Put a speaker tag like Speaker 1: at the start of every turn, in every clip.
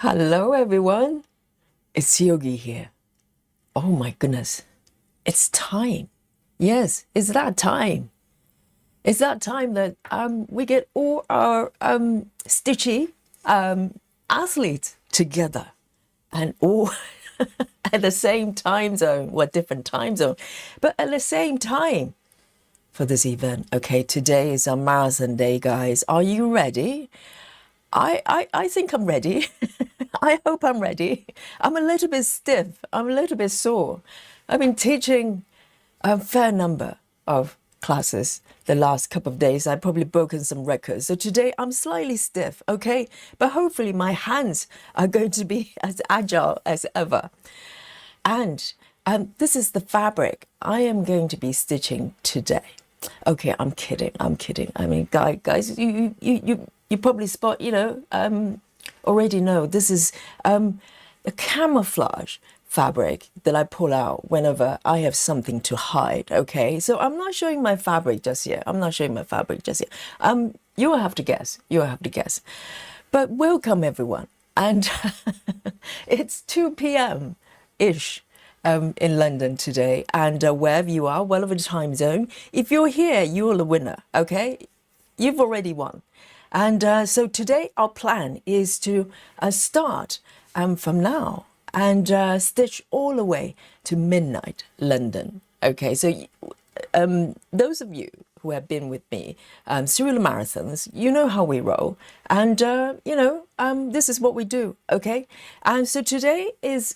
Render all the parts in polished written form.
Speaker 1: Hello, everyone. It's Yogi here. Oh my goodness. It's time. Yes, it's that time. It's that time that we get all our stitchy athletes together and all at the same time zone, well, different time zone, but at the same time for this event. Okay, today is our marathon day, guys. Are you ready? I think I'm ready. I hope I'm ready. I'm a little bit stiff. I'm a little bit sore. I've been teaching a fair number of classes the last couple of days. I've probably broken some records. So today I'm slightly stiff, okay? But hopefully my hands are going to be as agile as ever. And this is the fabric I am going to be stitching today. Okay, I'm kidding. I'm kidding. I mean, guys, you probably spot, already know this is a camouflage fabric that I pull out whenever I have something to hide. Okay, so I'm not showing my fabric just yet. I'm not showing my fabric just yet. You will have to guess. You will have to guess. But welcome everyone, and it's 2 p.m. ish in London today, and wherever you are, whatever the time zone, if you're here, you're the winner, okay? You've already won. And so today our plan is to start from now and stitch all the way to midnight London. Okay, so those of you who have been with me through the marathons, you know how we roll. And, this is what we do, okay? And so today is,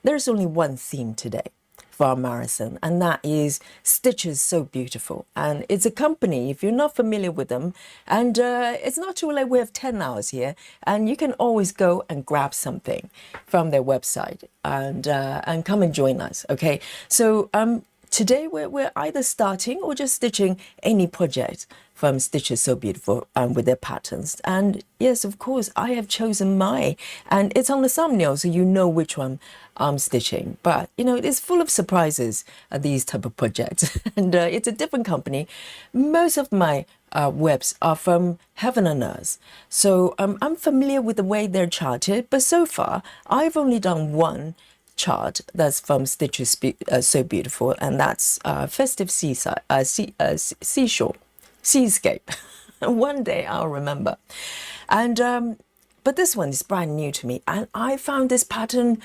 Speaker 1: there's only one theme today for our marathon, and that is Stitches So Beautiful. And it's a company, if you're not familiar with them, and it's not too late, we have 10 hours here, and you can always go and grab something from their website and come and join us, okay? So today we're either starting or just stitching any project from Stitches So Beautiful with their patterns. And yes, of course, I have chosen mine, and it's on the thumbnail, so you know which one I'm stitching. But it is full of surprises, these type of projects. And it's a different company. Most of my webs are from Heaven and Earth, so I'm familiar with the way they're charted, but so far I've only done one chart that's from Stitches So Beautiful, and that's Festive Seashore, Seascape. One day I'll remember. And but this one is brand new to me, and I found this pattern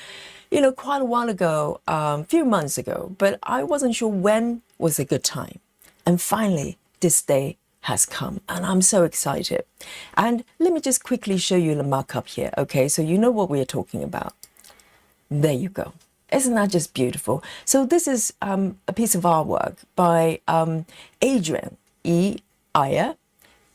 Speaker 1: quite a while ago, a few months ago, but I wasn't sure when was a good time. And finally this day has come, and I'm so excited. And let me just quickly show you the markup here, okay, so you know what we are talking about. There you go. Isn't that just beautiful? So this is a piece of artwork by Adrian, Eyre.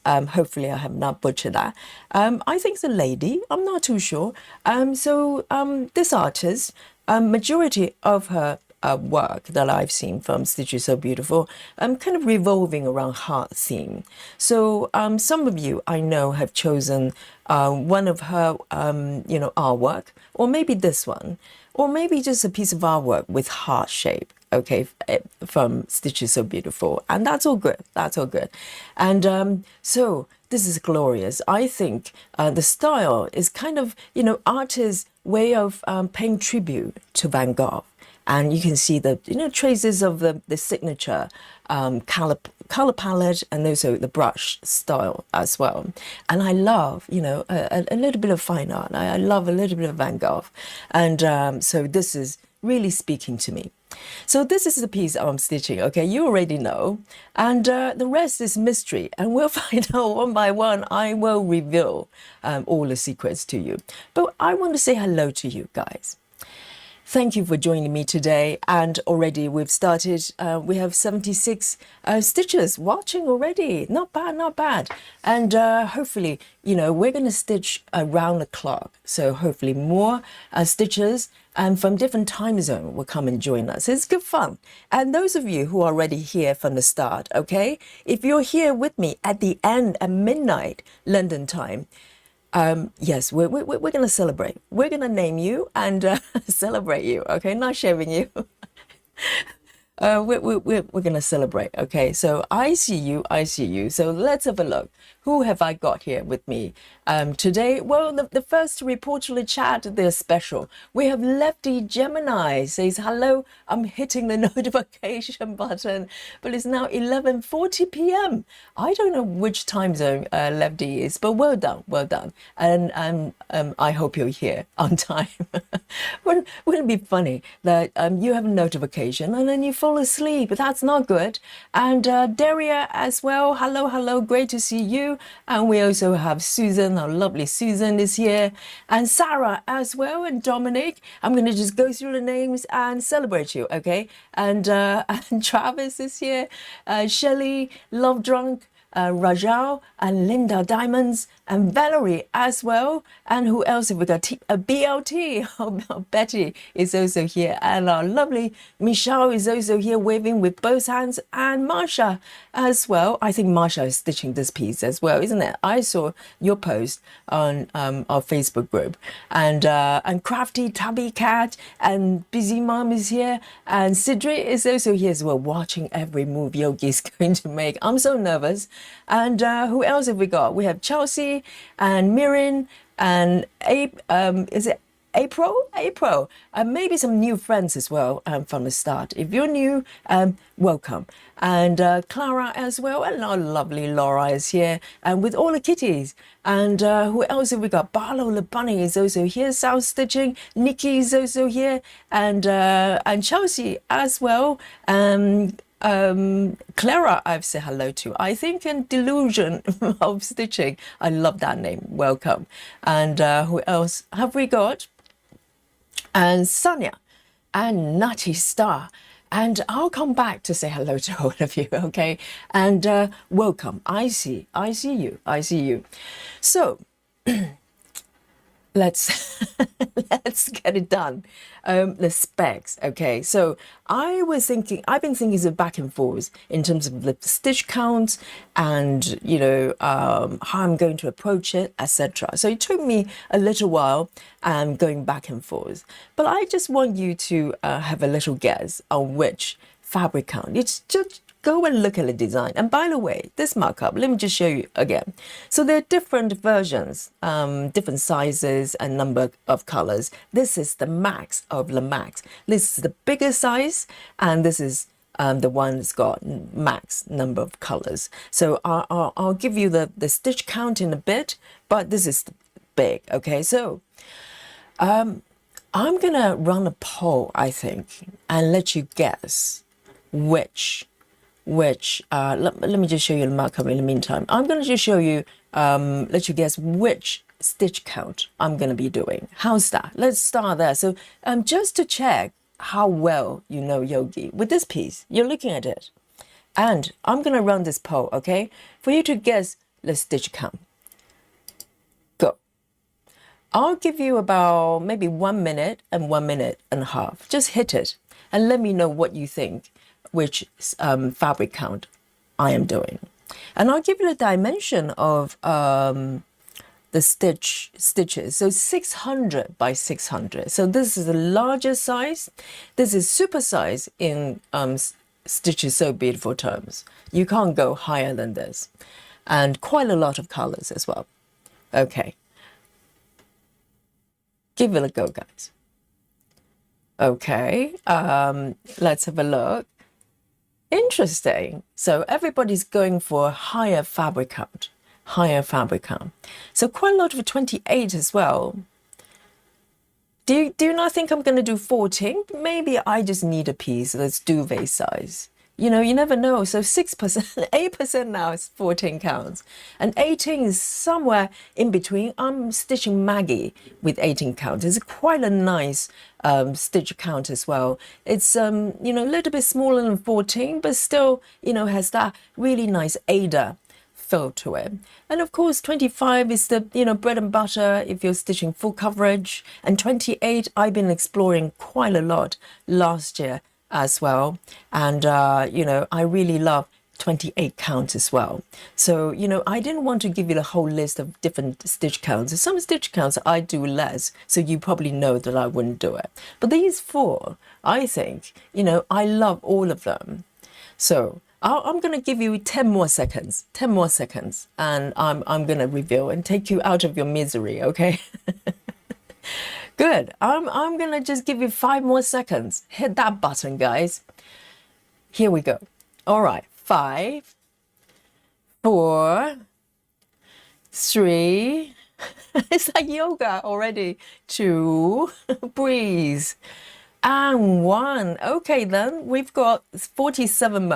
Speaker 1: Hopefully I have not butchered that. I think it's a lady. I'm not too sure. This artist, majority of her work that I've seen from Stitches So Beautiful, kind of revolving around heart theme. So some of you I know have chosen one of her, artwork, or maybe this one, or maybe just a piece of artwork with heart shape, okay, from Stitches So Beautiful. And that's all good. That's all good. And so this is glorious. I think the style is kind of, artist's way of paying tribute to Van Gogh. And you can see the traces of the signature color palette, and also the brush style as well. And I love a little bit of fine art. I love a little bit of Van Gogh, and so this is really speaking to me. So this is the piece I'm stitching, okay? You already know, and the rest is mystery, and we'll find out one by one. I will reveal all the secrets to you, but I want to say hello to you guys. Thank you for joining me today, and already we've started. We have 76 stitches watching already. Not bad, not bad. And hopefully, we're going to stitch around the clock. So hopefully more stitches and from different time zone will come and join us. It's good fun. And those of you who are already here from the start, okay, if you're here with me at the end at midnight London time, yes, we're going to celebrate. We're going to name you and celebrate you, okay? Not shaming you. we're gonna celebrate. Okay, so I see you, I see you. So let's have a look. Who have I got here with me today? Well, the first to report to the chat, they're special. We have Lefty Gemini says hello. I'm hitting the notification button, but it's now 11:40 p.m. I don't know which time zone Lefty is, but well done, well done. And I hope you're here on time. Wouldn't it be funny that you have a notification and then you fall asleep? That's not good. And Daria as well. Hello, hello. Great to see you. And we also have Susan, our lovely Susan is here. And Sarah as well. And Dominic. I'm going to just go through the names and celebrate you, okay? And Travis is here. Shelley, Love Drunk. Rajal and Linda Diamonds and Valerie as well. And who else have we got? BLT. Oh, Betty is also here. And our lovely Michelle is also here waving with both hands. And Marsha as well. I think Marsha is stitching this piece as well, isn't it? I saw your post on our Facebook group. And Crafty Tubby Cat and Busy Mom is here. And Sidri is also here as well, watching every move Yogi is going to make. I'm so nervous. And who else have we got? We have Chelsea and Mirin and is it April? And maybe some new friends as well from the start. If you're new, welcome. And Clara as well. And our lovely Laura is here. And with all the kitties. And who else have we got? Barlow the Bunny is also here. South Stitching. Nikki is also here. And Chelsea as well. Clara, I've said hello to. I think in Delusion of Stitching. I love that name. Welcome. And who else have we got? And Sonia and Nutty Star. And I'll come back to say hello to all of you, okay? And welcome. I see you. So let's get it done. The specs, okay? So I've been thinking of back and forth in terms of the stitch counts and how I'm going to approach it, etc. So it took me a little while going back and forth, but I just want you to have a little guess on which fabric count. It's just go and look at the design. And by the way, this markup, let me just show you again. So there are different versions, different sizes and number of colors. This is the max of the max. This is the bigger size, and this is the one that's got max number of colors. So I'll give you the stitch count in a bit, but this is big, okay? So I'm gonna run a poll, I think, and let you guess which let me just show you the markup in the meantime. I'm going to just show you, let you guess which stitch count I'm going to be doing. How's that? Let's start there. So just to check how well you know Yogi, with this piece, you're looking at it. And I'm going to run this poll, okay? For you to guess the stitch count. Go. I'll give you about maybe 1 minute and 1 minute and a half. Just hit it and let me know what you think, which fabric count I am doing. And I'll give you the dimension of the stitches. So 600 by 600. So this is the largest size. This is super size in Stitches So Beautiful terms. You can't go higher than this. And quite a lot of colors as well. Okay. Give it a go, guys. Okay, let's have a look. Interesting. So everybody's going for a higher fabric count. So quite a lot of 28 as well. Do you not think I'm going to do 14? Maybe I just need a piece that's duvet size. You never know. So 6%, 8% now is 14 counts. And 18 is somewhere in between. I'm stitching Maggie with 18 counts. It's quite a nice stitch count as well. It's, a little bit smaller than 14, but still, has that really nice Ada feel to it. And of course, 25 is the, bread and butter if you're stitching full coverage. And 28, I've been exploring quite a lot last year as well. And, I really love 28 counts as well. So, you know, I didn't want to give you the whole list of different stitch counts. Some stitch counts I do less, so you probably know that I wouldn't do it. But these four, I think, you know, I love all of them. So I'm going to give you 10 more seconds, and I'm going to reveal and take you out of your misery, okay? Good. I'm going to just give you 5 more seconds. Hit that button, guys. Here we go. All right. 5, 4, 3. It's like yoga already. 2, breathe. And 1. Okay, then we've got 47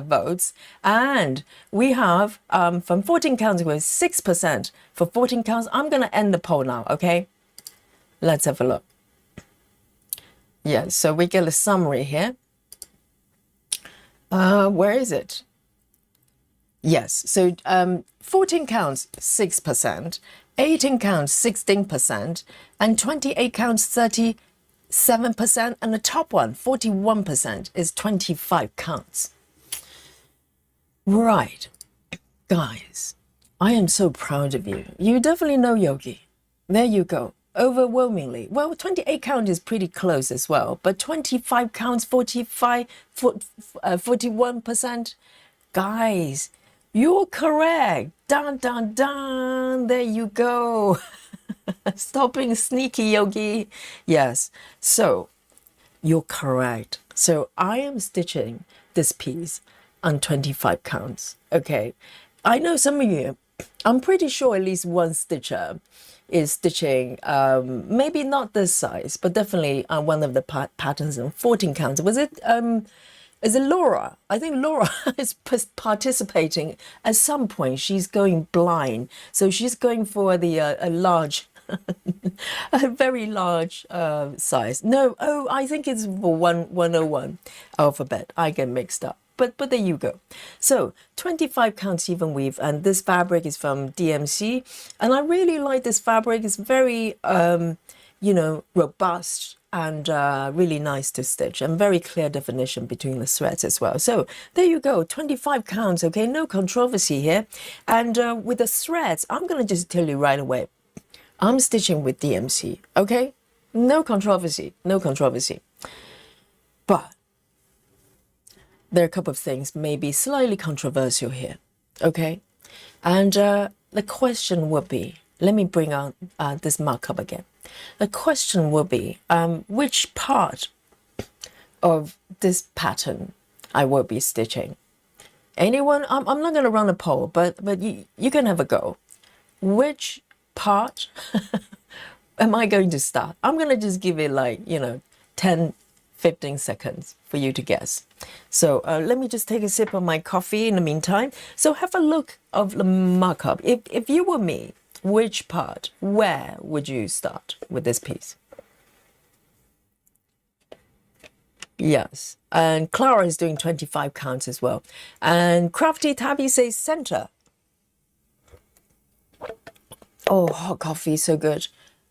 Speaker 1: votes, and we have from 14 counts with 6% for 14 counts. I'm going to end the poll now, okay? Let's have a look. Yeah, so we get a summary here. Where is it? Yes, so 14 counts 6%, 18 counts 16%, and 28 counts 37%, and the top one 41% is 25 counts. Right, guys, I am so proud of you. You definitely know Yogi. There you go. Overwhelmingly. Well, 28 count is pretty close as well, but 25 counts 41%. Guys, you're correct. Dun, dun, dun. There you go. Stop being sneaky, Yogi. Yes. So you're correct. So I am stitching this piece on 25 counts. Okay. I know some of you, I'm pretty sure at least one stitcher is stitching, maybe not this size, but definitely one of the patterns on 14 counts. Was it, is it Laura? I think Laura is participating. At some point, she's going blind. So she's going for the a large, a very large size. No, oh, I think it's for 101 alphabet. I get mixed up. But there you go. So 25 counts even weave, and this fabric is from DMC, and I really like this fabric. It's very you know, robust and really nice to stitch, and very clear definition between the threads as well. So there you go, 25 counts. Okay, no controversy here. And with the threads, I'm gonna just tell you right away, I'm stitching with DMC. Okay, no controversy, no controversy. But there are a couple of things maybe slightly controversial here, okay? And the question would be, let me bring on this markup again. The question will be, which part of this pattern I will be stitching? Anyone? I'm not going to run a poll, but you can have a go. Which part am I going to start? I'm going to just give it like, you know, 10, 15 seconds for you to guess. So let me just take a sip of my coffee in the meantime. So have a look of the markup. If you were me, which part, where would you start with this piece? Yes, and Clara is doing 25 counts as well. And Crafty Tabby says center. Oh, hot coffee, so good.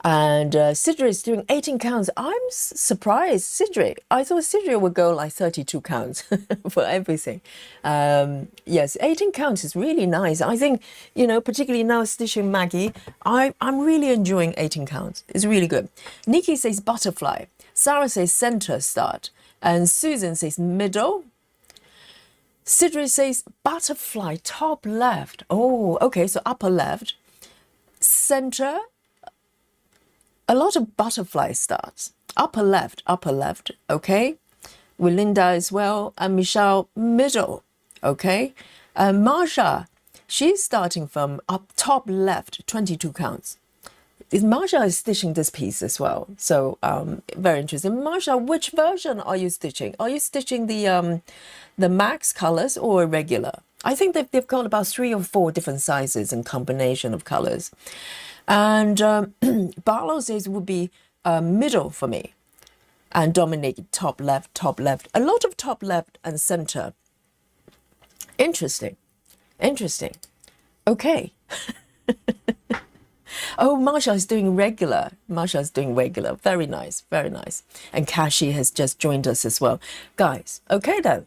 Speaker 1: And Sidra is doing 18 counts. I'm surprised, Sidra. I thought Sidra would go like 32 counts for everything. Yes, 18 counts is really nice. I think, you know, particularly now stitching Maggie, I'm really enjoying 18 counts. It's really good. Nikki says butterfly. Sarah says center start. And Susan says middle. Sidra says butterfly top left. Oh, okay, so upper left. Center. A lot of butterfly starts. Upper left, okay? With Linda as well, and Michelle, middle, okay? And Marsha, she's starting from up top left, 22 counts. Marsha is stitching this piece as well, so very interesting. Marsha, which version are you stitching? Are you stitching the max colors or regular? I think they've got about 3 or 4 different sizes and combination of colors. And Barlow says would be middle for me, and Dominic top left. A lot of top left and center. Interesting. Okay. Oh, Marsha is doing regular. Very nice. And Kashi has just joined us as well. Guys, okay then.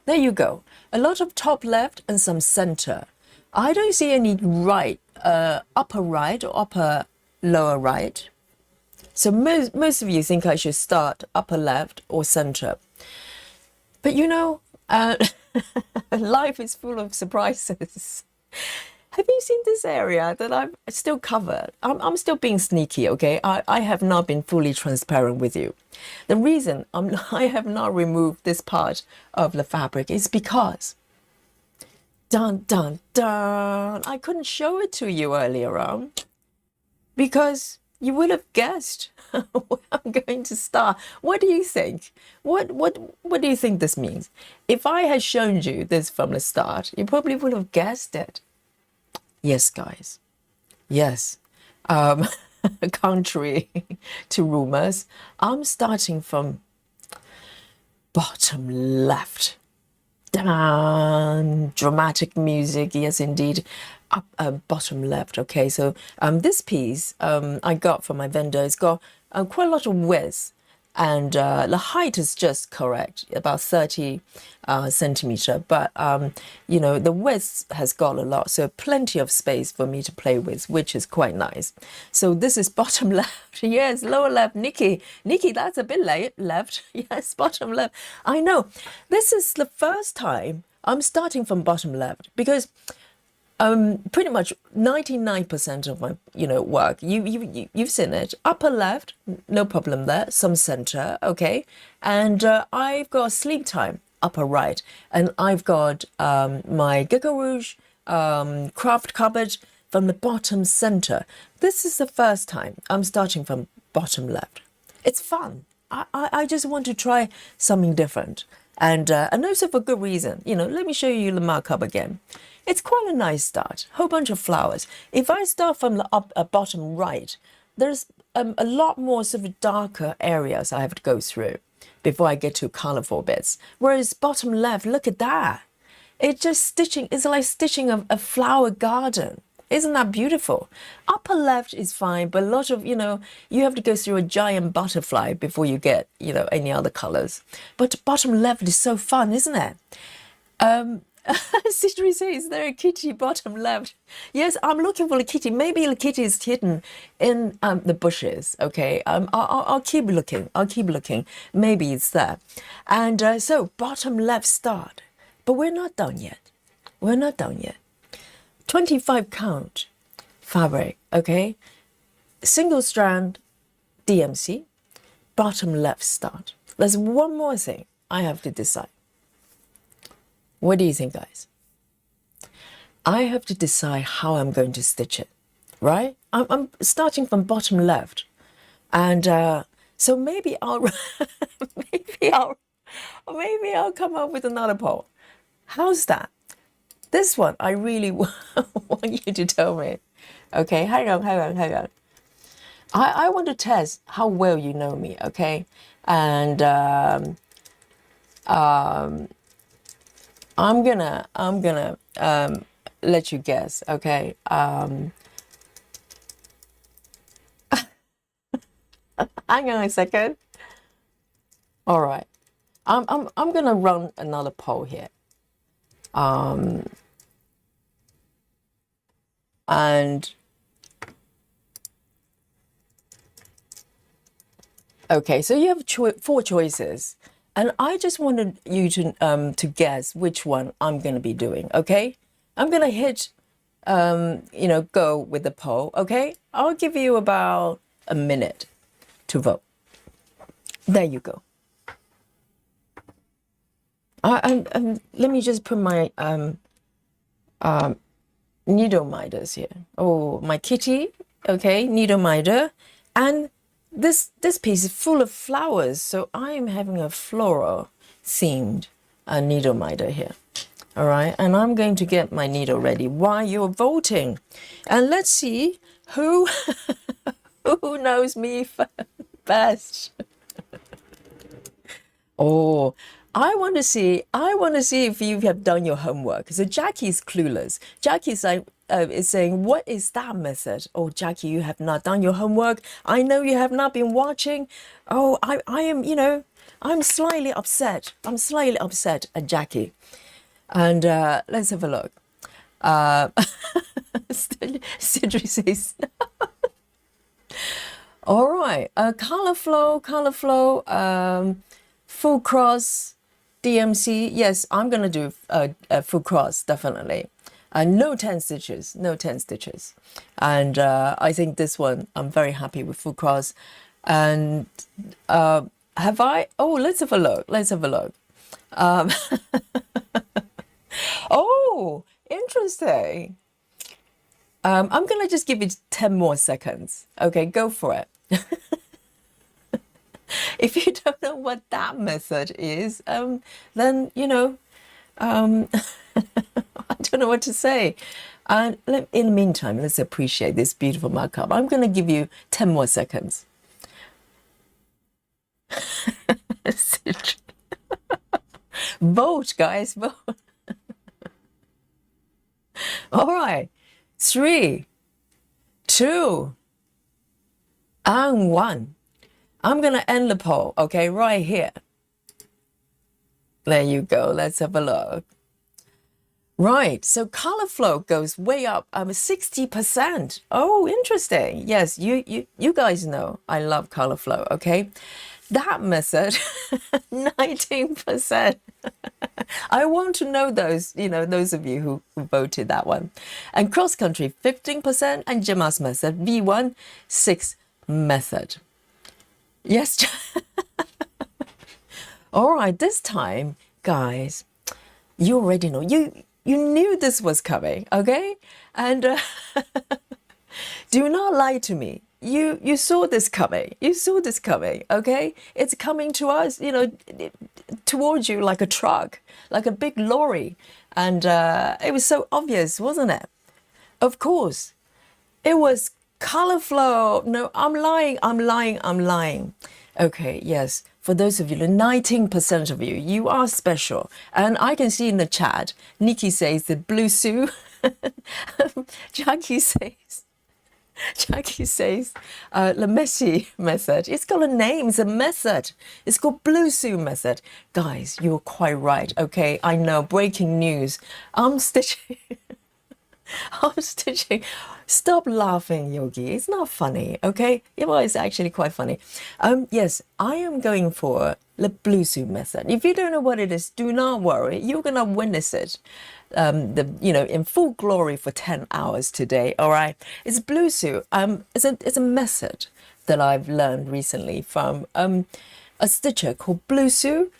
Speaker 1: There you go. A lot of top left and some center. I don't see any right, upper right or upper lower right. So most of you think I should start upper left or center. But you know, life is full of surprises. Have you seen this area that I've still covered? I'm still being sneaky, okay? I have not been fully transparent with you. The reason I have not removed this part of the fabric is because, dun, dun, dun, I couldn't show it to you earlier on because you would have guessed where I'm going to start. What do you think? What do you think this means? If I had shown you this from the start, you probably would have guessed it. Yes, guys. Yes. Contrary to rumors, I'm starting from bottom left. Down, dramatic music. Yes, indeed. Up, bottom left. Okay, so this piece I got from my vendor. It's got quite a lot of width, and the height is just correct, about 30 centimeter. But you know, the width has got a lot, so plenty of space for me to play with, which is quite nice. So this is bottom left. Yes, lower left. Nikki, that's a bit left. Yes, bottom left. I know. This is the first time I'm starting from bottom left because pretty much 99% of my work you've seen it. Upper left, no problem there. Some center, okay, and I've got sleep time upper right, and I've got my Giga Rouge craft cupboard from the bottom center. This is the first time I'm starting from bottom left. It's fun. I just want to try something different, and also for good reason. Let me show you the markup again. It's quite a nice start. Whole bunch of flowers. If I start from the bottom right, there's a lot more sort of darker areas I have to go through before I get to colorful bits. Whereas bottom left, look at that. It's just stitching. It's like stitching a flower garden. Isn't that beautiful? Upper left is fine, but a lot of, you have to go through a giant butterfly before you get, any other colors. But bottom left is so fun, isn't it? Sidri says, is there a kitty bottom left? Yes, I'm looking for a kitty. Maybe the kitty is hidden in the bushes. Okay, I'll keep looking. Maybe it's there. And so bottom left start. But we're not done yet. 25 count fabric. Okay, single strand DMC. Bottom left start. There's one more thing I have to decide. What do you think, guys? I have to decide how I'm going to stitch it, right? I'm starting from bottom left, and so maybe I'll maybe I'll come up with another pole. How's that? This one I really want you to tell me. Okay, hang on. I want to test how well you know me. Okay, and I'm gonna let you guess, okay? Hang on a second. All right, I'm gonna run another poll here. And okay, so you have 4 choices. And I just wanted you to guess which one I'm going to be doing, okay? I'm going to hit, go with the poll, okay? I'll give you about a minute to vote. There you go. Let me just put my needle minders here. Oh, my kitty, okay, needle minder. And this piece is full of flowers, so I am having a floral themed needle minder here. All right, and I'm going to get my needle ready while you're voting, and let's see who who knows me best. Oh, I want to see if you have done your homework. So Jackie's clueless. Jackie's like is saying, what is that method? Oh, Jackie, you have not done your homework. I know you have not been watching. Oh, I am, I'm slightly upset. I'm slightly upset at Jackie. And let's have a look. Cedric says, all right. Color flow, full cross, DMC. Yes, I'm going to do a full cross, definitely. No 10 stitches, no 10 stitches. And I think this one, I'm very happy with full cross. And have I? Oh, let's have a look. Let's have a look. Oh, interesting. I'm going to just give you 10 more seconds. Okay, go for it. If you don't know what that method is, then, you know, I don't know what to say. And in the meantime, let's appreciate this beautiful markup. I'm going to give you 10 more seconds. Vote, guys, vote. All right. 3, 2, and 1. I'm going to end the poll, okay, right here. There you go. Let's have a look. Right, so color flow goes way up, 60%. Oh, interesting. Yes, you guys know I love color flow, okay? That method, 19%. I want to know those, you know, those of you who voted that one. And cross country, 15%, and Gemma's method, V1, 6 method. Yes. All right, this time, guys, you already know. You knew this was coming, okay? And do not lie to me. You saw this coming. You saw this coming, okay? It's coming to us, you know, towards you like a truck, like a big lorry. And it was so obvious, wasn't it? Of course. It was color flow. No, I'm lying. Okay, yes. For those of you, 19% of you, you are special. And I can see in the chat, Nikki says the blue Sue. Jackie says, the Messi method. It's got a name, it's a method. It's called Blue Sue method. Guys, you're quite right, okay? I know, breaking news. I'm stitching. I'm stitching. Stop laughing, Yogi. It's not funny, okay? Yeah, well, it's actually quite funny. Yes, I am going for the Blue Suit method. If you don't know what it is, do not worry. You're gonna witness it, in full glory for 10 hours today. All right. It's Blue Suit. It's a method that I've learned recently from a stitcher called Blue Suit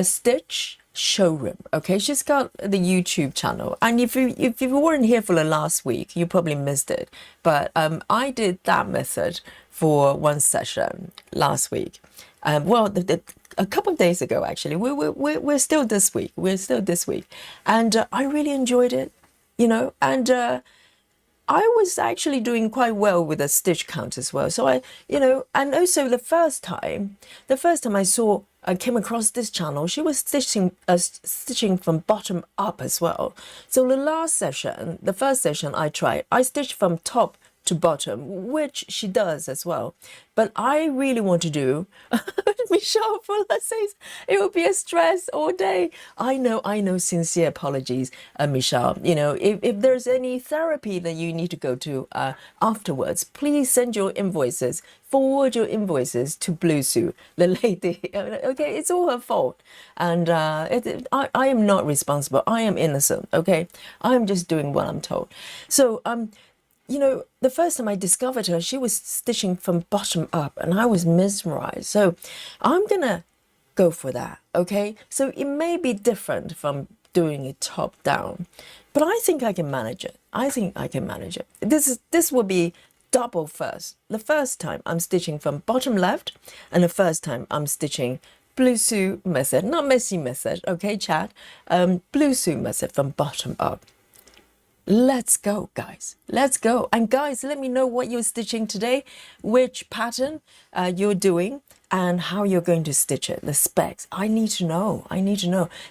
Speaker 1: Stitch Showroom. Okay, she's got the YouTube channel, and if you weren't here for the last week, you probably missed it. But I did that method for one session last week. Well, a couple of days ago, actually. We're still this week. And I really enjoyed it, you know. And I was actually doing quite well with a stitch count as well. So and also the first time I came across this channel, she was stitching from bottom up as well. So the first session I tried, I stitched from top to bottom, which she does as well. But I really want to do, Michelle Fuller says, it would be a stress all day. I know, sincere apologies, Michelle. You know, if there's any therapy that you need to go to afterwards, please send your invoices, forward your invoices to Blue Sue, the lady. Okay, it's all her fault. And I am not responsible. I am innocent, okay? I'm just doing what I'm told. So, the first time I discovered her, she was stitching from bottom up, and I was mesmerized. So I'm going to go for that, okay? So it may be different from doing it top down, but I think I can manage it. This will be double first. The first time I'm stitching from bottom left, and the first time I'm stitching Blue Sue method, not messy method, okay, chat? Blue Sue method from bottom up. Let's go, guys. Let's go. And guys, let me know what you're stitching today, which pattern you're doing, and how you're going to stitch it, the specs. I need to know.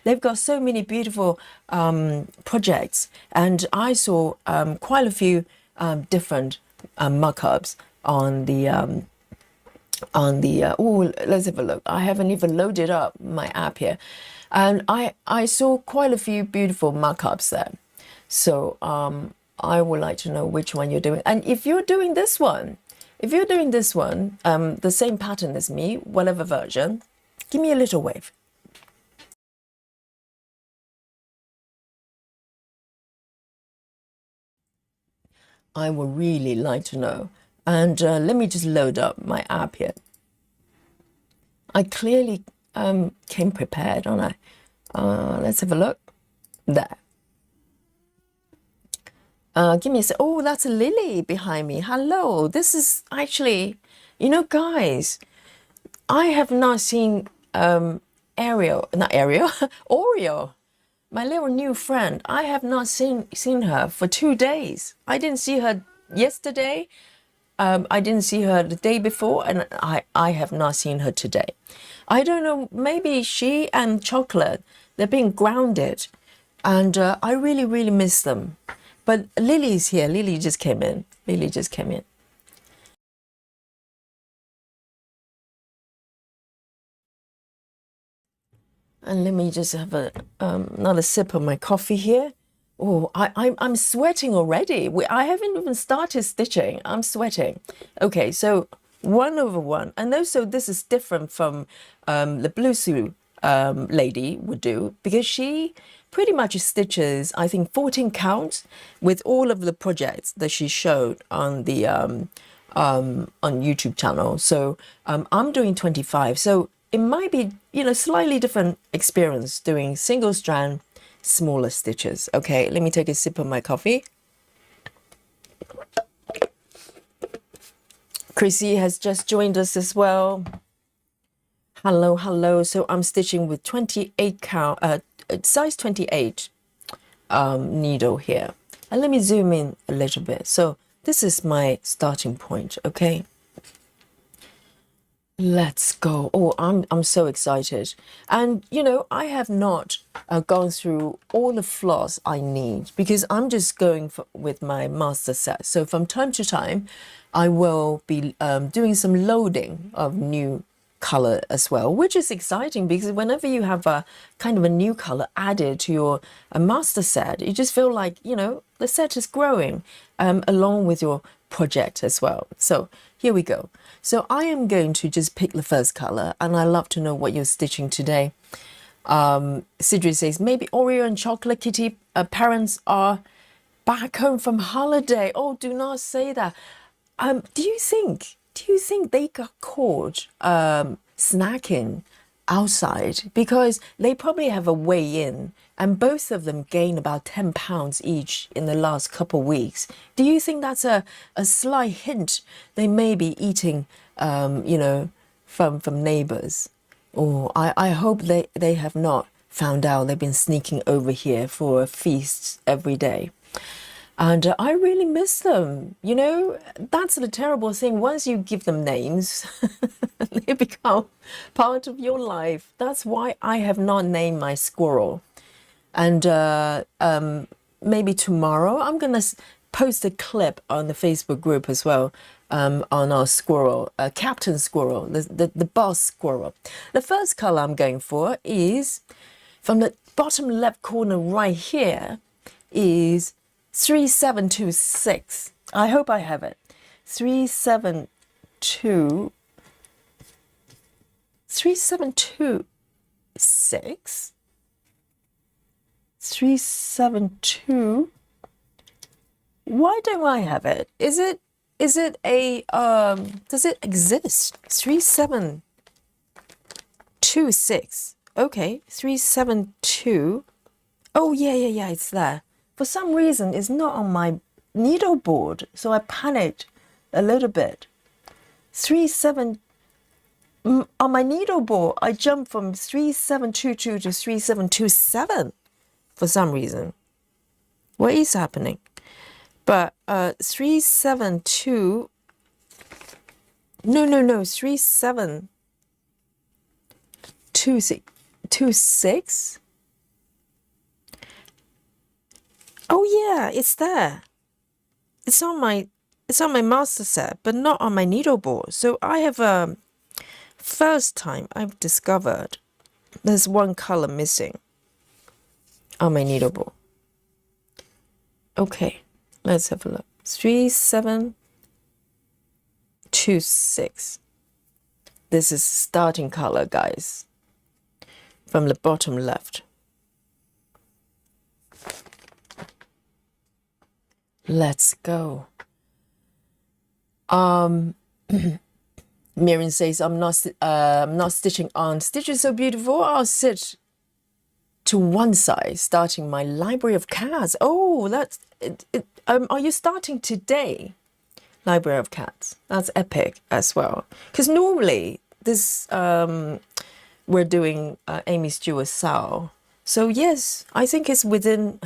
Speaker 1: They've got so many beautiful projects, and I saw quite a few different mock-ups on the on the oh, let's have a look. I haven't even loaded up my app here, and I saw quite a few beautiful markups there. So I would like to know which one you're doing, and if you're doing this one, the same pattern as me, whatever version, give me a little wave. I would really like to know. And let me just load up my app here. I clearly came prepared, don't I? Let's have a look. There. Give me a sec. Oh, that's a Lily behind me. Hello. This is actually, you know, guys, I have not seen Ariel, not Ariel, Oreo, my little new friend. I have not seen her for 2 days. I didn't see her yesterday. I didn't see her the day before, and I have not seen her today. I don't know, maybe she and Chocolate, they're being grounded, and I really, really miss them. But Lily's here. Lily just came in. Lily just came in. And let me just have another sip of my coffee here. Oh, I'm sweating already. I haven't even started stitching. I'm sweating. Okay, so 1/1. And also this is different from the blue suit lady would do, because she pretty much stitches, I think, 14 counts with all of the projects that she showed on the on YouTube channel. So I'm doing 25. So it might be, you know, slightly different experience doing single strand, smaller stitches. Okay, let me take a sip of my coffee. Chrissy has just joined us as well. Hello, hello. So I'm stitching with 28 count, size 28 needle here. And let me zoom in a little bit. So this is my starting point, okay? Let's go. Oh, I'm so excited. And you know, I have not gone through all the floss I need, because I'm just going with my master set. So from time to time, I will be doing some loading of new color as well, which is exciting, because whenever you have a kind of a new color added to your master set, you just feel like, you know, the set is growing along with your project as well. So here we go. So I am going to just pick the first color, and I love to know what you're stitching today. Sidri says maybe Oreo and Chocolate Kitty parents are back home from holiday. Oh, do not say that. Do you think they got caught snacking outside? Because they probably have a weigh-in, and both of them gain about 10 pounds each in the last couple of weeks. Do you think that's a slight hint they may be eating, you know, from neighbors? Or I hope they have not found out they've been sneaking over here for a feast every day. And I really miss them. You know, that's the terrible thing. Once you give them names, they become part of your life. That's why I have not named my squirrel. And maybe tomorrow I'm going to post a clip on the Facebook group as well, on our squirrel, Captain Squirrel, the boss squirrel. The first color I'm going for is, from the bottom left corner right here, is 3726. I hope I have it. 3726. 372. Why don't I have it? Is it a does it exist? 3726. Okay, 372. Oh yeah, it's there. For some reason, it's not on my needle board, so I panicked a little bit. 37 on my needle board, I jumped from 3722 to 3727 for some reason. What is happening? But 372. No, 3726. Oh yeah, it's there. It's on my master set, but not on my needle board. So I have first time I've discovered there's one color missing on my needle bowl. Okay, let's have a look. 3726. This is starting color, guys, from the bottom left. Let's go. Miriam says, I'm not stitching on. Stitch is so beautiful. I'll sit to one side, starting my library of cats. Oh, that's it. Are you starting today? Library of cats. That's epic as well. Because normally this we're doing Amy Stewart Sao. So yes, I think it's within.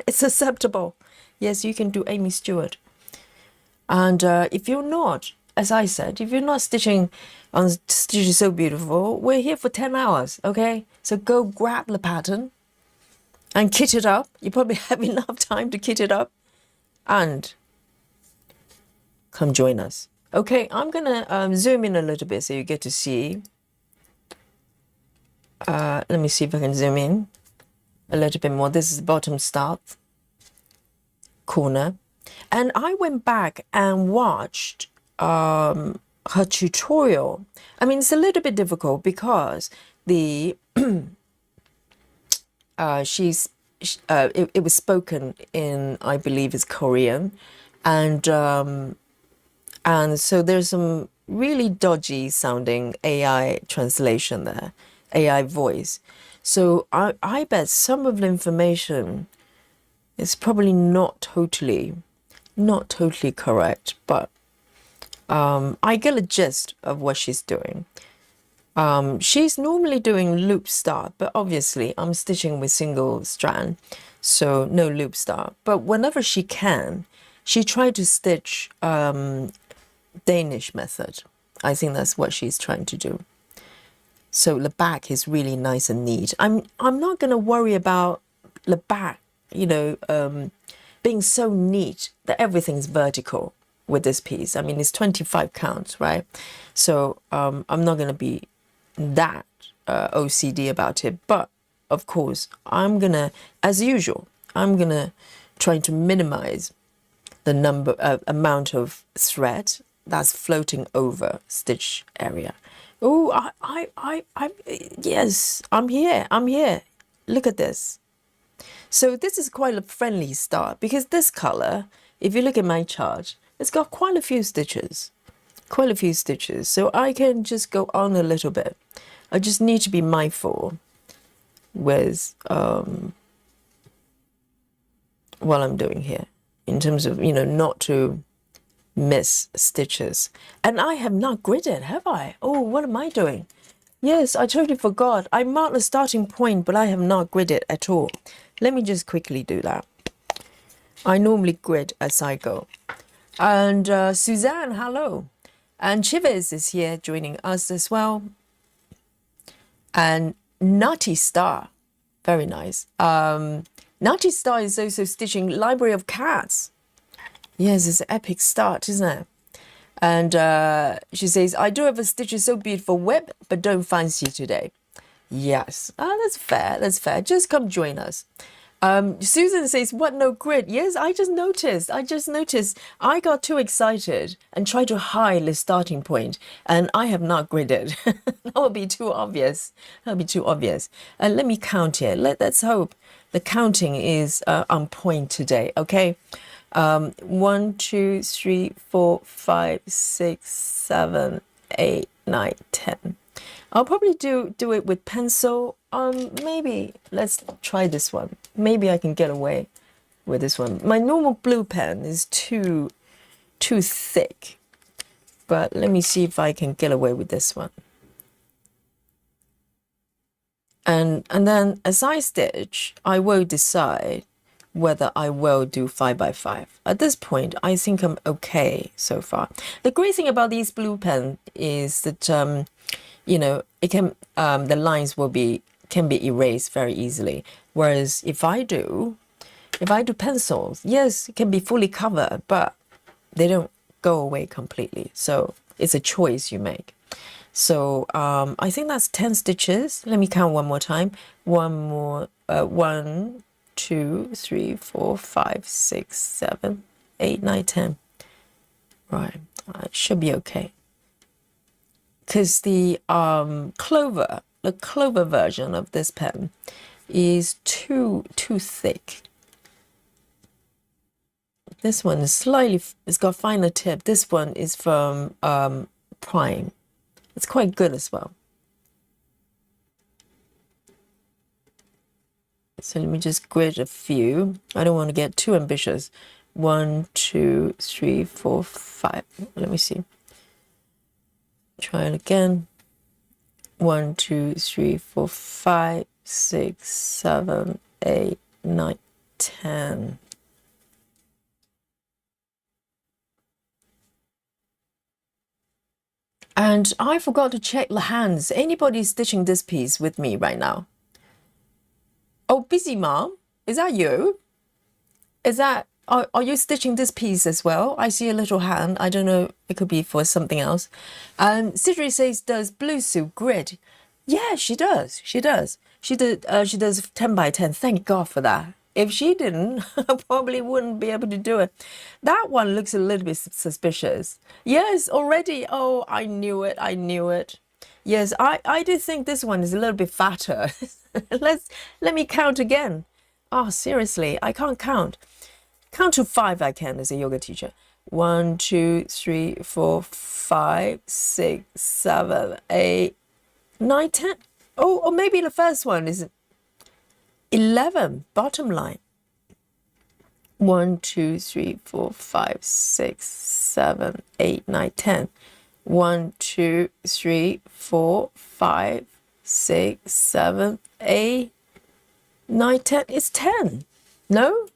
Speaker 1: It's acceptable. Yes, you can do Amy Stewart. And if you're not, as I said, if you're not stitching on Stitch is So Beautiful, we're here for 10 hours, okay? So go grab the pattern and kit it up. You probably have enough time to kit it up and come join us. Okay, I'm going to zoom in a little bit so you get to see. Let me see if I can zoom in a little bit more. This is the bottom start corner. And I went back and watched her tutorial. I mean, it's a little bit difficult because the it was spoken in, I believe, is Korean, and so there's some really dodgy sounding AI translation there, AI voice. So I bet some of the information is probably not totally correct, but I get a gist of what she's doing. She's normally doing loop start, but obviously I'm stitching with single strand, so no loop start. But whenever she can, she tried to stitch Danish method. I think that's what she's trying to do. So the back is really nice and neat. I'm not going to worry about the back, you know, being so neat that everything's vertical with this piece. I mean, it's 25 counts, right? So I'm not going to be that OCD about it. But of course, I'm going to, as usual, I'm going to try to minimize the amount of thread that's floating over stitch area. Oh, yes, I'm here. Look at this. So this is quite a friendly start because this color, if you look at my chart, it's got quite a few stitches. So I can just go on a little bit. I just need to be mindful with what I'm doing here in terms of, you know, not to miss stitches. And I have not gridded, have I? Oh, what am I doing? Yes, I totally forgot. I marked the starting point, but I have not gridded at all. Let me just quickly do that. I normally grid as I go. And Suzanne, hello. And Chives is here joining us as well. And Naughty Star, very nice. Naughty Star is also stitching Library of Cats. Yes, it's an epic start, isn't it? And she says, I do have a Stitch is So Beautiful web, but don't fancy today. Yes, that's fair. Just come join us. Susan says, what, no grid? Yes, I just noticed. I got too excited and tried to hide the starting point, and I have not gridded. That would be too obvious. Let me count here. Let's hope the counting is on point today, okay? 1, 2, 3, 4, 5, 6, 7, 8, 9, 10. I'll probably do it with pencil. Maybe let's try this one. Maybe I can get away with this one. My normal blue pen is too thick, but let me see if I can get away with this one. And then as I stitch, I will decide whether I will do 5x5. At this point, I think I'm okay so far. The great thing about these blue pen is that you know, it can the lines can be erased very easily. Whereas if I do pencils, yes, it can be fully covered, but they don't go away completely. So it's a choice you make. So I think that's 10 stitches. Let me count one more time. One more, 1, 2, 3, 4, 5, 6, 7, 8, 9, 10. Right, it should be okay. Because the clover version of this pen is too thick. This one is it's got finer tip. This one is from Prime. It's quite good as well. So let me just grid a few. I don't want to get too ambitious. 1, 2, 3, 4, 5. Let me see. Try it again. 1, 2, 3, 4, 5, 6, 7, 8, 9, 10. And I forgot to check the hands. Anybody stitching this piece with me right now? Oh, busy mom, is that you? Is that, are you stitching this piece as well? I see a little hand. I don't know, it could be for something else. And Sidri says, does blue suit grid? Yeah, she does. She does. She does 10 by 10. Thank God for that. If she didn't, I probably wouldn't be able to do it. That one looks a little bit suspicious. Yes, already. Oh, I knew it. I knew it. Yes, I do think this one is a little bit fatter. Let me count again. Oh, seriously, I can't count. Count to 5 I can as a yoga teacher. 1, 2, 3, 4, 5, 6, 7, 8, 9, 10. Oh, or maybe the first one is 11, bottom line. 1, 2, 3, 4, 5, 6, 7, 8, 9, 10. 1, 2, 3, 4, 5, 6, 7, 8, 9, 10. It's 10. No?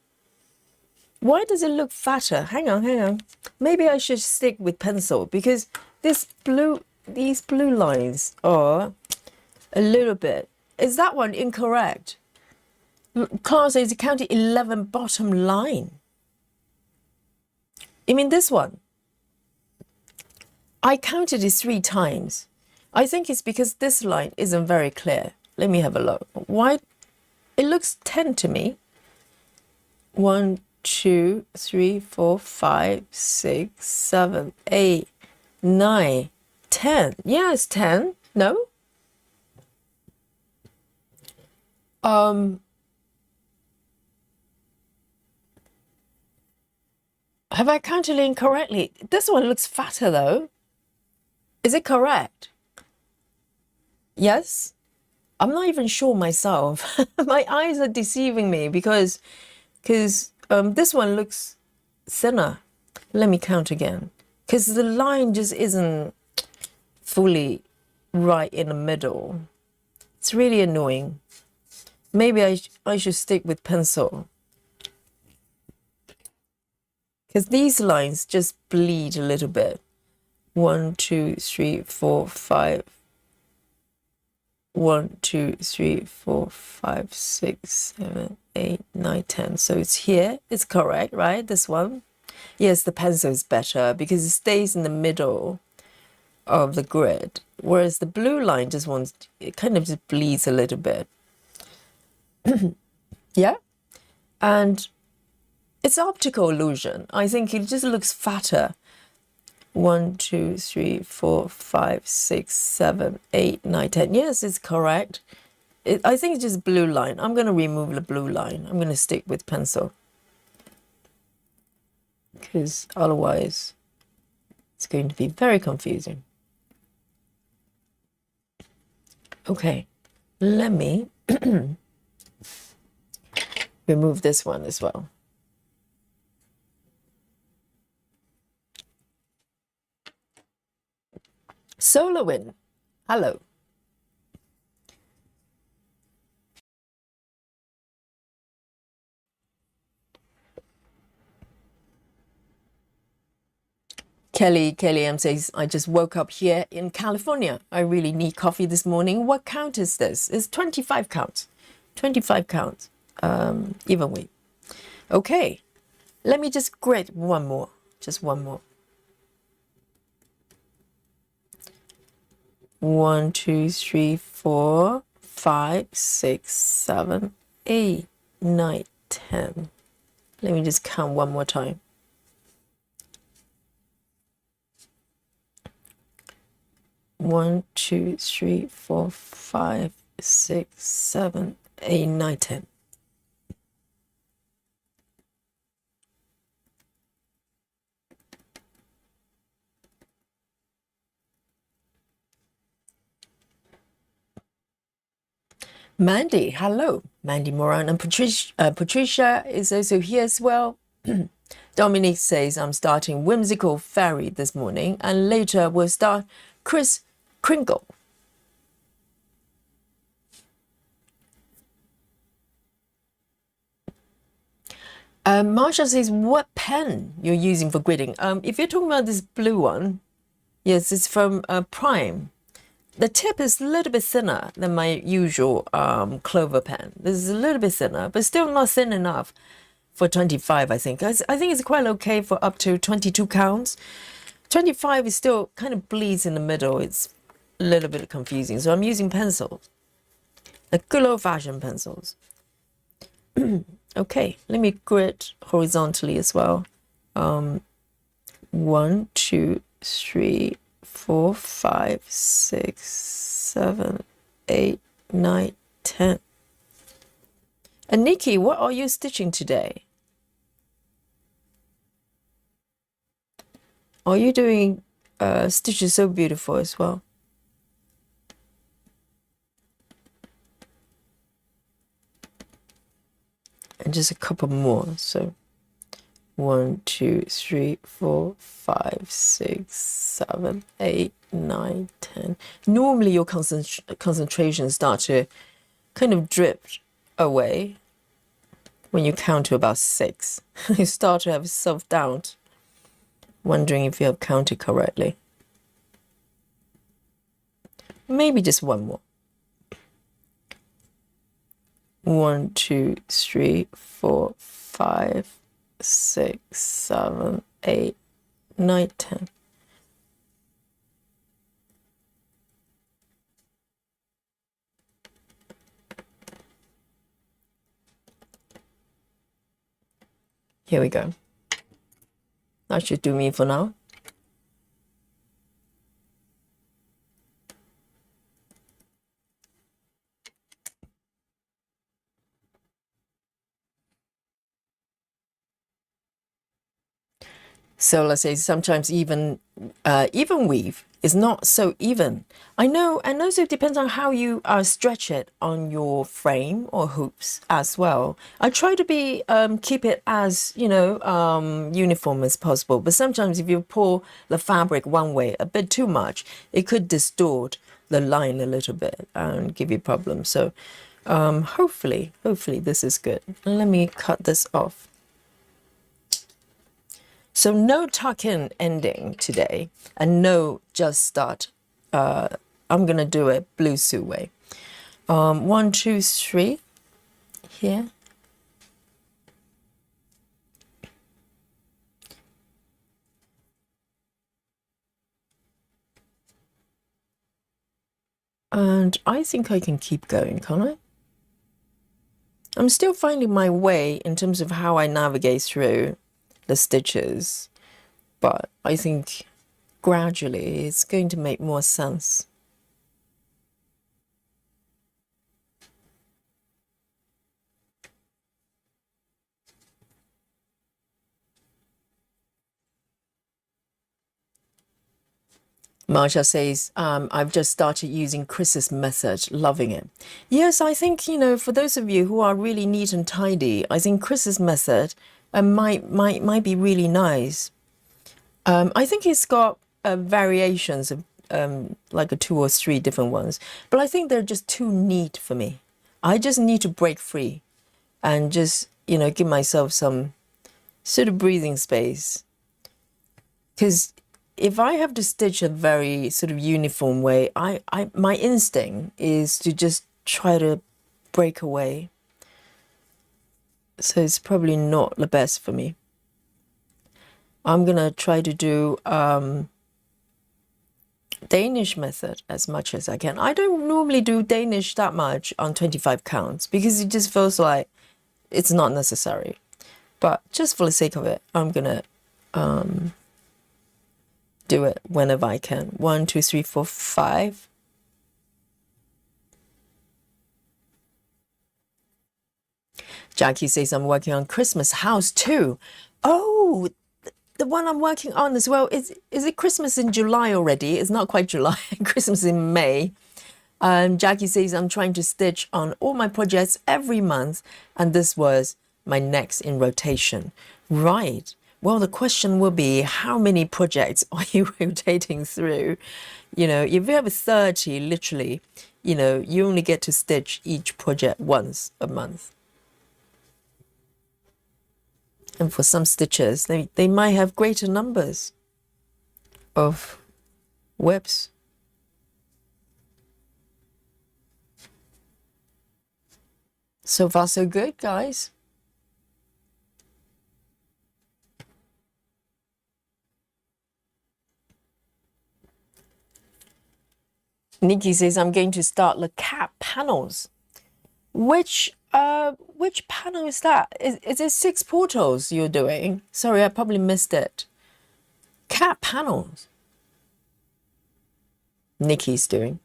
Speaker 1: Why does it look fatter? Hang on. Maybe I should stick with pencil because these blue lines are a little bit. Is that one incorrect? Class is counting 11 bottom line. You mean this one? I counted it 3 times. I think it's because this line isn't very clear. Let me have a look. Why? It looks 10 to me. 1, 2, 3, 4, 5, 6, 7, 8, 9, 10. Yeah, it's 10. No? Have I counted it incorrectly? This one looks fatter though. Is it correct? Yes? I'm not even sure myself. My eyes are deceiving me because this one looks thinner. Let me count again. Because the line just isn't fully right in the middle. It's really annoying. Maybe I should stick with pencil. Because these lines just bleed a little bit. 1, 2, 3, 4, 5. 1, 2, 3, 4, 5, 6, 7, 8, 9, 10. So it's here. It's correct, right? This one. Yes, the pencil is better because it stays in the middle of the grid. Whereas the blue line it kind of just bleeds a little bit. Yeah? And it's optical illusion. I think it just looks fatter. 1, 2, 3, 4, 5, 6, 7, 8, 9, 10. Yes, it's correct. I think it's just blue line. I'm going to remove the blue line. I'm going to stick with pencil. Because otherwise it's going to be very confusing. Okay, let me remove this one as well. Solar wind, hello. Kelly M says, I just woke up here in California. I really need coffee this morning. What count is this? It's 25 counts. 25 counts. Even weight. Okay. Let me just grid one more. Just one more. 1, 2, 3, 4, 5, 6, 7, 8, 9, 10. Let me just count one more time. 1, 2, 3, 4, 5, 6, 7, 8, 9, 10. Mandy, hello. Mandy Moran and Patricia is also here as well. Dominique says, I'm starting Whimsical Fairy this morning, and later we'll start Chris Kringle. Marsha says, what pen you're using for gridding? If you're talking about this blue one, yes, it's from Prime. The tip is a little bit thinner than my usual Clover pen. This is a little bit thinner, but still not thin enough for 25, I think. I think it's quite okay for up to 22 counts. 25 is still kind of bleeds in the middle. It's a little bit confusing. So I'm using pencils, the good old-fashioned pencils. Okay, let me grid horizontally as well. 1, 2, 3, 4, 5, 6, 7, 8, 9, 10. And Nikki, what are you stitching today? Are you doing stitches so beautiful as well? And just a couple more. So 1, 2, 3, 4, 5, 6, 7, 8, 9, 10. Normally your concentration starts to kind of drift away when you count to about 6. You start to have self-doubt, wondering if you have counted correctly. Maybe just one more. 1, 2, 3, 4, 5, 6, 7, 8, 9, 10. Here we go. That should do me for now. So let's say sometimes even weave is not so even. I know, and also it depends on how you stretch it on your frame or hoops as well. I try to be keep it as uniform as possible. But sometimes if you pull the fabric one way a bit too much, it could distort the line a little bit and give you problems. So hopefully this is good. Let me cut this off. So no tuck-in ending today, and no just start. I'm gonna do it blue suit way. 1, 2, 3 here. And I think I can keep going, can't I? I'm still finding my way in terms of how I navigate through the stitches, but I think gradually it's going to make more sense. Marsha says, I've just started using Chris's method, loving it. Yes, I think, for those of you who are really neat and tidy, I think Chris's method might be really nice. I think he's got variations of like 2 or 3 different ones, but I think they're just too neat for me. I just need to break free and just, give myself some sort of breathing space. Because if I have to stitch a very sort of uniform way, my instinct is to just try to break away. So it's probably not the best for me. I'm gonna try to do Danish method as much as I can. I don't normally do Danish that much on 25 counts because it just feels like it's not necessary. But just for the sake of it, I'm gonna do it whenever I can. 1, 2, 3, 4, 5. Jackie says I'm working on Christmas house too. Oh, the one I'm working on as well. Is it Christmas in July already? It's not quite July. Christmas in May. Jackie says I'm trying to stitch on all my projects every month, and this was my next in rotation. Right. Well, the question will be, how many projects are you rotating through? You know, if you have 30, literally, you know, you only get to stitch each project once a month. And for some stitchers, they might have greater numbers of webs. So far, so good, guys. Nikki says I'm going to start the cat panels. Which panel is that? Is it 6 portals you're doing? Sorry, I probably missed it. Cat panels. Nikki's doing.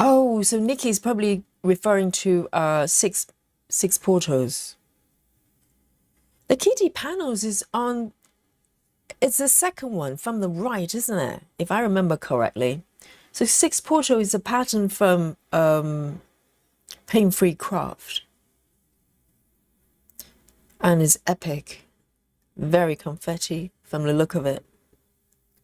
Speaker 1: Oh, so Nikki's probably referring to 6 portals. The kitty panels is on, it's the second one from the right, isn't it? If I remember correctly. So 6 portal is a pattern from Pain-Free Craft. And it's epic. Very confetti from the look of it.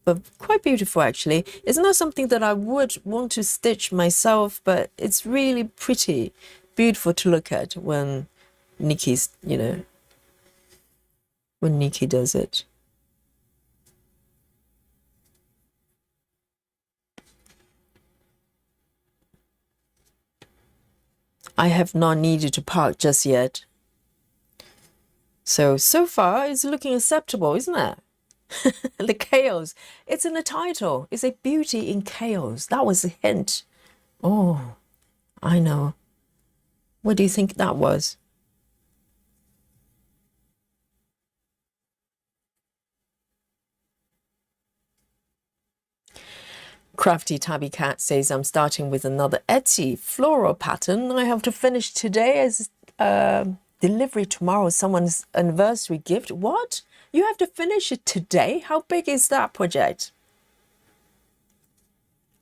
Speaker 1: But quite beautiful, actually. It's not something that I would want to stitch myself, but it's really pretty, beautiful to look at when Nikki's, you know, when Nikki does it. I have not needed to park just yet. So far it's looking acceptable, isn't it? The chaos. It's in the title. It's a beauty in chaos. That was a hint. Oh, I know. What do you think that was? Crafty Tabby Cat says I'm starting with another Etsy floral pattern. I have to finish today as delivery tomorrow, someone's anniversary gift. What? You have to finish it today? How big is that project?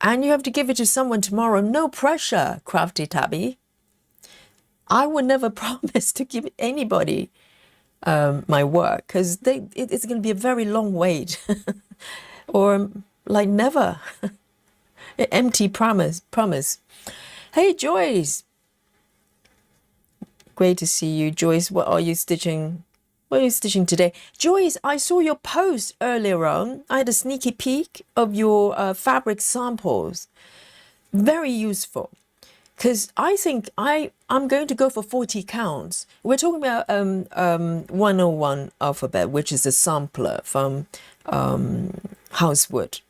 Speaker 1: And you have to give it to someone tomorrow. No pressure, Crafty Tabby. I would never promise to give anybody my work because it's going to be a very long wait. Or like never. An empty promise. Hey, Joyce. Great to see you, Joyce. What are you stitching? What are you stitching today? Joyce, I saw your post earlier on. I had a sneaky peek of your fabric samples. Very useful. Because I think I'm going to go for 40 counts. We're talking about 101 alphabet, which is a sampler from Housewood,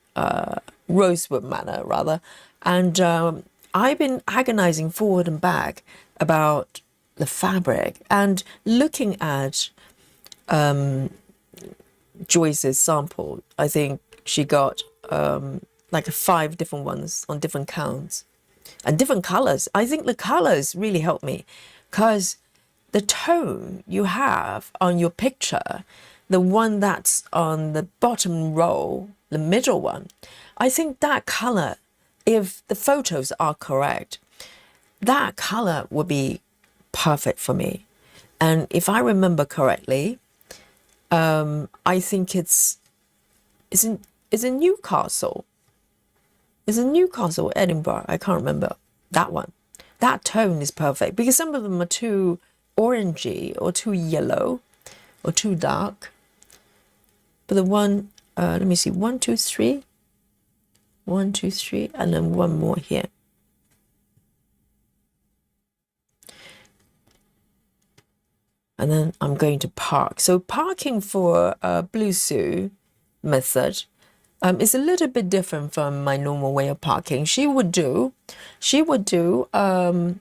Speaker 1: Rosewood Manor, rather. And I've been agonizing forward and back about the fabric and looking at Joyce's sample. I think she got like 5 different ones on different counts and different colors. I think the colors really help me because the tone you have on your picture, the one that's on the bottom row, the middle one, I think that color, if the photos are correct, that color would be perfect for me. And if I remember correctly, I think it's in Newcastle. It's in Newcastle, Edinburgh. I can't remember that one. That tone is perfect because some of them are too orangey or too yellow or too dark. But the one, let me see, 1, 2, 3, 1, 2, 3, and then one more here. and then I'm going to park. So parking for blue suit method is a little bit different from my normal way of parking. She would do one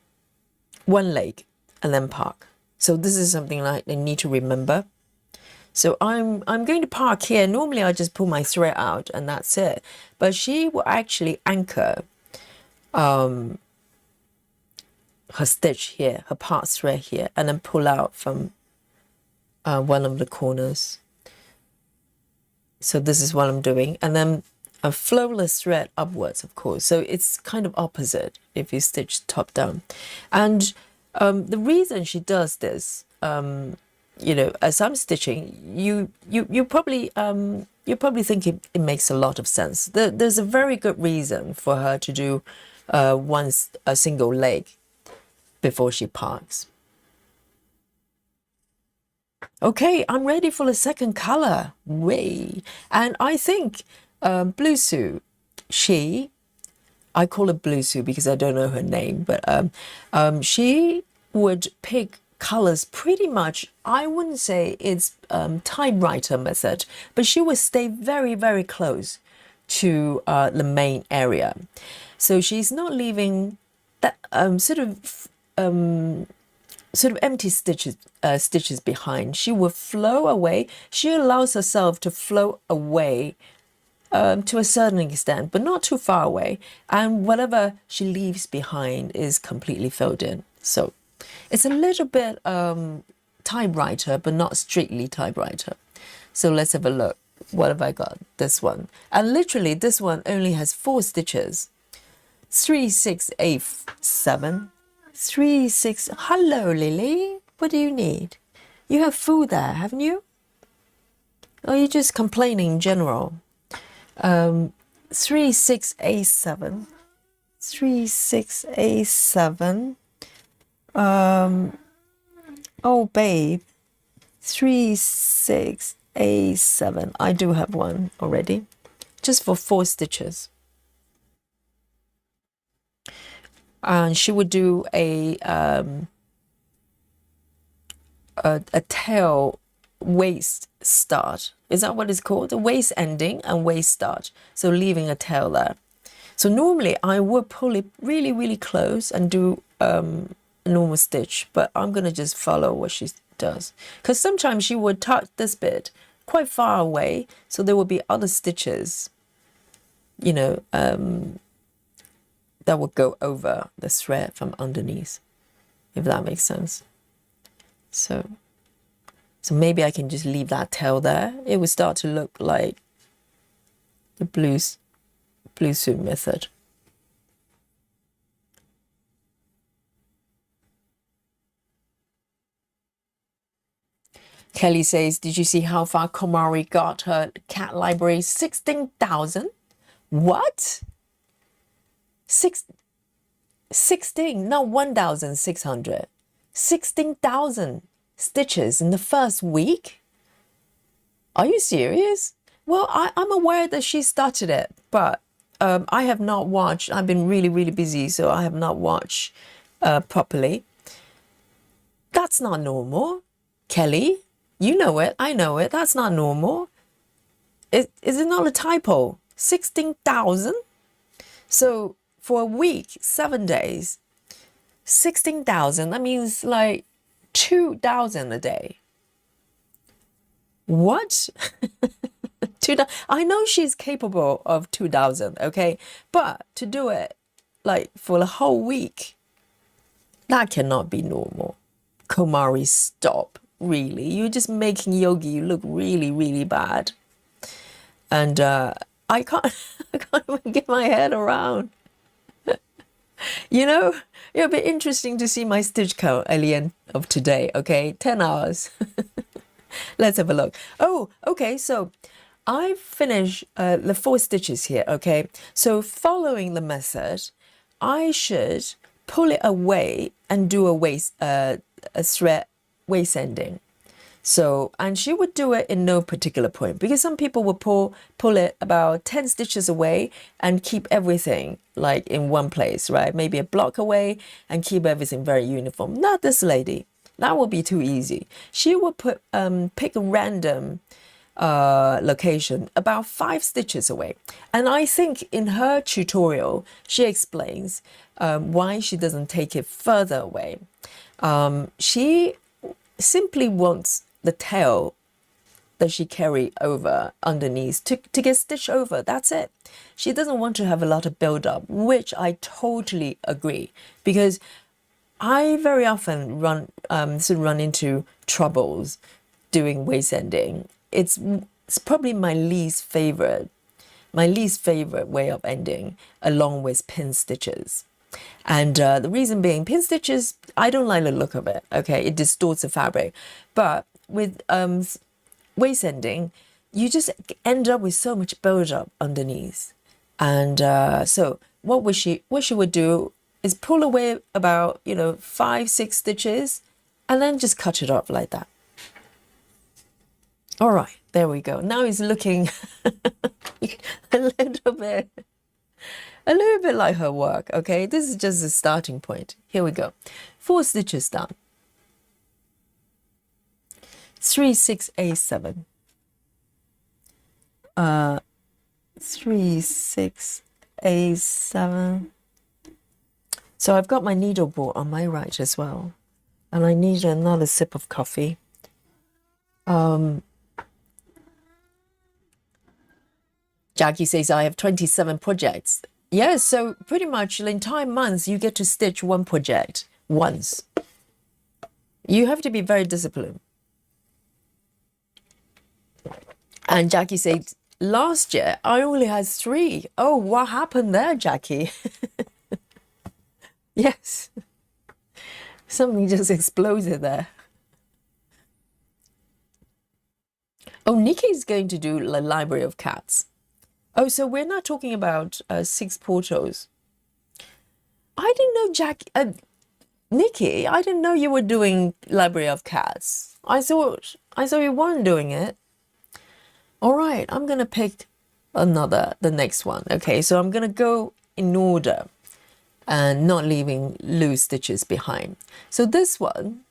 Speaker 1: leg and then park. So this is something like I need to remember. So I'm going to park here. Normally I just pull my thread out and that's it. But she will actually anchor her stitch here, her part thread here, and then pull out from one of the corners. So this is what I'm doing. And then a flowless thread upwards, of course. So it's kind of opposite if you stitch top down. And the reason she does this, you know, as I'm stitching, you probably think it makes a lot of sense. There's a very good reason for her to do a single leg before she parks. Okay, I'm ready for the second color. Way. And I think blue suit, I call her blue suit because I don't know her name, but she would pick colors pretty much, I wouldn't say it's typewriter method, but she would stay very, very close to the main area. So she's not leaving that sort of empty stitches behind. She will flow away. She allows herself to flow away to a certain extent, but not too far away. And whatever she leaves behind is completely filled in. So it's a little bit typewriter, but not strictly typewriter. So let's have a look. What have I got? This one. And literally this one only has 4 stitches. 3, 6, 8, 7. 3, 6. Hello, Lily. What do you need? You have food there, haven't you? Or are you just complaining in general? 3, 6, 8, 7. 3, 6, 8, 7. Oh, babe. 3, 6, 8, 7. I do have one already. Just for 4 stitches. And she would do a tail waist start. Is that what it's called? A waist ending and waist start. So leaving a tail there. So normally I would pull it really, really close and do a normal stitch, but I'm going to just follow what she does. Because sometimes she would tuck this bit quite far away, so there will be other stitches, you know, that would go over the thread from underneath, if that makes sense. So maybe I can just leave that tail there. It would start to look like the blue suit method. Kelly says, did you see how far Komari got her cat library? 16,000? What? 16, not 1,600. 16,000 stitches in the first week? Are you serious? Well, I'm aware that she started it, but I have not watched. I've been really, really busy, so I have not watched properly. That's not normal. Kelly, you know it. I know it. That's not normal. Is it not a typo? 16,000? So for a week, 7 days, 16,000, that means like 2,000 a day. What? 2,000. I know she's capable of 2,000, okay? But to do it like for the whole week, that cannot be normal. Komari, stop. Really. You're just making Yogi look really, really bad. And I can't even get my head around. You know, it'll be interesting to see my stitch count at the end of today, okay? 10 hours. Let's have a look. Oh, okay, so I finished the 4 stitches here, okay? So following the method, I should pull it away and do a thread waist ending. So, and she would do it in no particular point, because some people will pull it about 10 stitches away and keep everything like in one place, right? Maybe a block away and keep everything very uniform. Not this lady. That would be too easy. She would pick a random location about 5 stitches away. And I think in her tutorial, she explains why she doesn't take it further away. She simply wants the tail that she carry over underneath to get stitched over. That's it. She doesn't want to have a lot of build up, which I totally agree, because I very often run into troubles doing waist ending. It's probably my least favorite way of ending, along with pin stitches. And the reason being, pin stitches, I don't like the look of it. Okay, it distorts the fabric. But with waist ending, you just end up with so much build up underneath. And so what she would do is pull away about 5-6 stitches, and then just cut it off like that. All right, there we go. Now it's looking a little bit like her work. Okay, this is just a starting point. Here we go. 4 stitches done. 3, 6, 8, 7. 3, 6, 8, 7. So I've got my needle board on my right as well, and I need another sip of coffee. Jackie says I have 27 projects. Yes, so pretty much the entire month you get to stitch one project once. You have to be very disciplined. And Jackie said, last year I only had 3. Oh, what happened there, Jackie? Yes. Something just exploded there. Oh, Nikki's going to do the Library of Cats. Oh, so we're not talking about 6 portos. I didn't know, Nikki, I didn't know you were doing Library of Cats. I thought you weren't doing it. All right, I'm going to pick the next one. Okay, so I'm going to go in order and not leaving loose stitches behind. So this one,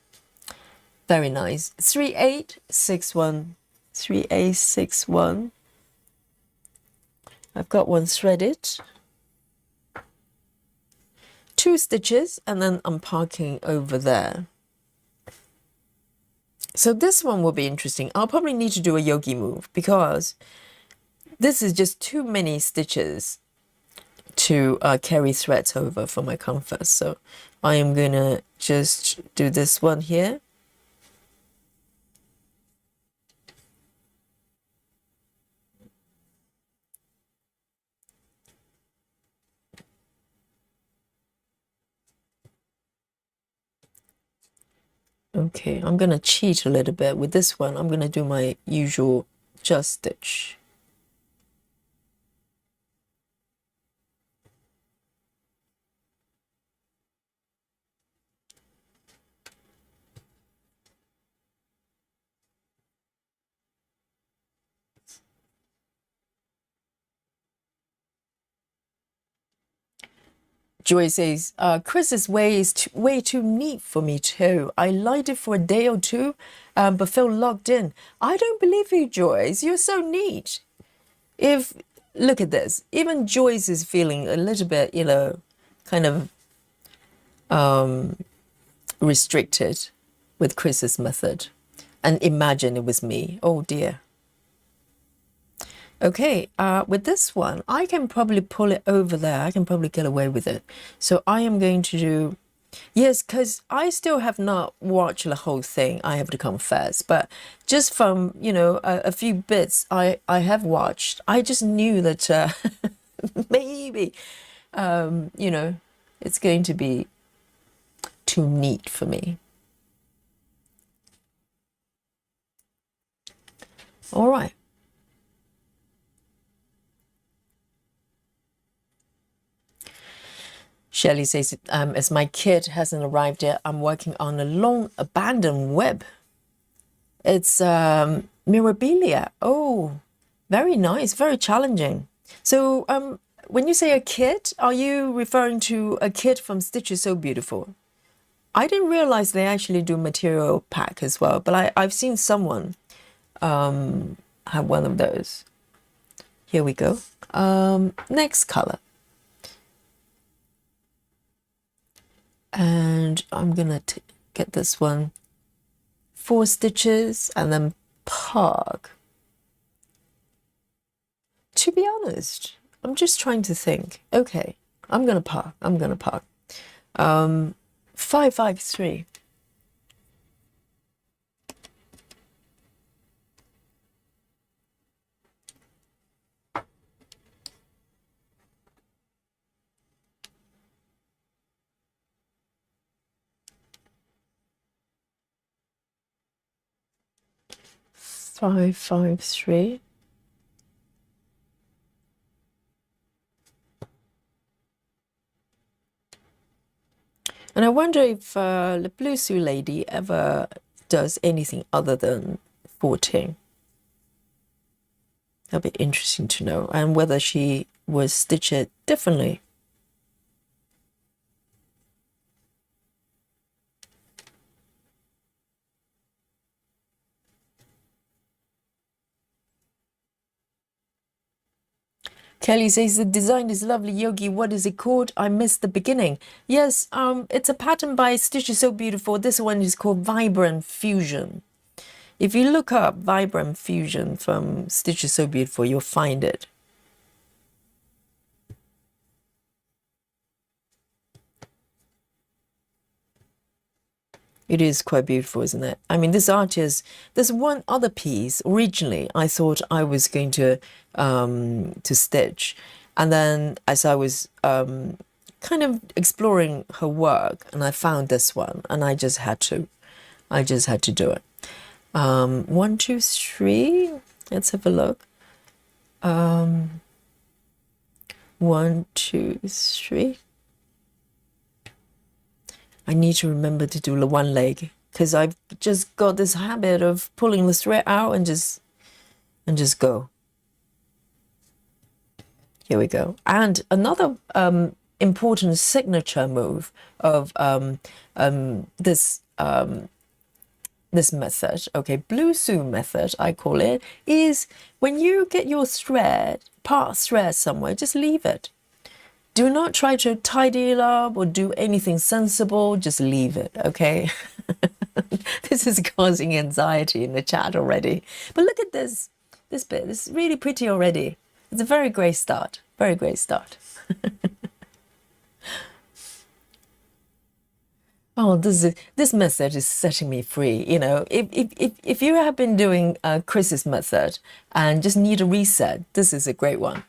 Speaker 1: very nice. 3, 8, 6, 1. 3, 8, 6, 1. I've got one threaded, 2 stitches, and then I'm parking over there. So this one will be interesting. I'll probably need to do a yogi move, because this is just too many stitches to carry threads over for my comfort. So I am going to just do this one here. Okay, I'm going to cheat a little bit with this one. I'm going to do my usual just stitch. Joy says, Chris's way is way too neat for me too. I liked it for a day or two, but felt locked in. I don't believe you, Joyce. You're so neat. Look at this. Even Joyce is feeling a little bit, kind of restricted with Chris's method. And imagine it was me. Oh dear. Okay, with this one, I can probably pull it over there. I can probably get away with it. So I am going to do, yes, because I still have not watched the whole thing, I have to confess. But just from, a few bits I have watched, I just knew that maybe, it's going to be too neat for me. All right. Shelley says, as my kid hasn't arrived yet, I'm working on a long abandoned web. It's Mirabilia. Oh, very nice, very challenging. So when you say a kid, are you referring to a kid from Stitches So Beautiful? I didn't realize they actually do material pack as well, but I've seen someone have one of those. Here we go. Next color. And I'm gonna get this one, 4 stitches and then park. To be honest, I'm just trying to think. Okay, I'm gonna park. 553. Five, 5, 3. And I wonder if the Blue Sue lady ever does anything other than 14. That'll be interesting to know, and whether she would stitch it differently. Kelly says the design is lovely. Yogi, what is it called? I missed the beginning. Yes, it's a pattern by Stitch is So Beautiful. This one is called Vibrant Fusion. If you look up Vibrant Fusion from Stitch is So Beautiful, you'll find it. It is quite beautiful, isn't it? I mean, this artist, there's one other piece. Originally, I thought I was going to stitch. And then as I was kind of exploring her work, and I found this one, and I just had to do it. 1, 2, 3. Let's have a look. 1, 2, 3. I need to remember to do the one leg, because I've just got this habit of pulling the thread out and just go. Here we go. And another important signature move of this method, okay, Blue Sue method, I call it, is when you get your part thread somewhere, just leave it. Do not try to tidy it up or do anything sensible. Just leave it, okay? This is causing anxiety in the chat already. But look at this bit. It's really pretty already. It's a very great start. Very great start. Oh, this method is setting me free. You know, if you have been doing Chris's method and just need a reset, this is a great one.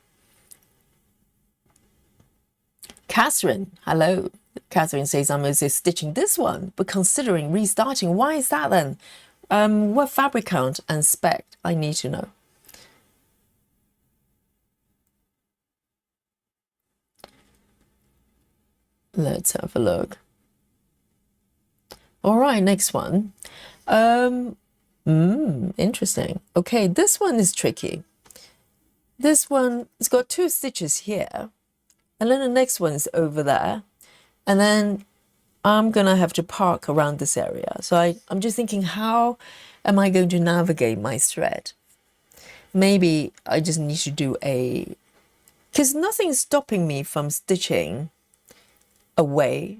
Speaker 1: Catherine, hello. Catherine says I'm also stitching this one, but considering restarting. Why is that then? What fabric count and spec I need to know. Let's have a look. All right, next one. Interesting. Okay, this one is tricky. This one has got 2 stitches here. And then the next one's over there. And then I'm going to have to park around this area. So I'm just thinking, how am I going to navigate my thread? Maybe I just need to do because nothing's stopping me from stitching away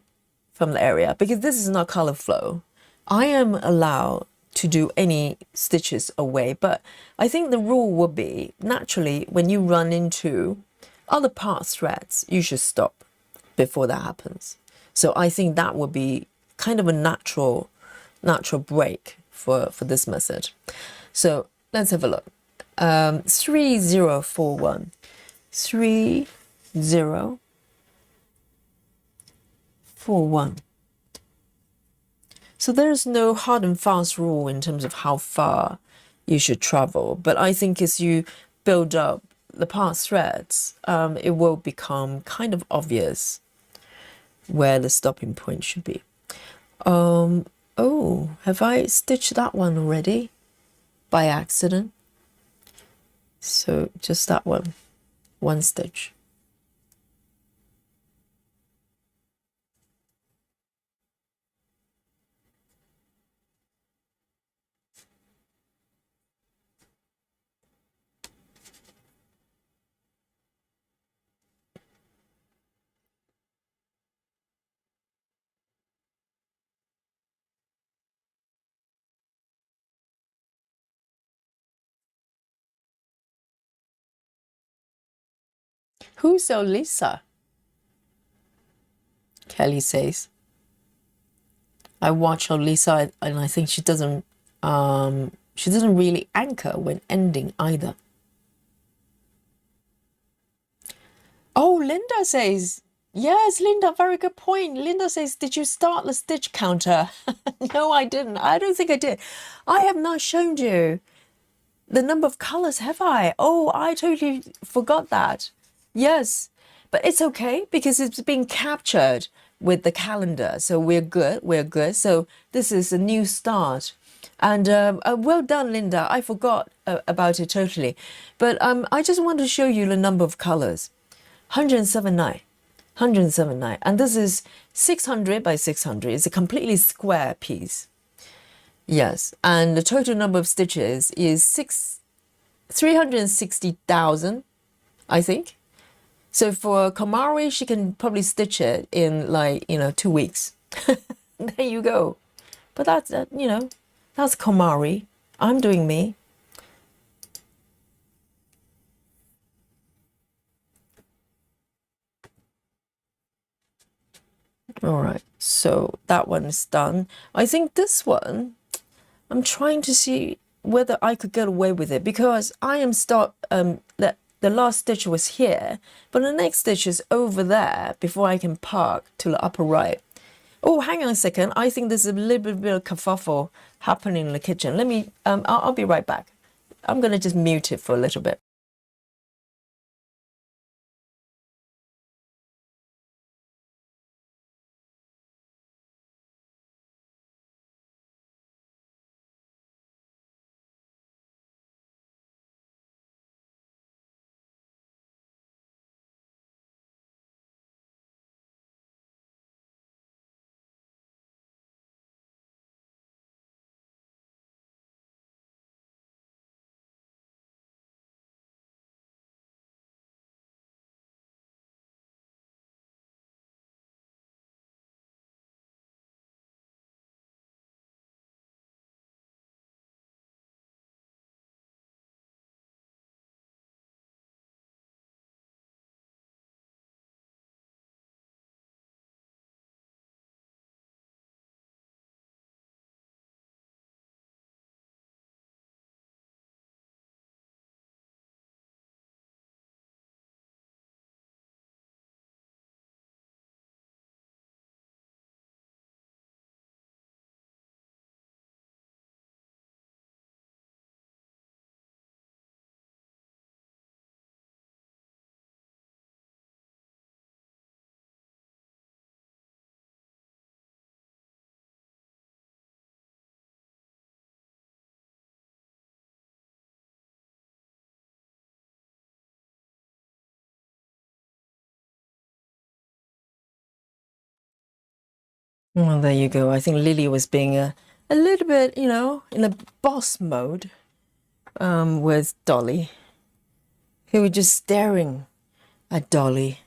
Speaker 1: from the area, because this is not color flow. I am allowed to do any stitches away, but I think the rule would be, naturally, when you run into other part threads, you should stop before that happens. So I think that would be kind of a natural break for this method. So let's have a look. 3041. 3041. So there's no hard and fast rule in terms of how far you should travel, but I think as you build up the part threads, it will become kind of obvious where the stopping point should be. Oh, have I stitched that one already by accident? So just that one stitch. Who's Lisa? Kelly says. I watch Lisa and I think she doesn't really anchor when ending either. Oh, Linda says, yes, Linda, very good point. Linda says, did you start the stitch counter? No, I didn't. I don't think I did. I have not shown you the number of colors, have I? Oh, I totally forgot that. Yes, but it's okay because it's been captured with the calendar. So we're good. We're good. So this is a new start. And well done, Linda. I forgot about it totally. But I just want to show you the number of colors. 179. 179. And this is 600 by 600. It's a completely square piece. Yes. And the total number of stitches is 360,000, I think. So for Komari, she can probably stitch it in 2 weeks. There you go. But that's, that's Komari. I'm doing me. All right, so that one is done. I think this one, I'm trying to see whether I could get away with it because I am the last stitch was here, but the next stitch is over there before I can park to the upper right. Oh, hang on a second. I think there's a little bit of kerfuffle happening in the kitchen. Let me, I'll be right back. I'm going to just mute it for a little bit. Well, there you go. I think Lily was being a little bit, in a boss mode with Dolly. He was just staring at Dolly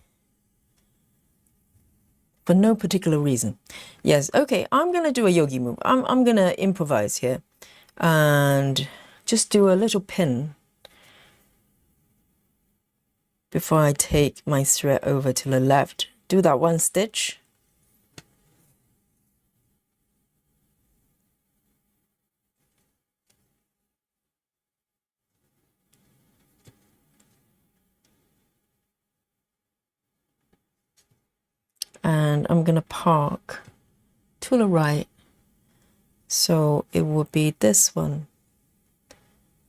Speaker 1: for no particular reason. Yes, okay, I'm going to do a yogi move. I'm going to improvise here and just do a little pin before I take my thread over to the left. Do that one stitch. And I'm going to park to the right. So it will be this one.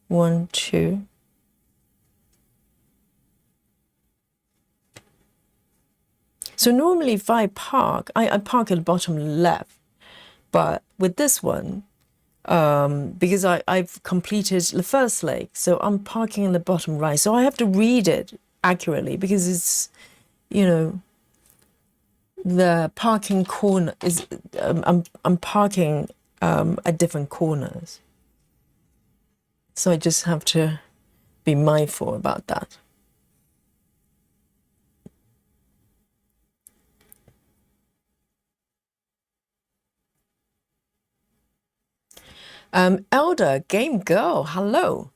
Speaker 1: 1, 2. So normally if I park, I park at the bottom left. But with this one, because I've completed the first leg, so I'm parking in the bottom right. So I have to read it accurately because it's, the parking corner is, I'm parking at different corners. So I just have to be mindful about that. Elder Game Girl, hello.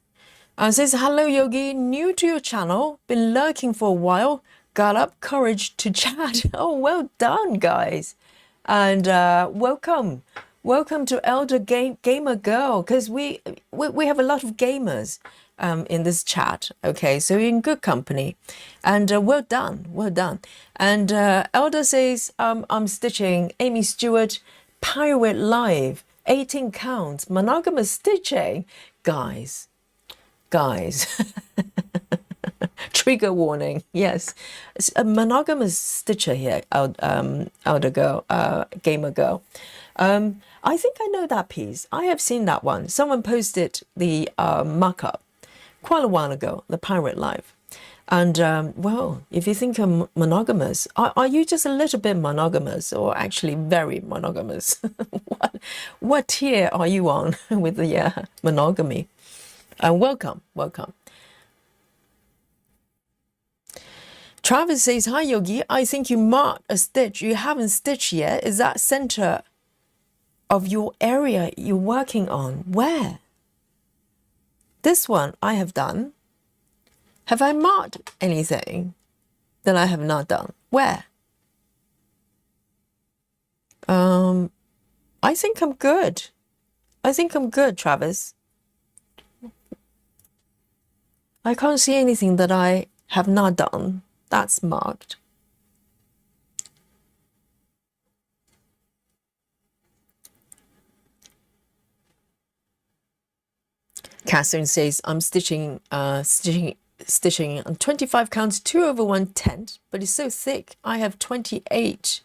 Speaker 1: Says, hello, Yogi. New to your channel. Been lurking for a while. got up courage to chat. Oh, well done, guys. And welcome to Elder Gamer Girl, because we have a lot of gamers in this chat. Okay, so you're in good company, and well done. And Elder says, I'm stitching. Amy Stewart, Pirate Live, 18 counts, monogamous stitching, guys. Trigger warning. Yes, it's a monogamous stitcher here, Elder Girl, Gamer Girl. I think I know that piece. I have seen that one. Someone posted the mock-up quite a while ago, the Pirate Live. And well, if you think I'm monogamous, are you just a little bit monogamous, or actually very monogamous? what tier are you on with the monogamy? Welcome. Travis says, hi Yogi, I think you marked a stitch you haven't stitched yet. Is that center of your area you're working on? Where? This one I have done. Have I marked anything that I have not done? Where? I think I'm good. Travis. I can't see anything that I have not done. That's marked. Catherine says, I'm stitching on 25 counts, 2 over 1/10, but it's so thick. I have 28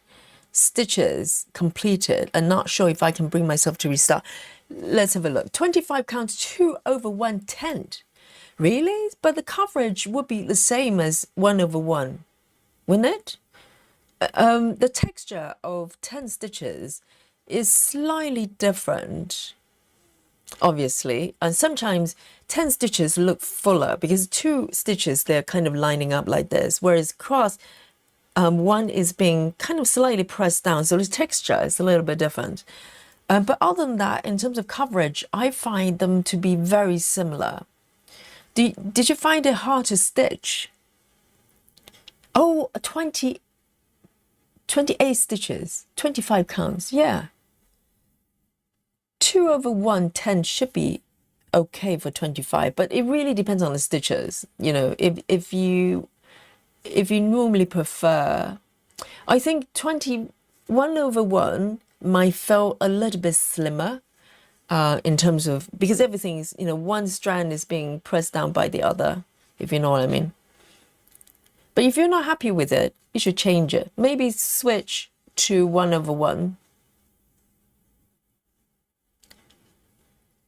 Speaker 1: stitches completed and not sure if I can bring myself to restart. Let's have a look. 25 counts, 2 over 1/10. Really? But the coverage would be the same as 1 over 1, wouldn't it? The texture of 10 stitches is slightly different, obviously. And sometimes 10 stitches look fuller because 2 stitches, they're kind of lining up like this, whereas cross, one is being kind of slightly pressed down. So the texture is a little bit different. But other than that, in terms of coverage, I find them to be very similar. Did you find it hard to stitch? Oh, 28 stitches, 25 counts, yeah. 2 over 1/10 should be okay for 25, but it really depends on the stitches. You know, if you normally prefer, I think 21 over 1 might feel a little bit slimmer. In terms of, because everything is, you know, one strand is being pressed down by the other, if you know what I mean. But if you're not happy with it, you should change it. Maybe switch to 1 over 1.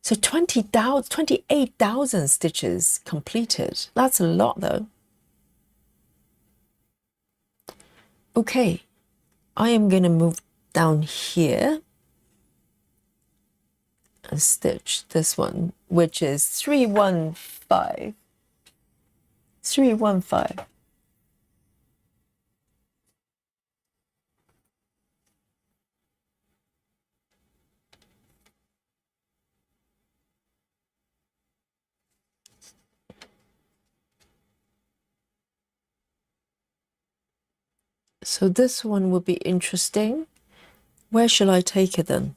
Speaker 1: So 28,000 stitches completed. That's a lot though. Okay, I am going to move down here and stitch this one, which is 315. So this one would be interesting. Where shall I take it then?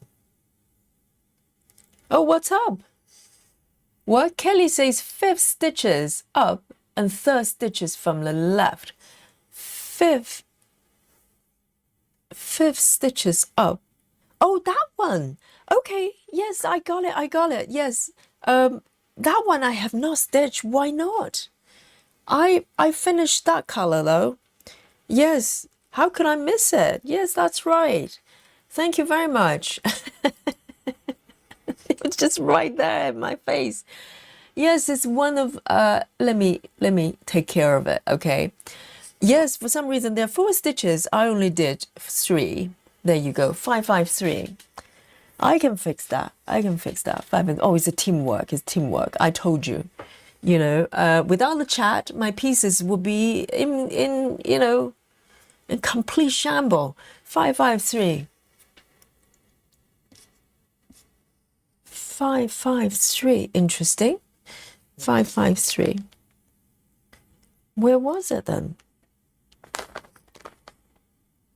Speaker 1: Oh, what's up? What? Kelly says 5th stitches up and 3rd stitches from the left. 5th stitches up. Oh, that one. Okay, yes, I got it. Yes. That one I have not stitched. Why not? I finished that color though. Yes. How could I miss it? Yes, that's right. Thank you very much. It's just right there in my face. Yes, it's one of let me take care of it, okay? Yes, for some reason there are 4 stitches. I only did 3. There you go. 553. I can fix that. 5. Oh, it's a teamwork. I told you. You know, without the chat, my pieces would be in you know, in complete shamble. 553. 553. Interesting. 553. Where was it then?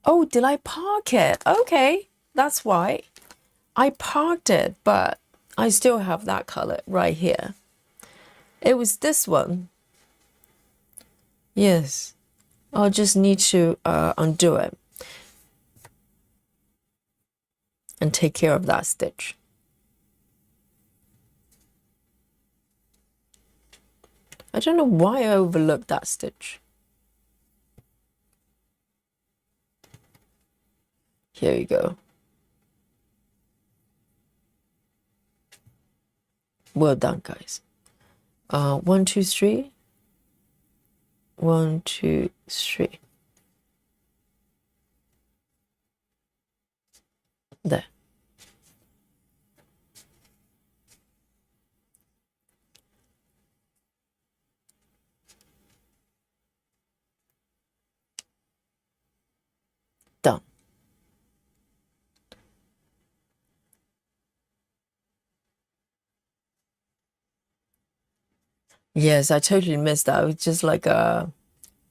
Speaker 1: Oh, did I park it? Okay, that's why. I parked it, but I still have that color right here. It was this one. Yes, I'll just need to undo it and take care of that stitch. I don't know why I overlooked that stitch. Here you go. Well done, guys. 1, 2, 3. 1, 2, 3. There. Done. Yes, I totally missed that. It was just like a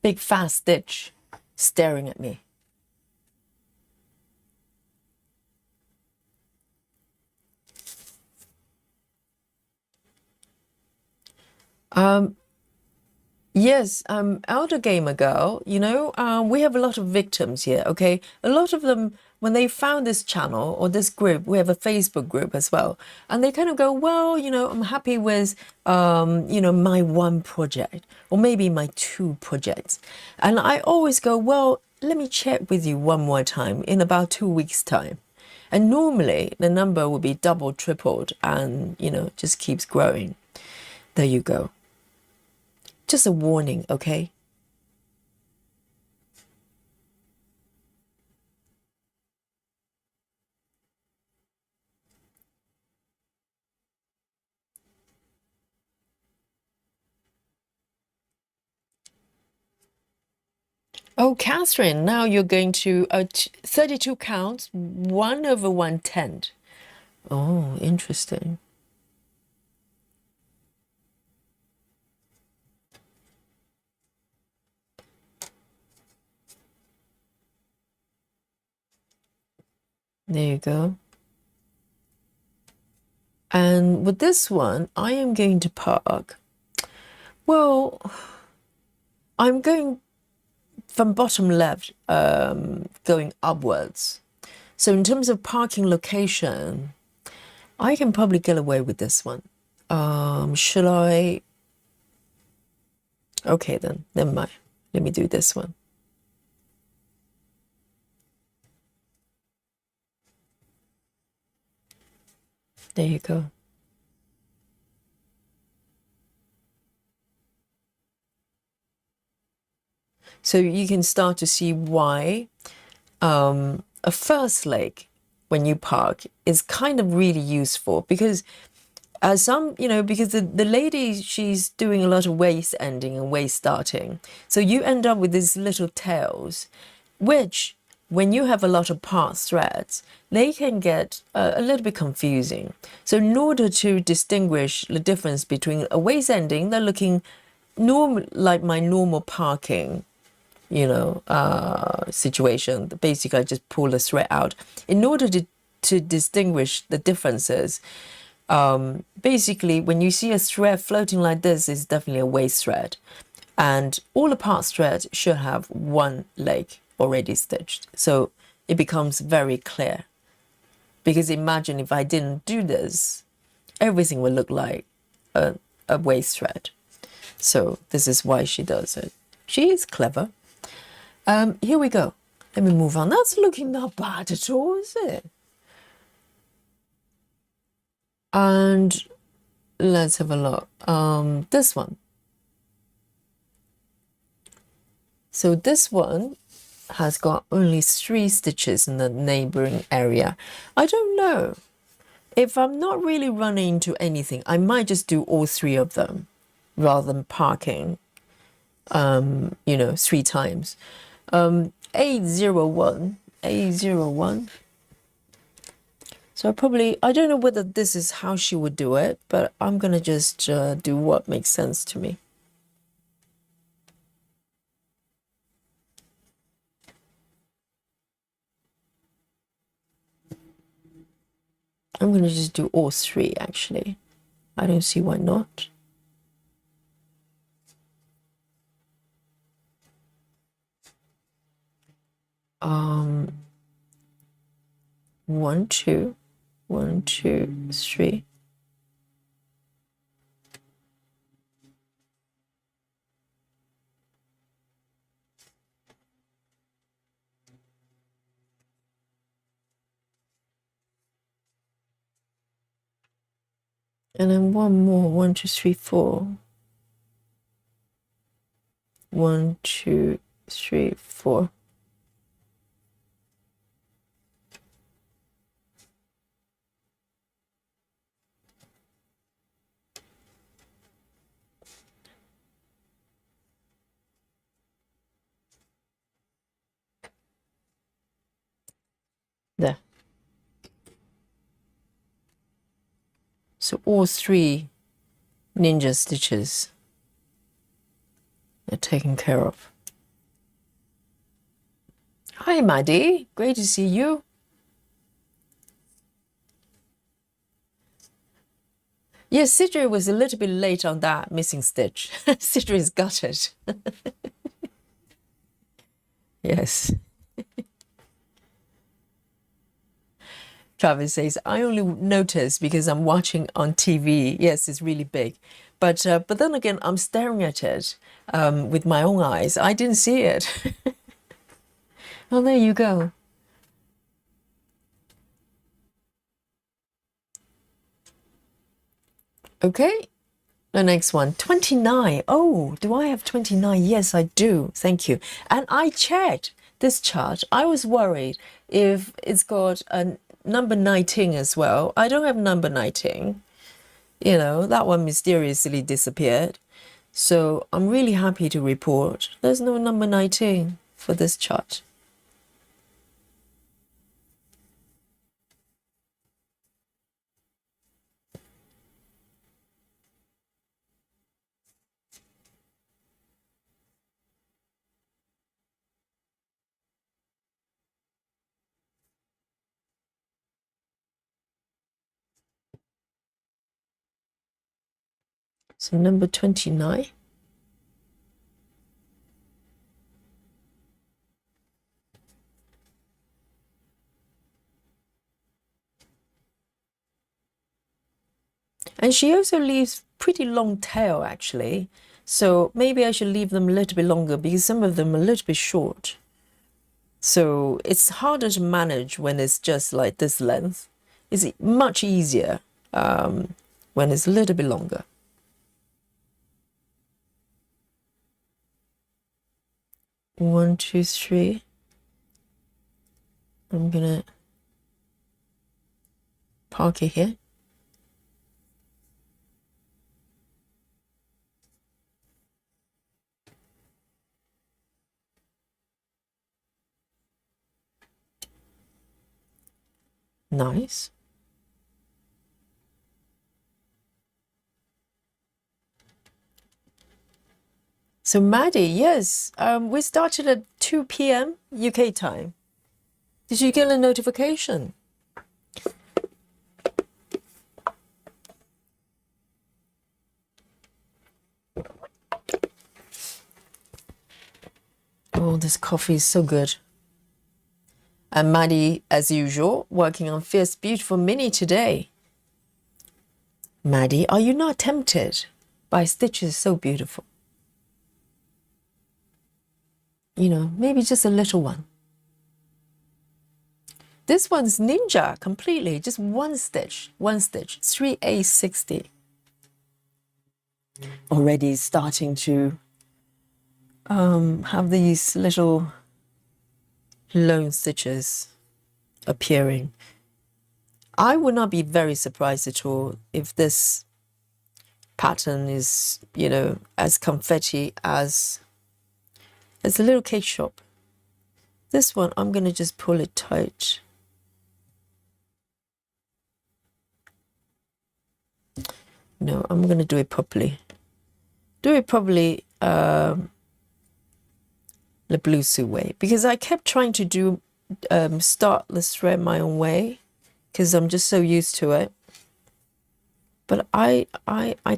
Speaker 1: big fat stitch staring at me. Yes, Elder Gamer Girl, you know, we have a lot of victims here, okay? A lot of them, when they found this channel or this group, we have a Facebook group as well, and they kind of go, well, you know, I'm happy with, you know, my one project or maybe my 2 projects. And I always go, well, let me check with you one more time in about 2 weeks' time. And normally the number will be double, tripled, and, you know, just keeps growing. There you go. Just a warning, okay? Oh, Catherine, now you're going to 32 counts, 1/110. Oh, interesting. There you go. And with this one, I am going to park. Well, I'm going from bottom left, going upwards. So in terms of parking location, I can probably get away with this one. Should I? Okay, then, never mind. Let me do this one. There you go. So you can start to see why a first leg when you park is kind of really useful, because you know, because the lady, she's doing a lot of waist ending and waist starting. So you end up with these little tails, which when you have a lot of part threads, they can get a little bit confusing. So in order to distinguish the difference between a waist ending, they're looking normal, like my normal parking, you know, situation. Basically, I just pull the thread out. In order to distinguish the differences, basically, when you see a thread floating like this, it's definitely a waist thread. And all the part threads should have one leg already stitched. So it becomes very clear. Because imagine if I didn't do this, everything would look like a waist thread. So this is why she does it. She is clever. Here we go. Let me move on. That's looking not bad at all, is it? And let's have a look. This one. So this one has got only 3 stitches in the neighboring area. I don't know. If I'm not really running into anything, I might just do all 3 of them rather than parking, you know, 3 times. A01. So I don't know whether this is how she would do it, but I'm going to just do what makes sense to me. I'm going to just do all 3 actually. I don't see why not. One, two, 1, 2, 3. And then one more, 1, 2, 3, 4. 1, 2, 3, 4. There. So all 3 ninja stitches are taken care of. Hi, Maddie. Great to see you. Yes, Sidra was a little bit late on that missing stitch. Sidra is gutted. Yes. Travis says, I only noticed because I'm watching on TV. Yes, it's really big. But then again, I'm staring at it with my own eyes. I didn't see it. Oh, there you go. Okay, the next one, 29. Oh, do I have 29? Yes, I do. Thank you. And I checked this chart. I was worried if it's got a number 19 as well. I don't have number 19. You know, that one mysteriously disappeared. So I'm really happy to report there's no number 19 for this chart. So number 29. And she also leaves pretty long tail actually. So maybe I should leave them a little bit longer because some of them are a little bit short. So it's harder to manage when it's just like this length. It's much easier when it's a little bit longer. One, two, three. I'm gonna park it here. Nice. So Maddie, yes, we started at 2 p.m. UK time. Did you get a notification? Oh, this coffee is so good. And Maddie, as usual, working on Fierce Beautiful Mini today. Maddie, are you not tempted by stitches so beautiful? You know, maybe just a little one. This one's ninja completely, just one stitch, 3A60. Already starting to have these little lone stitches appearing. I would not be very surprised at all if this pattern is, you know, as confetti as a little cake shop. This one, I'm going to just pull it tight. No, I'm going to do it properly. Do it properly the blue suit way, because I kept trying to do start the thread my own way, because I'm just so used to it. But I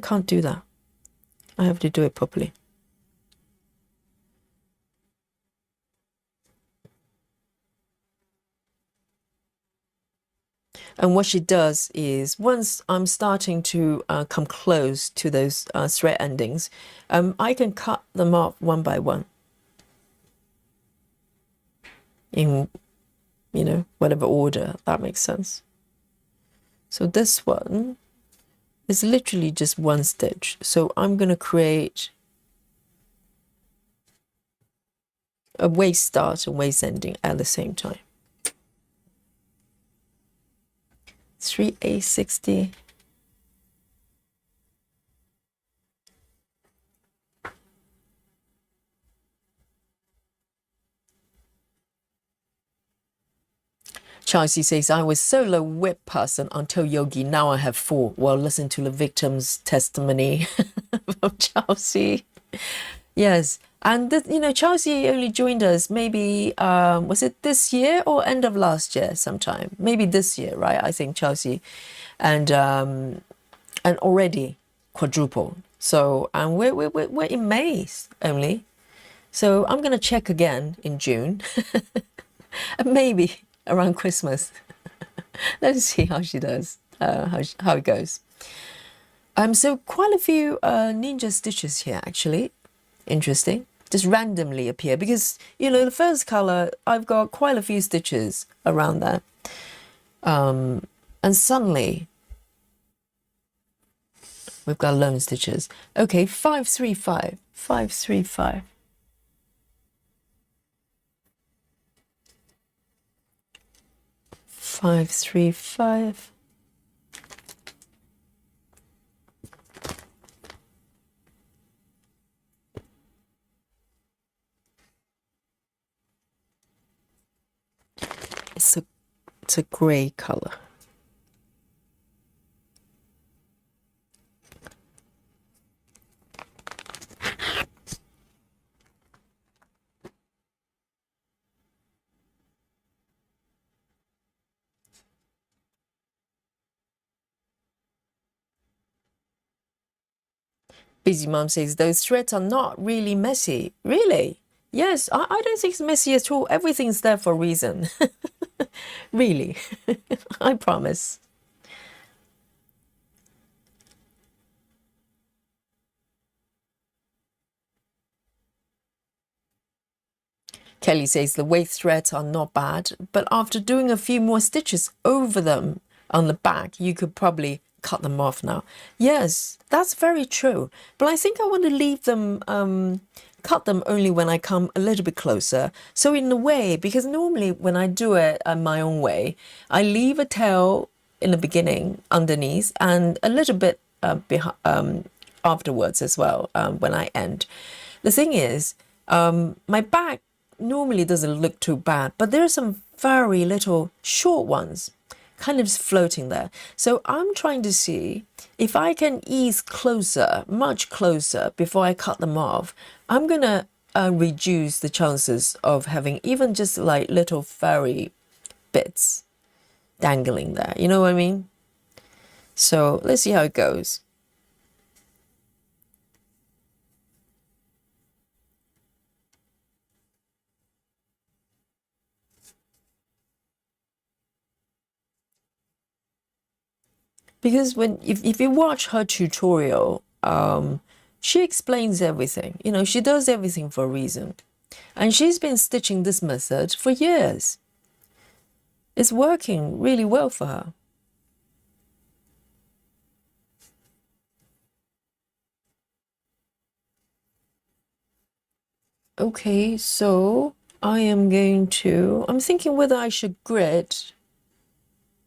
Speaker 1: can't do that. I have to do it properly. And what she does is, once I'm starting to come close to those thread endings, I can cut them off one by one in, whatever order. That makes sense. So this one is literally just one stitch. So I'm going to create a waist start and waist ending at the same time. 3A60. Chelsea says, I was solo whip person until Yogi. Now I have 4. Well, listen to the victim's testimony from Chelsea. Yes. And, Chelsea only joined us maybe, was it this year or end of last year sometime? Maybe this year, right? I think Chelsea. And already quadrupled. So, and we're in May only. So I'm going to check again in June. Maybe around Christmas. Let's see how she does, how it goes. So quite a few ninja stitches here, actually. Interesting. Just randomly appear because, the first color, I've got quite a few stitches around there. And suddenly, we've got lone stitches. Okay, 535, 535. 535. It's a gray color. Busy Mom says, those threads are not really messy. Really? Yes, I don't think it's messy at all. Everything's there for a reason. Really. I promise. Kelly says, the waist threads are not bad, but after doing a few more stitches over them on the back, you could probably cut them off now. Yes, that's very true. But I think I want to leave them, cut them only when I come a little bit closer. So in a way, because normally when I do it my own way, I leave a tail in the beginning underneath and a little bit afterwards as well when I end. The thing is, my back normally doesn't look too bad, but there are some very little short ones kind of floating there. So I'm trying to see if I can ease closer, much closer, before I cut them off. I'm going to reduce the chances of having even just like little furry bits dangling there. You know what I mean? So let's see how it goes. Because if you watch her tutorial, she explains everything. She does everything for a reason. And she's been stitching this method for years. It's working really well for her. Okay, so I'm thinking whether I should grit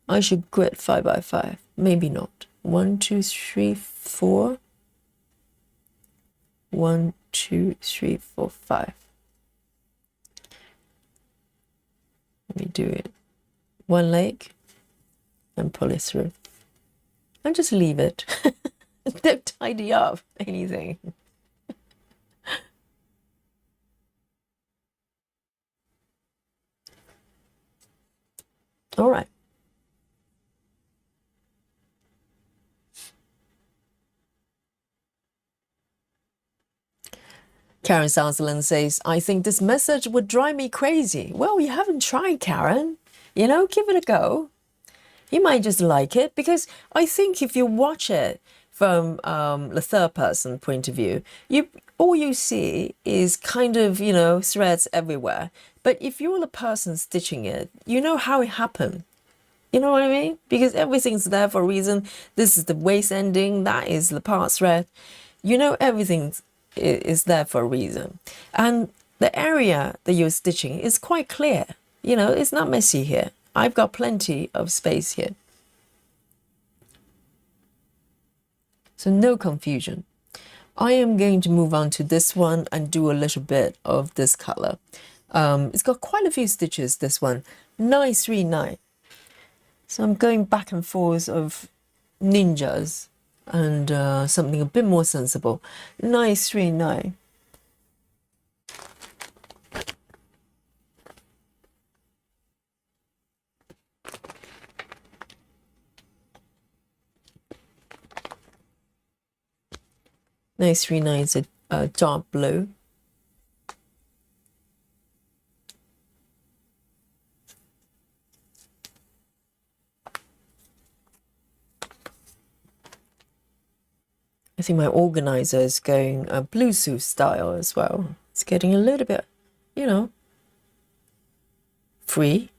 Speaker 1: 5 by 5. Maybe not. 1, 2, 3, 4. 1, 2, 3, 4, 5. Let me do it. One leg and pull it through. And just leave it. Don't tidy up anything. All right. Karen Sutherland says, I think this message would drive me crazy. Well, you haven't tried, Karen. You know, give it a go. You might just like it, because I think if you watch it from the third person point of view, all you see is kind of, you know, threads everywhere. But if you're the person stitching it, you know how it happened. You know what I mean? Because everything's there for a reason. This is the waist ending. That is the part thread. You know, everything is there for a reason. And the area that you're stitching is quite clear. You know, it's not messy here. I've got plenty of space here. So no confusion. I am going to move on to this one and do a little bit of this color. It's got quite a few stitches, this one. 939. So I'm going back and forth of ninjas and something a bit more sensible. 939. Nice 39 is a dark blue. I think my organizer is going a blue suit style as well. It's getting a little bit, you know, free.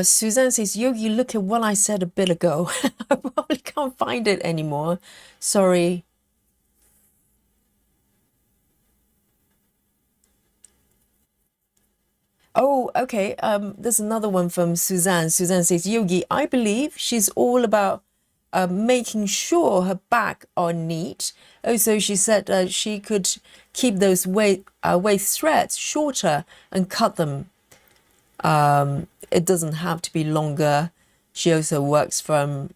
Speaker 1: Suzanne says, Yogi, look at what I said a bit ago. I probably can't find it anymore. Sorry. Oh, okay. There's another one from Suzanne. Suzanne says, Yogi, I believe she's all about making sure her back are neat. Also, she said she could keep those waist threads shorter and cut them. It doesn't have to be longer. She also works from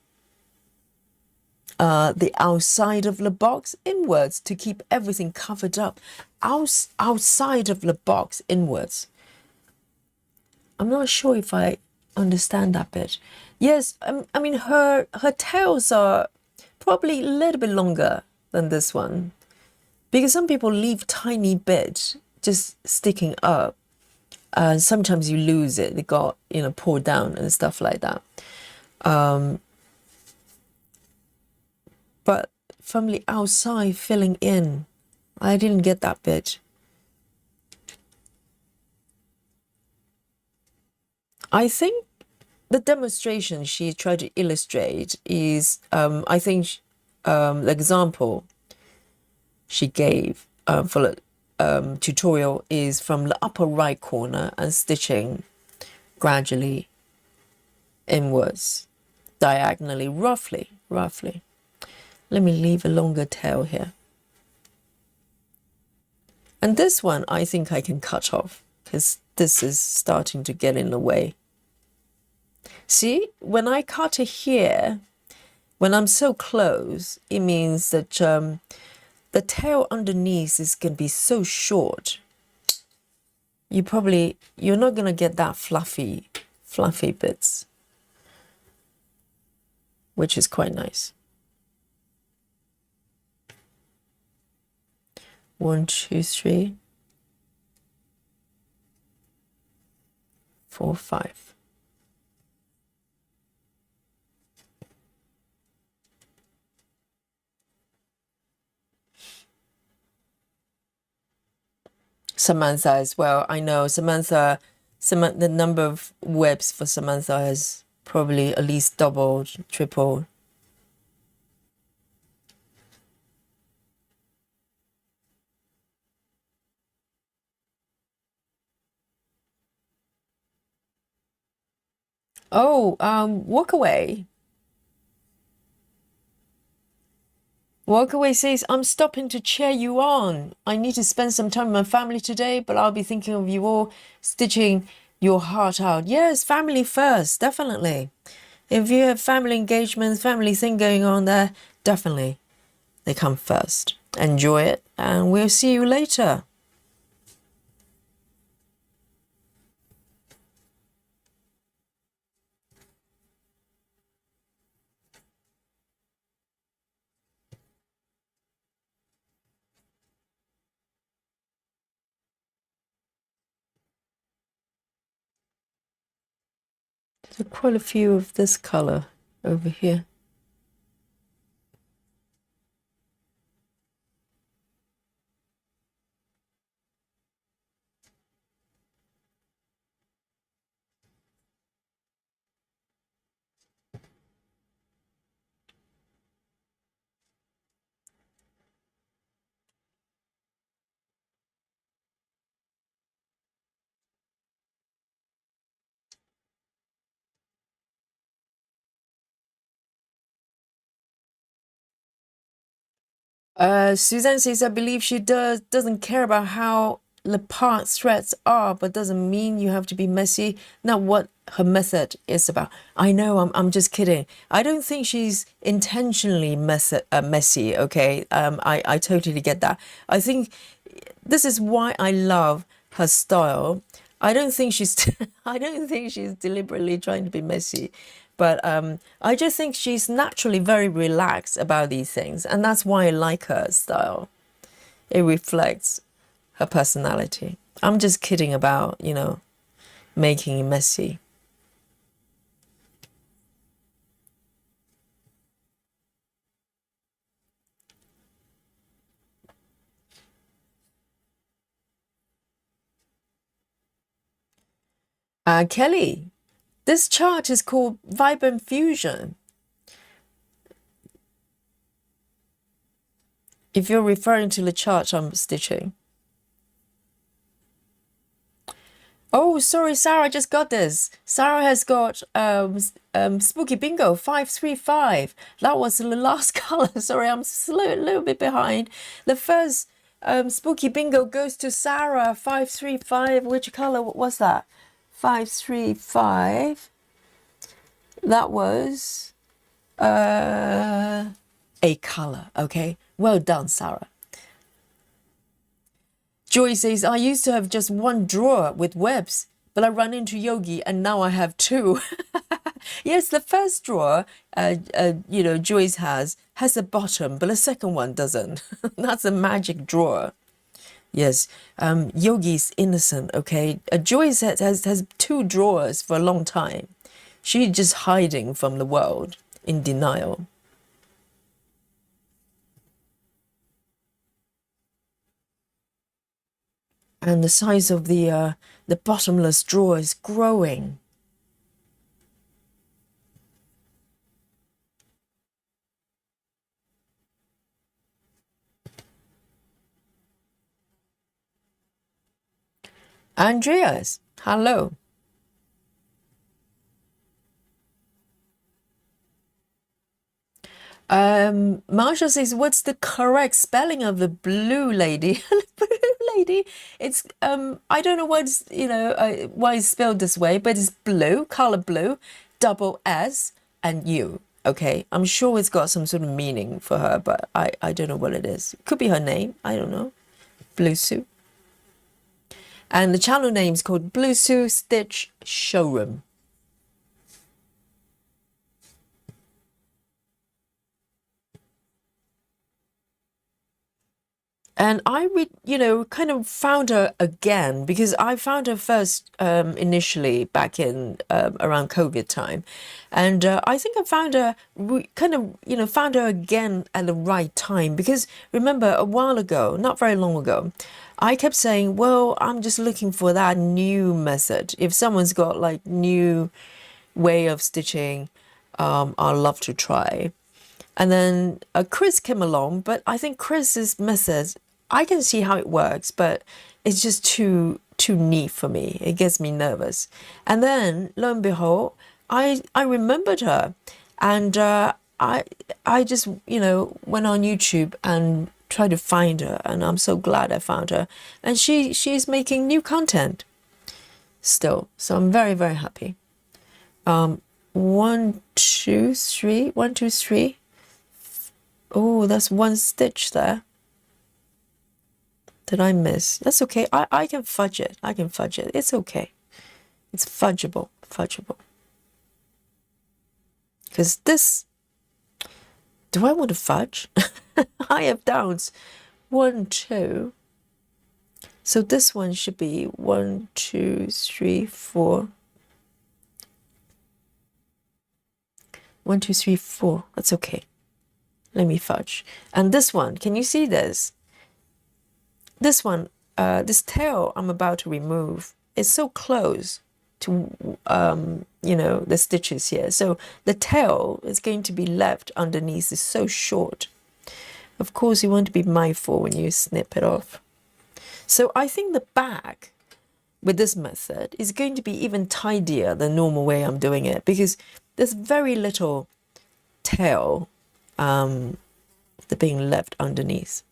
Speaker 1: the outside of the box inwards to keep everything covered up. Outside of the box inwards. I'm not sure if I understand that bit. Yes, I mean, her tails are probably a little bit longer than this one, because some people leave tiny bits just sticking up. Sometimes you lose it. They got, you know, pulled down and stuff like that. But from the outside filling in, I didn't get that bit. I think the demonstration she tried to illustrate is, I think the example she gave for the tutorial is from the upper right corner and stitching gradually inwards, diagonally, roughly. Let me leave a longer tail here. And this one, I think I can cut off, because this is starting to get in the way. See, when I cut it here, when I'm so close, it means that the tail underneath is going to be so short. You're not going to get that fluffy bits, which is quite nice. 1, 2, 3, 4, 5. Samantha as well. I know Samantha, the number of webs for Samantha has probably at least doubled, tripled. Oh, walk away. Walkaway says, I'm stopping to cheer you on. I need to spend some time with my family today, but I'll be thinking of you all, stitching your heart out. Yes, family first, definitely. If you have family engagements, family thing going on there, definitely they come first. Enjoy it, and we'll see you later. quite a few of this color over here. Suzanne says, I believe she doesn't care about how the part threads are, but doesn't mean you have to be messy. Not what her method is about. I know, I'm just kidding. I don't think she's intentionally messy, okay? I totally get that. I think this is why I love her style. I don't think she's I don't think she's deliberately trying to be messy, but I just think she's naturally very relaxed about these things, and that's why I like her style. It reflects her personality. I'm just kidding about, making it messy. Kelly, this chart is called Vibrant Fusion. If you're referring to the chart I'm stitching. Oh, sorry, Sarah just got this. Sarah has got Spooky Bingo 535. That was the last color. Sorry, I'm a little bit behind. The first Spooky Bingo goes to Sarah 535. Which color was that? 535. That was a color. Okay, well done, Sarah. Joy says, I used to have just one drawer with webs, but I ran into Yogi and now I have two. Yes, the first drawer, Joyce has a bottom, but the second one doesn't. That's a magic drawer. Yes, Yogi's innocent, okay? Joyce has two drawers for a long time. She's just hiding from the world in denial. And the size of the bottomless drawer is growing. Andreas, hello. Marsha says, what's the correct spelling of the blue lady? The blue lady, it's I don't know what's why it's spelled this way, but it's blue, color blue, double S and U. Okay, I'm sure it's got some sort of meaning for her, but I don't know what it is. Could be her name, I don't know. Blue Sue. And the channel name is called Blue Sue Stitch Showroom. And I kind of found her again because I found her first initially back in around COVID time. And I think I found her found her again at the right time because remember a while ago, not very long ago, I kept saying, well, I'm just looking for that new method. If someone's got like new way of stitching, I'd love to try. And then Chris came along, but I think Chris's method, I can see how it works, but it's just too neat for me. It gets me nervous. And then lo and behold, I remembered her, and I just went on YouTube and tried to find her, and I'm so glad I found her. And she's making new content still, so I'm very, very happy. 1 2 3 1 2 3. Oh, that's one stitch there. Did I miss? That's okay. I can fudge it. I can fudge it. It's okay. It's fudgeable. Fudgeable. Because this... Do I want to fudge? I have downs. 1 2. So this one should be 1 2 3 4. 1, 2, 3, 4. That's okay. Let me fudge. And this one, can you see this? This one, this tail I'm about to remove is so close to, you know, the stitches here. So the tail is going to be left underneath. It's so short. Of course, you want to be mindful when you snip it off. So I think the back with this method is going to be even tidier than the normal way I'm doing it, because there's very little tail being left underneath.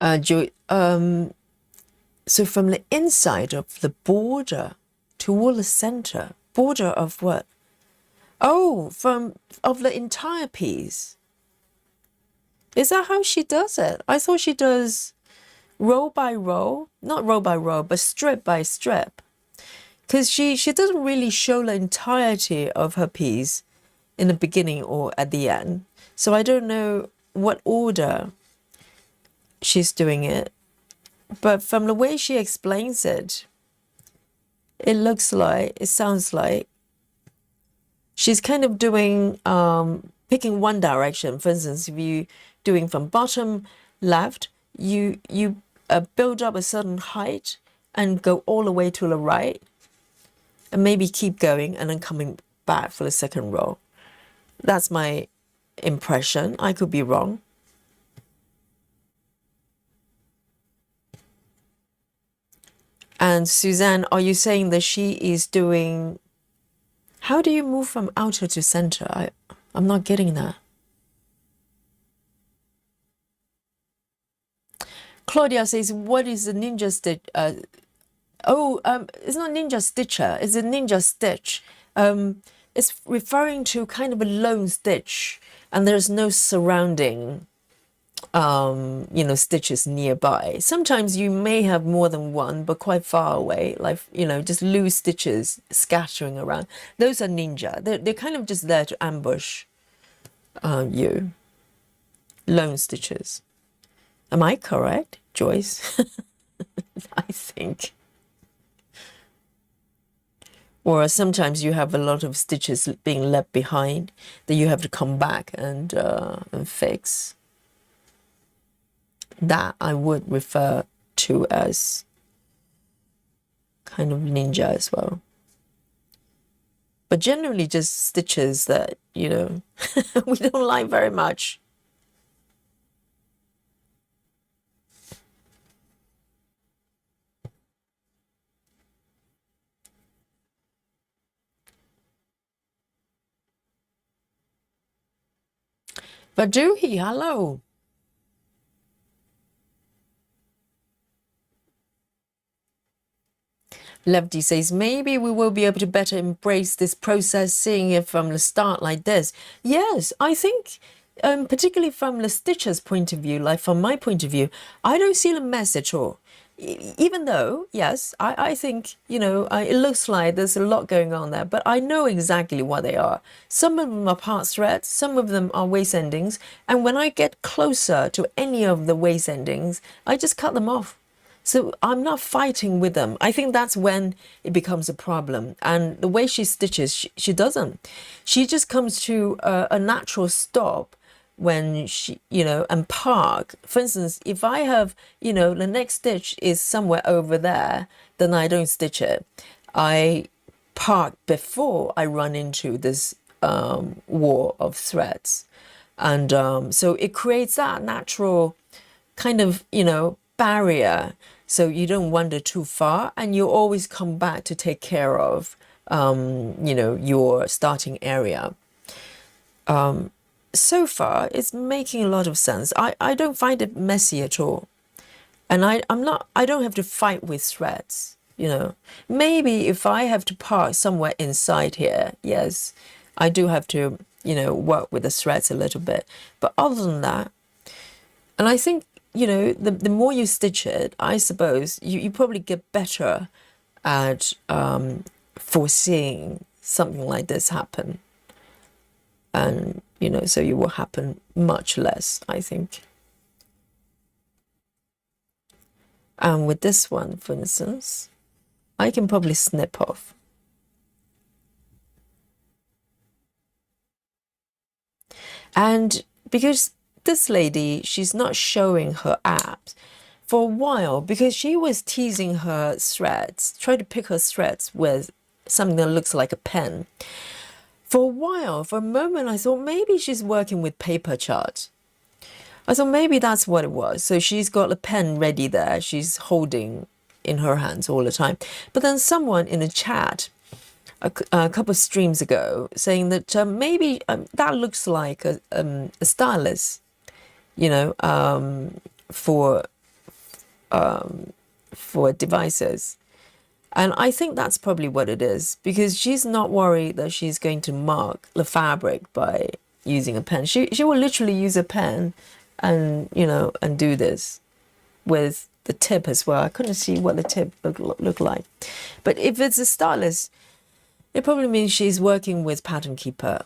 Speaker 1: So from the inside of the border toward the center, border of what? Oh, of the entire piece. Is that how she does it? I thought she does row by row, not row by row, but strip by strip. Because she doesn't really show the entirety of her piece in the beginning or at the end. So I don't know what order she's doing it. But from the way she explains it, it sounds like she's kind of doing, picking one direction. For instance, if you doing from bottom left, you build up a certain height and go all the way to the right, and maybe keep going and then coming back for the second row. That's my impression. I could be wrong. And Suzanne, are you saying that she is doing... How do you move from outer to center? I'm not getting that. Claudia says, what is a ninja stitch? It's not ninja stitcher, it's a ninja stitch. It's referring to kind of a lone stitch, and there's no surrounding you know, stitches nearby. Sometimes you may have more than one, but quite far away, like, you know, just loose stitches scattering around. Those are ninja. They're kind of just there to ambush you. Lone stitches. Am I correct, Joyce? I think. Or sometimes you have a lot of stitches being left behind that you have to come back and fix. That I would refer to as kind of ninja as well. But generally just stitches that, you know, we don't like very much. Vaduhi, hello. Lefty says, maybe we will be able to better embrace this process, seeing it from the start like this. Yes, I think, particularly from the stitcher's point of view, like from my point of view, I don't see the mess at all. Even though, yes, I think, you know, it looks like there's a lot going on there, but I know exactly what they are. Some of them are part threads, some of them are waist endings, and when I get closer to any of the waist endings, I just cut them off. So I'm not fighting with them. I think that's when it becomes a problem. And the way she stitches, she doesn't. She just comes to a natural stop when she, you know, and park. For instance, if I have, you know, the next stitch is somewhere over there, then I don't stitch it. I park before I run into this wall of threads. And so it creates that natural kind of, you know, barrier. So you don't wander too far, and you always come back to take care of, you know, your starting area. So far, it's making a lot of sense. I don't find it messy at all. And I don't have to fight with threads, you know. Maybe if I have to park somewhere inside here, yes, I do have to, you know, work with the threads a little bit. But other than that, and I think, you know, the more you stitch it, I suppose you probably get better at foreseeing something like this happen. And, you know, so it will happen much less, I think. And with this one, for instance, I can probably snip off. And because this lady, she's not showing her abs for a while because she was teasing her threads, trying to pick her threads with something that looks like a pen. For a while, for a moment, I thought maybe she's working with paper charts. I thought maybe that's what it was. So she's got a pen ready there. She's holding in her hands all the time. But then someone in a chat a couple of streams ago saying that maybe that looks like a stylus, you know, for devices. And I think that's probably what it is, because she's not worried that she's going to mark the fabric by using a pen. She will literally use a pen and, you know, and do this with the tip as well. I couldn't see what the tip looked like. But if it's a stylus, it probably means she's working with Pattern Keeper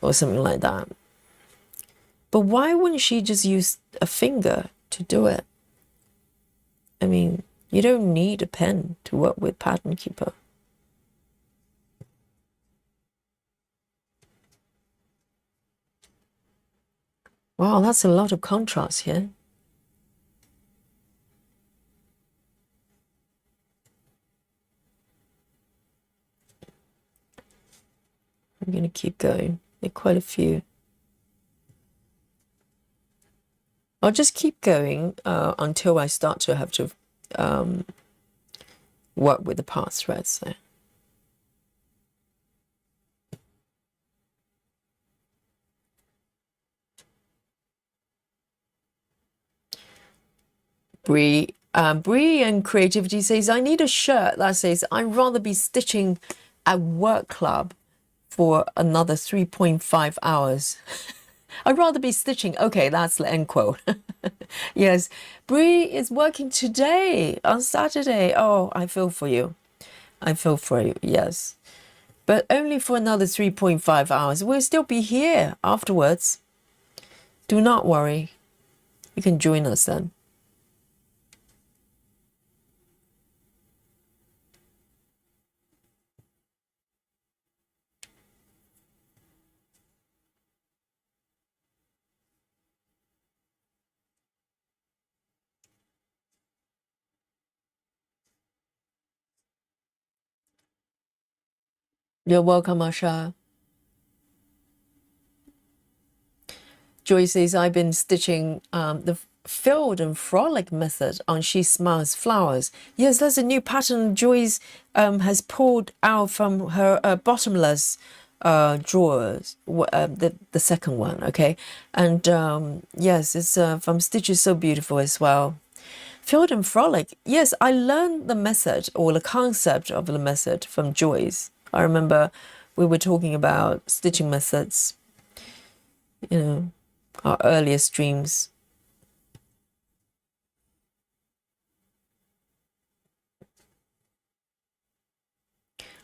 Speaker 1: or something like that. But why wouldn't she just use a finger to do it? I mean, you don't need a pen to work with Pattern Keeper. Wow, that's a lot of contrast here. I'm going to keep going. There are quite a few. I'll just keep going until I start to have to work with the part threads there. Bree and Creativity says, I need a shirt that says, I'd rather be stitching at work club for another 3.5 hours. I'd rather be stitching. Okay, that's the end quote. Yes, Bree is working today on Saturday. Oh, I feel for you. I feel for you, yes. But only for another 3.5 hours. We'll still be here afterwards. Do not worry. You can join us then. You're welcome, Asha. Joy says, I've been stitching the Filled and Frolic method on She Smiles Flowers. Yes, that's a new pattern Joyce has pulled out from her bottomless drawers, the second one, okay? And yes, it's from Stitches So Beautiful as well. Filled and Frolic, yes, I learned the method or the concept of the method from Joyce. I remember we were talking about stitching methods, you know, our earlier streams.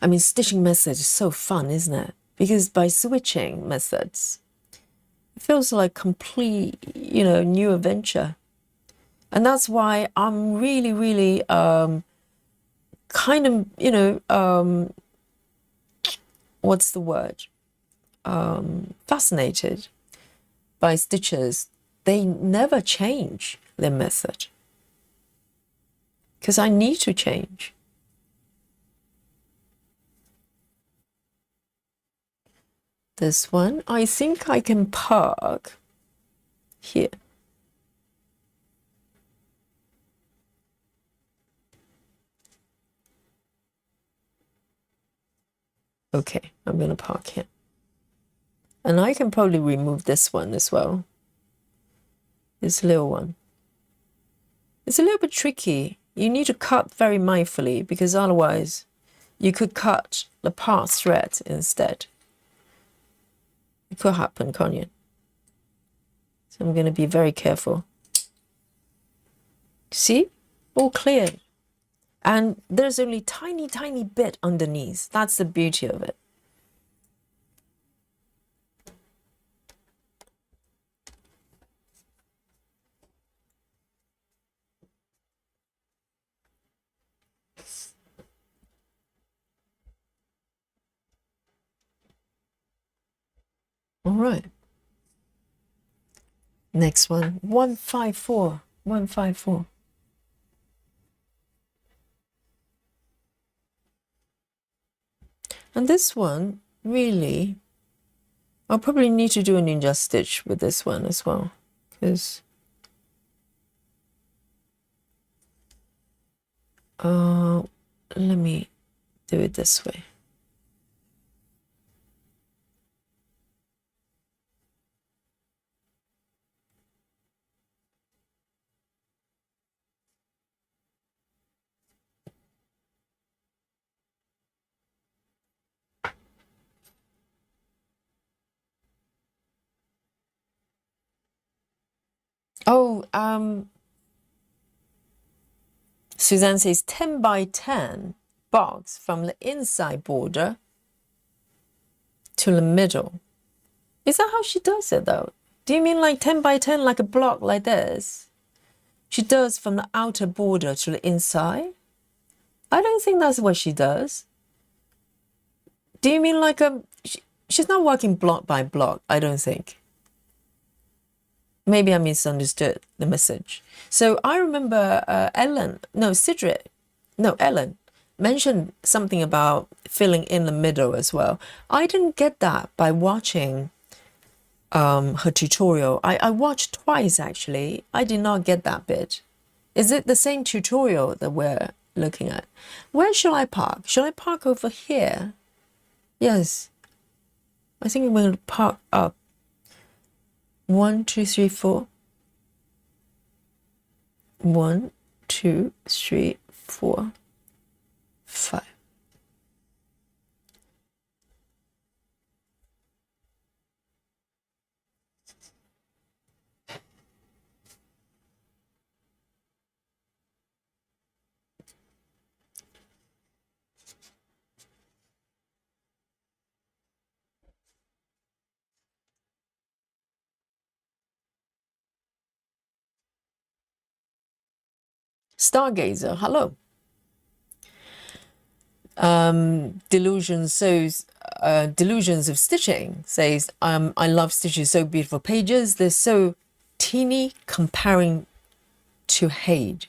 Speaker 1: I mean, stitching methods is so fun, isn't it? Because by switching methods, it feels like complete, you know, new adventure. And that's why I'm really, really kind of, you know, what's the word? Fascinated by stitchers. They never change their method. Because I need to change. This one, I think I can park here. Okay, I'm going to park here. And I can probably remove this one as well. This little one. It's a little bit tricky. You need to cut very mindfully because otherwise you could cut the part thread instead. It could happen, can't you? So I'm going to be very careful. See? All clear. And there's only tiny, tiny bit underneath. That's the beauty of it. All right. Next one, 154. 154. And this one, really, I'll probably need to do a ninja stitch with this one as well, because let me do it this way. Oh, Suzanne says 10 by 10 box from the inside border to the middle. Is that how she does it though? Do you mean like 10 by 10, like a block like this? She does from the outer border to the inside? I don't think that's what she does. Do you mean like she's not working block by block, I don't think. Maybe I misunderstood the message. So I remember Ellen mentioned something about filling in the middle as well. I didn't get that by watching her tutorial. I watched twice actually. I did not get that bit. Is it the same tutorial that we're looking at? Where shall I park? Shall I park over here? Yes. I think I'm going to park up. 1, 2, 3, 4. 1, 2, 3, 4, 5. Stargazer, hello. Delusions of stitching says, I love stitches, so beautiful pages. They're so teeny comparing to Hade.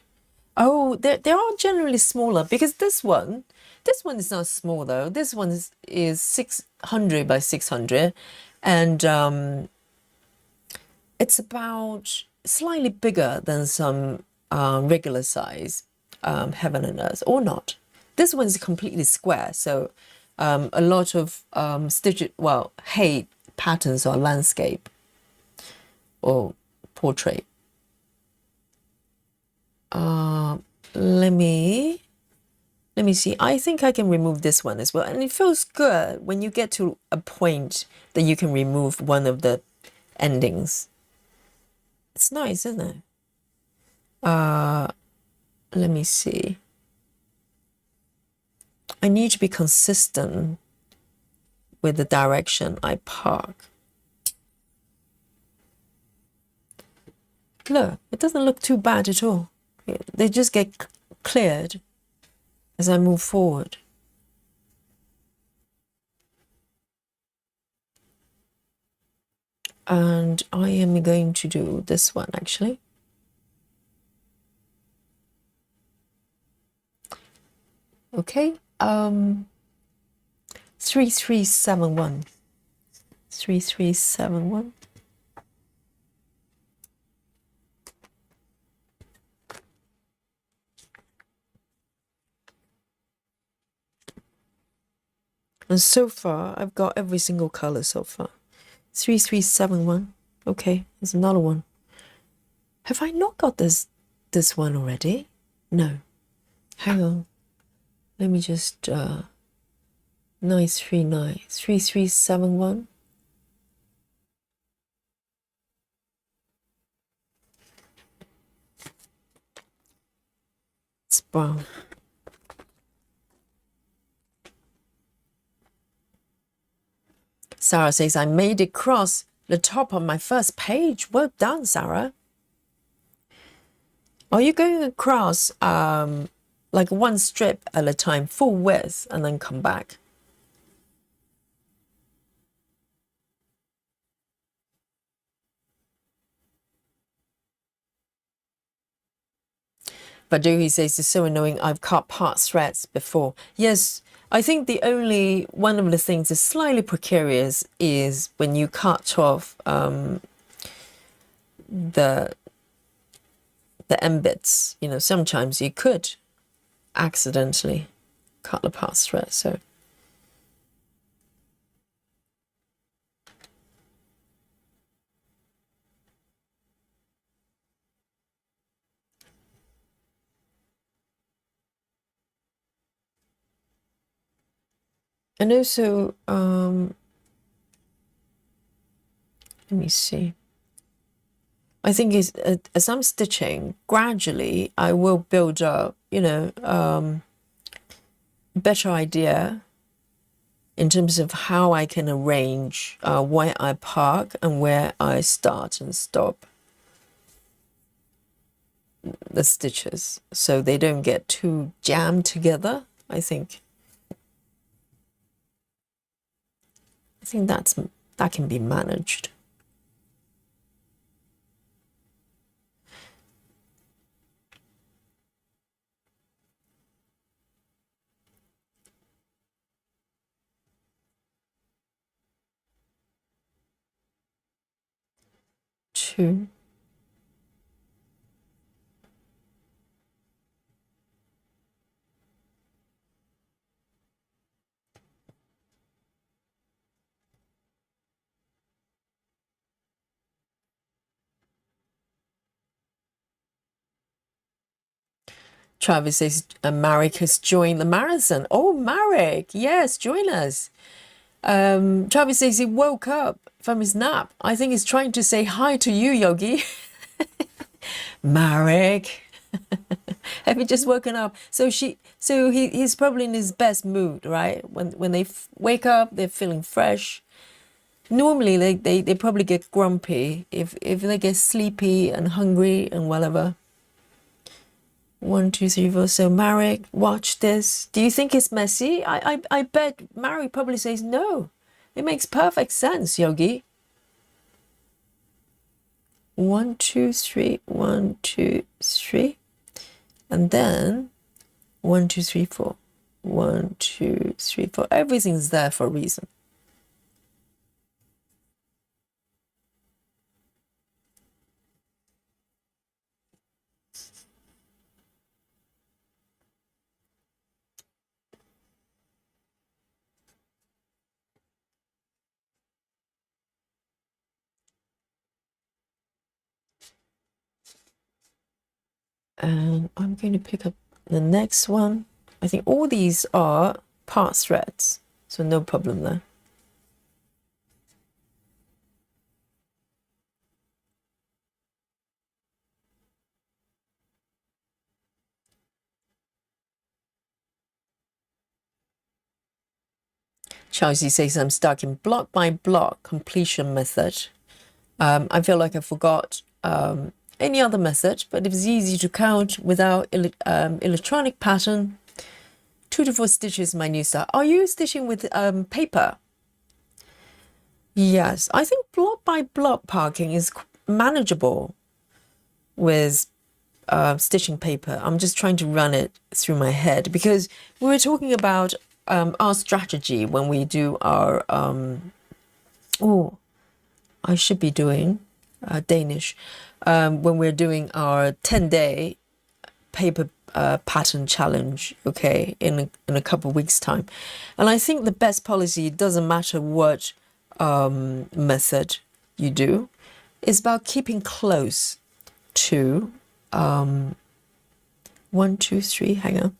Speaker 1: Oh, they are generally smaller because this one is not small though. This one is 600 by 600, and it's about slightly bigger than some regular size heaven and earth, or not. This one's completely square, so a lot of Hade patterns or landscape or portrait. Let me see. I think I can remove this one as well, and it feels good when you get to a point that you can remove one of the endings. It's nice, isn't it? Let me see. I need to be consistent with the direction I park. Look, it doesn't look too bad at all. They just get cleared as I move forward. And I am going to do this one actually. Okay, 3371. 3371. And so far, I've got every single color so far. 3371. Okay, there's another one. Have I not got this this one already? No. Hang on. Let me just 939 3371. It's brown. Sarah says, I made it cross the top of my first page. Well done, Sarah. Are you going across like one strip at a time, full width, and then come back? But he says, it's so annoying. I've cut part threads before. Yes, I think the only one of the things that's slightly precarious is when you cut off the end bits. You know, sometimes you could accidentally cut the part thread. So. And also, let me see. I think as I'm stitching, gradually I will build up, you know, better idea in terms of how I can arrange where I park and where I start and stop the stitches, so they don't get too jammed together. I think that can be managed. Two. Travis says Marek has joined the marathon. Oh, Marek, yes, join us. Travis says he woke up from his nap. I think he's trying to say hi to you, Yogi. Marek, have you just woken up? So he's probably in his best mood, right? When they wake up, they're feeling fresh. Normally they probably get grumpy if they get sleepy and hungry and whatever. 1, 2, 3, 4. So Marek, watch this. Do you think it's messy? I bet Marek probably says no. It makes perfect sense, Yogi. 1, 2, 3, 1, 2, 3, and then 1, 2, 3, 4. 1, 2, 3, 4. Everything's there for a reason. And I'm going to pick up the next one. I think all these are part threads, so no problem there. Chelsea says I'm stuck in block by block completion method. I feel like I forgot any other method, but it was easy to count without electronic pattern. 2 to 4 stitches, my new style. Are you stitching with paper? Yes, I think block by block parking is manageable with stitching paper. I'm just trying to run it through my head because we were talking about our strategy when we do our I should be doing Danish when we're doing our 10-day paper pattern challenge, okay, in a couple of weeks time. And I think the best policy, doesn't matter what method you do, is about keeping close to 1, 2, 3, hang on.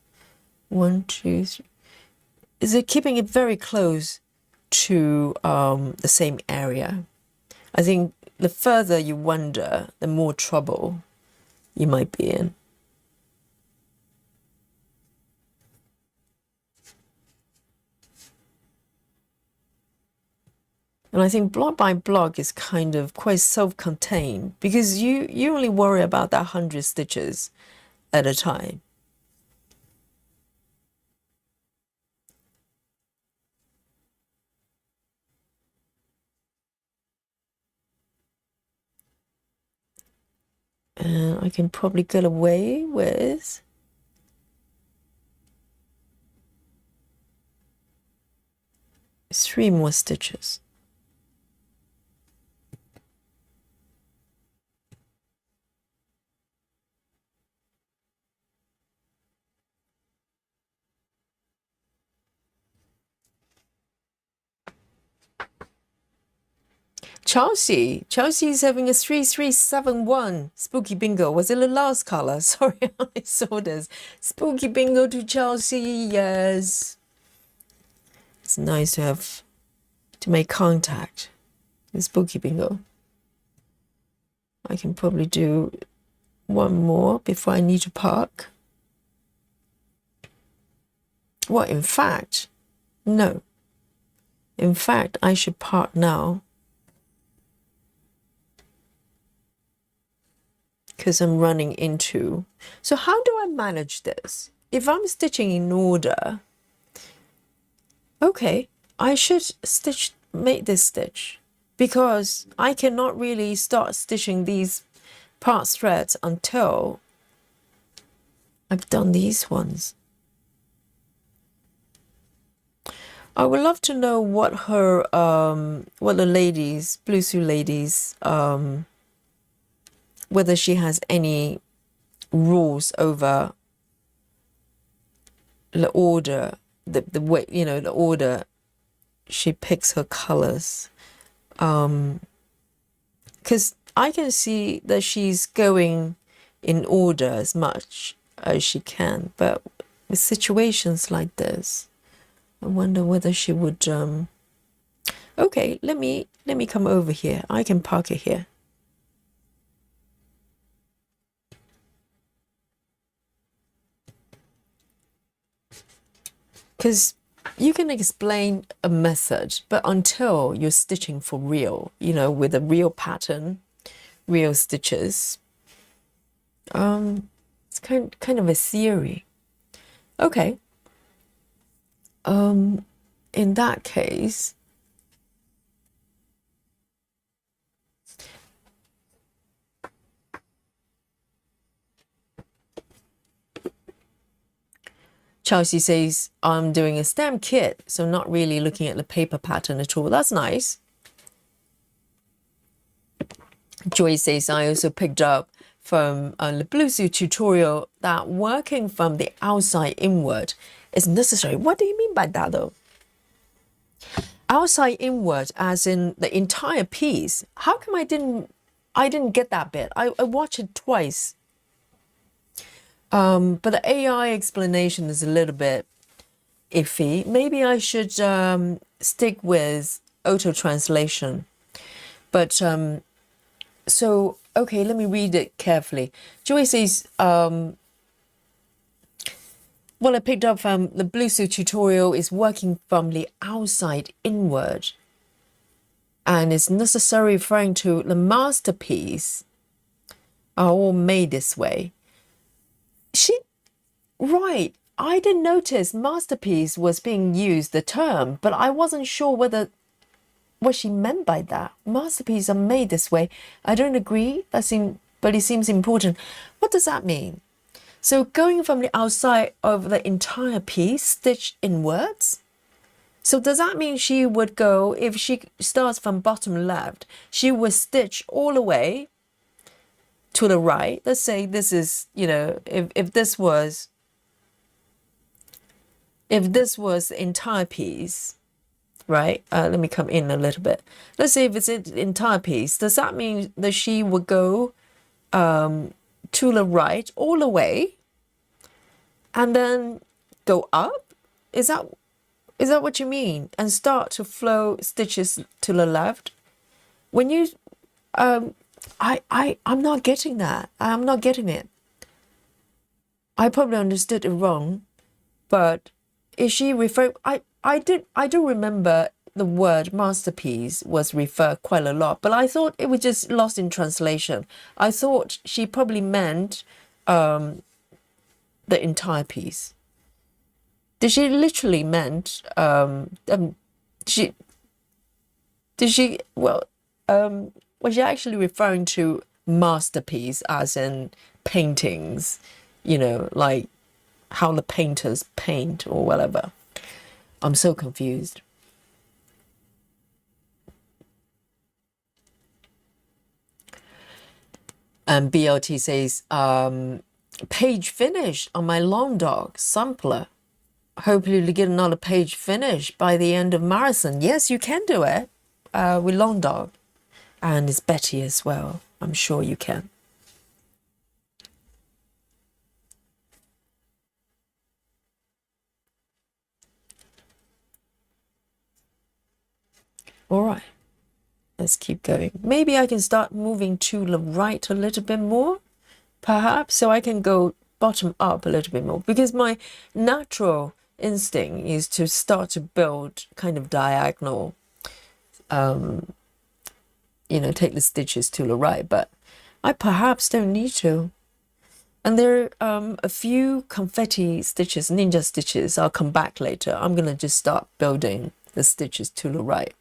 Speaker 1: 1, 2, 3. Is it keeping it very close to the same area? I think the further you wander, the more trouble you might be in. And I think block by block is kind of quite self-contained because you only worry about that 100 stitches at a time. And I can probably get away with 3 more stitches. Chelsea's having a 3371 spooky bingo. Was it the last color? Sorry, I saw this. Spooky bingo to Chelsea, yes. It's nice to make contact with spooky bingo. I can probably do one more before I need to park. Well, in fact, no. In fact, I should park now. Because I'm running into. So how do I manage this? If I'm stitching in order, okay, I should make this stitch because I cannot really start stitching these part threads until I've done these ones. I would love to know what her, what the ladies, Blue Suit ladies, whether she has any rules over the order, the way, you know, the order she picks her colors. Because I can see that she's going in order as much as she can, but with situations like this, I wonder whether she would. Okay, let me come over here. I can park it here. Because you can explain a method, but until you're stitching for real, you know, with a real pattern, real stitches, it's kind of a theory. Okay. In that case, Chelsea says, I'm doing a stamp kit, so not really looking at the paper pattern at all. That's nice. Joy says, I also picked up from the Blue Suit tutorial that working from the outside inward is necessary. What do you mean by that, though? Outside inward, as in the entire piece. How come I didn't get that bit? I watched it twice. But the AI explanation is a little bit iffy. Maybe I should stick with auto translation. But so okay, let me read it carefully. Joy says, well, I picked up from the Blue Suit tutorial is working from the outside inward, and it's necessarily referring to the masterpiece are all made this way. Right, I didn't notice masterpiece was being used, the term, but I wasn't sure what she meant by that. Masterpieces are made this way. I don't agree, but it seems important. What does that mean? So going from the outside of the entire piece, stitch inwards? So does that mean she would go, if she starts from bottom left, she would stitch all the way to the right? Let's say this is, you know, if this was the entire piece, right? Let me come in a little bit. Let's say if it's the entire piece, does that mean that she would go to the right all the way and then go up? Is that what you mean? And start to flow stitches to the left? When you, I'm not getting that. I'm not getting it. I probably understood it wrong, but is she referring, I do remember the word masterpiece was referred quite a lot, but I thought it was just lost in translation. I thought she probably meant the entire piece. Did she literally meant she did she well was she actually referring to masterpiece as in paintings, you know, like how the painters paint or whatever? I'm so confused. And BLT says, page finished on my long dog sampler. Hopefully to get another page finished by the end of marathon. Yes, you can do it with long dog. And it's Betty as well. I'm sure you can. All right. Let's keep going. Maybe I can start moving to the right a little bit more, perhaps, so I can go bottom up a little bit more, because my natural instinct is to start to build kind of diagonal, you know, take the stitches to the right, but I perhaps don't need to. And there are a few confetti stitches, ninja stitches. I'll come back later. I'm going to just start building the stitches to the right.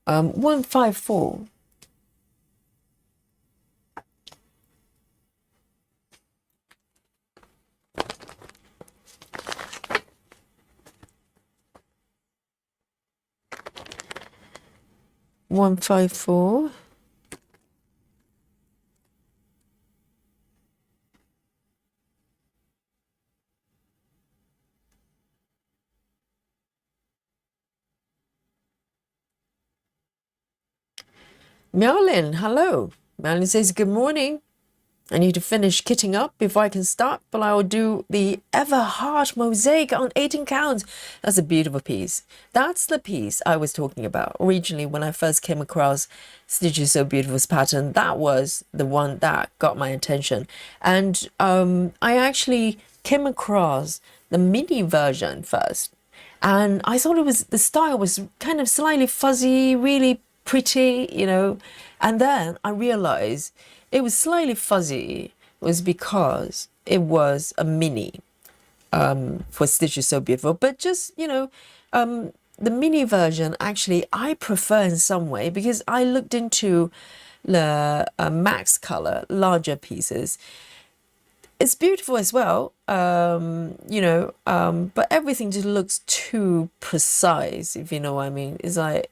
Speaker 1: 154. Marilyn, hello. Marilyn says, good morning. I need to finish kitting up before I can start, but I will do the Ever Heart mosaic on 18 counts. That's a beautiful piece. That's the piece I was talking about originally when I first came across Stitches So Beautiful's pattern. That was the one that got my attention. And I actually came across the mini version first. And I thought the style was kind of slightly fuzzy, really pretty, you know. And then I realized it was slightly fuzzy was because it was a mini for Stitches So Beautiful. But just, you know, the mini version, actually, I prefer in some way, because I looked into the max color, larger pieces. It's beautiful as well, you know, but everything just looks too precise, if you know what I mean. It's like,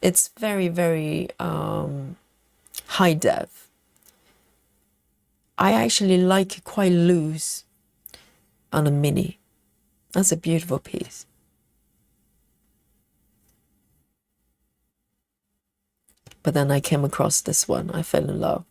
Speaker 1: it's very, very high def. I actually like it quite loose on a mini. That's a beautiful piece. But then I came across this one. I fell in love.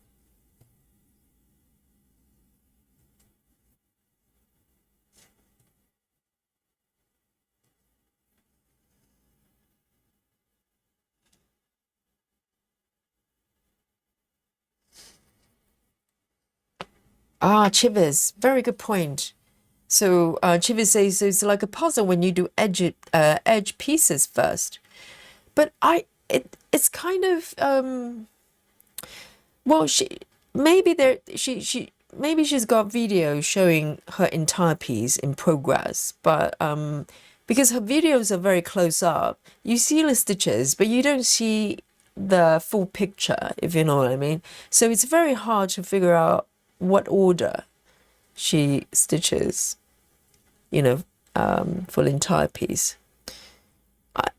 Speaker 1: Ah, Chivers, very good point. So Chivers says it's like a puzzle when you do edge pieces first. But it's kind of well, maybe she's got video showing her entire piece in progress, but because her videos are very close up, you see the stitches, but you don't see the full picture, if you know what I mean. So it's very hard to figure out what order she stitches, you know, for the entire piece.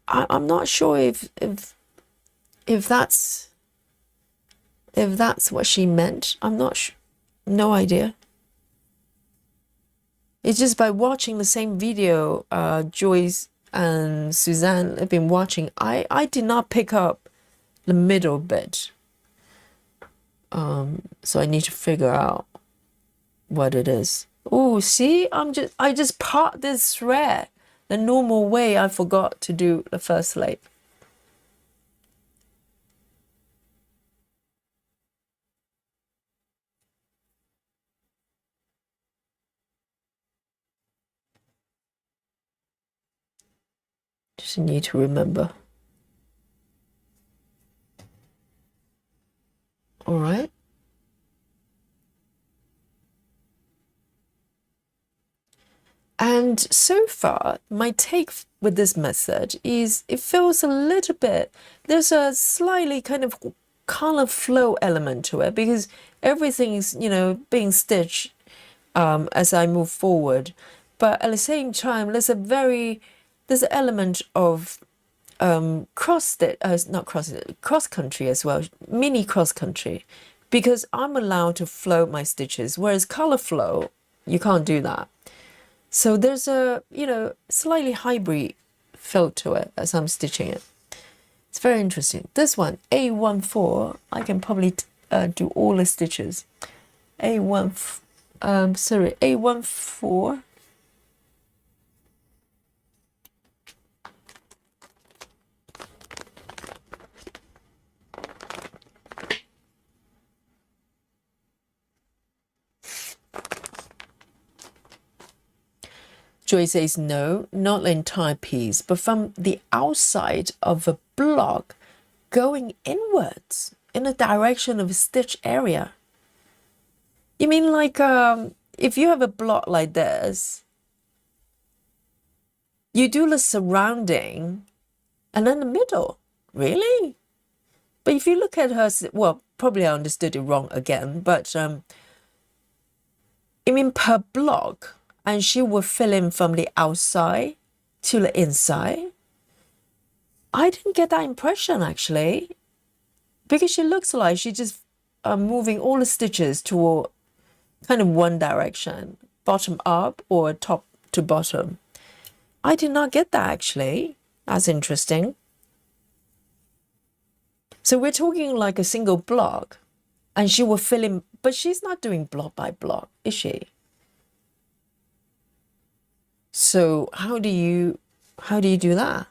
Speaker 1: I'm not sure if that's what she meant. I'm not sure. No idea. It's just by watching the same video Joyce and Suzanne have been watching, I did not pick up the middle bit. So I need to figure out what it is. Oh, see, I just part this thread the normal way. I forgot to do the first lace. Just need to remember. All right. And so far, my take with this method is it feels a little bit, there's a slightly kind of color flow element to it because everything is, being stitched as I move forward. But at the same time, there's an element of cross country as well, mini cross country, because I'm allowed to float my stitches, whereas color flow, you can't do that. So there's a, slightly hybrid feel to it as I'm stitching it. It's very interesting. This one, A14, I can probably do all the stitches. A14. Joy says no, not the entire piece, but from the outside of a block going inwards in the direction of a stitch area. You mean like if you have a block like this, you do the surrounding and then the middle, really? But if you look at her, well, probably I understood it wrong again, but I mean per block, and she will fill in from the outside to the inside. I didn't get that impression actually, because she looks like she just moving all the stitches toward kind of one direction, bottom up or top to bottom. I did not get that actually. That's interesting. So we're talking like a single block, and she will fill in, but she's not doing block by block, is she? So how do you do that?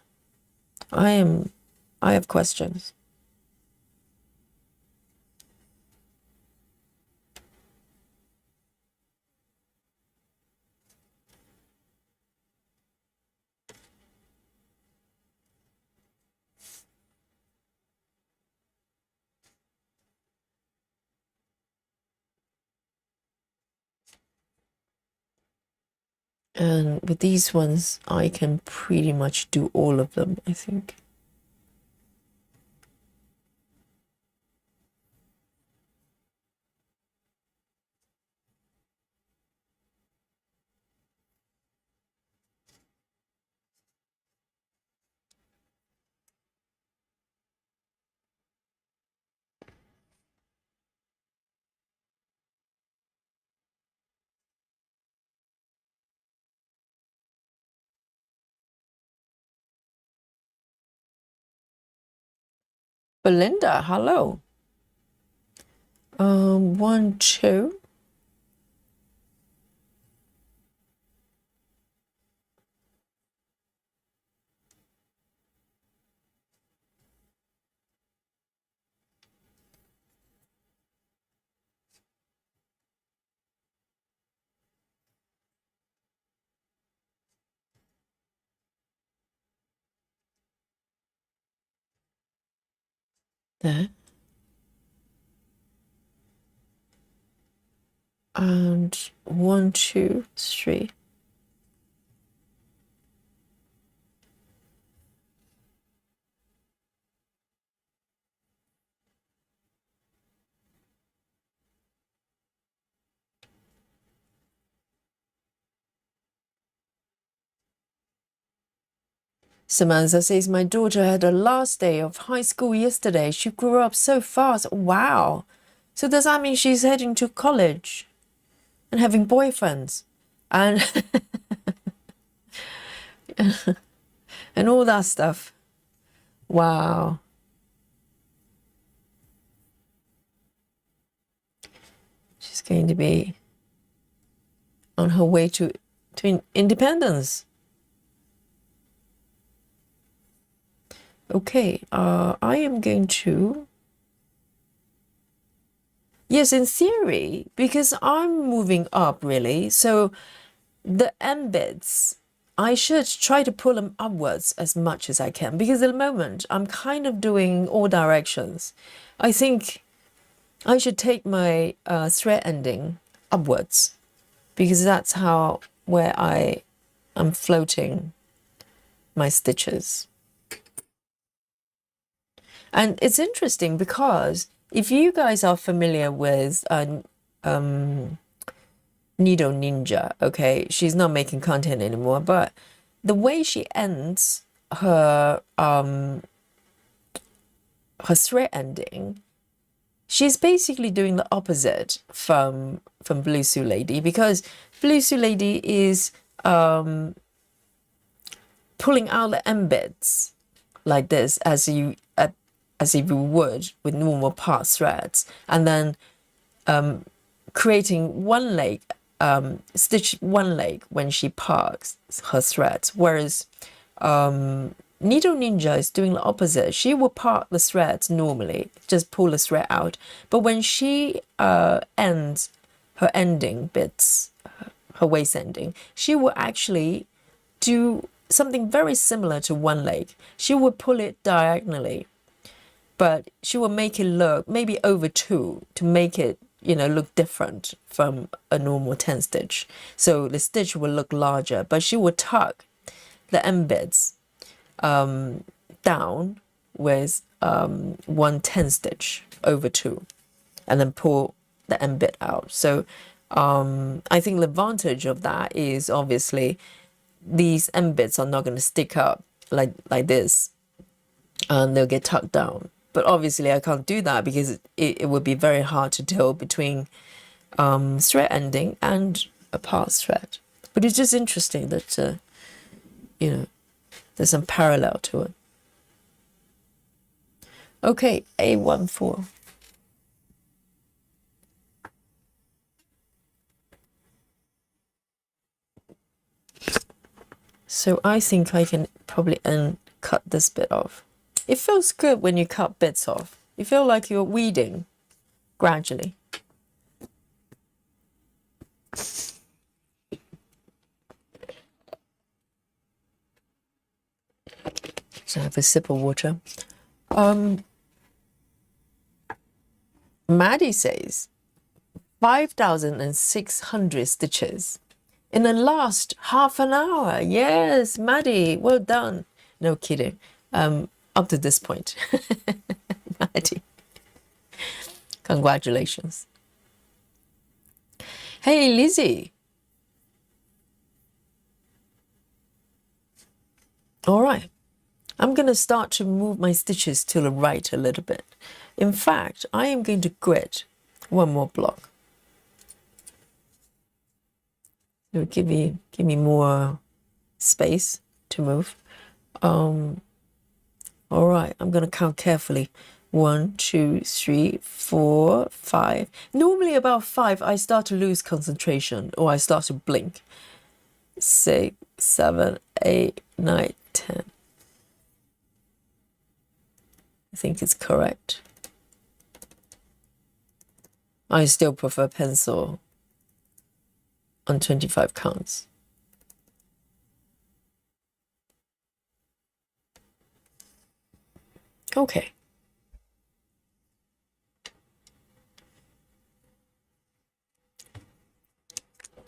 Speaker 1: I have questions. And with these ones, I can pretty much do all of them, I think. Belinda, hello. 1, 2. There. And 1, 2, 3. Samantha says, my daughter had her last day of high school yesterday. She grew up so fast. Wow. So does that mean she's heading to college and having boyfriends and and all that stuff? Wow. She's going to be on her way to independence. Okay, I am going to... Yes, in theory, because I'm moving up, really. So the embeds, I should try to pull them upwards as much as I can. Because at the moment, I'm kind of doing all directions. I think I should take my thread ending upwards. Because that's where I am floating my stitches. And it's interesting because if you guys are familiar with Needle Ninja, okay, she's not making content anymore, but the way she ends her thread ending, she's basically doing the opposite from Blue Suit Lady, because Blue Suit Lady is pulling out the embeds like this as if you would with normal part threads, and then creating one leg, stitch one leg when she parts her threads, whereas Needle Ninja is doing the opposite. She will part the threads normally, just pull the thread out, but when she ends her ending bits, her waist ending, she will actually do something very similar to one leg. She will pull it diagonally, but she will make it look maybe over two to make it, look different from a normal 10 stitch. So the stitch will look larger, but she will tuck the embeds down with 1 10 stitch over two, and then pull the embed out. So I think the advantage of that is obviously these embeds are not going to stick up like this, and they'll get tucked down. But obviously I can't do that because it would be very hard to tell between thread ending and a part thread. But it's just interesting that, there's some parallel to it. Okay, A14. So I think I can probably cut this bit off. It feels good when you cut bits off. You feel like you're weeding gradually. So I have a sip of water. Maddie says 5,600 stitches in the last half an hour. Yes, Maddie, well done. No kidding. Up to this point. Maddie. Congratulations. Hey, Lizzie. All right. I'm going to start to move my stitches to the right a little bit. In fact, I am going to grit one more block. It'll give me more space to move. All right, I'm going to count carefully. 1, 2, 3, 4, 5. Normally about 5, I start to lose concentration or I start to blink. 6, 7, 8, 9, 10. I think it's correct. I still prefer pencil on 25 counts. Okay.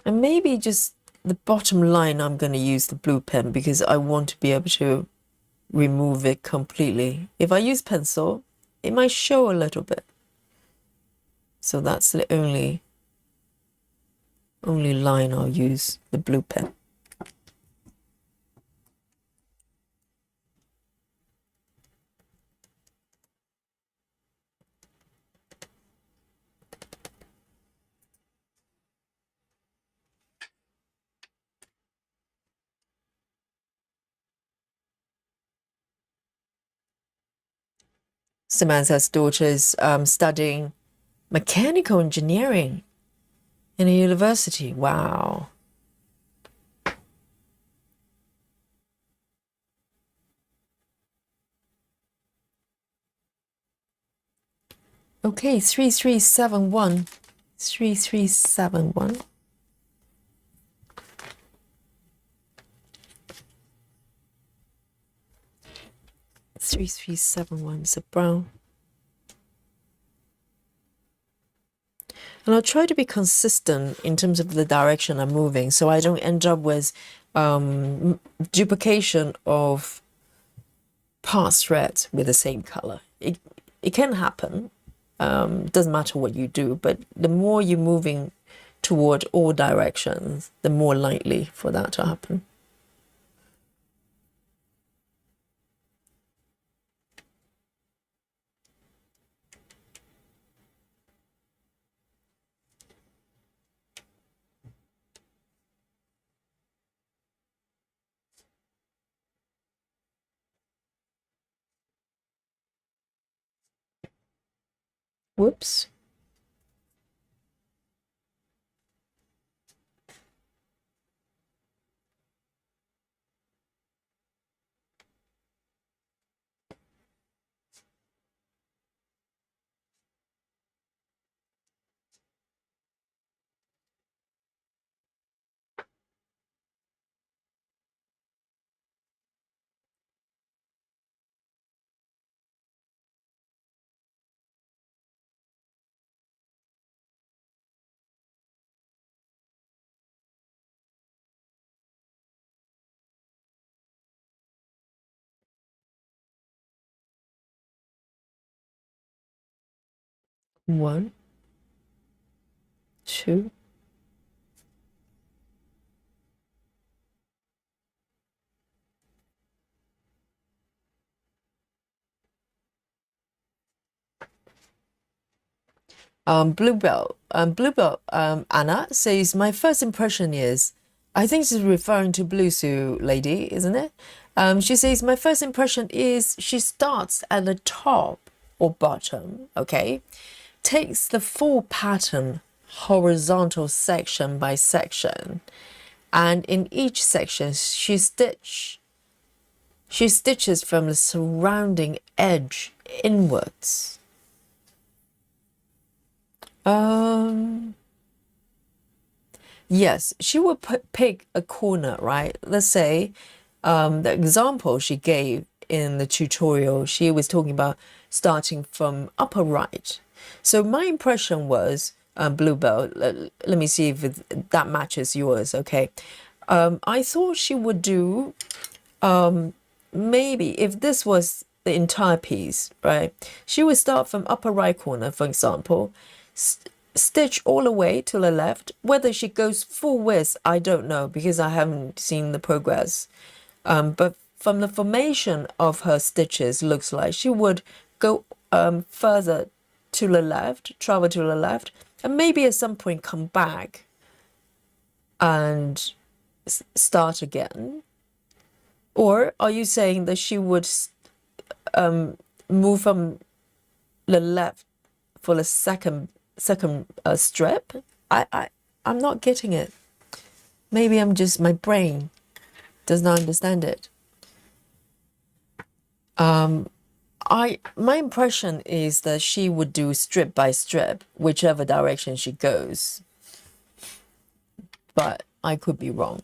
Speaker 1: And maybe just the bottom line, I'm going to use the blue pen because I want to be able to remove it completely. If I use pencil, it might show a little bit. So that's the only line I'll use the blue pen. Samantha's daughter's studying mechanical engineering. In a university. Wow. Okay, 3371. 3371. 3371 is a brown. And I'll try to be consistent in terms of the direction I'm moving so I don't end up with duplication of past threads with the same color. It can happen. Doesn't matter what you do, but the more you're moving toward all directions, the more likely for that to happen. Whoops. One, two. Bluebell, Anna says, my first impression is, I think she's referring to Blue Sue lady, isn't it? She says, my first impression is she starts at the top or bottom, okay? Takes the full pattern, horizontal section by section. And in each section, she stitches from the surrounding edge inwards. Yes, she would pick a corner, right? Let's say the example she gave in the tutorial, she was talking about starting from upper right. So my impression was, Bluebell, let me see if that matches yours, okay? I thought she would do, maybe if this was the entire piece, right? She would start from upper right corner, for example, stitch all the way to the left. Whether she goes full width, I don't know because I haven't seen the progress. But from the formation of her stitches, looks like she would go further to the left, travel to the left, and maybe at some point come back and start again. Or are you saying that she would move from the left for the second strip? I'm not getting it. Maybe I'm just, my brain does not understand it. My impression is that she would do strip by strip, whichever direction she goes. But I could be wrong.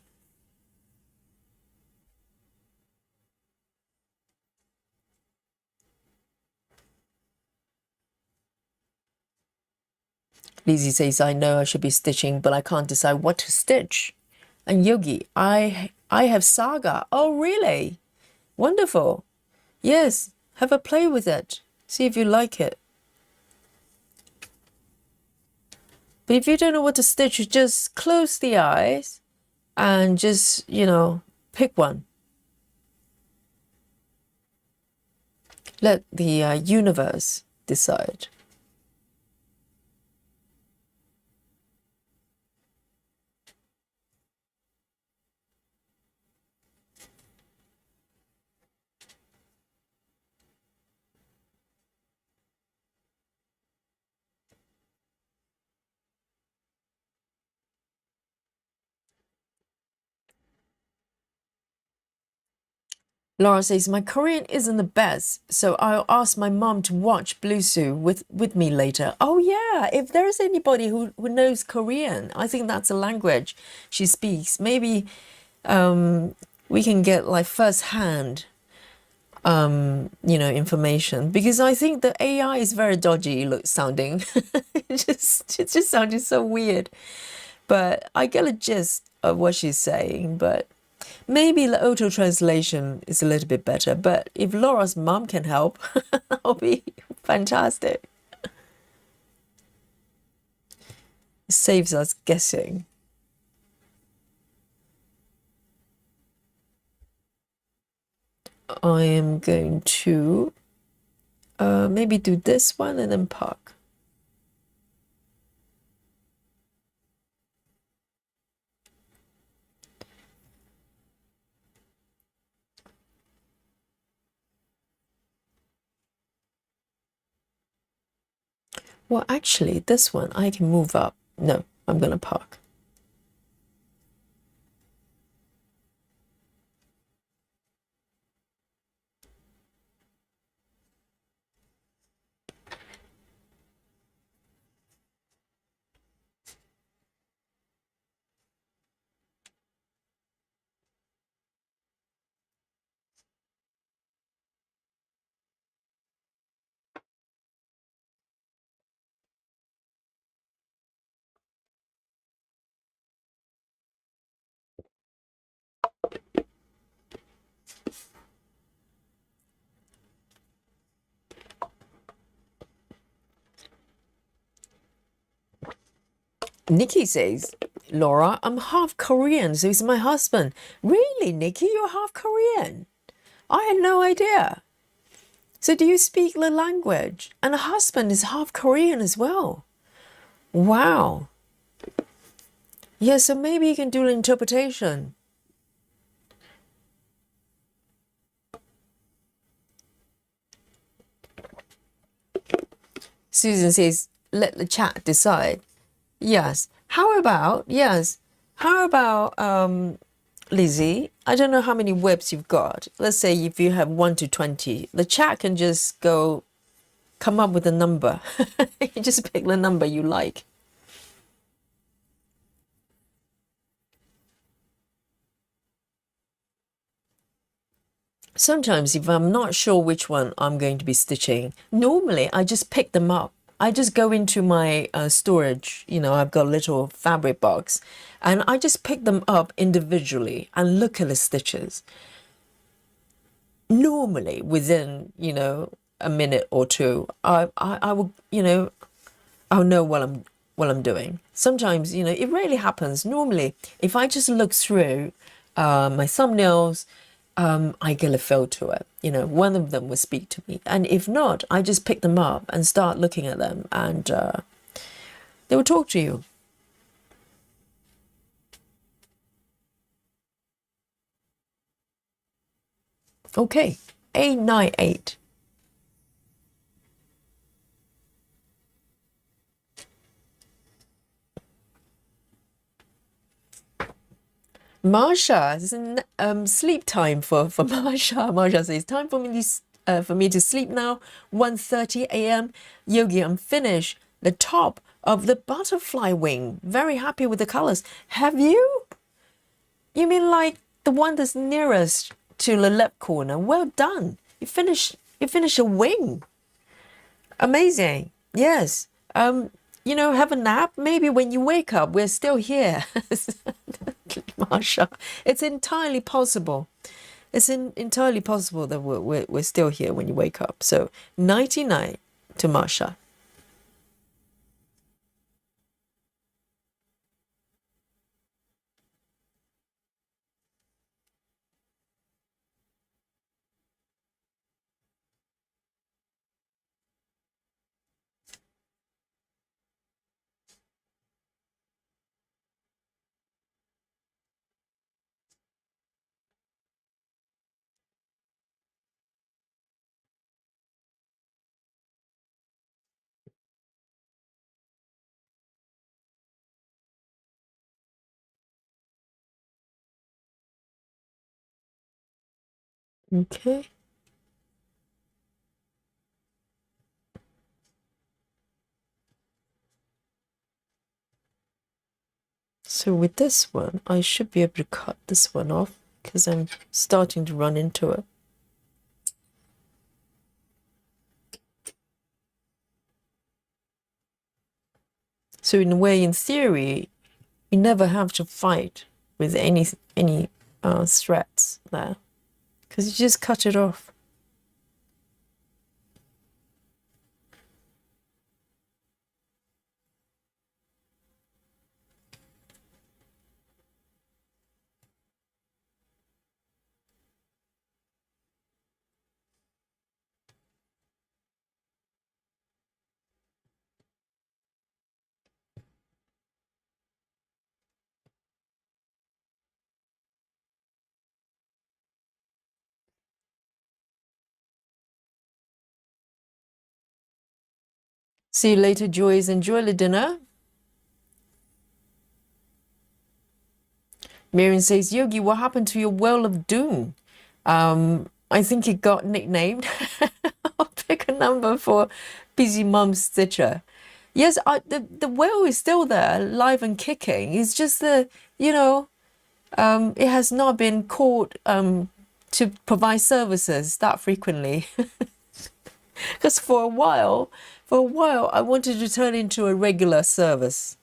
Speaker 1: Lizzie says, I know I should be stitching, but I can't decide what to stitch. And Yogi, I have Saga. Oh, really? Wonderful. Yes, have a play with it. See if you like it. But if you don't know what to stitch, you just close the eyes and just, pick one. Let the universe decide. Laura says, my Korean isn't the best, so I'll ask my mom to watch Blue Suit with me later. Oh yeah, if there's anybody who knows Korean, I think that's a language she speaks. Maybe we can get like first-hand information because I think the AI is very dodgy look sounding. It just sounded so weird. But I get a gist of what she's saying, but maybe the auto translation is a little bit better. But if Laura's mom can help, that'll be fantastic. It saves us guessing. I am going to maybe do this one and then park. Well, actually, this one I can move up. No, I'm gonna park. Nikki says, Laura, I'm half Korean, so is my husband. Really, Nikki, you're half Korean? I had no idea. So do you speak the language? And a husband is half Korean as well. Wow. Yeah, so maybe you can do the interpretation. Susan says, let the chat decide. Yes. How about Lizzie? I don't know how many webs you've got. Let's say if you have 1 to 20, the chat can just come up with a number. You just pick the number you like. Sometimes if I'm not sure which one I'm going to be stitching, normally I just pick them up. I just go into my storage, I've got a little fabric box, and I just pick them up individually and look at the stitches. Normally within, a minute or two, I will, I'll know what I'm doing. Sometimes, it rarely happens. Normally, if I just look through my thumbnails, I get a feel to it. One of them will speak to me. And if not, I just pick them up and start looking at them and they will talk to you. Okay, 898. Marsha, it's sleep time for Marsha. Marsha says, time for me to sleep now. 1:30 a.m. Yogi, I'm finished. The top of the butterfly wing. Very happy with the colors. Have you? You mean like the one that's nearest to the left corner? Well done. You finish a wing. Amazing. Yes. Have a nap. Maybe when you wake up, we're still here. Marsha, it's entirely possible. It's entirely possible that we're still here when you wake up. So 99 to Marsha. Okay. So with this one, I should be able to cut this one off because I'm starting to run into it. So in a way, in theory, you never have to fight with any threats there because you just cut it off. See you later, Joyce. Enjoy the dinner. Miriam says, Yogi, what happened to your Well of Doom? I think it got nicknamed. I'll pick a number for Busy Mum Stitcher. Yes, the well is still there, live and kicking. It's just that, it has not been called to provide services that frequently. Because for a while, I wanted to turn into a regular service,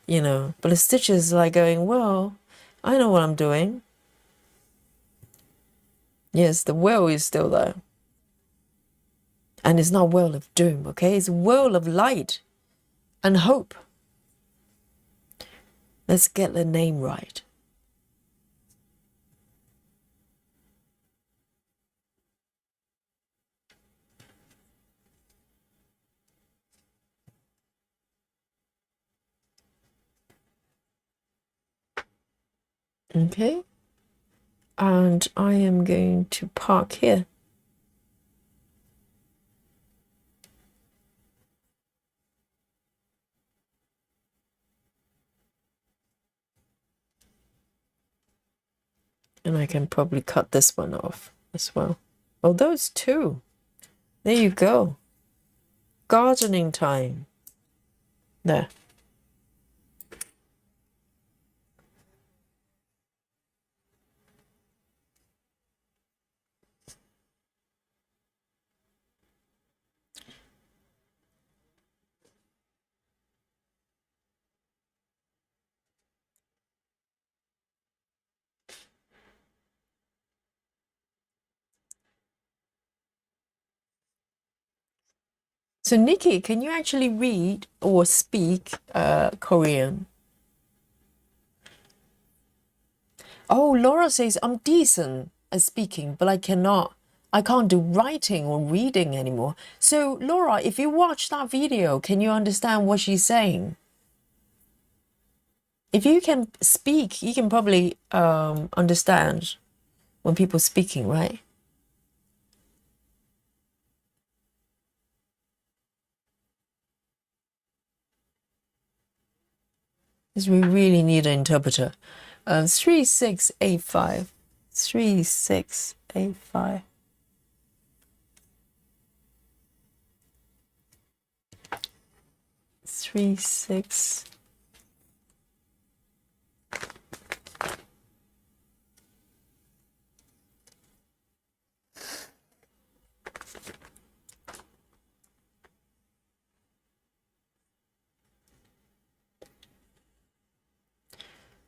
Speaker 1: But the Stitchers are like going, well, I know what I'm doing. Yes, the well is still there. And it's not well of doom, okay? It's a well of light and hope. Let's get the name right. Okay. And I am going to park here. And I can probably cut this one off as well. Oh, those two. There you go. Gardening time. There. So, Nikki, can you actually read or speak Korean? Oh, Laura says, I'm decent at speaking, but I can't do writing or reading anymore. So, Laura, if you watch that video, can you understand what she's saying? If you can speak, you can probably understand when people are speaking, right? Because we really need an interpreter. 3685. 3685. Three, six.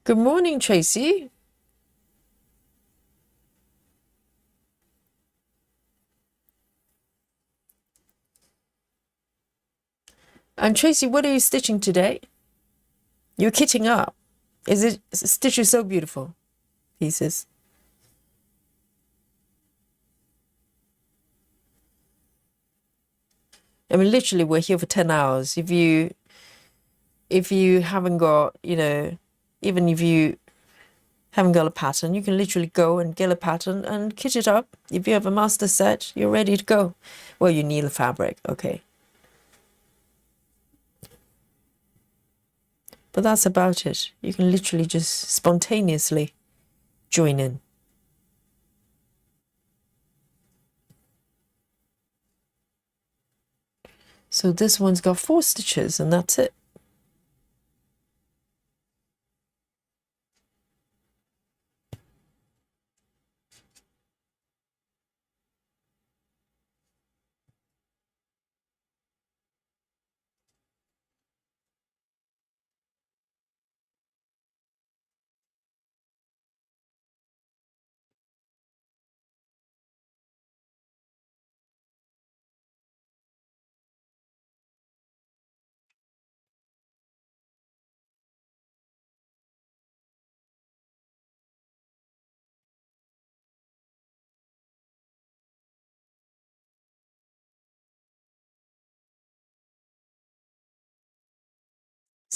Speaker 1: Good morning, Tracy. And Tracy, what are you stitching today? You're kitting up. Stitch is so beautiful. Pieces. I mean, literally, we're here for 10 hours. If you haven't got, even if you haven't got a pattern, you can literally go and get a pattern and kit it up. If you have a master set, you're ready to go. Well, you need the fabric, okay. But that's about it. You can literally just spontaneously join in. So this one's got 4 stitches and that's it.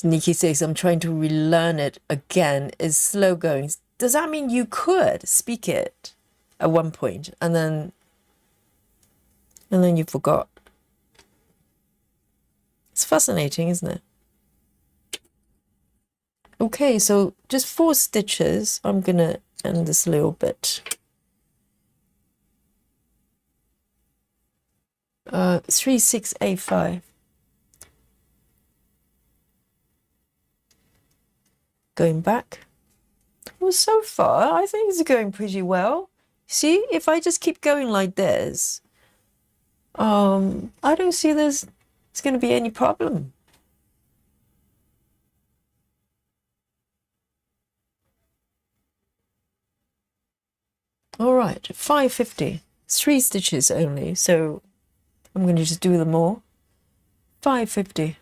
Speaker 1: Nikki says, I'm trying to relearn it again. It's slow going. Does that mean you could speak it at one point and then you forgot? It's fascinating, isn't it? Okay, so just 4 stitches. I'm gonna end this a little bit. 3, 6, 8, 5. Going back. Well, so far, I think it's going pretty well. See, if I just keep going like this, I don't see there's going to be any problem. All right, 550. 3 stitches only, so I'm going to just do them all. 550.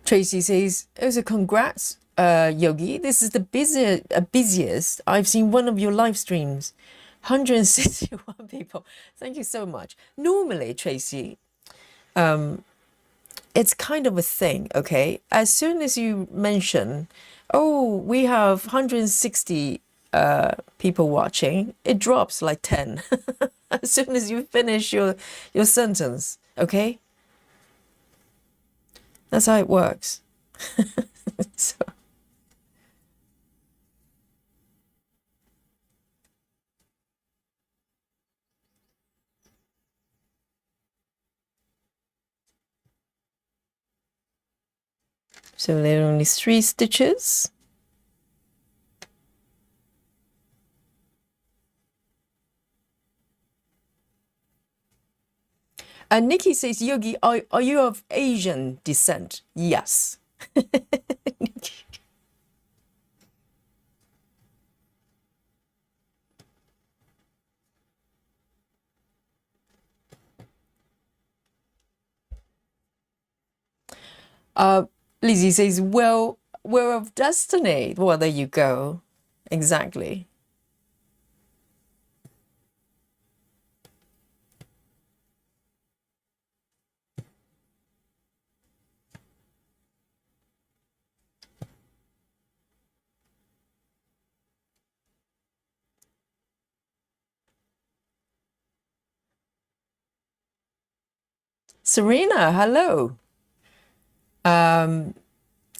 Speaker 1: Tracy says, "Also, congrats, Yogi. This is the busiest I've seen one of your live streams. 161 people. Thank you so much. Normally, Tracy, it's kind of a thing, okay? As soon as you mention, oh, we have 160 people watching, it drops like 10 as soon as you finish your sentence, okay? That's how it works. So there are only 3 stitches. And Nikki says, Yogi, are you of Asian descent? Yes. Lizzie says, well, we're of destiny. Well, there you go. Exactly. Serena, hello.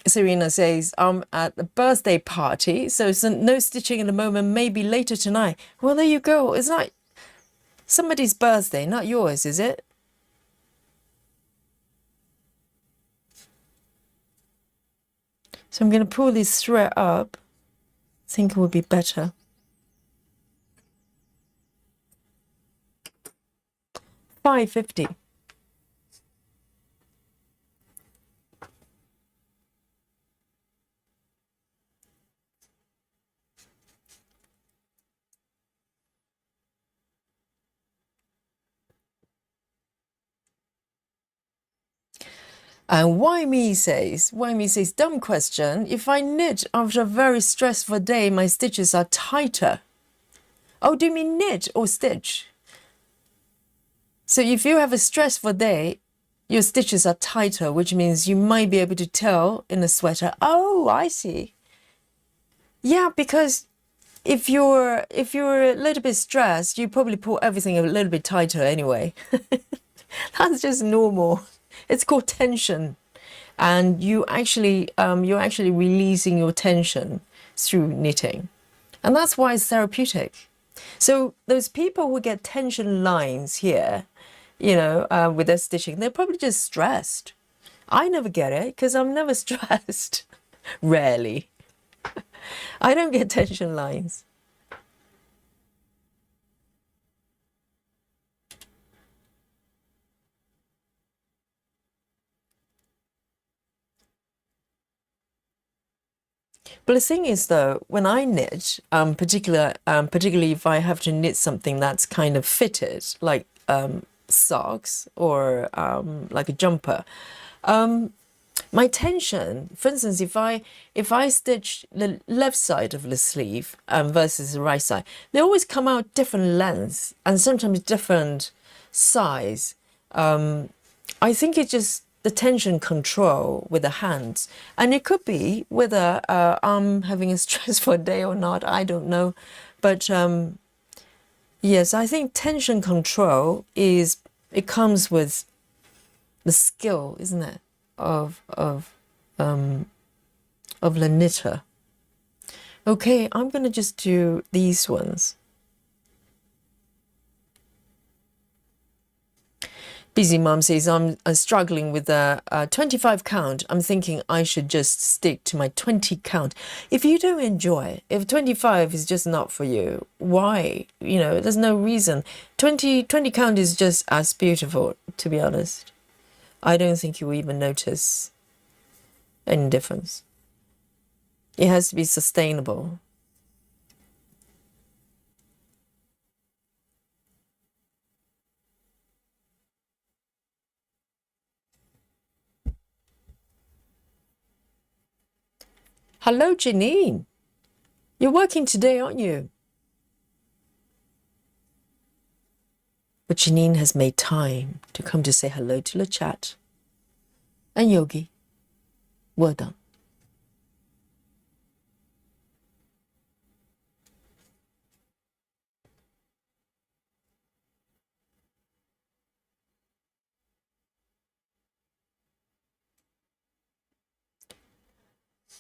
Speaker 1: Serena says, I'm at the birthday party, so no stitching at the moment, maybe later tonight. Well, there you go. It's not somebody's birthday, not yours, is it? So I'm going to pull this thread up. I think it would be better. $5.50. And why me says, dumb question. If I knit after a very stressful day, my stitches are tighter. Oh, do you mean knit or stitch? So if you have a stressful day, your stitches are tighter, which means you might be able to tell in a sweater. Oh, I see. Yeah, because if you're a little bit stressed, you probably pull everything a little bit tighter anyway. That's just normal. It's called tension. and you're actually releasing your tension through knitting, and that's why it's therapeutic. So those people who get tension lines here, with their stitching, they're probably just stressed. I never get it because I'm never stressed. Rarely. I don't get tension lines. But the thing is, though, when I knit, particularly if I have to knit something that's kind of fitted, like socks or like a jumper, my tension, for instance, if I stitch the left side of the sleeve versus the right side, they always come out different lengths and sometimes different size. I think it's just the tension control with the hands, and it could be whether I'm having a stressful day or not. I don't know, but yes, I think tension control it comes with the skill, isn't it, of the knitter. Okay, I'm gonna just do these ones. Busy Mom says, I'm struggling with the 25 count. I'm thinking I should just stick to my 20 count. If you don't enjoy, if 25 is just not for you, why? There's no reason. 20 count is just as beautiful, to be honest. I don't think you even notice any difference. It has to be sustainable. Hello, Janine. You're working today, aren't you? But Janine has made time to come to say hello to the chat. And Yogi, well done.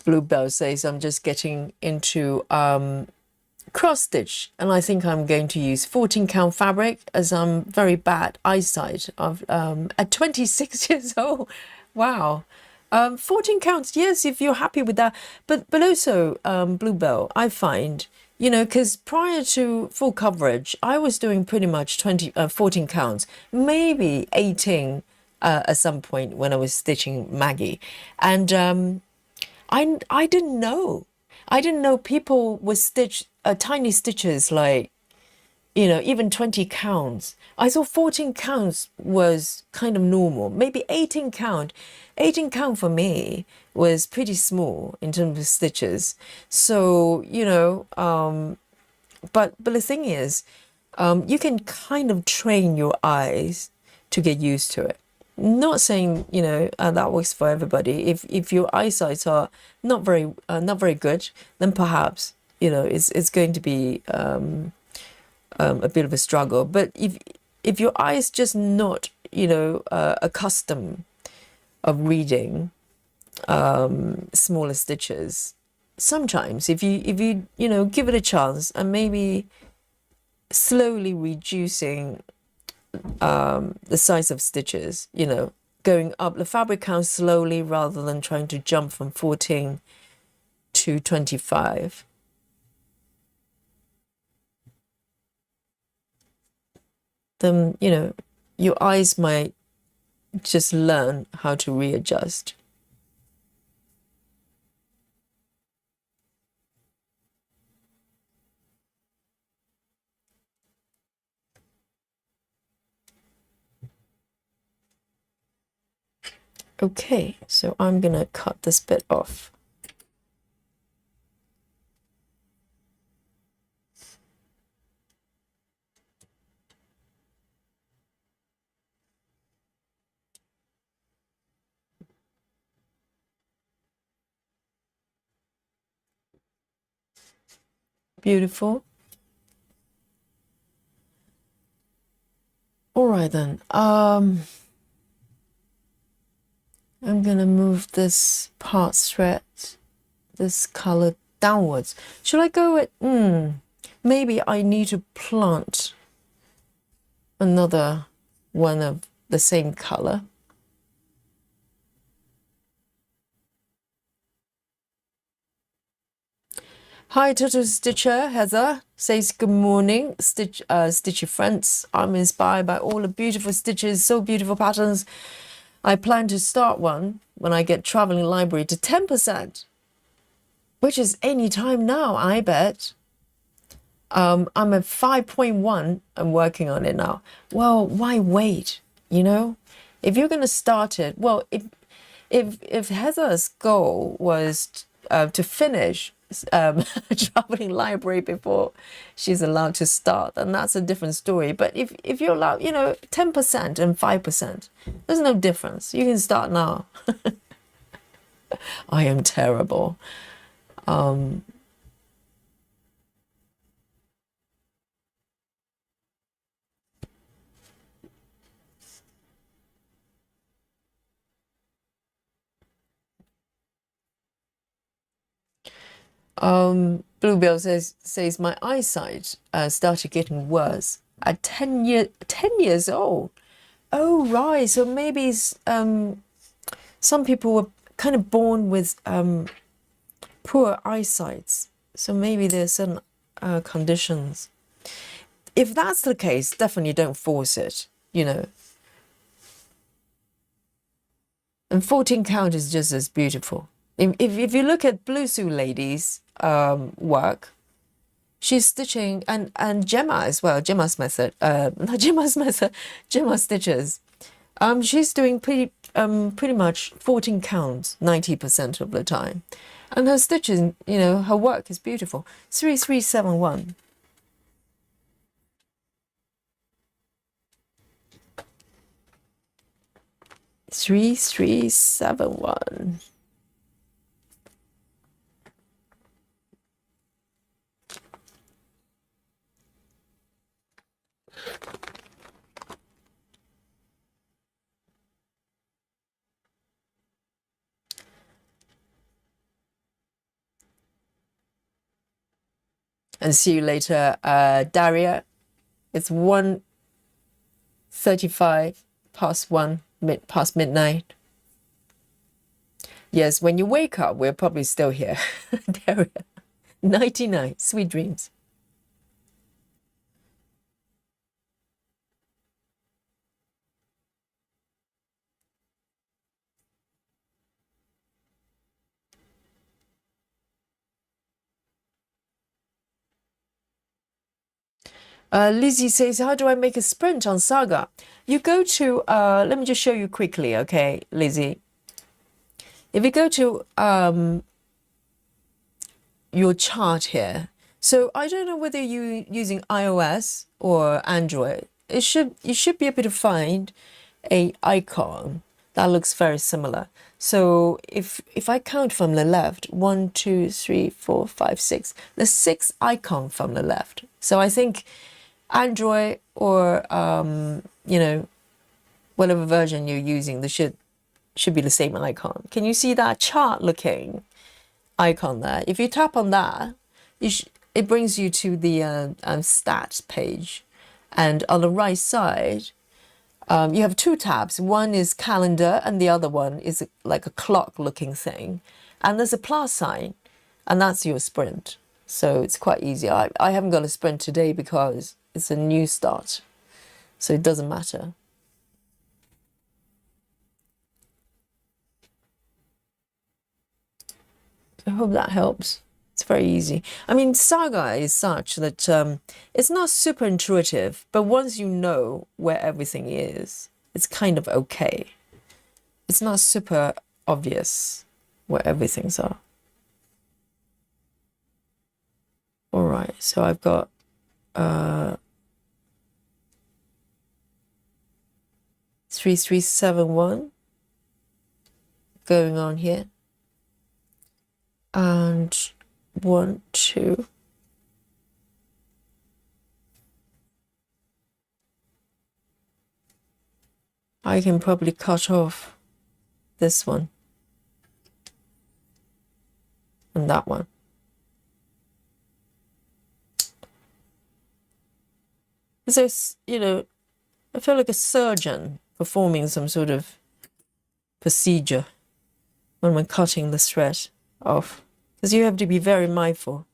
Speaker 1: Bluebell says, I'm just getting into cross stitch, and I think I'm going to use 14 count fabric as I'm very bad eyesight at 26 years old. Wow. 14 counts, yes, if you're happy with that. But also, Bluebell, I find, because prior to full coverage, I was doing pretty much 14 counts, maybe 18 at some point when I was stitching Maggie. And I didn't know. I didn't know people would stitch tiny stitches like, even 20 counts. I thought 14 counts was kind of normal. Maybe 18 count. 18 count for me was pretty small in terms of stitches. So, but the thing is, you can kind of train your eyes to get used to it. Not saying that works for everybody. If your eyesight are not very good, then perhaps it's going to be a bit of a struggle. But if your eyes just not accustomed of reading smaller stitches, sometimes if you give it a chance and maybe slowly reducing the size of stitches, going up the fabric count slowly rather than trying to jump from 14 to 25. Then, your eyes might just learn how to readjust. Okay, so I'm gonna cut this bit off. Beautiful. All right then. I'm gonna move this part thread, this color downwards. Should I go with, maybe I need to plant another one of the same color. Hi, Total Stitcher. Heather says, good morning, Stitchy friends. I'm inspired by all the beautiful stitches, so beautiful patterns. I plan to start one when I get traveling library to 10%, which is any time now, I bet. I'm at 5.1. I'm working on it now. Well, why wait? You know, if you're going to start it, well, if Heather's goal was to finish traveling library before she's allowed to start, then that's a different story. But if you're allowed, 10% and 5%, there's no difference. You can start now. I am terrible. Bluebell says my eyesight started getting worse at 10 years old. Oh right, so maybe some people were kind of born with poor eyesight, so maybe there's some conditions. If that's the case, definitely don't force it, And 14 count is just as beautiful. If you look at Blue Sue Lady's work, she's stitching, and Gemma as well, Gemma's method, not Gemma's method, Gemma stitches. She's doing pretty much 14 counts 90% of the time. And her stitching, her work is beautiful. 3371. Three, 3, 7, 1. And see you later, Daria. It's 1:35 past 1, past midnight. Yes, when you wake up, we're probably still here. Daria. 99. Sweet dreams. Lizzie says, how do I make a sprint on Saga? You go to, let me just show you quickly, okay, Lizzie. If you go to your chart here, so I don't know whether you're using iOS or Android. You should be able to find a icon that looks very similar. So if I count from the left, 1, 2, 3, 4, 5, 6, there's 6 icons from the left. So I think Android or whatever version you're using, there should be the same icon. Can you see that chart looking icon there? If you tap on that, it brings you to the stats page, and on the right side you have 2 tabs. One is calendar and the other one is like a clock looking thing, and there's a plus sign, and that's your sprint. So it's quite easy. I haven't got a sprint today because it's a new start, so it doesn't matter. I hope that helps. It's very easy. I mean, Saga is such that it's not super intuitive, but once you know where everything is, it's kind of okay. It's not super obvious where everything's are. All right, so I've got 3371 going on here, and 1, 2. I can probably cut off this one, and that one. So, I feel like a surgeon performing some sort of procedure when we're cutting the thread off, because you have to be very mindful.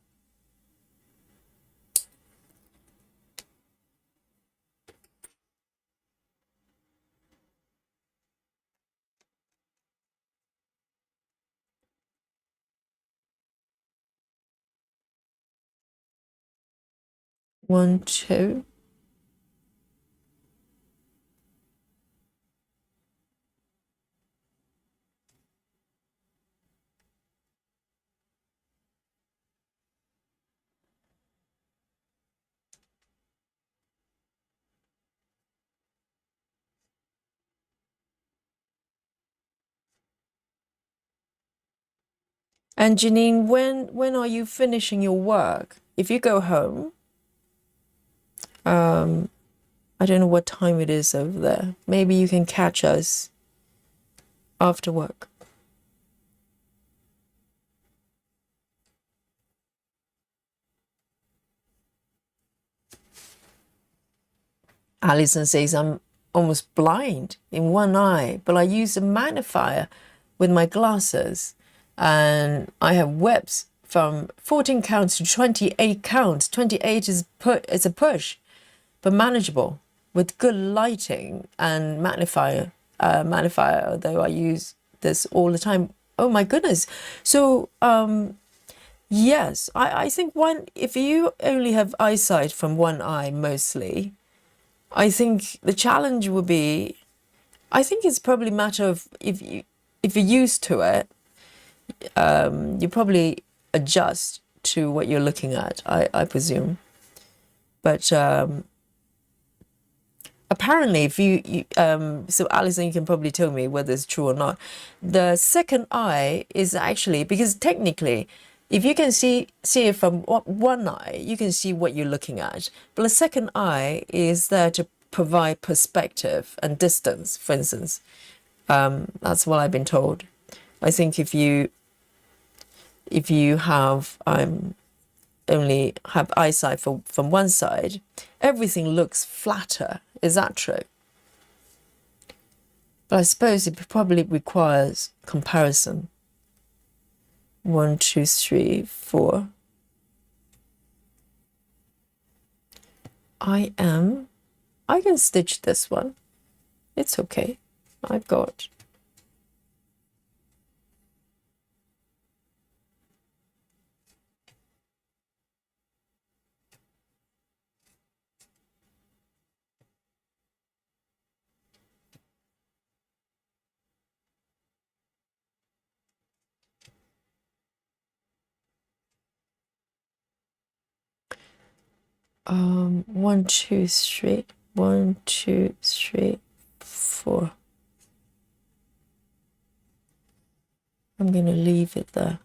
Speaker 1: One, two. And Janine, when are you finishing your work? If you go home, I don't know what time it is over there. Maybe you can catch us after work. Alison says, I'm almost blind in one eye, but I use a magnifier with my glasses, and I have webs from 14 counts to 28 counts. 28 is a push, but manageable with good lighting and magnifier, although I use this all the time. Oh my goodness. So, yes, I think if you only have eyesight from one eye mostly, I think the challenge would be, I think it's probably a matter of if you're used to it, you probably adjust to what you're looking at, I presume. But apparently, if so Alison, you can probably tell me whether it's true or not. The second eye is actually, because technically, if you can see it from one eye, you can see what you're looking at. But the second eye is there to provide perspective and distance, for instance. That's what I've been told. I think if you have only have eyesight from one side, everything looks flatter. Is that true? But I suppose it probably requires comparison. 1, 2, 3, 4. I can stitch this one. It's okay. I've got. One, two, three. 1, 2, 3, 4. I'm going to leave it there.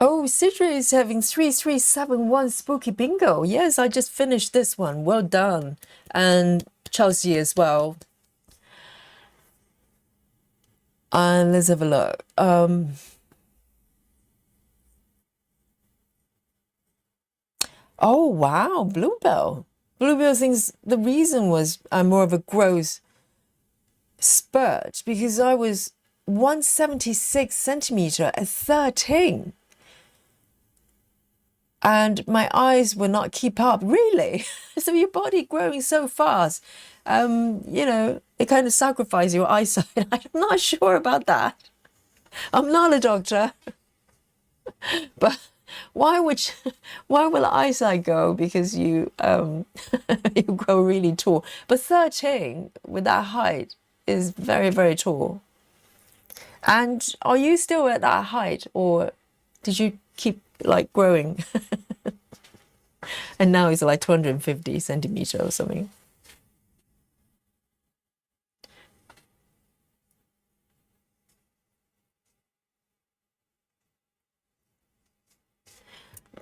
Speaker 1: Oh, Sidra is having 3371 spooky bingo. Yes, I just finished this one. Well done. And Chelsea as well. And let's have a look. Oh, wow, Bluebell. Bluebell thinks the reason was more of a growth spurt because I was 176 centimeter at 13. And my eyes would not keep up, really. So your body growing so fast, it kind of sacrifices your eyesight. I'm not sure about that. I'm not a doctor. But why will eyesight go? Because you you grow really tall. But 13 with that height is very, very tall. And are you still at that height, or did you keep like growing? And now it's like 250 centimeter or something.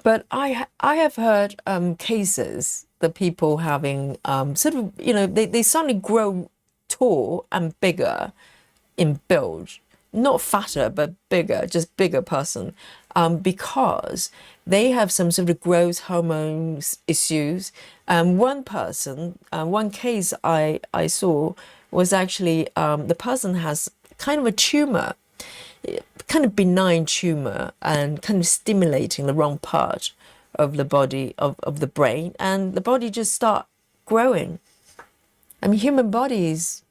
Speaker 1: But I have heard cases that people having sort of, you know, they suddenly grow tall and bigger in build, not fatter but bigger, just bigger person, because they have some sort of growth hormones issues. One person, one case I saw was actually the person has kind of a tumor, kind of benign tumor, and kind of stimulating the wrong part of the body of the brain, and the body just start growing. I mean, human body is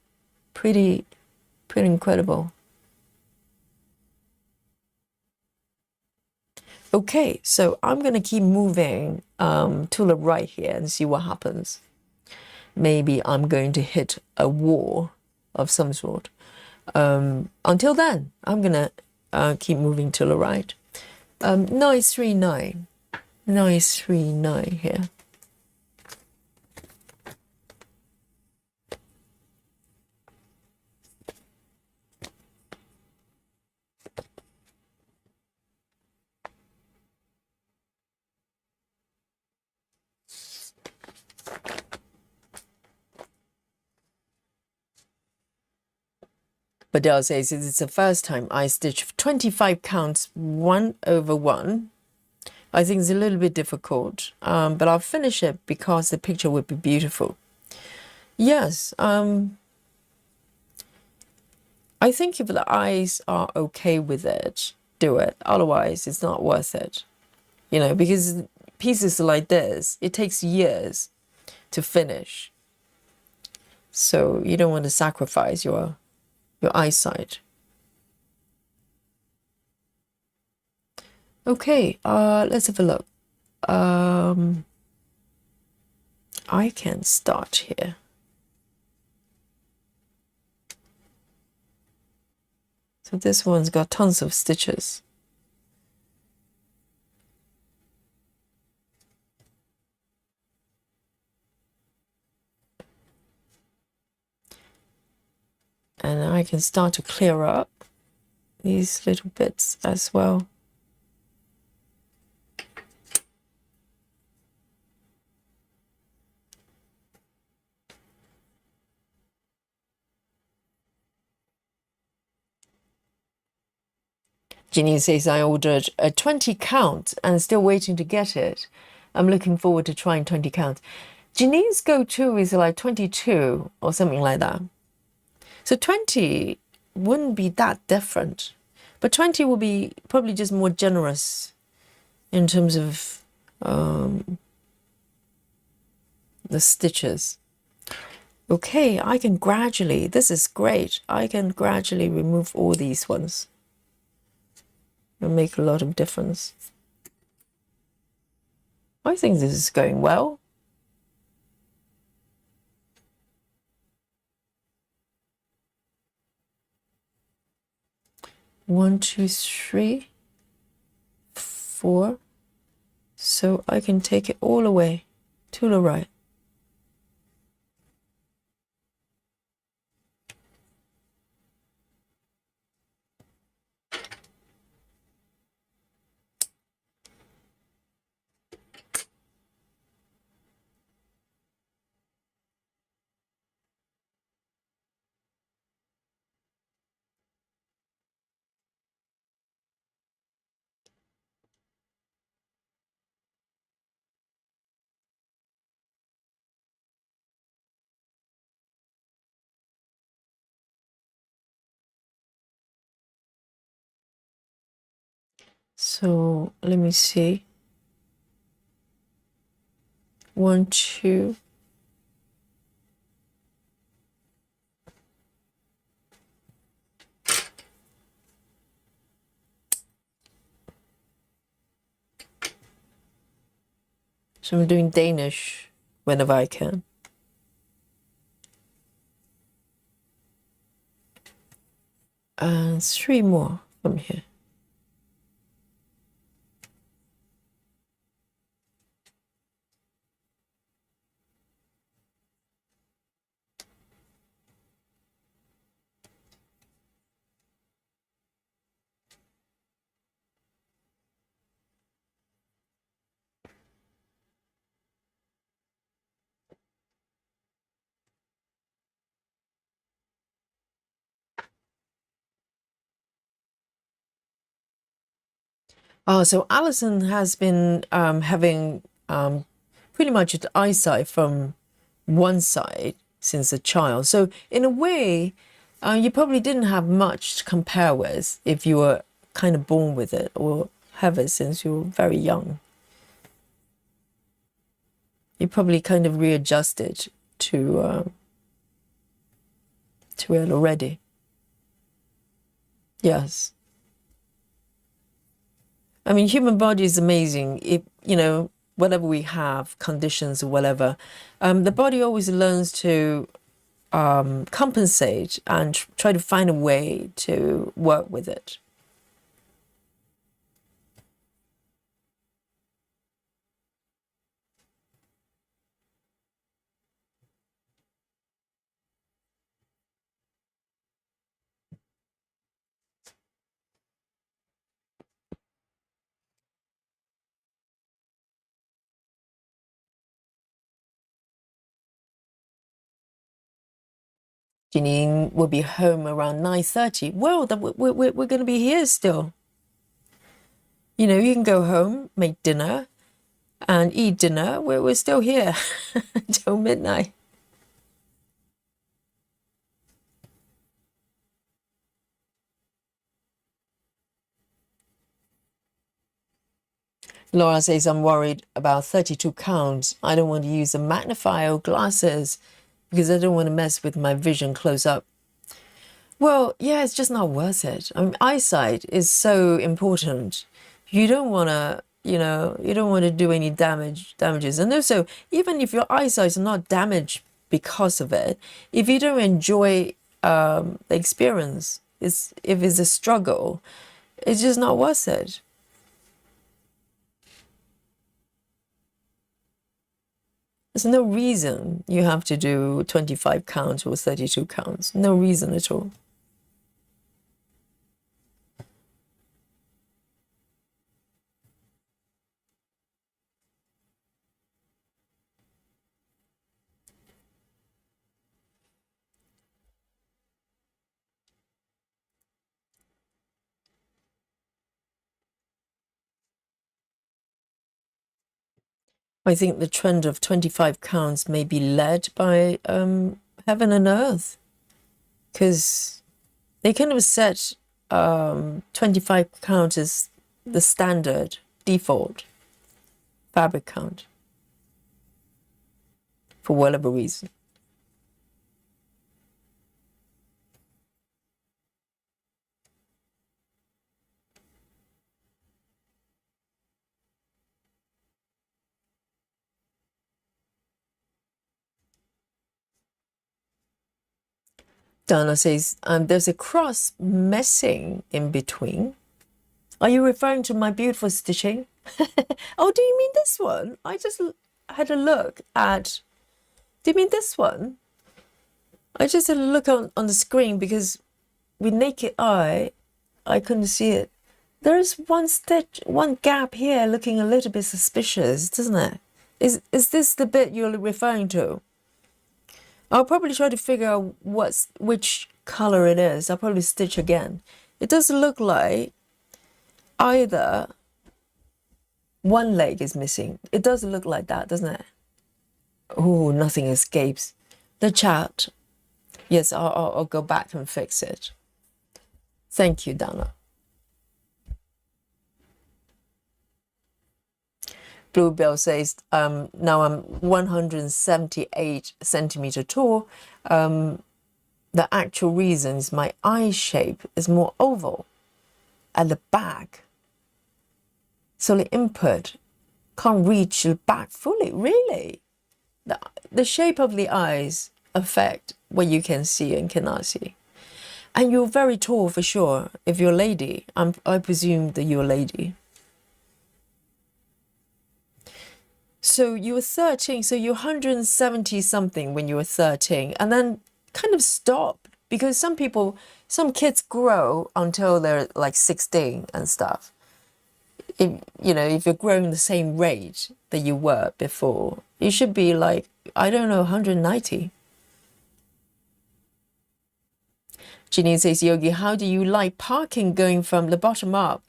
Speaker 1: pretty incredible. Okay, so I'm going to keep moving to the right here and see what happens. Maybe I'm going to hit a wall of some sort. Until then, I'm going to keep moving to the right. 939. 939 here. Badell says it's the first time I stitch 25 counts 1/1. I think it's a little bit difficult, but I'll finish it because the picture would be beautiful. Yes, I think if the eyes are okay with it, do it. Otherwise, it's not worth it. You know, because pieces like this, it takes years to finish. So you don't want to sacrifice your eyesight. Okay, let's have a look. I can start here. So this one's got tons of stitches. And I can start to clear up these little bits as well. Janine says, I ordered a 20 count and still waiting to get it. I'm looking forward to trying 20 counts. Janine's go-to is like 22 or something like that. So 20 wouldn't be that different. But 20 will be probably just more generous in terms of the stitches. Okay, I can gradually, this is great. I can gradually remove all these ones. It'll make a lot of difference. I think this is going well. One, two, three, four. So I can take it all the way to the right. So let me see. 1, 2. So I'm doing Danish whenever I can. And 3 more from here. Oh, so Alison has been having pretty much the eyesight from one side since a child. So in a way, you probably didn't have much to compare with if you were kind of born with it or have it since you were very young. You probably kind of readjusted to it already. Yes. I mean, human body is amazing. If, whatever we have, conditions or whatever, the body always learns to compensate and try to find a way to work with it. Janine will be home around 9:30. Well, we're going to be here still. You can go home, make dinner, and eat dinner. We're still here till midnight. Laura says, I'm worried about 32 counts. I don't want to use a magnifier or glasses because I don't want to mess with my vision close up. Well, yeah, it's just not worth it. I mean, eyesight is so important. You don't want to, you don't want to do any damages. And also, even if your eyesight is not damaged because of it, if you don't enjoy the experience, if it's a struggle, it's just not worth it. There's no reason you have to do 25 counts or 32 counts. No reason at all. I think the trend of 25 counts may be led by heaven and earth, because they kind of set 25 count as the standard default fabric count for whatever reason. Dana says, there's a cross messing in between. Are you referring to my beautiful stitching? Oh, do you mean this one? I just had a look at... Do you mean this one? I just had a look on the screen because with naked eye, I couldn't see it. There's one stitch, one gap here looking a little bit suspicious, doesn't it? Is this the bit you're referring to? I'll probably try to figure out which color it is. I'll probably stitch again. It does look like either one leg is missing. It does look like that, doesn't it? Oh, nothing escapes the chat. Yes, I'll go back and fix it. Thank you, Dana. Bluebell says, now I'm 178 centimeter tall. The actual reason is my eye shape is more oval at the back. So the input can't reach the back fully, really. The shape of the eyes affect what you can see and cannot see. And you're very tall for sure. If you're a lady, I presume that you're a lady. So you were 13, so you're 170 something when you were 13, and then kind of stop because some kids grow until they're like 16 and stuff. If you're growing the same rate that you were before, you should be like, I don't know, 190. Janine says, Yogi, how do you like parking going from the bottom up?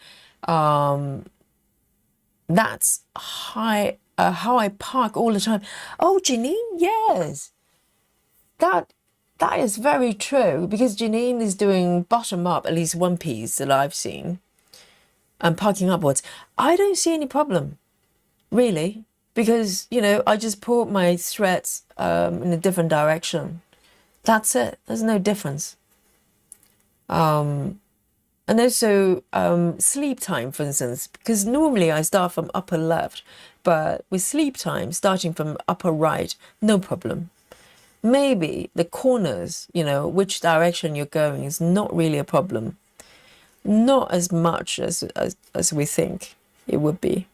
Speaker 1: That's how I park all the time. Oh, Janine, yes. That that is very true because Janine is doing bottom up, at least one piece that I've seen, and parking upwards. I don't see any problem, really, because I just pull my threads in a different direction. That's it. There's no difference. And also sleep time, for instance, because normally I start from upper left, but with sleep time starting from upper right, no problem. Maybe the corners, which direction you're going is not really a problem. Not as much as we think it would be.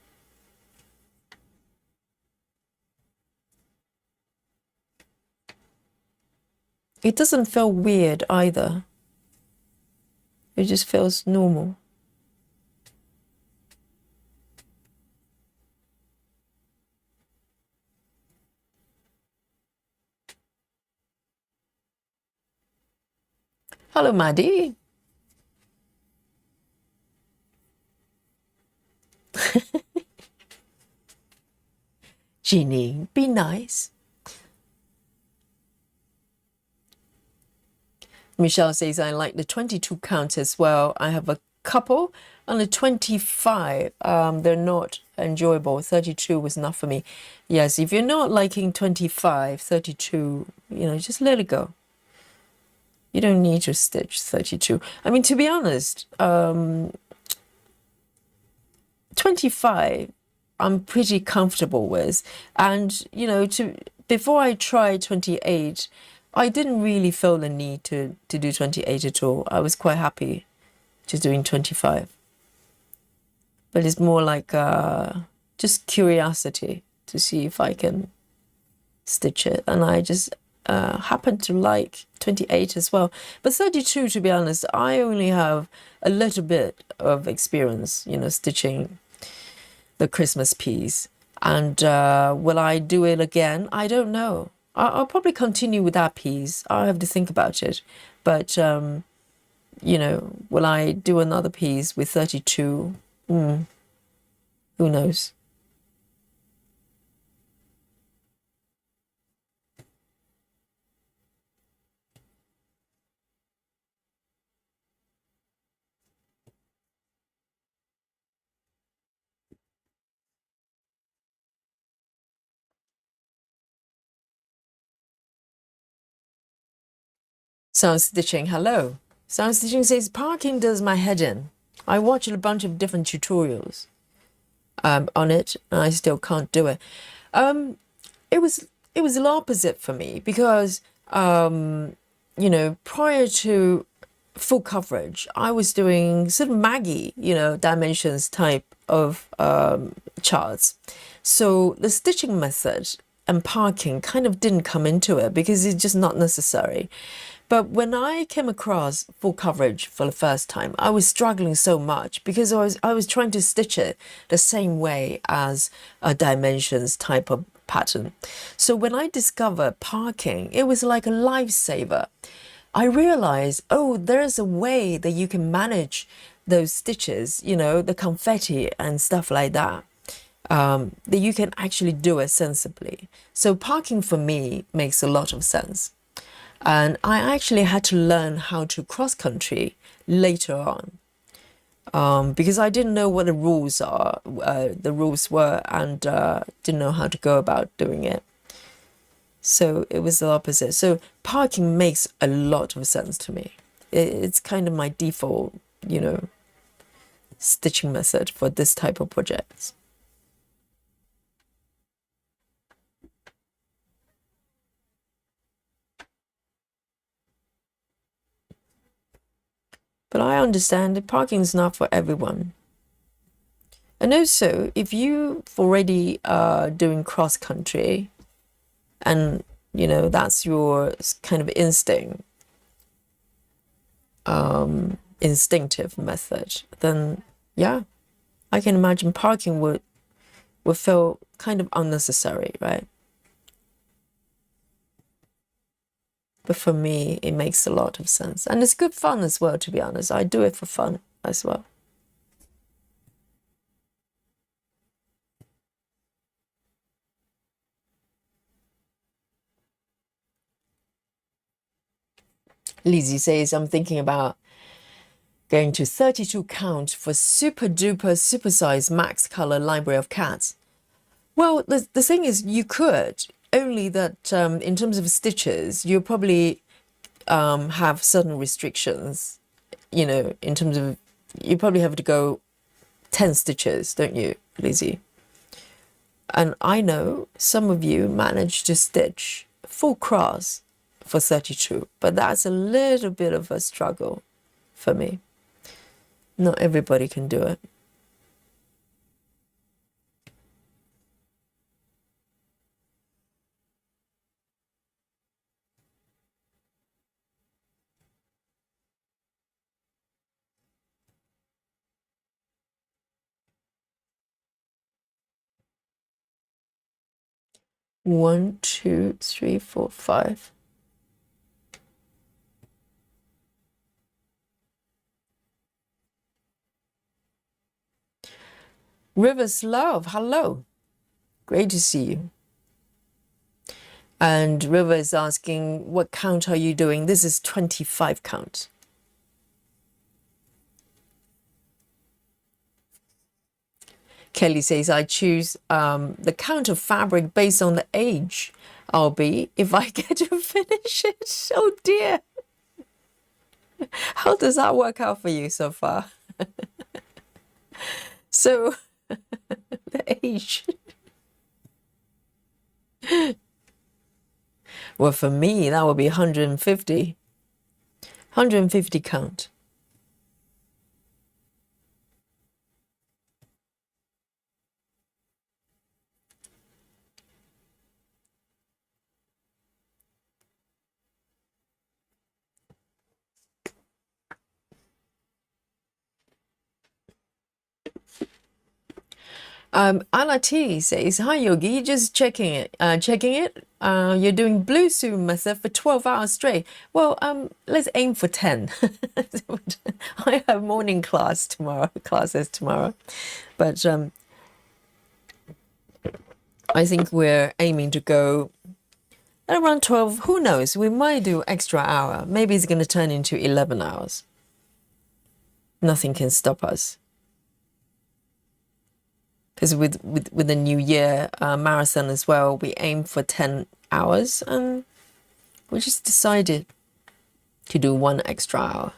Speaker 1: It doesn't feel weird either. It just feels normal. Hello, Maddie. Jeannie, be nice. Michelle says, I like the 22 count as well. I have a couple on the 25. They're not enjoyable. 32 was not for me. Yes, if you're not liking 25, 32, just let it go. You don't need to stitch 32. I mean, to be honest, 25, I'm pretty comfortable with. And, before I tried 28, I didn't really feel the need to do 28 at all. I was quite happy just doing 25. But it's more like just curiosity to see if I can stitch it. And I just happen to like 28 as well. But 32, to be honest, I only have a little bit of experience, stitching the Christmas piece. And will I do it again? I don't know. I'll probably continue with that piece. I'll have to think about it. But, will I do another piece with 32? Who knows? Sound Stitching, hello. Sound Stitching says, parking does my head in. I watched a bunch of different tutorials on it, and I still can't do it. It was the opposite for me because, prior to full coverage, I was doing sort of Maggie, dimensions type of charts. So the stitching method and parking kind of didn't come into it because it's just not necessary. But when I came across full coverage for the first time, I was struggling so much because I was trying to stitch it the same way as a dimensions type of pattern. So when I discovered parking, it was like a lifesaver. I realized, oh, there's a way that you can manage those stitches, the confetti and stuff like that, that you can actually do it sensibly. So parking for me makes a lot of sense. And I actually had to learn how to cross country later on because I didn't know what the rules were, and didn't know how to go about doing it. So it was the opposite. So parking makes a lot of sense to me. It's kind of my default, stitching method for this type of projects. But I understand that parking is not for everyone. And also, if you've already doing cross country, and that's your kind of instinctive method, then yeah, I can imagine parking would feel kind of unnecessary, right? But for me, it makes a lot of sense. And it's good fun as well, to be honest. I do it for fun as well. Lizzie says, I'm thinking about going to 32 count for super duper supersized max color library of cats. Well, the thing is, you could, only that in terms of stitches, you probably have certain restrictions, in terms of, you probably have to go 10 stitches, don't you, Lizzie? And I know some of you manage to stitch full cross for 32, but that's a little bit of a struggle for me. Not everybody can do it. One, two, three, four, five. Rivers Love, hello. Great to see you. And River is asking, what count are you doing? This is 25 count. Kelly says, I choose the count of fabric based on the age I'll be if I get to finish it. Oh dear. How does that work out for you so far? So, the age. Well, for me, that would be 150. 150 count. Anna T says, hi Yogi, just checking it. You're doing blue suit method for 12 hours straight. Well, let's aim for 10. I have morning classes tomorrow. But I think we're aiming to go at around 12. Who knows? We might do extra hour. Maybe it's going to turn into 11 hours. Nothing can stop us. Because with the New Year marathon as well, we aim for 10 hours, and we just decided to do 1 extra hour.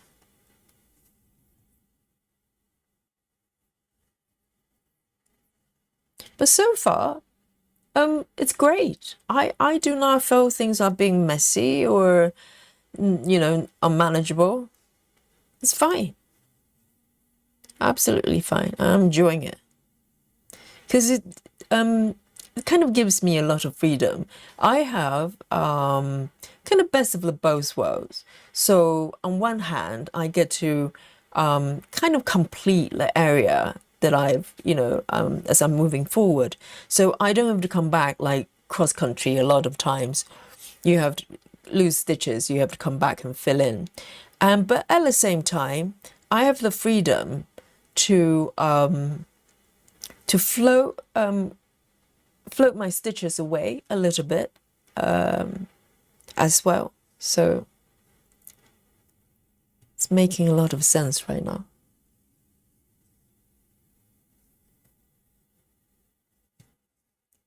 Speaker 1: But so far, it's great. I do not feel things are being messy or, unmanageable. It's fine. Absolutely fine. I'm enjoying it. Because it kind of gives me a lot of freedom. I have kind of best of the both worlds. So on one hand, I get to kind of complete the area that I've, as I'm moving forward. So I don't have to come back like cross country a lot of times. You have to lose stitches, you have to come back and fill in. But at the same time, I have the freedom to float my stitches away a little bit as well. So it's making a lot of sense right now.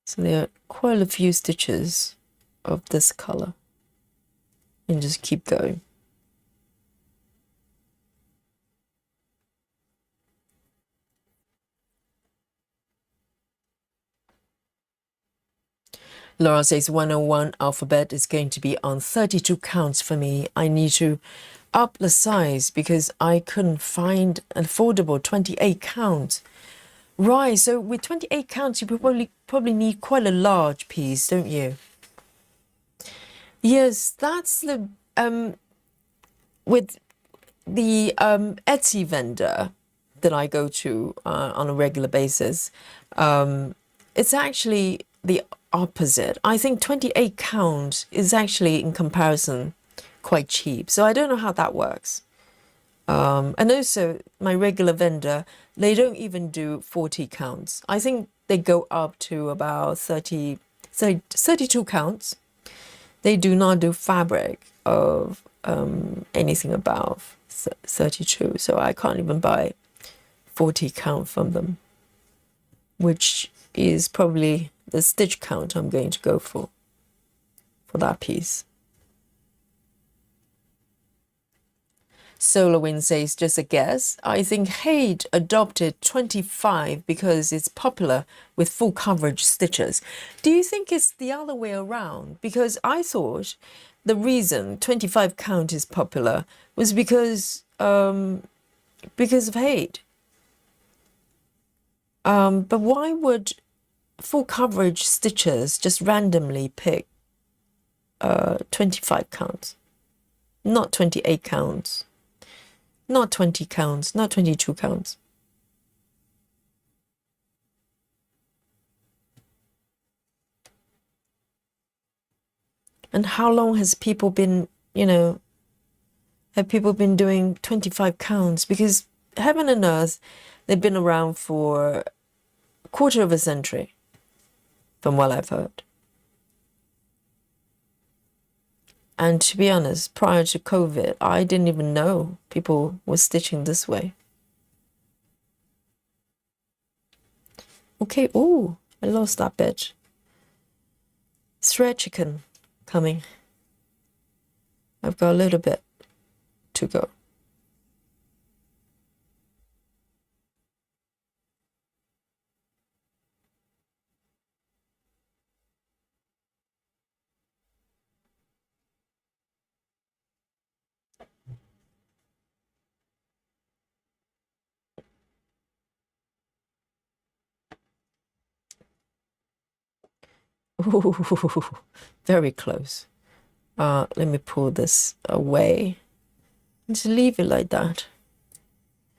Speaker 1: So there are quite a few stitches of this color, and just keep going. Laura says 101 alphabet is going to be on 32 counts for me. I need to up the size because I couldn't find an affordable 28 count. Right, so with 28 counts, you probably need quite a large piece, don't you? Yes, that's the with the Etsy vendor that I go to on a regular basis. It's actually the opposite. I think 28 count is actually in comparison quite cheap. So I don't know how that works. And also my regular vendor, they don't even do 40 counts. I think they go up to about 32 counts. They do not do fabric of anything above 32. So I can't even buy 40 count from them, which is probably the stitch count I'm going to go for that piece. Solar Wind says, just a guess. I think Hade adopted 25 because it's popular with full coverage stitches. Do you think it's the other way around? Because I thought the reason 25 count is popular was because of Hade. But why would full coverage stitches just randomly pick 25 counts, not 28 counts? Not 20 counts, not 22 counts. And how long has people been, have people been doing 25 counts? Because heaven and earth, they've been around for a quarter of a century, from what I've heard. And to be honest, prior to COVID, I didn't even know people were stitching this way. Okay, oh, I lost that bit. Thread chicken coming. I've got a little bit to go. Ooh, very close. Let me pull this away and just leave it like that.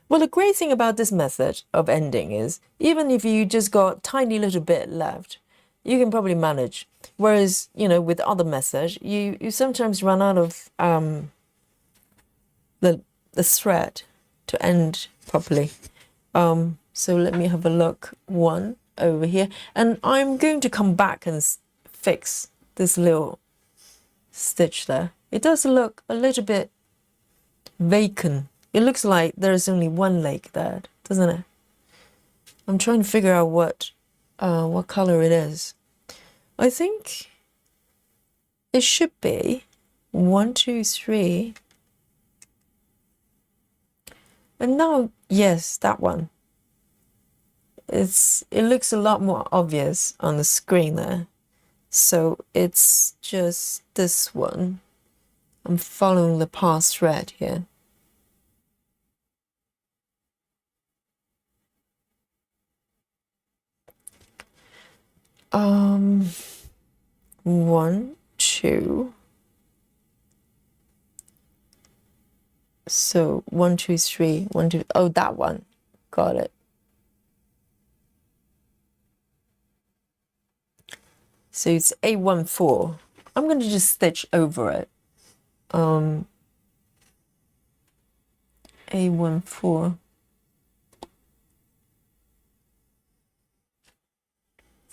Speaker 1: Well, the great thing about this method of ending is even if you just got tiny little bit left, you can probably manage. Whereas, with other methods, you sometimes run out of the thread to end properly. So let me have a look. One over here, and I'm going to come back and fix this little stitch there. It does look a little bit vacant. It looks like there's only one leg there, doesn't it? I'm trying to figure out what color it is. I think it should be 1, 2, 3. And now, yes, that one. It looks a lot more obvious on the screen there. So it's just this one. I'm following the pass thread here. One, two. So 1, 2, 3, 1, 2. Oh, that one. Got it. So it's A14. I'm going to just stitch over it. A14. I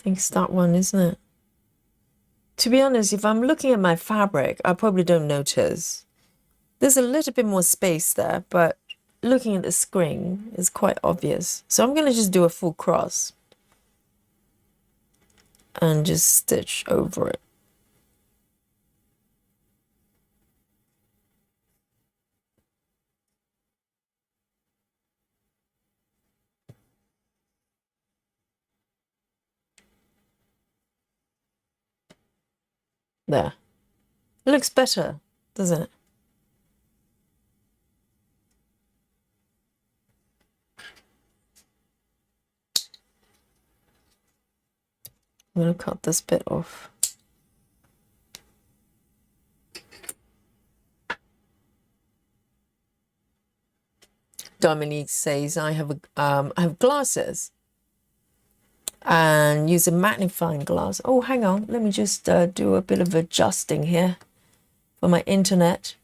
Speaker 1: think it's that one, isn't it? To be honest, if I'm looking at my fabric, I probably don't notice. There's a little bit more space there, but looking at the screen is quite obvious. So I'm going to just do a full cross and just stitch over it. There. It looks better, doesn't it? I'm going to cut this bit off. Dominique says, I have glasses and use a magnifying glass. Oh, hang on. Let me just do a bit of adjusting here for my internet.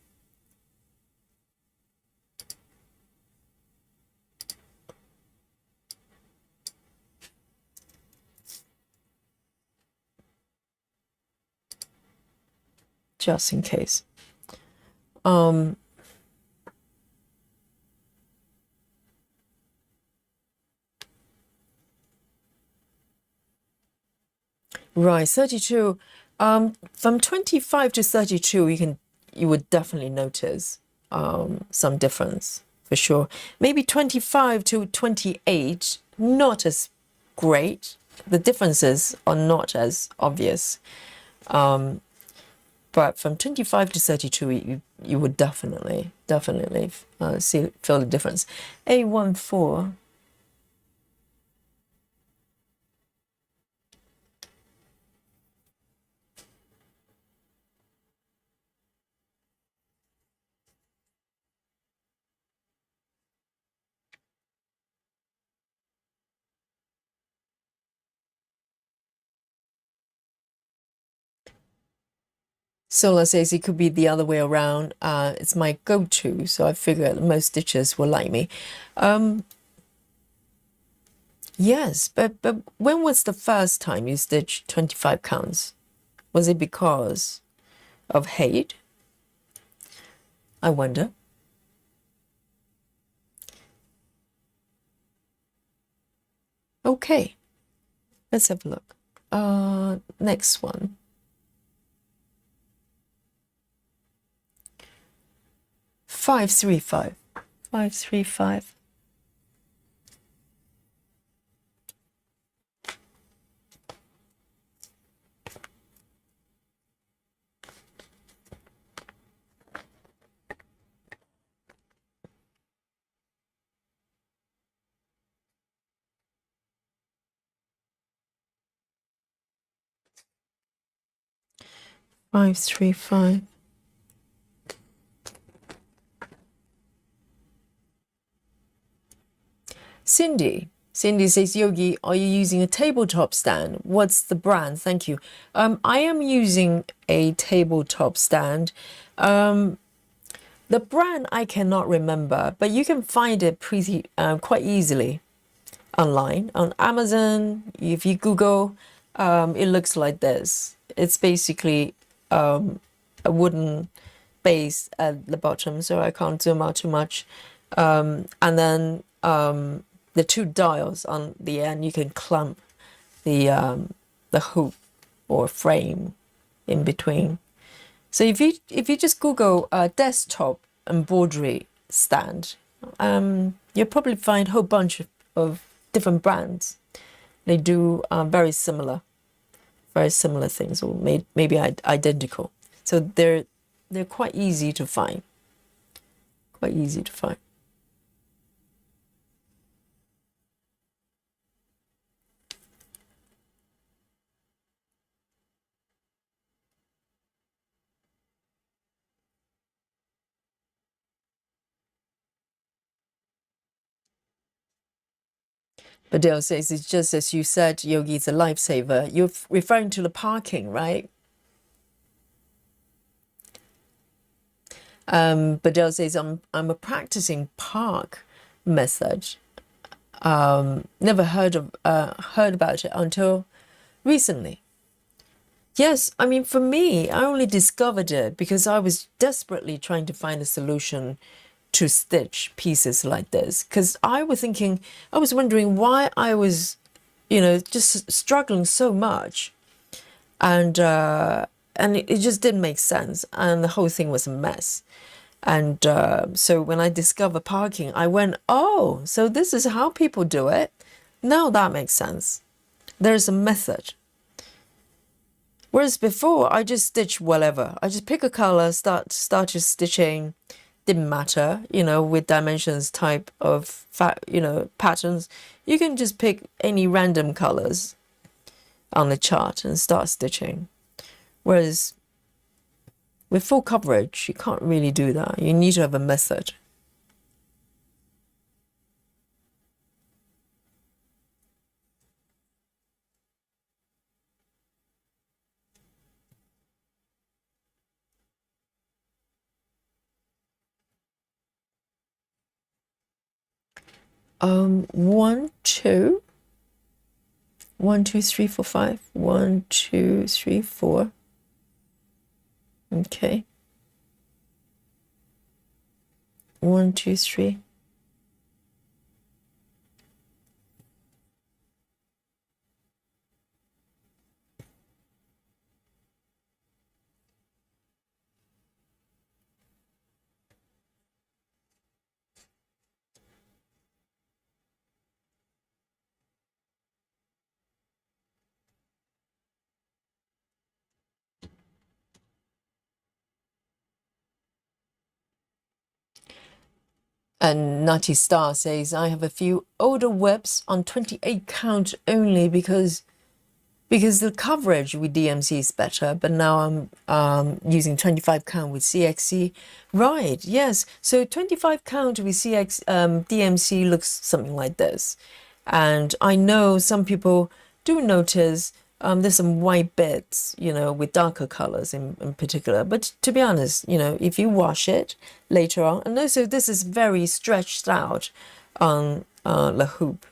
Speaker 1: Just in case. Right, 32. From 25 to 32, you would definitely notice some difference for sure. Maybe 25 to 28, not as great. The differences are not as obvious. But from 25 to 32, you would definitely feel the difference. A14. Sola says it could be the other way around. It's my go-to, so I figure most stitchers will like me. Yes, but when was the first time you stitched 25 counts? Was it because of hate? I wonder. Okay, let's have a look. Next one. 535. 535. Five, three, five. Cindy says, Yogi, are you using a tabletop stand? What's the brand? Thank you. I am using a tabletop stand. The brand I cannot remember, but you can find it pretty quite easily online on Amazon. If you Google, it looks like this. It's basically a wooden base at the bottom, so I can't zoom out too much. And then the two dials on the end, you can clamp the hook or frame in between. So if you just Google desktop embroidery stand, you'll probably find a whole bunch of different brands. They do very similar things, or maybe identical. So they're quite easy to find. Quite easy to find. Badale says, it's just as you said, Yogi, it's a lifesaver. You're referring to the parking, right? Badale says, I'm a practicing park method. Never heard about it until recently. Yes, I mean, for me, I only discovered it because I was desperately trying to find a solution to stitch pieces like this, because I was wondering why I was, just struggling so much, and it just didn't make sense, and the whole thing was a mess. And so when I discovered parking, I went, oh, so this is how people do it. Now that makes sense. There's a method. Whereas before, I just stitch whatever. I just pick a color, start just stitching. Didn't matter, with dimensions type of patterns. You can just pick any random colors on the chart and start stitching. Whereas with full coverage, you can't really do that. You need to have a method. One, two. 1, 2, 3, 4, 5. 1, 2, 3, 4. Okay. 1, 2, 3. And Nutty Star says, I have a few older webs on 28 count only because the coverage with DMC is better, but now I'm using 25 count with CXC. Right, yes. So 25 count with DMC looks something like this. And I know some people do notice there's some white bits, with darker colors in particular. But to be honest, if you wash it later on, and also this is very stretched out on the hoop.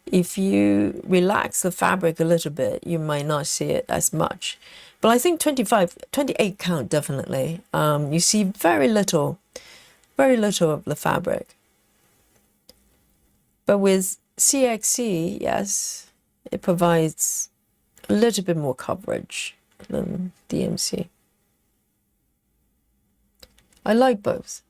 Speaker 1: If you relax the fabric a little bit, you might not see it as much. But I think 28 count definitely. You see very little of the fabric. But with CXC, yes, it provides a little bit more coverage than DMC. I like both.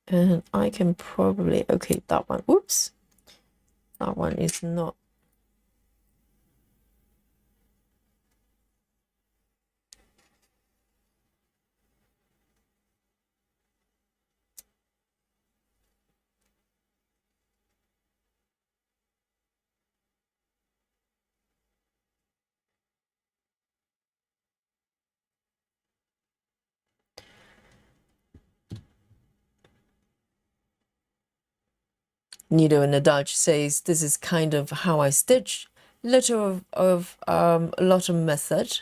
Speaker 1: And I can probably, okay, that one, oops, that one is not. Nido in the Dutch says, this is kind of how I stitch. Little of a lot of method.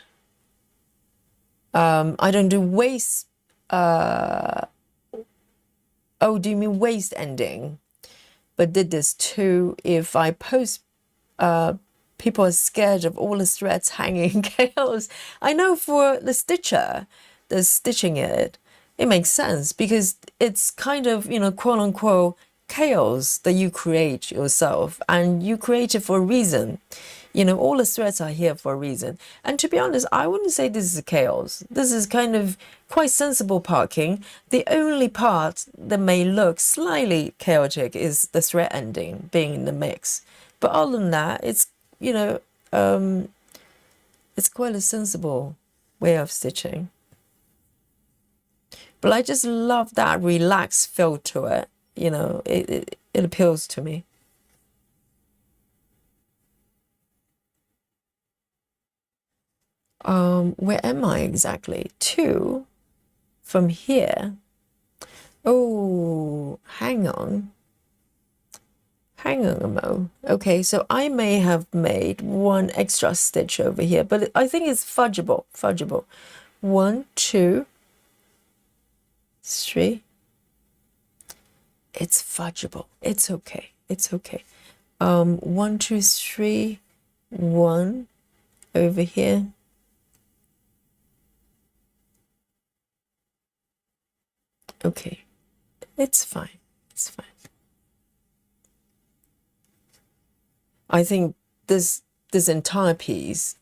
Speaker 1: I don't do waist. Oh, do you mean waist ending? But did this too. If I post, people are scared of all the threads hanging chaos. I know for the stitcher, the stitching it makes sense because it's kind of, quote unquote, chaos that you create yourself, and you create it for a reason. All the threads are here for a reason. And to be honest, I wouldn't say this is a chaos. This is kind of quite sensible parking. The only part that may look slightly chaotic is the thread ending being in the mix. But other than that, it's, it's quite a sensible way of stitching. But I just love that relaxed feel to it. It appeals to me. Where am I exactly? 2 from here. Oh, hang on a mo. Okay, so I may have made 1 extra stitch over here, but I think it's fudgeable. 1, 2, 3. It's fudgeable. It's okay. 1, 2, 3, 1 over here. Okay, it's fine. I think this entire piece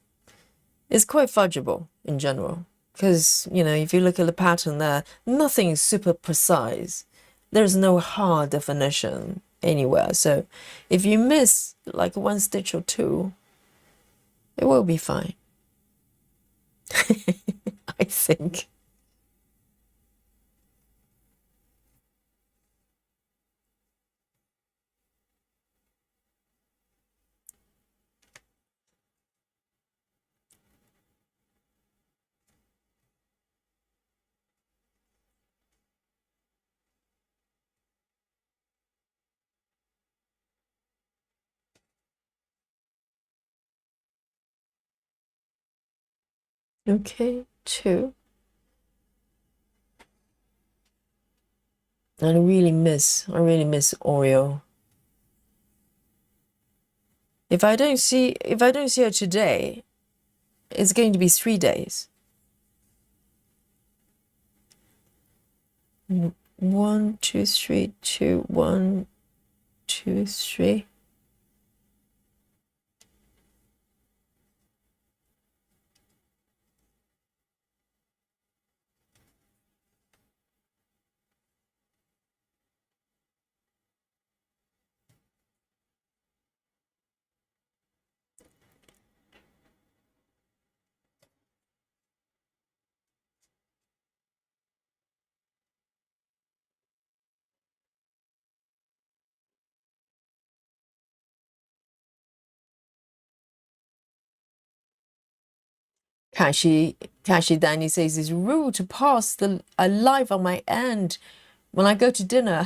Speaker 1: is quite fudgeable in general because, if you look at the pattern there, nothing is super precise. There's no hard definition anywhere. So if you miss like 1 stitch or 2, it will be fine. I think. Okay, 2. And I really miss Oreo. If I don't see her today, it's going to be 3 days. 1, 2, 3, 2, 1, 2, 3. Kashi Danny says it's rude to pass a live on my end when I go to dinner.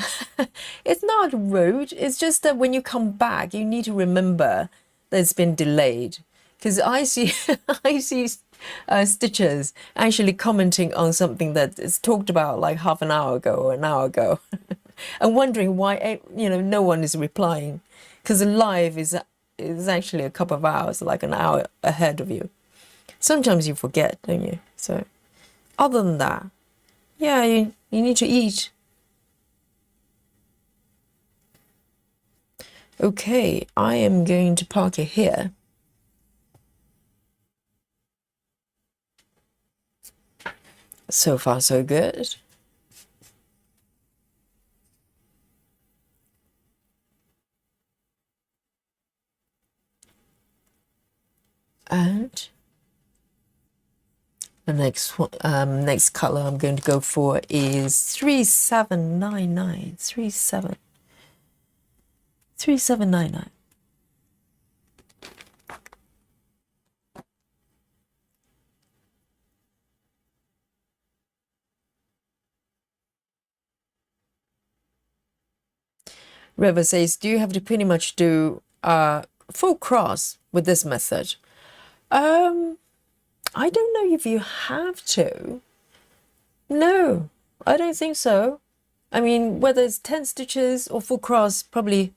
Speaker 1: It's not rude. It's just that when you come back, you need to remember that it's been delayed. Because I see, I see Stitches actually commenting on something that is talked about like half an hour ago or an hour ago, and wondering why no one is replying. Because the live is actually a couple of hours, like an hour ahead of you. Sometimes you forget, don't you? So, other than that, yeah, you need to eat. Okay, I am going to park it here. So far, so good. And the next color I'm going to go for is 3799. 3799. River says, do you have to pretty much do full cross with this method? I don't know if you have to. No, I don't think so. I mean, whether it's 10 stitches or full cross, probably,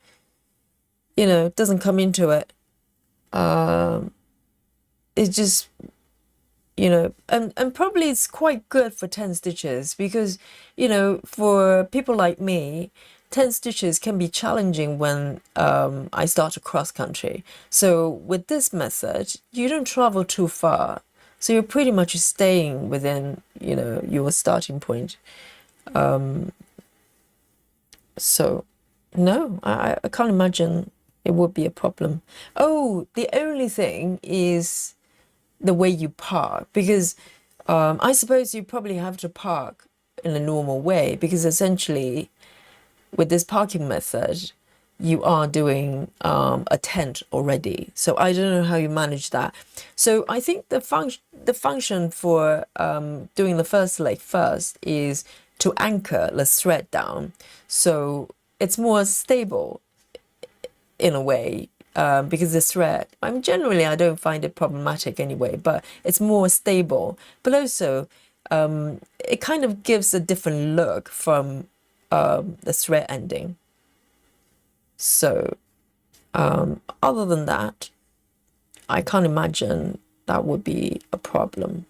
Speaker 1: doesn't come into it. It's just, and probably it's quite good for 10 stitches because, for people like me, 10 stitches can be challenging when I start to cross country. So with this method, you don't travel too far. So you're pretty much staying within, your starting point. So no, I can't imagine it would be a problem. Oh, the only thing is the way you park, because I suppose you probably have to park in a normal way, because essentially with this parking method, you are doing a tent already. So I don't know how you manage that. So I think the function for doing the first leg first is to anchor the thread down, so it's more stable in a way. Because the thread, generally I don't find it problematic anyway, but it's more stable. But also, it kind of gives a different look from the thread ending. So, other than that, I can't imagine that would be a problem.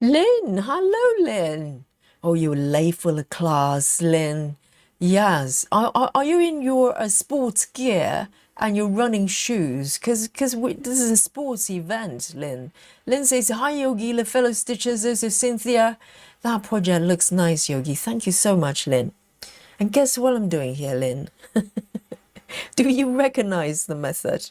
Speaker 1: Lynn, hello, Lynn. Oh, you're late for the class, Lynn. Yes. Are you in your sports gear and your running shoes? Because this is a sports event, Lynn. Lynn says, hi, Yogi, the fellow stitchers. This is Cynthia. That project looks nice, Yogi. Thank you so much, Lynn. And guess what I'm doing here, Lynn? Do you recognize the method?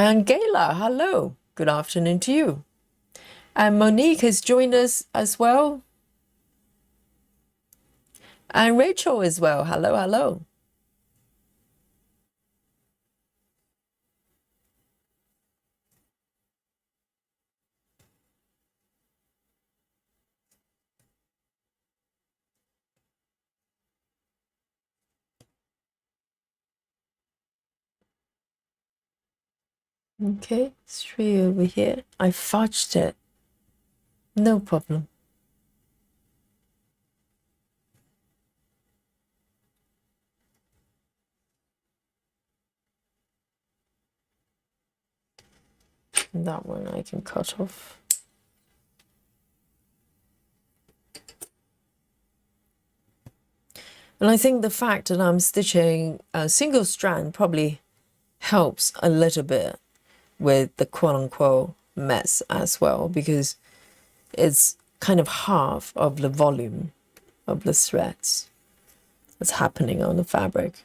Speaker 1: And Gayla, hello. Good afternoon to you. And Monique has joined us as well. And Rachel as well. Hello, hello. Okay, 3 over here. I fudged it. No problem. That one I can cut off. And I think the fact that I'm stitching a single strand probably helps a little bit with the quote-unquote mess as well, because it's kind of half of the volume of the threads that's happening on the fabric.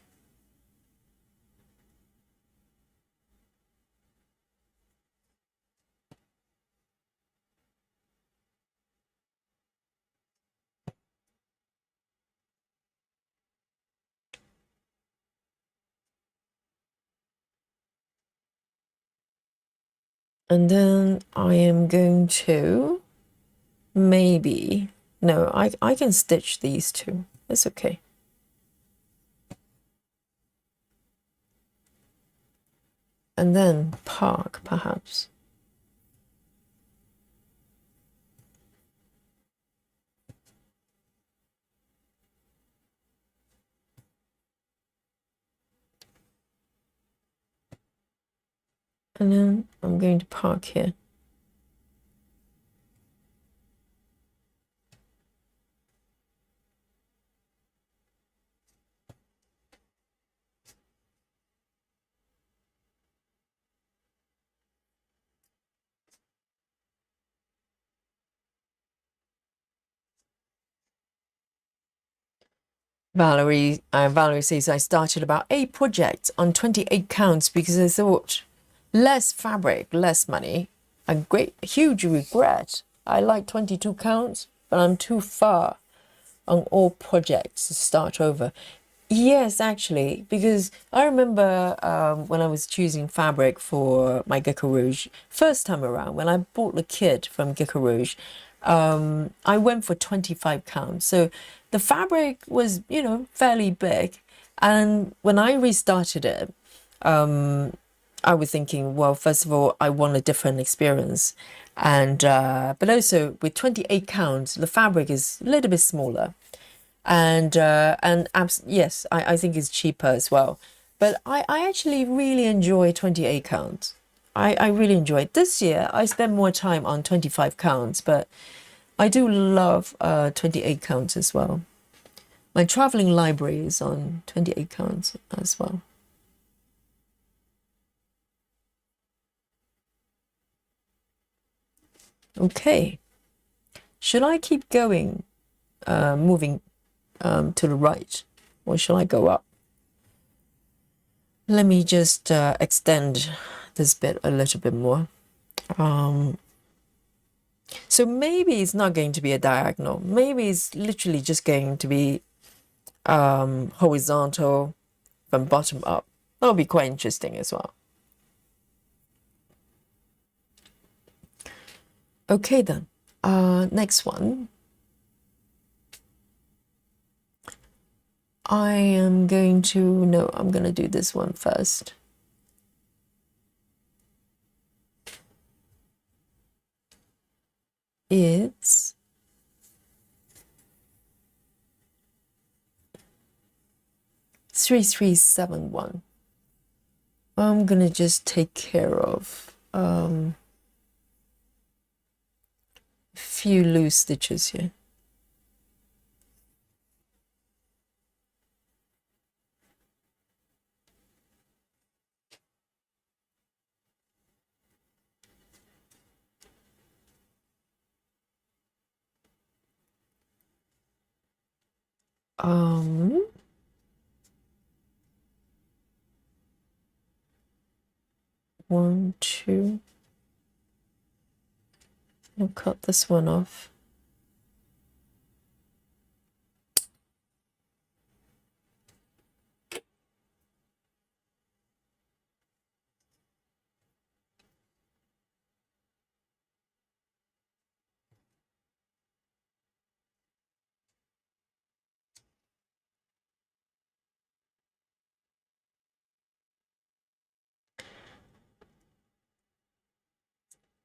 Speaker 1: And then I am going to maybe, no, I can stitch these two. It's okay. And then park, perhaps. And then I'm going to park here. Valerie says, I started about 8 projects on 28 counts because I thought less fabric, less money. A huge regret. I like 22 counts, but I'm too far on all projects to start over. Yes, actually, because I remember when I was choosing fabric for my Gecko Rouge, first time around, when I bought the kit from Gecko Rouge, I went for 25 counts. So the fabric was, fairly big. And when I restarted it, I was thinking, well, first of all, I want a different experience. And but also with 28 counts, the fabric is a little bit smaller. And yes, I think it's cheaper as well. But I actually really enjoy 28 counts. I really enjoy it. This year, I spent more time on 25 counts, but I do love 28 counts as well. My traveling library is on 28 counts as well. Okay. Should I keep going, moving to the right, or shall I go up? Let me just extend this bit a little bit more. So maybe it's not going to be a diagonal. Maybe it's literally just going to be horizontal from bottom up. That'll be quite interesting as well. Okay then, next one. I'm going to do this one first. It's $3,371. I'm gonna just take care of a few loose stitches here. 1, 2. I'll cut this one off.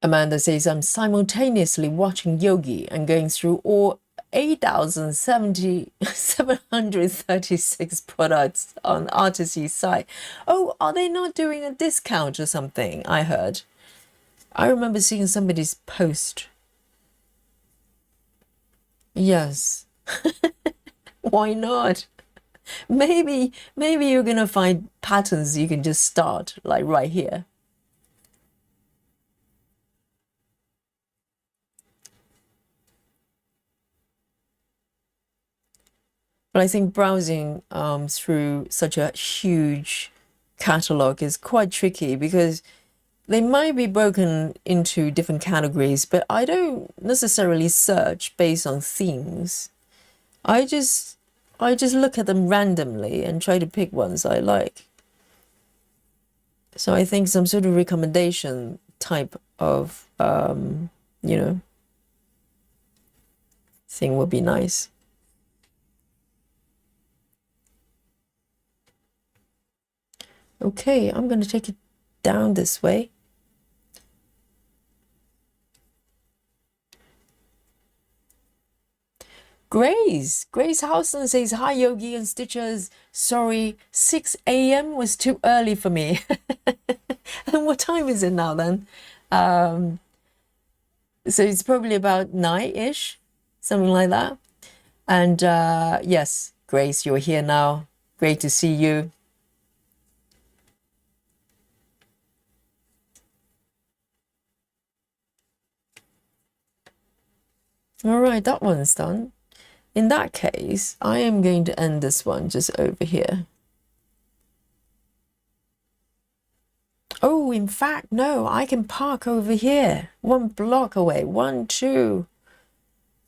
Speaker 1: Amanda says, I'm simultaneously watching Yogi and going through all 8,736 products on Artisy's site. Oh, are they not doing a discount or something? I heard. I remember seeing somebody's post. Yes. Why not? Maybe you're gonna find patterns you can just start, like right here. But I think browsing through such a huge catalog is quite tricky because they might be broken into different categories, but I don't necessarily search based on themes. I just look at them randomly and try to pick ones I like. So I think some sort of recommendation type of you know, thing would be nice. Okay, I'm going to take it down this way. Grace Housen says, hi Yogi and Stitchers. Sorry, 6 a.m. was too early for me. And what time is it now then? So it's probably about 9-ish, something like that. And yes, Grace, you're here now. Great to see you. All right, that one's done. In that case, I am going to end this one just over here. Oh, in fact, no, I can park over here. 1 block away. 1, 2,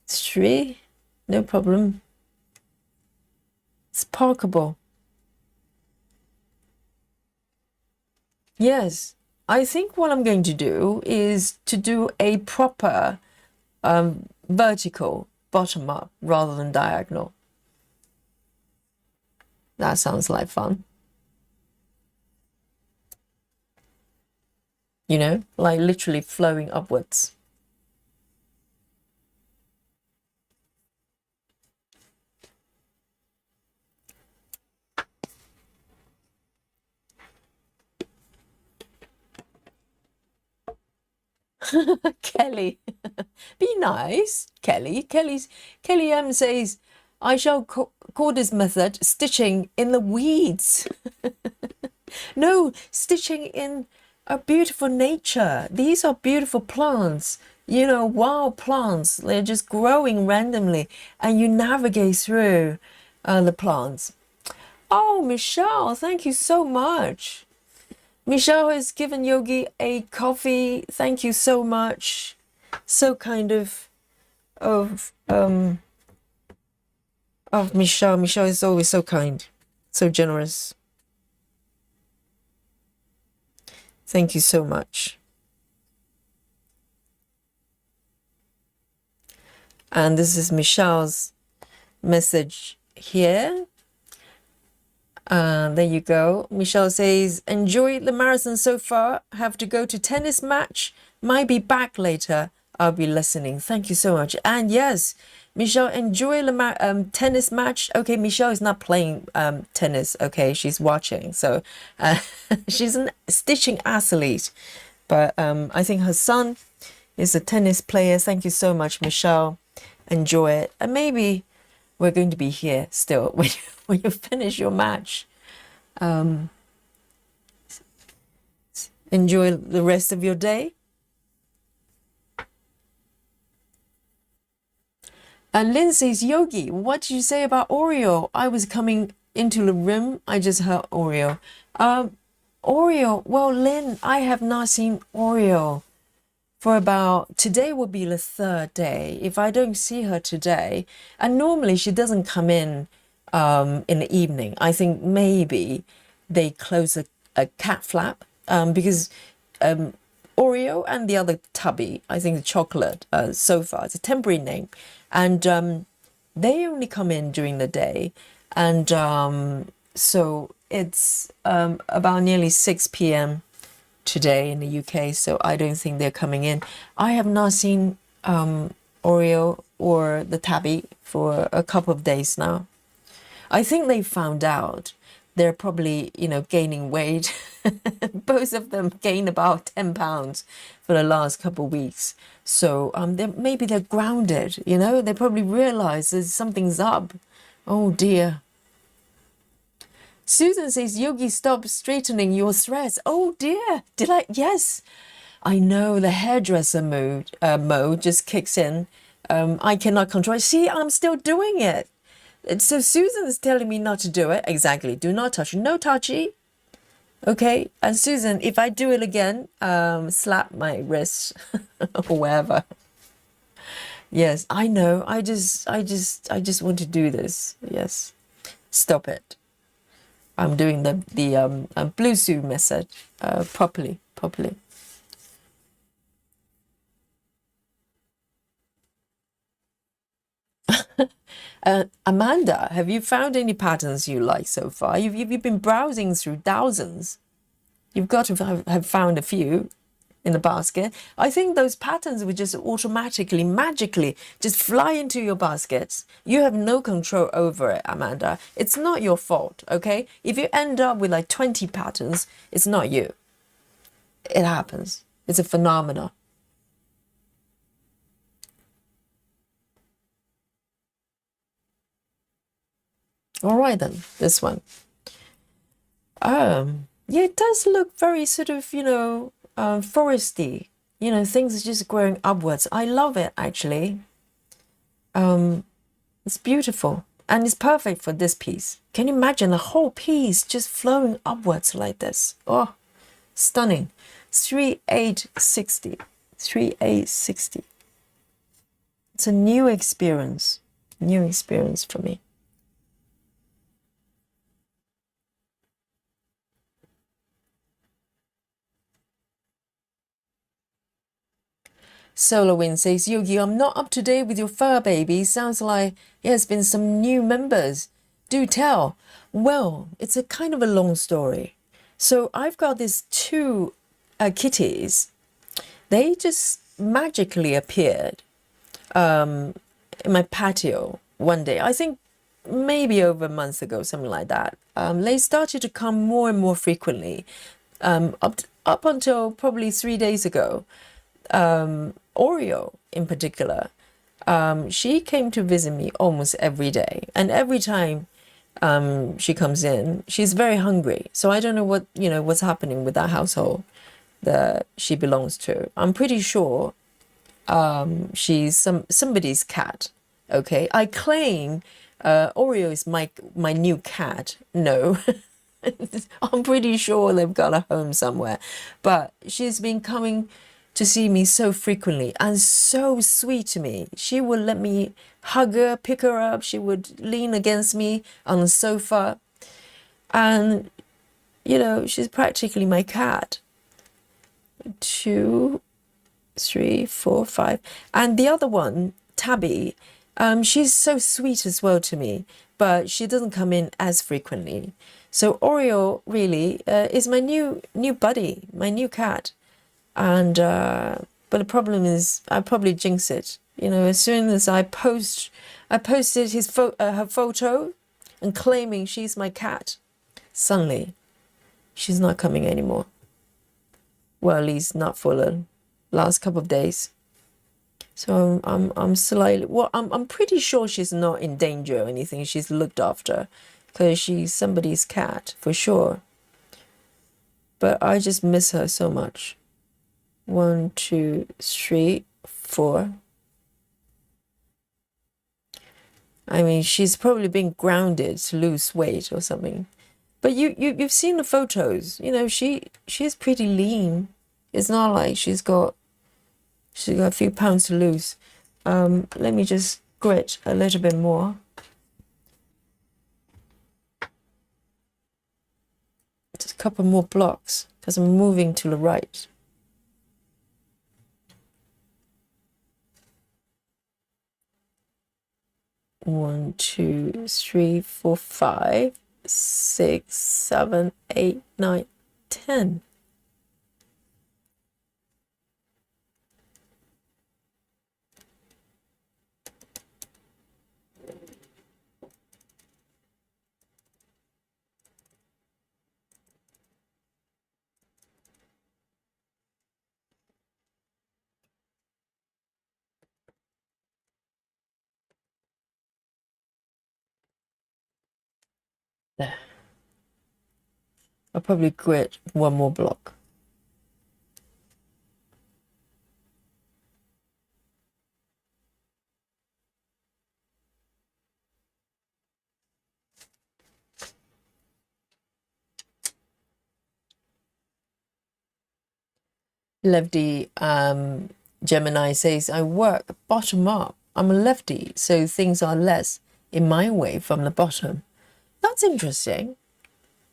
Speaker 1: 3. No problem. It's parkable. Yes, I think what I'm going to do is to do a proper vertical bottom up rather than diagonal. That sounds like fun. You know, like literally flowing upwards. Kelly, be nice, Kelly. Kelly M says, I shall call this method stitching in the weeds. No, stitching in a beautiful nature. These are beautiful plants, you know, wild plants. They're just growing randomly, and you navigate through the plants. Oh, Michelle, thank you so much. Michelle has given Yogi a coffee. Thank you so much. So kind of Michelle. Michelle is always so kind, so generous. Thank you so much. And this is Michelle's message here. There you go. Michelle says, enjoy the marathon so far. Have to go to tennis match. Might be back later. I'll be listening. Thank you so much. And yes, Michelle, enjoy the tennis match. Okay, Michelle is not playing tennis. Okay, she's watching. So she's a stitching athlete. But I think her son is a tennis player. Thank you so much, Michelle. Enjoy it. And maybe we're going to be here still when you finish your match. Enjoy the rest of your day. And Lynn says, Yogi, what did you say about Oreo? I was coming into the room. I just heard Oreo. Oreo. Well, Lynn, I have not seen Oreo for about, today will be the third day. If I don't see her today, and normally she doesn't come in the evening. I think maybe they close a cat flap because Oreo and the other tubby, I think the chocolate so far, it's a temporary name, and they only come in during the day, and so it's about nearly 6 p.m. today in the UK, so I don't think they're coming in. I have not seen Oreo or the tabby for a couple of days now. I think they found out they're probably, gaining weight. Both of them gained about 10 pounds for the last couple of weeks. So maybe they're grounded, they probably realize that something's up. Oh dear. Susan says, Yogi, stop straightening your threads. Oh dear. Did I? Yes. I know the hairdresser mode just kicks in. I cannot control it. See, I'm still doing it. So Susan is telling me not to do it. Exactly. Do not touch. No touchy. Okay. And Susan, if I do it again, slap my wrist or wherever. Yes, I know. I just want to do this. Yes. Stop it. I'm doing the Bluetooth message properly. Amanda, have you found any patterns you like so far? You've been browsing through thousands. You've got to have found a few in the basket. I think those patterns would just automatically, magically, just fly into your baskets. You have no control over it, Amanda. It's not your fault, okay? If you end up with like 20 patterns, it's not you. It happens. It's a phenomenon. All right then, this one. Yeah, it does look very sort of, foresty. Things are just growing upwards. I love it actually. It's beautiful and it's perfect for this piece. Can you imagine the whole piece just flowing upwards like this? Oh, stunning. 3860. 3860. It's a new experience for me. Solar Wind says, Yogi, I'm not up to date with your fur baby. Sounds like there's been some new members. Do tell. Well, it's a kind of a long story. So I've got these two kitties. They just magically appeared in my patio one day. I think maybe over a month ago, something like that. They started to come more and more frequently up until probably 3 days ago. Oreo in particular, she came to visit me almost every day, and every time she comes in, she's very hungry. So I don't know what's happening with that household that she belongs to. I'm pretty sure she's somebody's cat. Okay, I claim Oreo is my new cat. No. I'm pretty sure they've got a home somewhere, but she's been coming to see me so frequently and so sweet to me. She would let me hug her, pick her up. She would lean against me on the sofa. And, she's practically my cat. 2, 3, 4, 5. And the other one, Tabby, she's so sweet as well to me, but she doesn't come in as frequently. So Oreo really is my new buddy, my new cat. And but the problem is I probably jinx it. As soon as I posted her photo and claiming she's my cat, suddenly she's not coming anymore. Well, at least not for the last couple of days. So I'm slightly, well, I'm pretty sure she's not in danger or anything. She's looked after because she's somebody's cat for sure. But I just miss her so much. 1, 2, 3, 4. I mean, she's probably been grounded to lose weight or something. But you've seen the photos. You know, she's pretty lean. It's not like she's got a few pounds to lose. Let me just grit a little bit more. Just a couple more blocks because I'm moving to the right. One, two, three, four, 5, 6, 7, 8, 9, 10. There. I'll probably grit one more block. Lefty Gemini says, I work bottom up. I'm a lefty, so things are less in my way from the bottom. That's interesting.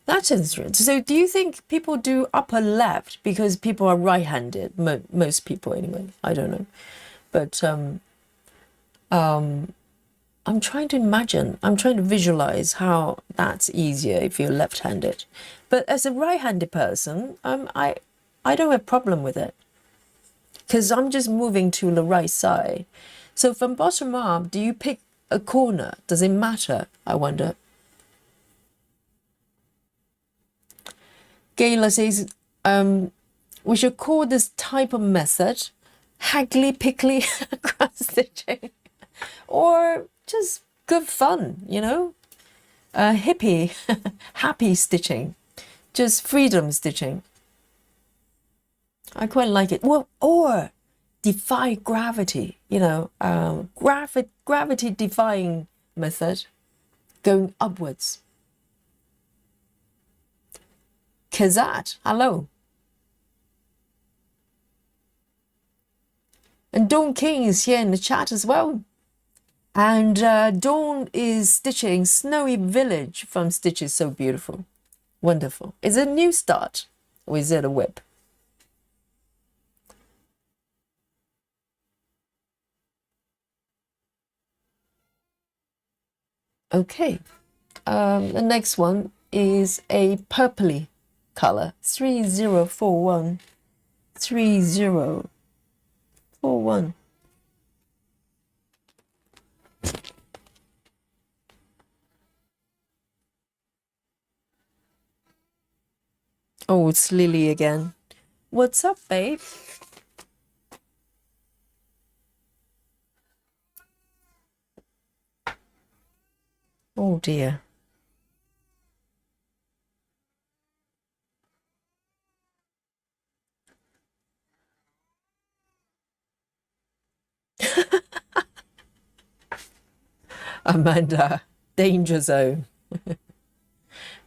Speaker 1: That's interesting. So do you think people do upper left because people are right-handed? Most people anyway. I don't know. But I'm trying to imagine, I'm trying to visualize how that's easier if you're left-handed. But as a right-handed person, I don't have a problem with it because I'm just moving to the right side. So from bottom up, do you pick a corner? Does it matter? I wonder. Gayla says, we should call this type of method haggly pickly cross stitching, or just good fun, you know, hippie, happy stitching, just freedom stitching. I quite like it. Well, or defy gravity, you know, gravity defying method, going upwards. Kazat, hello. And Dawn King is here in the chat as well. And Dawn is stitching Snowy Village from Stitches So Beautiful. Wonderful. Is it a new start or is it a whip? Okay. The next one is a purpley color. 3041. 3041. Oh, it's Lily again. What's up, babe? Oh dear. Amanda, danger zone.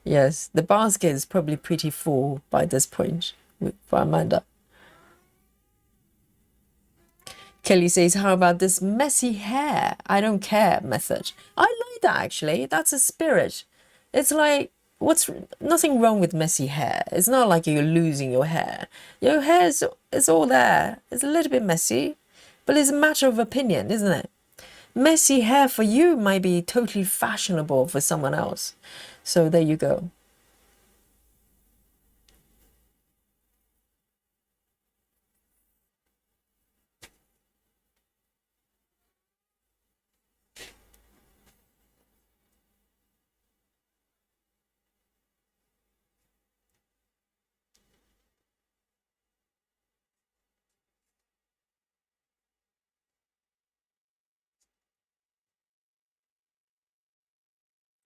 Speaker 1: Yes, the basket is probably pretty full by this point for Amanda. Kelly says, how about this messy hair? I don't care method. I like that actually. That's a spirit. It's like, nothing wrong with messy hair. It's not like you're losing your hair. Your hair is all there. It's a little bit messy, but it's a matter of opinion, isn't it? Messy hair for you might be totally fashionable for someone else. So there you go.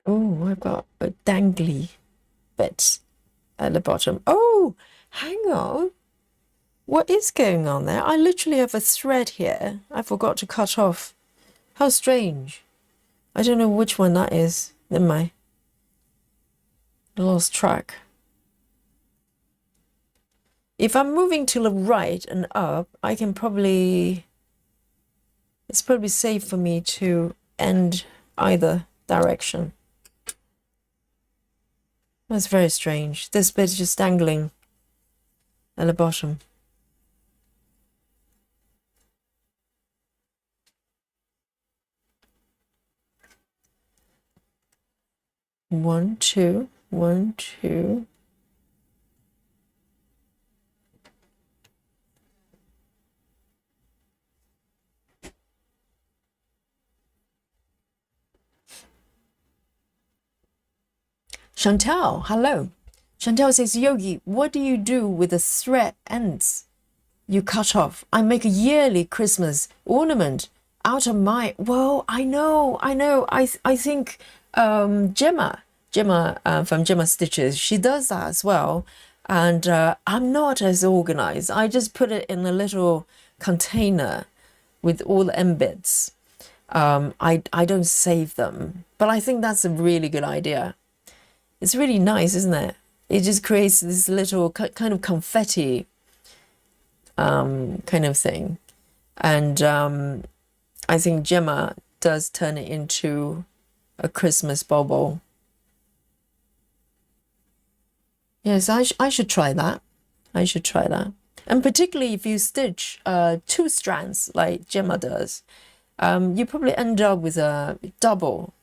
Speaker 1: Oh, I've got a dangly bit at the bottom. Oh, hang on. What is going on there? I literally have a thread here. I forgot to cut off. How strange. I don't know which one that is. Never mind. I lost track. If I'm moving to the right and up, I can probably, it's probably safe for me to end either direction. That's very strange. This bit's just dangling at the bottom. One, two, one, two. Chantal, hello. Chantal says, Yogi, what do you do with the thread ends you cut off? I make a yearly Christmas ornament out of my, well, I know. I think Gemma from Gemma Stitches, she does that as well. And I'm not as organized. I just put it in a little container with all the embeds. I don't save them, but I think that's a really good idea. It's really nice, isn't it? It just creates this little kind of confetti kind of thing. And I think Gemma does turn it into a Christmas bauble. Yes, I should try that. I should try that. And particularly if you stitch two strands like Gemma does, you probably end up with a double,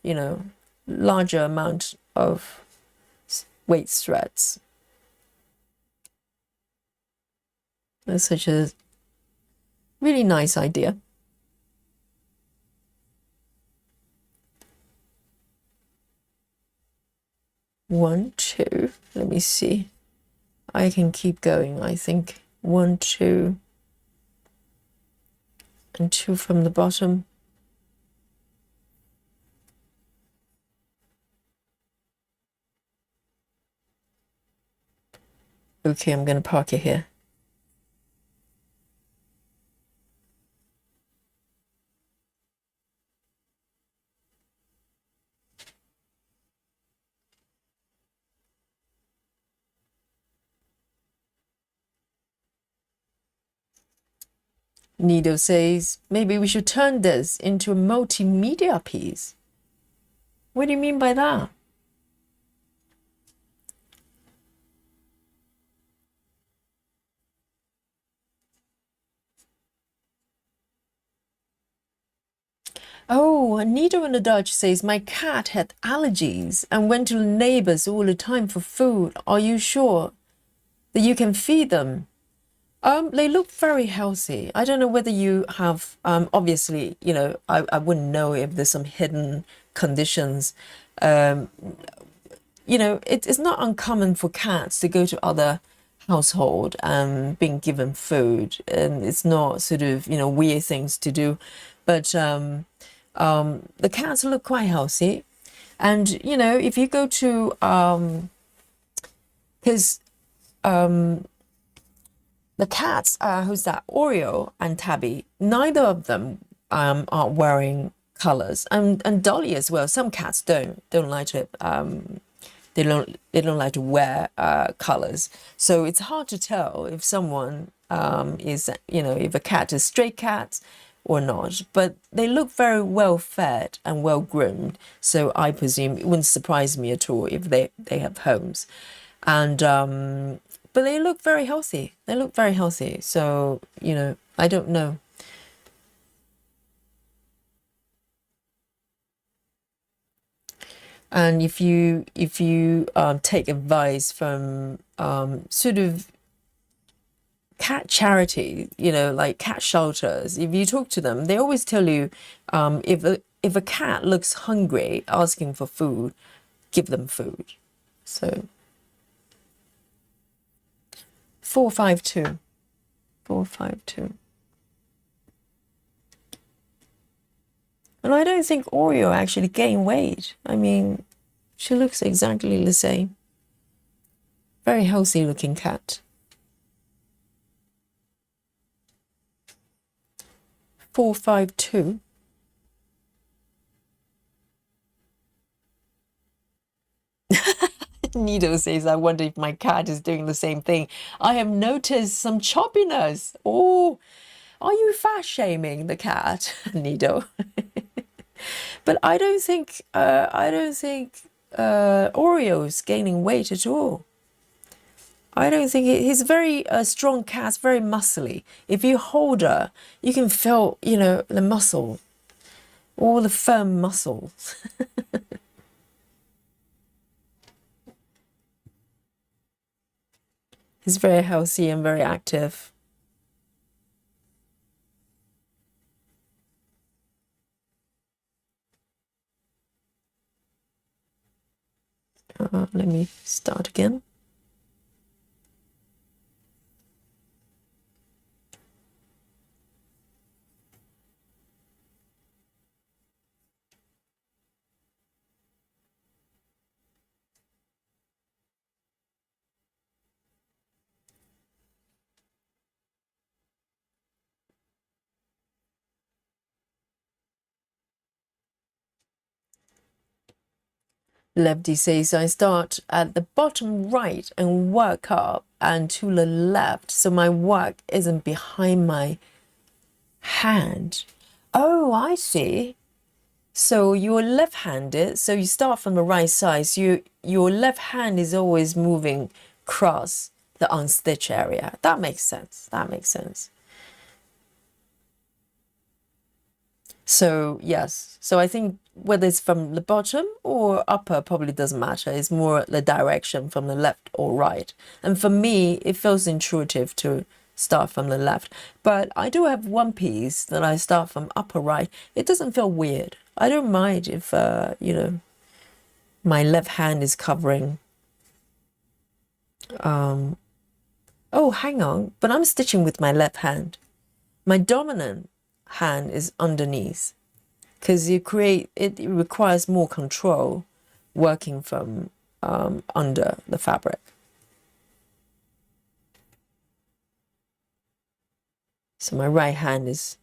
Speaker 1: larger amount of weight threads. That's such a really nice idea. One, two, let me see. I can keep going, I think. One, two, and two from the bottom. Okay, I'm going to park it here. Nido says, maybe we should turn this into a multimedia piece. What do you mean by that? Oh, Nido in the Dutch says, my cat had allergies and went to the neighbors all the time for food. Are you sure that you can feed them? They look very healthy. I don't know whether you have, obviously, I wouldn't know if there's some hidden conditions. It's not uncommon for cats to go to other household and being given food, and it's not sort of, weird things to do. But the cats look quite healthy. And, if you go to, because the cats, who's that, Oreo and Tabby, neither of them are wearing colors, and Dolly as well. Some cats don't like to they don't like to wear colors, so it's hard to tell if someone is, if a cat is stray cat or not. But they look very well fed and well groomed, so I presume it wouldn't surprise me at all if they have homes. And but they look very healthy. They look very healthy. So, I don't know. And if you take advice from sort of cat charity, like cat shelters, if you talk to them, they always tell you if a cat looks hungry, asking for food, give them food. So 452. 452. And I don't think Oreo actually gained weight. I mean, she looks exactly the same. Very healthy looking cat. 452. Nido says, I wonder if my cat is doing the same thing. I have noticed some choppiness. Oh, are you fat shaming the cat, Nido? But I don't think Oreo's gaining weight at all. I don't think he's very strong cat, very muscly. If you hold her, you can feel, you know, the muscle, all the firm muscles. He's very healthy and very active. Let me start again. Lefty says I start at the bottom right and work up and to the left, so my work isn't behind my hand. Oh, I see. So you're left-handed, so you start from the right side. So your left hand is always moving across the unstitched area. That makes sense. That makes sense. So yes, so I think whether it's from the bottom or upper probably doesn't matter. It's more the direction from the left or right. And for me, it feels intuitive to start from the left. But I do have one piece that I start from upper right. It doesn't feel weird. I don't mind if, you know, my left hand is covering. Oh, hang on. But I'm stitching with my left hand. My dominant hand is underneath, because you create it requires more control working from under the fabric. So my right hand is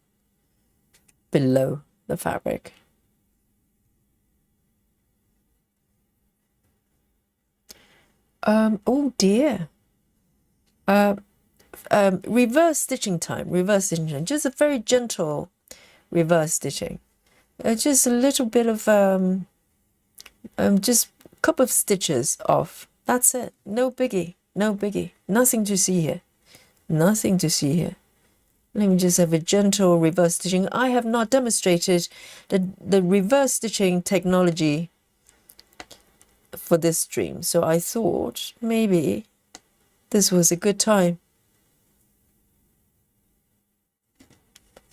Speaker 1: below the fabric. Oh dear. Reverse stitching time, just a very gentle reverse stitching. Just a little bit of just a couple of stitches off. That's it. No biggie, no biggie. Nothing to see here. Nothing to see here. Let me just have a gentle reverse stitching. I have not demonstrated the reverse stitching technology for this stream, so I thought maybe this was a good time.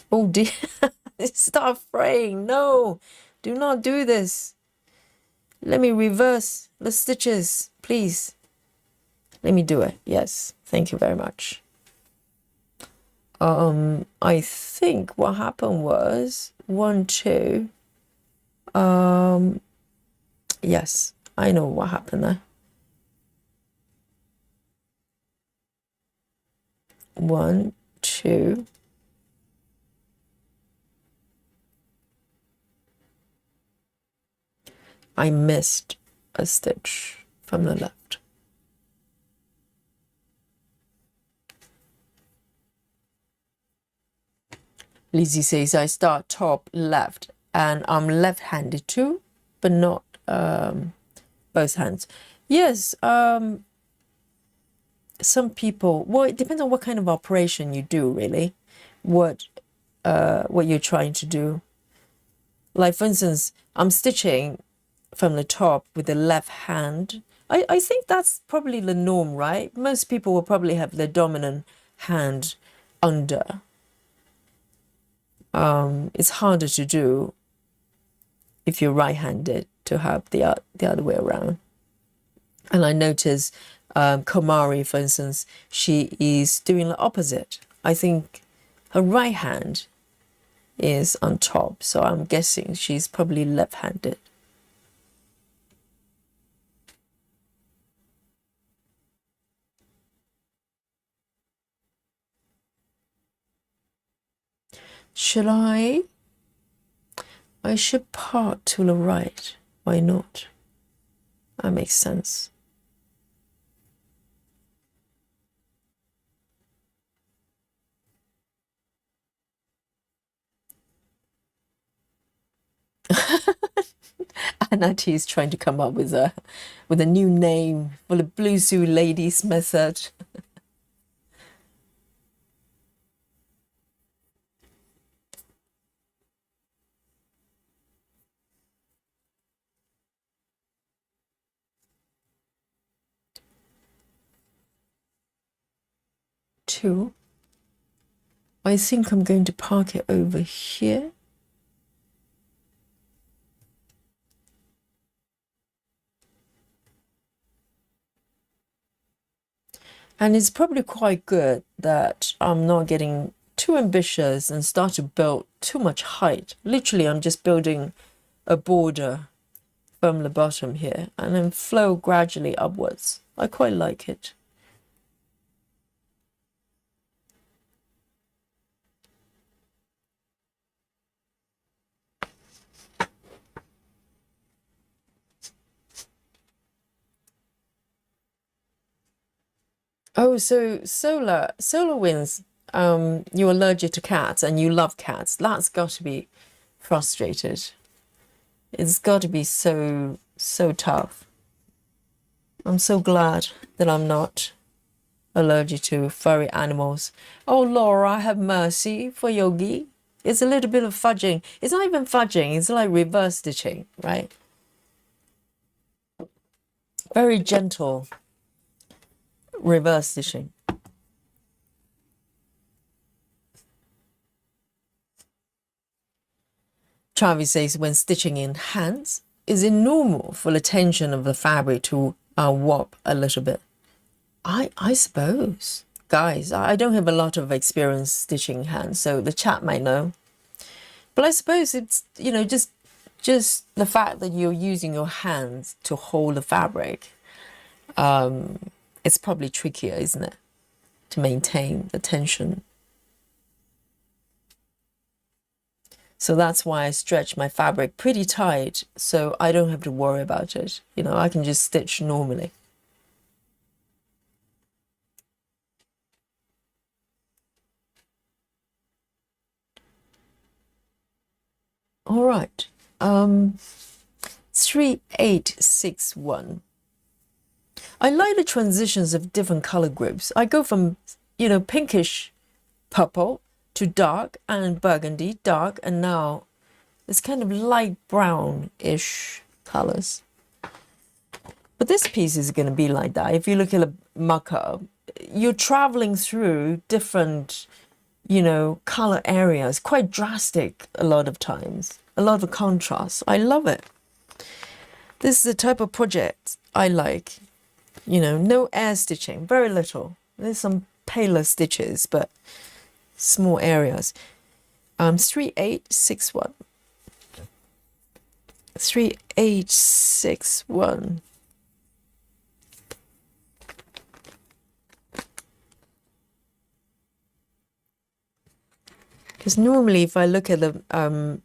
Speaker 1: Oh dear, stop fraying. No, do not do this. Let me reverse the stitches, please. Let me do it. Yes, thank you very much. I think what happened was 1, 2. Yes, I know what happened there. 1, 2. I missed a stitch from the left. Lizzie says I start top left, and I'm left-handed too, but not both hands. Yes, some people, well, it depends on what kind of operation you do, really, what you're trying to do. Like, for instance, I'm stitching from the top with the left hand. I think that's probably the norm, right? Most people will probably have the dominant hand under. It's harder to do if you're right-handed to have the other way around. And I notice Komari, for instance, she is doing the opposite. I think her right hand is on top, so I'm guessing she's probably left-handed. Should I? I should part to the right. Why not? That makes sense. Anati is trying to come up with a new name for the Blue Zoo Ladies method. Two. I think I'm going to park it over here. And it's probably quite good that I'm not getting too ambitious and start to build too much height. Literally, I'm just building a border from the bottom here and then flow gradually upwards. I quite like it. Oh, so solar winds, you're allergic to cats and you love cats. That's got to be frustrated. It's got to be so tough. I'm so glad that I'm not allergic to furry animals. Oh, Laura, have mercy for Yogi. It's a little bit of fudging. It's not even fudging. It's like reverse stitching, right? Very gentle reverse stitching. Travis says, when stitching in hands, is it normal for the tension of the fabric to warp a little bit? I suppose. Guys, I don't have a lot of experience stitching hands, so the chat might know. But I suppose it's, you know, just the fact that you're using your hands to hold the fabric, it's probably trickier, isn't it? To maintain the tension. So that's why I stretch my fabric pretty tight so I don't have to worry about it. You know, I can just stitch normally. All right. 3861. I like the transitions of different color groups. I go from, you know, pinkish purple to dark and burgundy, dark, and now it's kind of light brownish colors. But this piece is going to be like that. If you look at a mock-up, you're traveling through different, you know, color areas, quite drastic a lot of times, a lot of contrast. I love it. This is the type of project I like. You know, no air stitching, very little. There's some paler stitches, but small areas. 3861. 3861. Because normally if I look at a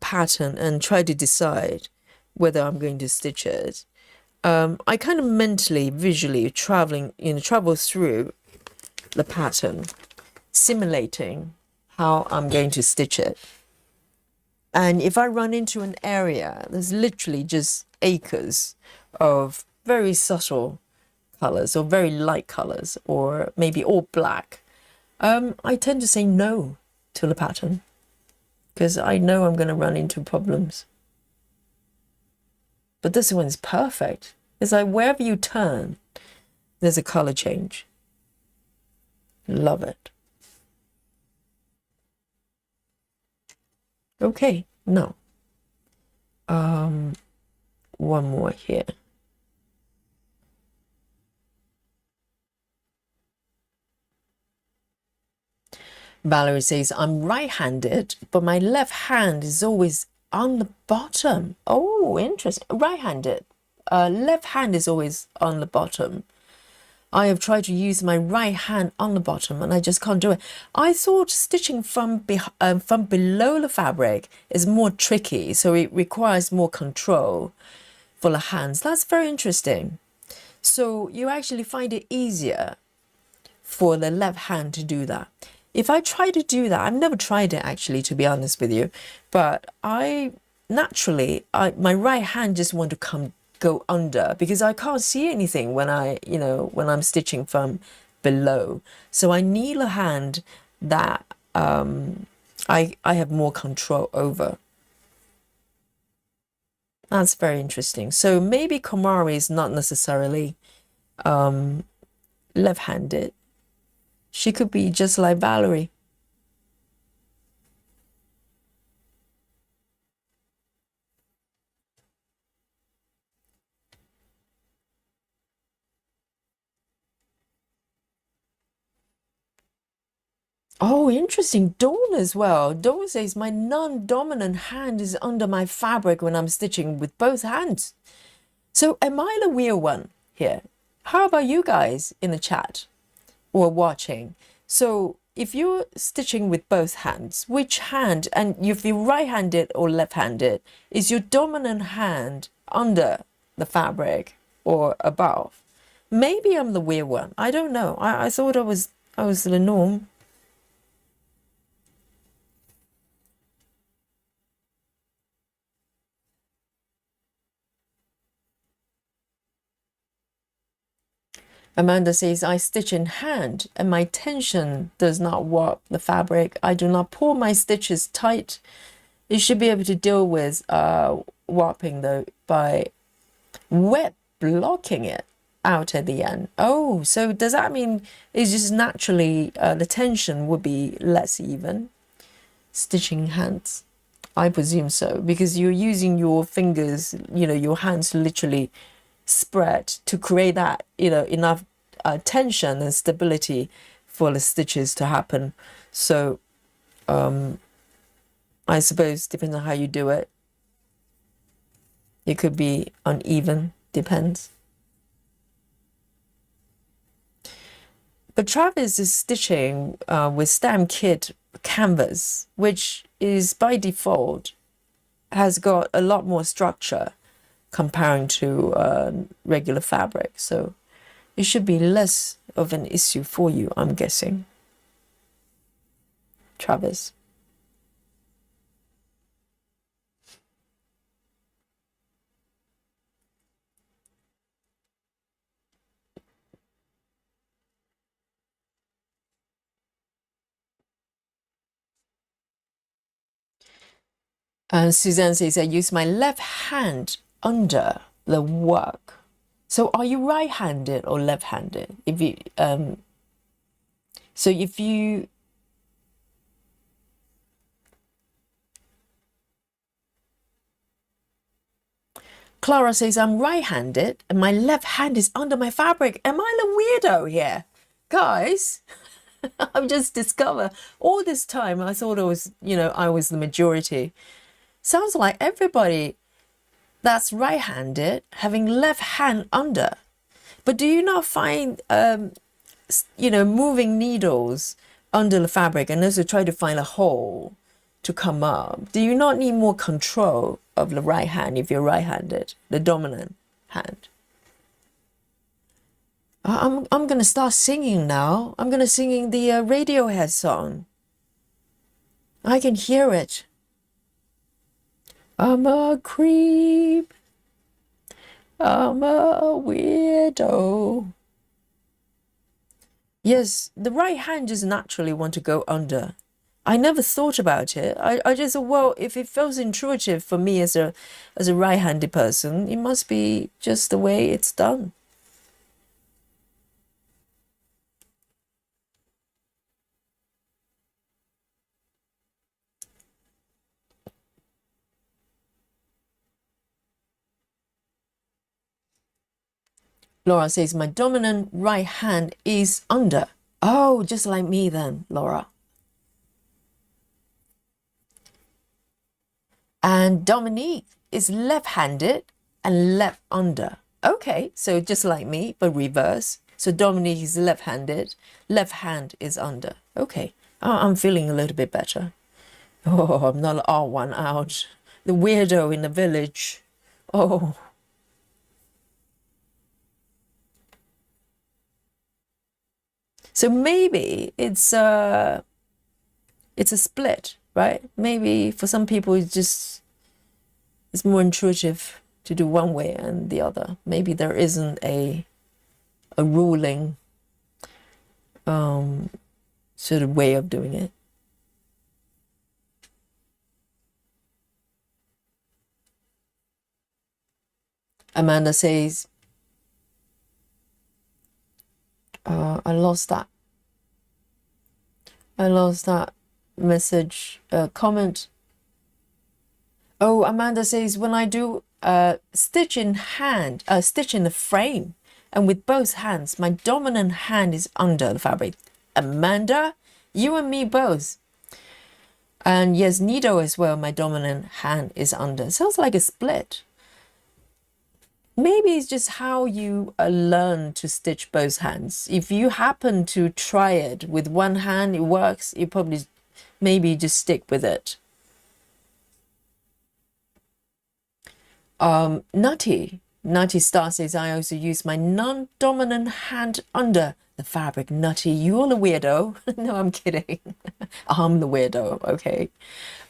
Speaker 1: pattern and try to decide whether I'm going to stitch it, I kind of mentally, visually travel through the pattern, simulating how I'm going to stitch it. And if I run into an area, there's literally just acres of very subtle colors or very light colors or maybe all black, I tend to say no to the pattern because I know I'm going to run into problems. But this one's perfect. It's like wherever you turn, there's a color change. Love it. Okay, now, one more here. Valerie says, I'm right-handed, but my left hand is always on the bottom. Oh, interesting. Right-handed. Left hand is always on the bottom. I have tried to use my right hand on the bottom and I just can't do it. I thought stitching from below the fabric is more tricky, so it requires more control for the hands. That's very interesting. So you actually find it easier for the left hand to do that. If I try to do that, I've never tried it actually, to be honest with you, but I naturally, my right hand just want to go under because I can't see anything when when I'm stitching from below. So I need a hand that I have more control over. That's very interesting. So maybe Komari is not necessarily left-handed. She could be just like Valerie. Oh, interesting. Dawn as well. Dawn says my non-dominant hand is under my fabric when I'm stitching with both hands. So am I the weird one here? How about you guys in the chat or watching? So if you're stitching with both hands, which hand, and if you're right-handed or left-handed, is your dominant hand under the fabric or above? Maybe I'm the weird one. I don't know. I thought I was the norm. Amanda says, I stitch in hand and my tension does not warp the fabric. I do not pull my stitches tight. You should be able to deal with warping though by wet blocking it out at the end. Oh, so does that mean it's just naturally the tension would be less even? Stitching hands. I presume so, because you're using your fingers, your hands literally spread to create that, enough tension and stability for the stitches to happen. So I suppose depends on how you do it. It could be uneven, depends. But Travis is stitching with stamp kit canvas, which is by default has got a lot more structure comparing to regular fabric. So it should be less of an issue for you, I'm guessing. Travis. And Suzanne says, I use my left hand under the work. So are you right-handed or left-handed? If you so if you Clara says, I'm right-handed and my left hand is under my fabric. Am I the weirdo here? Guys, I've just discovered all this time I thought I was the majority. Sounds like everybody that's right-handed having left hand under. But do you not find moving needles under the fabric and also try to find a hole to come up? Do you not need more control of the right hand if you're right-handed, the dominant hand? I'm gonna start singing now. I'm gonna sing the Radiohead song. I can hear it. I'm a creep. I'm a weirdo. Yes, the right hand just naturally want to go under. I never thought about it. I just thought, well, if it feels intuitive for me as a right-handed person, it must be just the way it's done. Laura says, my dominant right hand is under. Oh, just like me then, Laura. And Dominique is left-handed and left under. Okay, so just like me, but reverse. So Dominique is left-handed, left hand is under. Okay, I'm feeling a little bit better. Oh, I'm not all one out. The weirdo in the village. Oh. So maybe it's a split, right? Maybe for some people it's just It's more intuitive to do one way and the other. Maybe there isn't a ruling sort of way of doing it. Amanda says, I lost that message, comment. Oh, Amanda says, when I do stitch in the frame, and with both hands, my dominant hand is under the fabric. Amanda, you and me both. And yes, needle as well, my dominant hand is under. Sounds like a split. Maybe it's just how you learn to stitch both hands. If you happen to try it with one hand, it works, you probably maybe just stick with it. Nutty Star says, I also use my non-dominant hand under the fabric. Nutty, you're the weirdo. No, I'm kidding. I'm the weirdo, okay.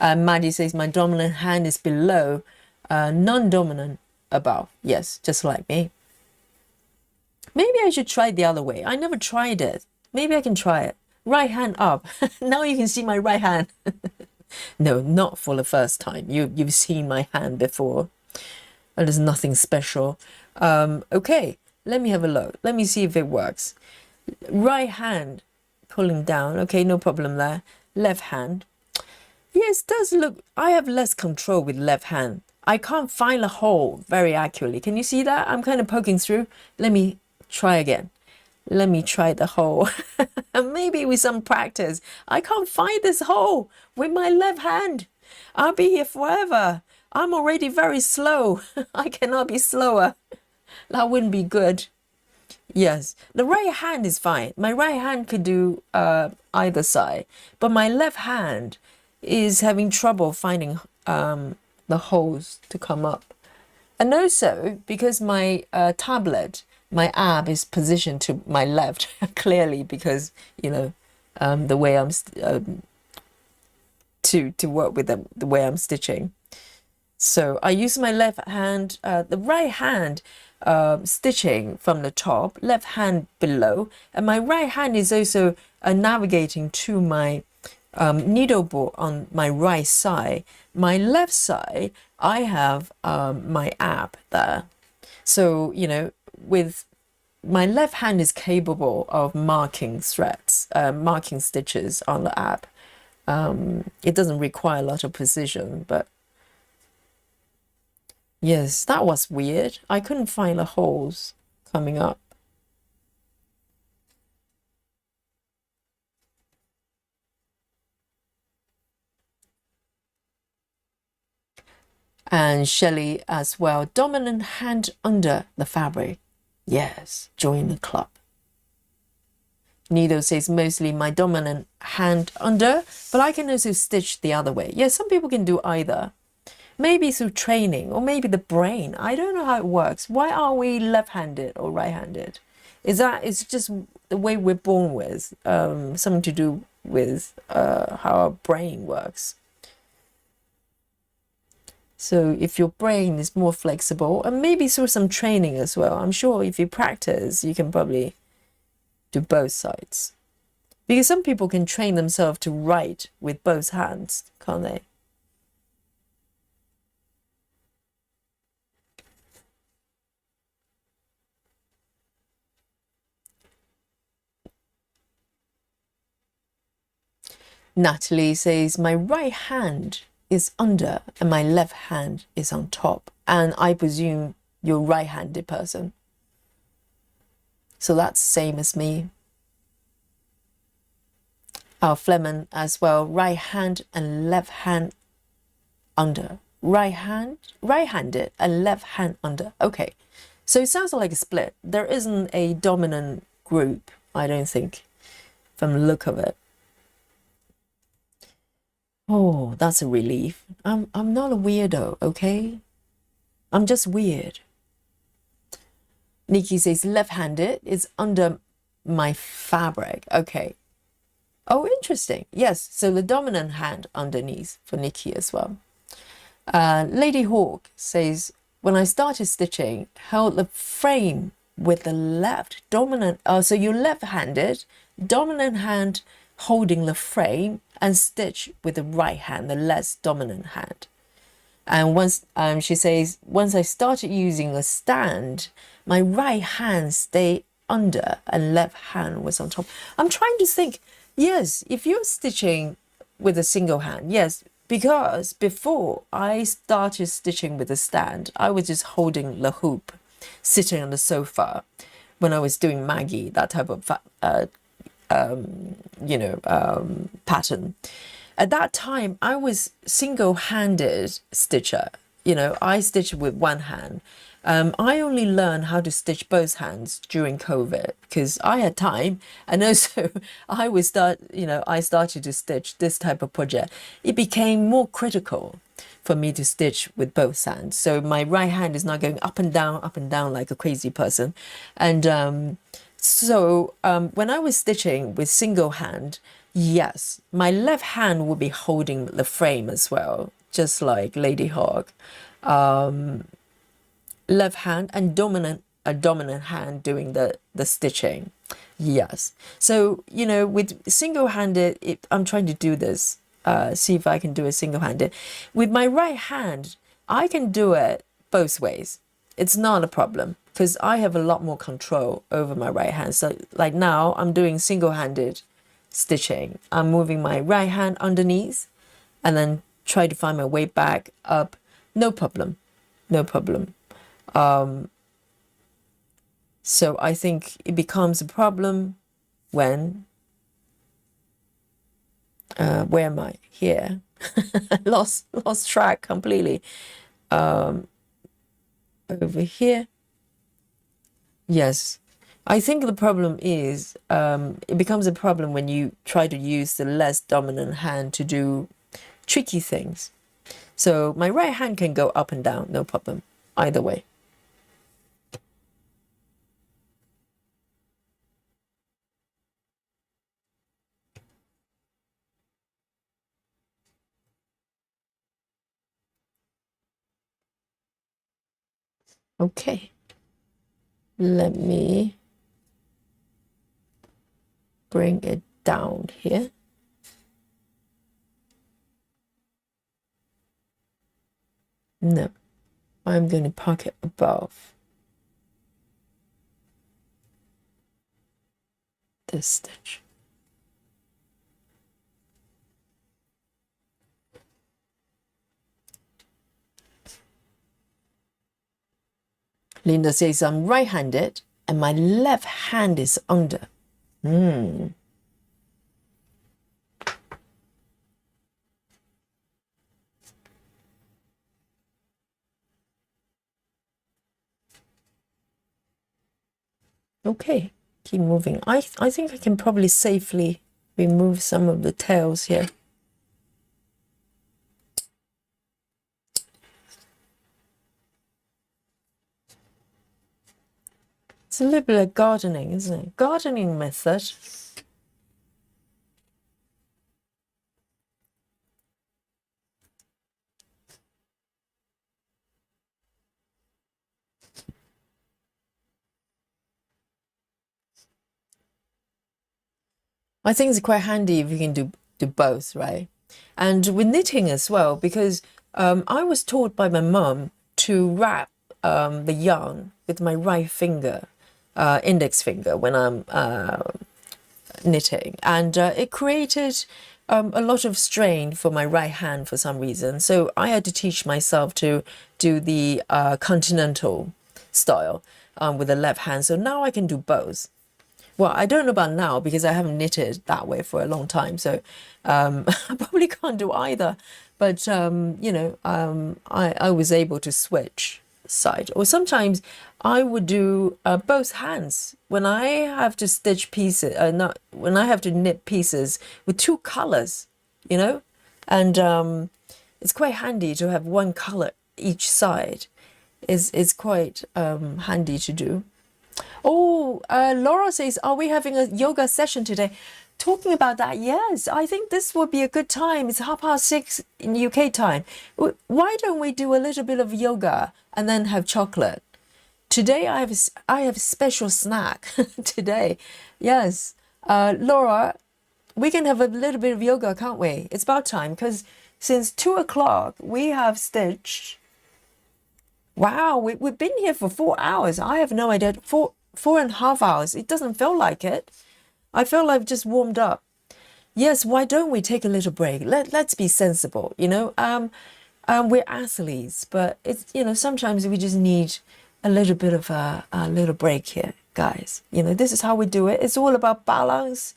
Speaker 1: Maddie says, my dominant hand is below, non-dominant above. Yes, just like me. Maybe I should try the other way. I never tried it. Maybe I can try it. Right hand up. Now you can see my right hand. No, not for the first time. You've seen my hand before. There's nothing special. Okay, let me have a look. Let me see if it works. Right hand pulling down. Okay, no problem there. Left hand. Yes, it does look. I have less control with left hand. I can't find a hole very accurately. Can you see that? I'm kind of poking through. Let me try again. Let me try the hole. Maybe with some practice. I can't find this hole with my left hand. I'll be here forever. I'm already very slow. I cannot be slower. That wouldn't be good. Yes, the right hand is fine. My right hand could do either side. But my left hand is having trouble finding the holes to come up. And also, because my tablet, my app is positioned to my left, clearly because, you know, the way I'm to work with the way I'm stitching. So I use my left hand, the right hand stitching from the top, left hand below, and my right hand is also navigating to my needle board on my right side. My left side, I have my app there. So, you know, with my left hand is capable of marking threads, marking stitches on the app. It doesn't require a lot of precision, but yes, that was weird. I couldn't find the holes coming up. And Shelley as well, dominant hand under the fabric. Yes, join the club. Needle says mostly my dominant hand under, but I can also stitch the other way. Yeah, some people can do either. Maybe through training or maybe the brain. I don't know how it works. Why are we left-handed or right-handed? Is that it's just the way we're born with, something to do with how our brain works. So if your brain is more flexible, and maybe through some training as well, I'm sure if you practice, you can probably do both sides. Because some people can train themselves to write with both hands, can't they? Natalie says, my right hand is under and my left hand is on top. And I presume you're a right-handed person. So that's the same as me. Our Fleming as well, right hand and left hand under. Right-handed and left hand under. Okay, so it sounds like a split. There isn't a dominant group, I don't think, from the look of it. Oh, that's a relief. I'm not a weirdo, okay? I'm just weird. Nikki says left-handed is under my fabric. Okay. Oh, interesting. Yes, so the dominant hand underneath for Nikki as well. Lady Hawk says, when I started stitching, held the frame with the left dominant, so you're left-handed, dominant hand holding the frame, and stitch with the right hand, the less dominant hand. And once she says, once I started using a stand, my right hand stayed under and left hand was on top. I'm trying to think, yes, if you're stitching with a single hand, yes, because before I started stitching with a stand, I was just holding the hoop, sitting on the sofa when I was doing Maggie, that type of pattern. At that time, I was single-handed stitcher. I stitched with one hand. I only learned how to stitch both hands during COVID because I had time, and also I started to stitch this type of project. It became more critical for me to stitch with both hands. So my right hand is not going up and down like a crazy person. And when I was stitching with single hand, yes, my left hand would be holding the frame as well, just like Lady Hawk. Left hand and a dominant hand doing the stitching. Yes. So, with single-handed, I'm trying to do this, see if I can do it single-handed. With my right hand, I can do it both ways. It's not a problem because I have a lot more control over my right hand. So like now I'm doing single-handed stitching. I'm moving my right hand underneath and then try to find my way back up. No problem. No problem. So I think it becomes a problem when, where am I? Here. lost track completely. Over here. Yes. I think the problem is, it becomes a problem when you try to use the less dominant hand to do tricky things. So my right hand can go up and down, no problem, either way. Okay, let me bring it down here. No, I'm going to park it above this stitch. Linda says I'm right-handed and my left hand is under. Okay, keep moving. I think I can probably safely remove some of the tails here. It's a little bit like gardening, isn't it? Gardening method. I think it's quite handy if you can do both, right? And with knitting as well, because I was taught by my mum to wrap the yarn with my right finger, index finger, when I'm knitting, and it created a lot of strain for my right hand for some reason. So I had to teach myself to do the continental style with the left hand. So now I can do both. Well, I don't know about now because I haven't knitted that way for a long time. So I probably can't do either. But, I was able to switch side. Or sometimes I would do both hands when I have to stitch pieces, when I have to knit pieces with two colors, and it's quite handy to have one color each side. It's quite handy to do. Oh, Laura says, are we having a yoga session today? talking about that, yes, I think this would be a good time. It's 6:30 in UK time. Why don't we do a little bit of yoga and then have chocolate? Today I have a special snack today. Yes. Laura, we can have a little bit of yoga, can't we? It's about time because since 2 o'clock we have stitched. Wow, we've been here for 4 hours. I have no idea. 4.5 hours. It doesn't feel like it. I feel like I've just warmed up. Yes, why don't we take a little break? Let's be sensible, we're athletes, but it's, sometimes we just need a little bit of a little break here, guys. This is how we do it. It's all about balance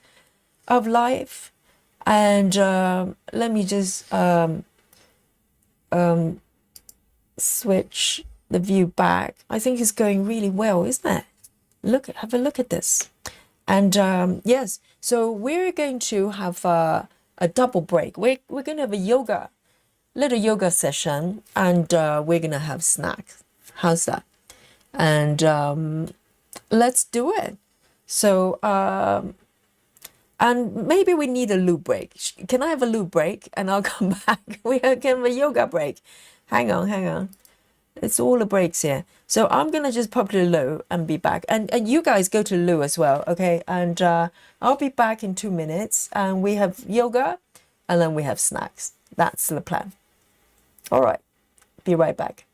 Speaker 1: of life. And let me just switch the view back. I think it's going really well, isn't it? Have a look at this. And yes, so we're going to have a double break. We're going to have a little yoga session, and we're going to have snacks. How's that? And let's do it. So, and maybe we need a loo break. Can I have a loo break? And I'll come back. We can have a yoga break. Hang on. It's all the breaks here. So I'm going to just pop to the loo and be back. And you guys go to the loo as well, okay? And I'll be back in 2 minutes. And we have yoga and then we have snacks. That's the plan. All right. Be right back.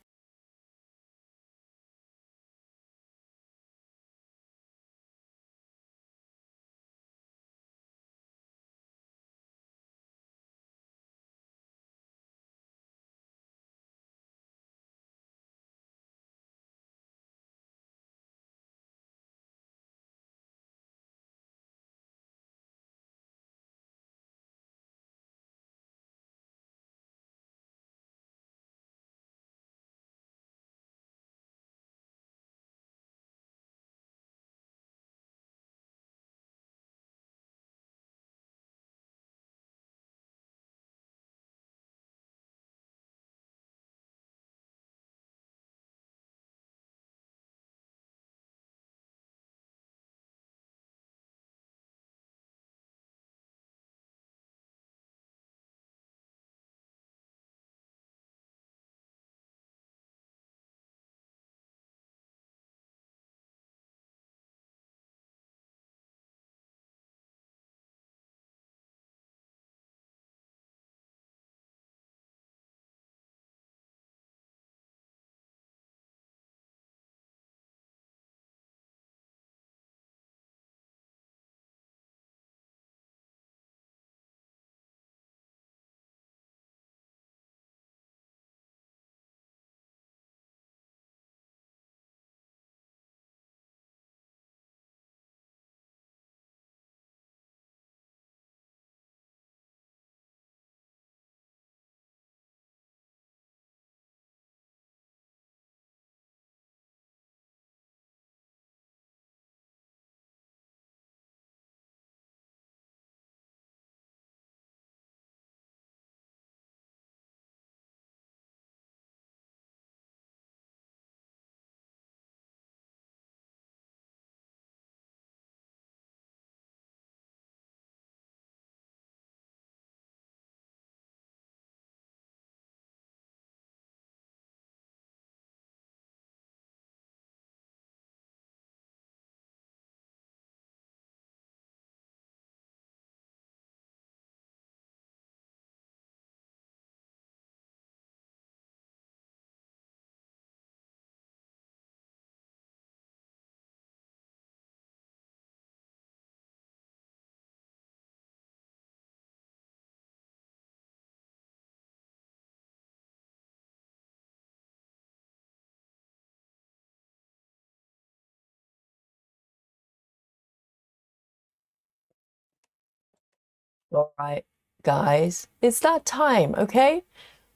Speaker 1: All right, guys, it's that time, okay?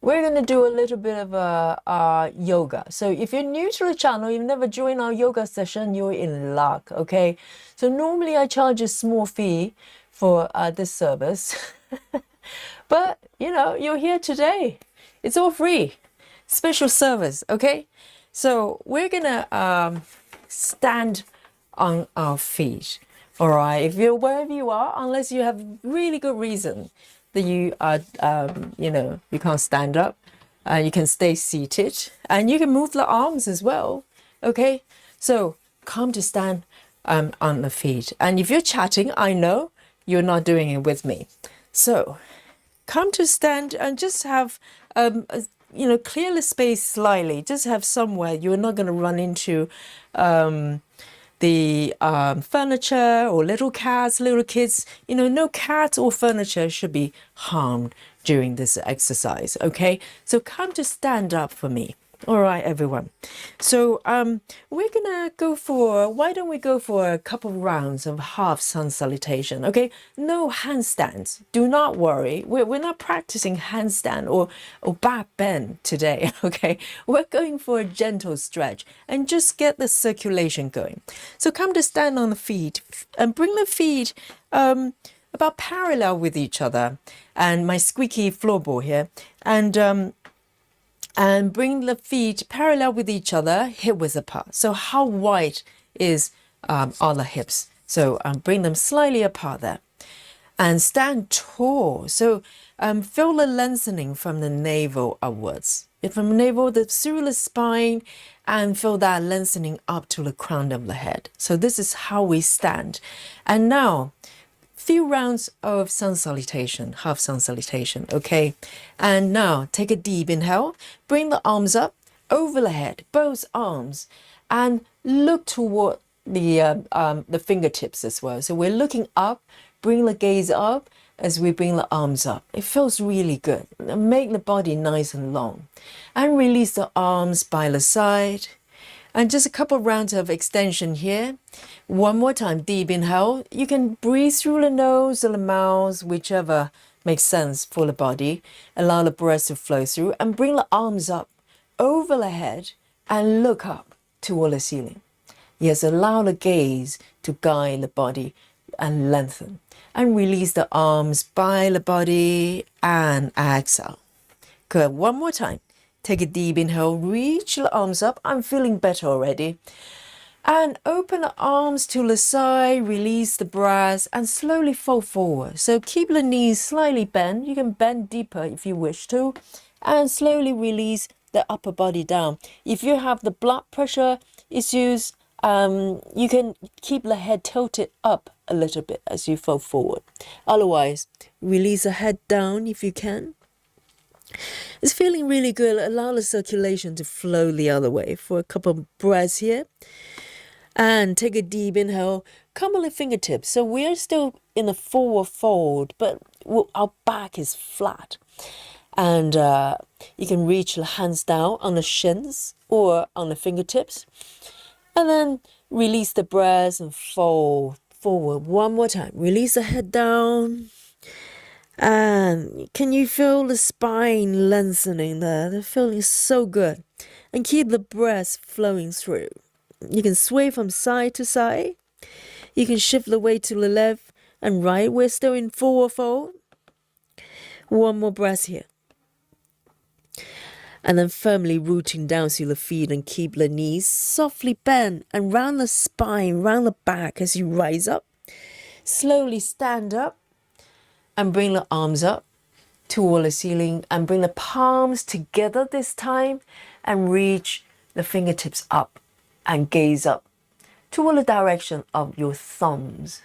Speaker 1: We're going to do a little bit of yoga. So if you're new to the channel, you've never joined our yoga session, you're in luck, okay? So normally I charge a small fee for this service. But, you're here today. It's all free. Special service, okay? So we're going to stand on our feet All right, if you're wherever you are, unless you have really good reason that you are, you can't stand up, you can stay seated and you can move the arms as well. Okay, so come to stand on the feet. And if you're chatting, I know you're not doing it with me. So come to stand and just have, clear the space slightly. Just have somewhere you're not going to run into the furniture or little cats, little kids. No cat or furniture should be harmed during this exercise. Okay, so come to stand up for me. All right, everyone. So we're gonna why don't we go for a couple rounds of half sun salutation? Okay, no handstands. Do not worry. We're not practicing handstand or back bend today. Okay, we're going for a gentle stretch and just get the circulation going. So come to stand on the feet and bring the feet about parallel with each other, and my squeaky floorboard here, and bring the feet parallel with each other, hip width apart. So how wide are the hips? So bring them slightly apart there. And stand tall. So feel the lengthening from the navel upwards. From the navel through the spine, and feel that lengthening up to the crown of the head. So this is how we stand. And now, few rounds of sun salutation, half sun salutation, okay? And now take a deep inhale, bring the arms up over the head, both arms, and look toward the fingertips as well. So we're looking up, bring the gaze up as we bring the arms up. It feels really good. Make the body nice and long. And release the arms by the side. And just a couple rounds of extension here. One more time, deep inhale. You can breathe through the nose or the mouth, whichever makes sense for the body. Allow the breath to flow through and bring the arms up over the head and look up toward the ceiling. Yes, allow the gaze to guide the body and lengthen. And release the arms by the body and exhale. Good, one more time. Take a deep inhale, reach the arms up. I'm feeling better already. And open the arms to the side, release the breath, and slowly fold forward. So keep the knees slightly bent. You can bend deeper if you wish to. And slowly release the upper body down. If you have the blood pressure issues, you can keep the head tilted up a little bit as you fold forward. Otherwise, release the head down if you can. It's feeling really good. Allow the circulation to flow the other way for a couple of breaths here. And take a deep inhale. Come on the fingertips. So we're still in a forward fold, but our back is flat. And you can reach the hands down on the shins or on the fingertips. And then release the breath and fold forward one more time. Release the head down. And can you feel the spine lengthening there? The feeling is so good. And keep the breath flowing through. You can sway from side to side. You can shift the weight to the left and right. We're still in forward fold. One more breath here. And then firmly rooting down through the feet and keep the knees softly bent and round the spine, round the back as you rise up. Slowly stand up. And bring the arms up toward the ceiling and bring the palms together this time and reach the fingertips up and gaze up toward the direction of your thumbs.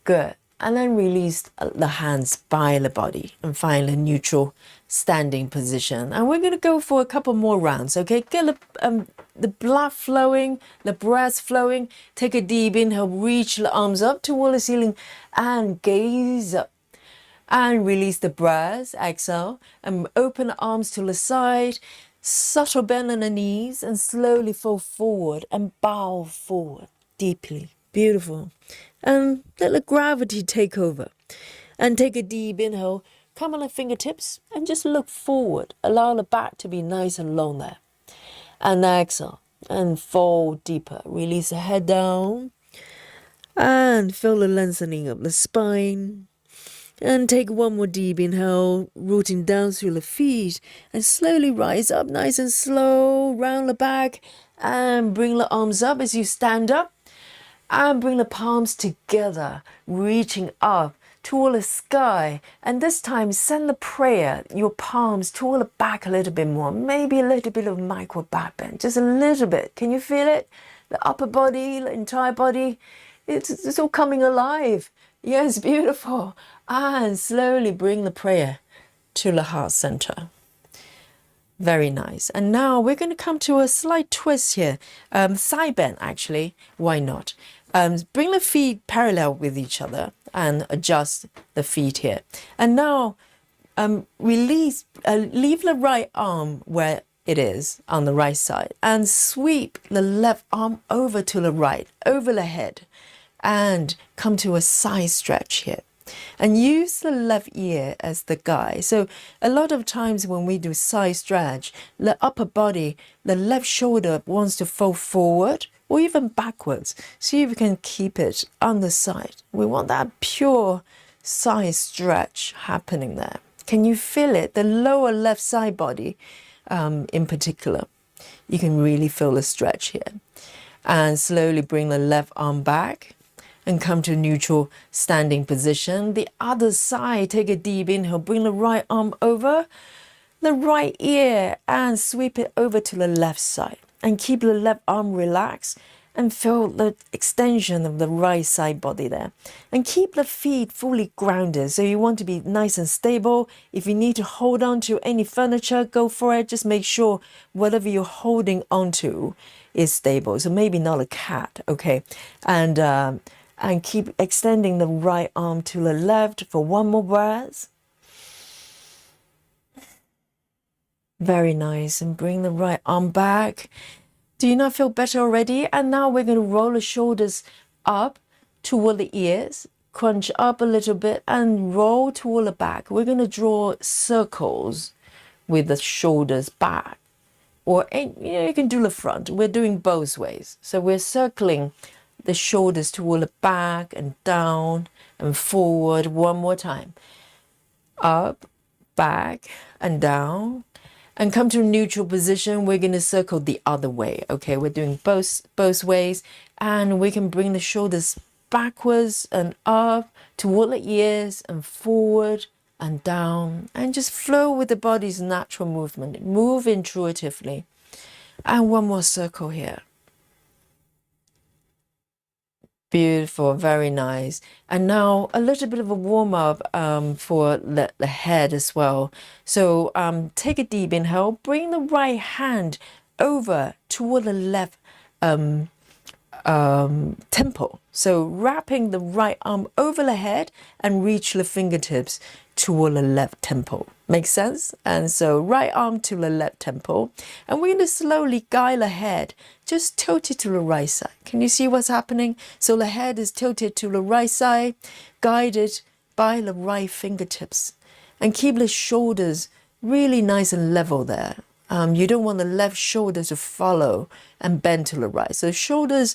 Speaker 1: Good. And then release the hands by the body and find a neutral standing position. And we're going to go for a couple more rounds, okay? Get the blood flowing, the breath flowing. Take a deep inhale, reach the arms up toward the ceiling and gaze up. And release the breath, exhale, and open the arms to the side, subtle bend on the knees, and slowly fold forward and bow forward deeply. Beautiful. And let the gravity take over. And take a deep inhale, come on the fingertips, and just look forward. Allow the back to be nice and long there. And exhale, and fold deeper. Release the head down, and feel the lengthening of the spine. And take one more deep inhale, rooting down through the feet, and slowly rise up nice and slow, round the back, and bring the arms up as you stand up. And bring the palms together, reaching up toward the sky. And this time, send the prayer, your palms toward the back a little bit more. Maybe a little bit of micro back bend, just a little bit. Can you feel it? The upper body, the entire body, it's all coming alive. Yes, beautiful. And slowly bring the prayer to the heart center. Very nice. And now we're going to come to a slight twist here. Side bend, actually. Why not? Bring the feet parallel with each other and adjust the feet here. And now leave the right arm where it is on the right side and sweep the left arm over to the right, over the head, and come to a side stretch here. And use the left ear as the guide. So a lot of times when we do side stretch, the upper body, the left shoulder wants to fold forward or even backwards. See if you can keep it on the side. We want that pure side stretch happening there. Can you feel it? The lower left side body in particular. You can really feel the stretch here. And slowly bring the left arm back and come to neutral standing position. The other side, take a deep inhale, bring the right arm over the right ear and sweep it over to the left side. And keep the left arm relaxed and feel the extension of the right side body there. And keep the feet fully grounded. So you want to be nice and stable. If you need to hold on to any furniture, go for it. Just make sure whatever you're holding onto is stable. So maybe not a cat, okay? And keep extending the right arm to the left for one more breath. Very nice. And bring the right arm back. Do you not feel better already? And now we're going to roll the shoulders up toward the ears. Crunch up a little bit and roll toward the back. We're going to draw circles with the shoulders back. Or you can do the front. We're doing both ways. So we're circling the shoulders toward the back and down and forward one more time. Up, back, and down. And come to a neutral position. We're going to circle the other way. Okay, we're doing both ways. And we can bring the shoulders backwards and up toward the ears and forward and down. And just flow with the body's natural movement. Move intuitively. And one more circle here. Beautiful, very nice. And now a little bit of a warm-up for the head as well. So take a deep inhale, bring the right hand over toward the left temple. So wrapping the right arm over the head and reach the fingertips toward the left temple. Makes sense? And so right arm to the left temple. And we're going to slowly guide the head. Just tilt it to the right side. Can you see what's happening? So the head is tilted to the right side, guided by the right fingertips. And keep the shoulders really nice and level there. You don't want the left shoulder to follow and bend to the right. So shoulders,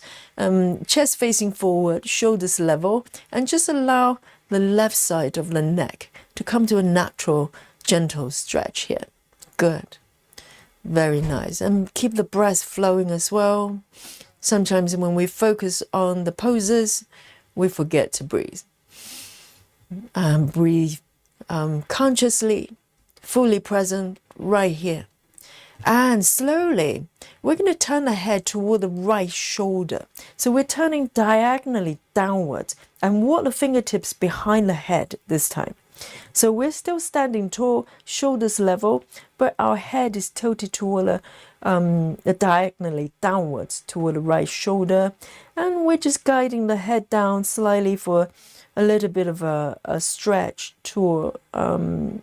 Speaker 1: chest facing forward, shoulders level, and just allow the left side of the neck to come to a natural, gentle stretch here. Good. Very nice. And keep the breath flowing as well. Sometimes when we focus on the poses, we forget to breathe. Breathe consciously, fully present right here. And slowly, we're going to turn the head toward the right shoulder. So we're turning diagonally downwards and walk the fingertips behind the head this time. So we're still standing tall, shoulders level, but our head is tilted toward the diagonally downwards toward the right shoulder. And we're just guiding the head down slightly for a little bit of a stretch toward the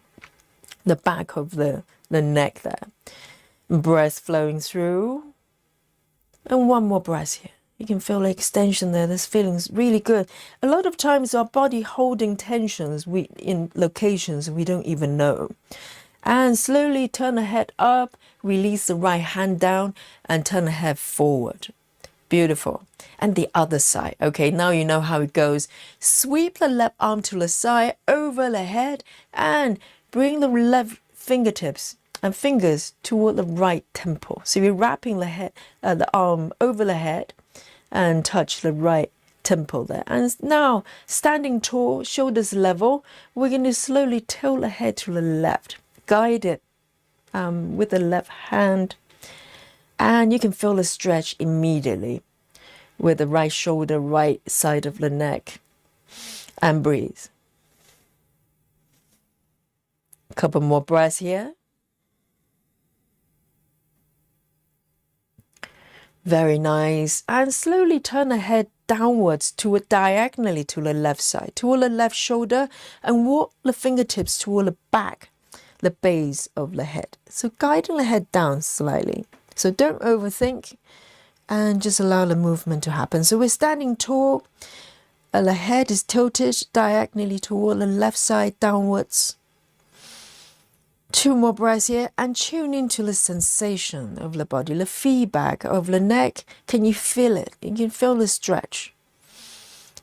Speaker 1: back of the neck there. Breath flowing through. And one more breath here. You can feel the extension there. This feeling's really good. A lot of times our body holding tensions in locations we don't even know. And slowly turn the head up, release the right hand down, and turn the head forward. Beautiful. And the other side. Okay, now you know how it goes. Sweep the left arm to the side, over the head, and bring the left fingertips and fingers toward the right temple. So you're wrapping the arm over the head and touch the right temple there. And now, standing tall, shoulders level, we're going to slowly tilt the head to the left. Guide it with the left hand. And you can feel the stretch immediately with the right shoulder, right side of the neck. And breathe. A couple more breaths here. Very nice. And slowly turn the head downwards diagonally to the left side, toward the left shoulder, and walk the fingertips toward the back, the base of the head. So guiding the head down slightly. So don't overthink and just allow the movement to happen. So we're standing tall. The head is tilted diagonally toward the left side downwards. 2 more breaths here and tune into the sensation of the body, the feedback of the neck. Can you feel it? You can feel the stretch.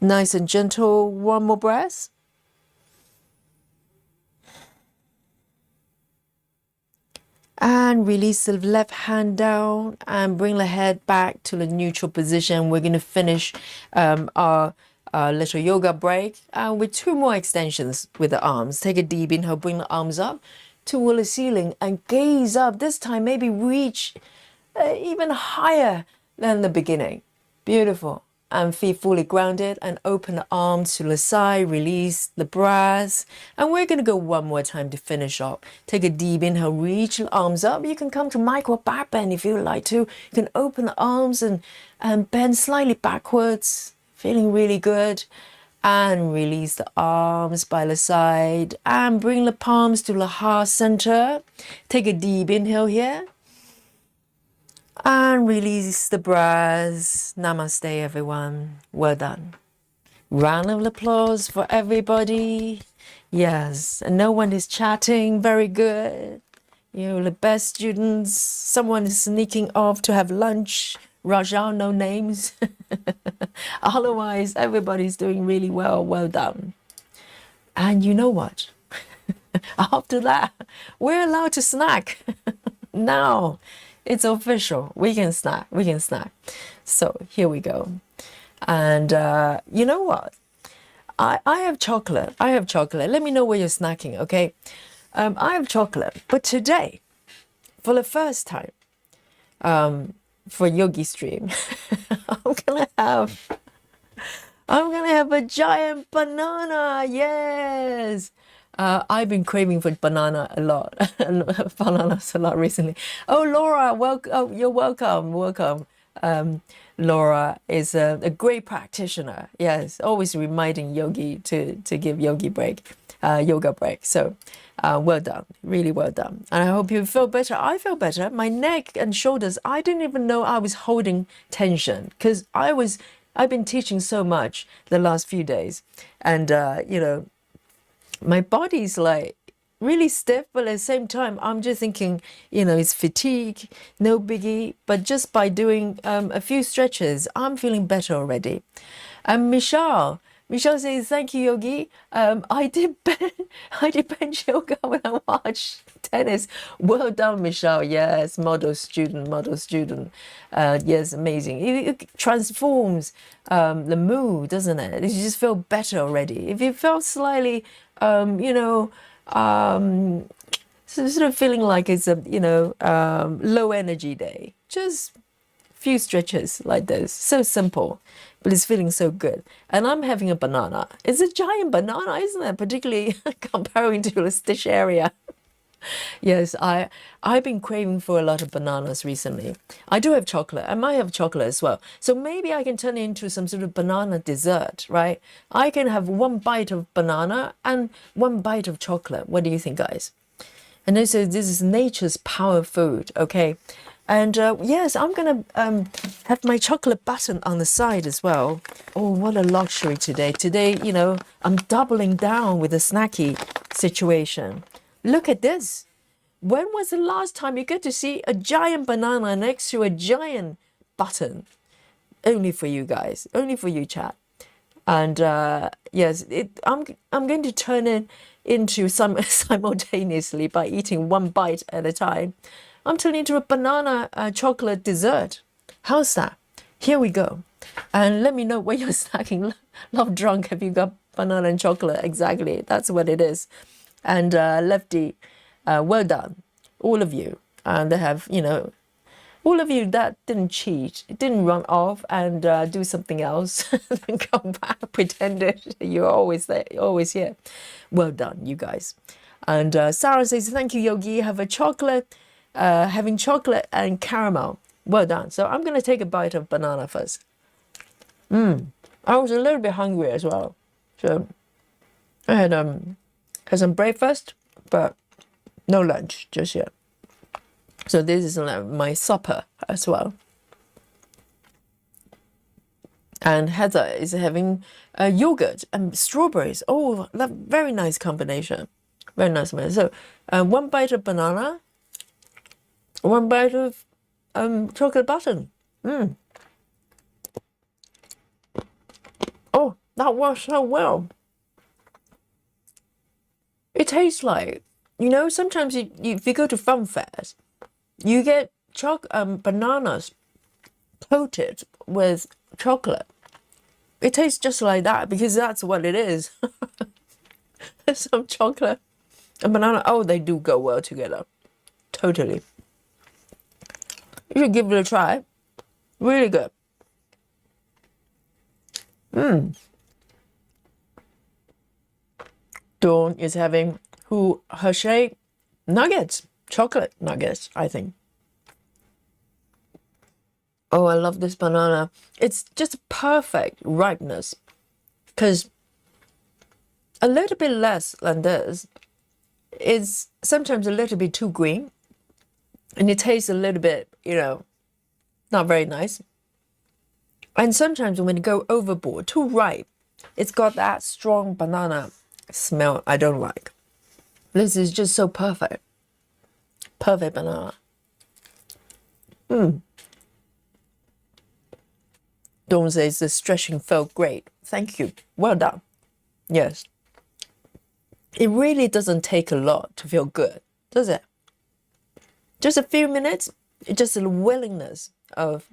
Speaker 1: Nice and gentle. 1 more breath. And release the left hand down and bring the head back to the neutral position. We're going to finish our little yoga break with 2 more extensions with the arms. Take a deep inhale, bring the arms up toward the ceiling and gaze up. This time maybe reach even higher than the beginning. Beautiful. And feet fully grounded and open the arms to the side, release the breath. And we're going to go 1 more time to finish off. Take a deep inhale, reach the arms up. You can come to micro back bend if you would like to. You can open the arms and bend slightly backwards, feeling really good. And release the arms by the side and bring the palms to the heart center. Take a deep inhale here. And release the breath. Namaste, everyone. Well done. Round of applause for everybody. Yes, and no one is chatting. Very good. You're the best students. Someone is sneaking off to have lunch. Raja, no names. Otherwise, everybody's doing really well. Well done. And you know what? After that, we're allowed to snack. Now, it's official. We can snack. We can snack. So here we go. And you know what? I have chocolate. I have chocolate. Let me know where you're snacking, okay? I have chocolate. But today, for the first time, for Yogi stream, I'm gonna have a giant banana. Yes. I've been craving for banana a lot, bananas a lot recently. Oh, Laura, welcome. Oh, you're welcome. Welcome. Laura is a great practitioner. Yes, always reminding Yogi to give yoga break. So, well done, really well done. And I hope you feel better. I feel better. My neck and shoulders, I didn't even know I was holding tension because I've been teaching so much the last few days, and my body's like really stiff, but at the same time, I'm just thinking, it's fatigue, no biggie. But just by doing a few stretches, I'm feeling better already. And Michelle says, thank you, Yogi. I did bench yoga when I watched tennis. Well done, Michelle. Yes, model student. Yes, amazing. It transforms the mood, doesn't it? You just feel better already. If you felt slightly, sort of feeling like it's a, low energy day, just few stretches like this. So simple, but it's feeling so good. And I'm having a banana. It's a giant banana, isn't it? Particularly comparing to the stitch area. Yes, I've been craving for a lot of bananas recently. I do have chocolate. I might have chocolate as well. So maybe I can turn it into some sort of banana dessert, right? I can have 1 bite of banana and 1 bite of chocolate. What do you think, guys? And this is nature's power food, okay? And yes, I'm going to have my chocolate button on the side as well. Oh, what a luxury today. Today, I'm doubling down with a snacky situation. Look at this. When was the last time you get to see a giant banana next to a giant button? Only for you guys. Only for you, chat. And yes, I'm going to turn it into simultaneously by eating 1 bite at a time. I'm turning into a banana chocolate dessert. How's that? Here we go. And let me know when you're snacking. Love drunk. Have you got banana and chocolate? Exactly. That's what it is. And Lefty, well done, all of you. And they have, all of you that didn't cheat, didn't run off and do something else, and come back, pretended you're always there, always here. Well done, you guys. And Sarah says, thank you, Yogi. Have a chocolate, having chocolate and caramel. Well done. So I'm going to take a bite of banana first. I was a little bit hungry as well. So I had some breakfast, but no lunch just yet. So this is my supper as well. And Heather is having yogurt and strawberries. Oh, that very nice combination. Very nice combination. So one bite of banana, one bite of chocolate button. Oh, that works so well. It tastes like, sometimes if you go to fun fairs, you get bananas coated with chocolate. It tastes just like that because that's what it is. Some chocolate and banana. Oh, they do go well together. Totally. You should give it a try. Really good. Dawn is having Hershey nuggets, chocolate nuggets, I think. Oh, I love this banana. It's just perfect ripeness, because a little bit less than this is sometimes a little bit too green, and it tastes a little bit, not very nice. And sometimes when you go overboard, too ripe, it's got that strong banana smell I don't like. This is just so perfect. Perfect banana. Dawn says the stretching felt great. Thank you. Well done. Yes. It really doesn't take a lot to feel good, does it? Just a few minutes, just a willingness of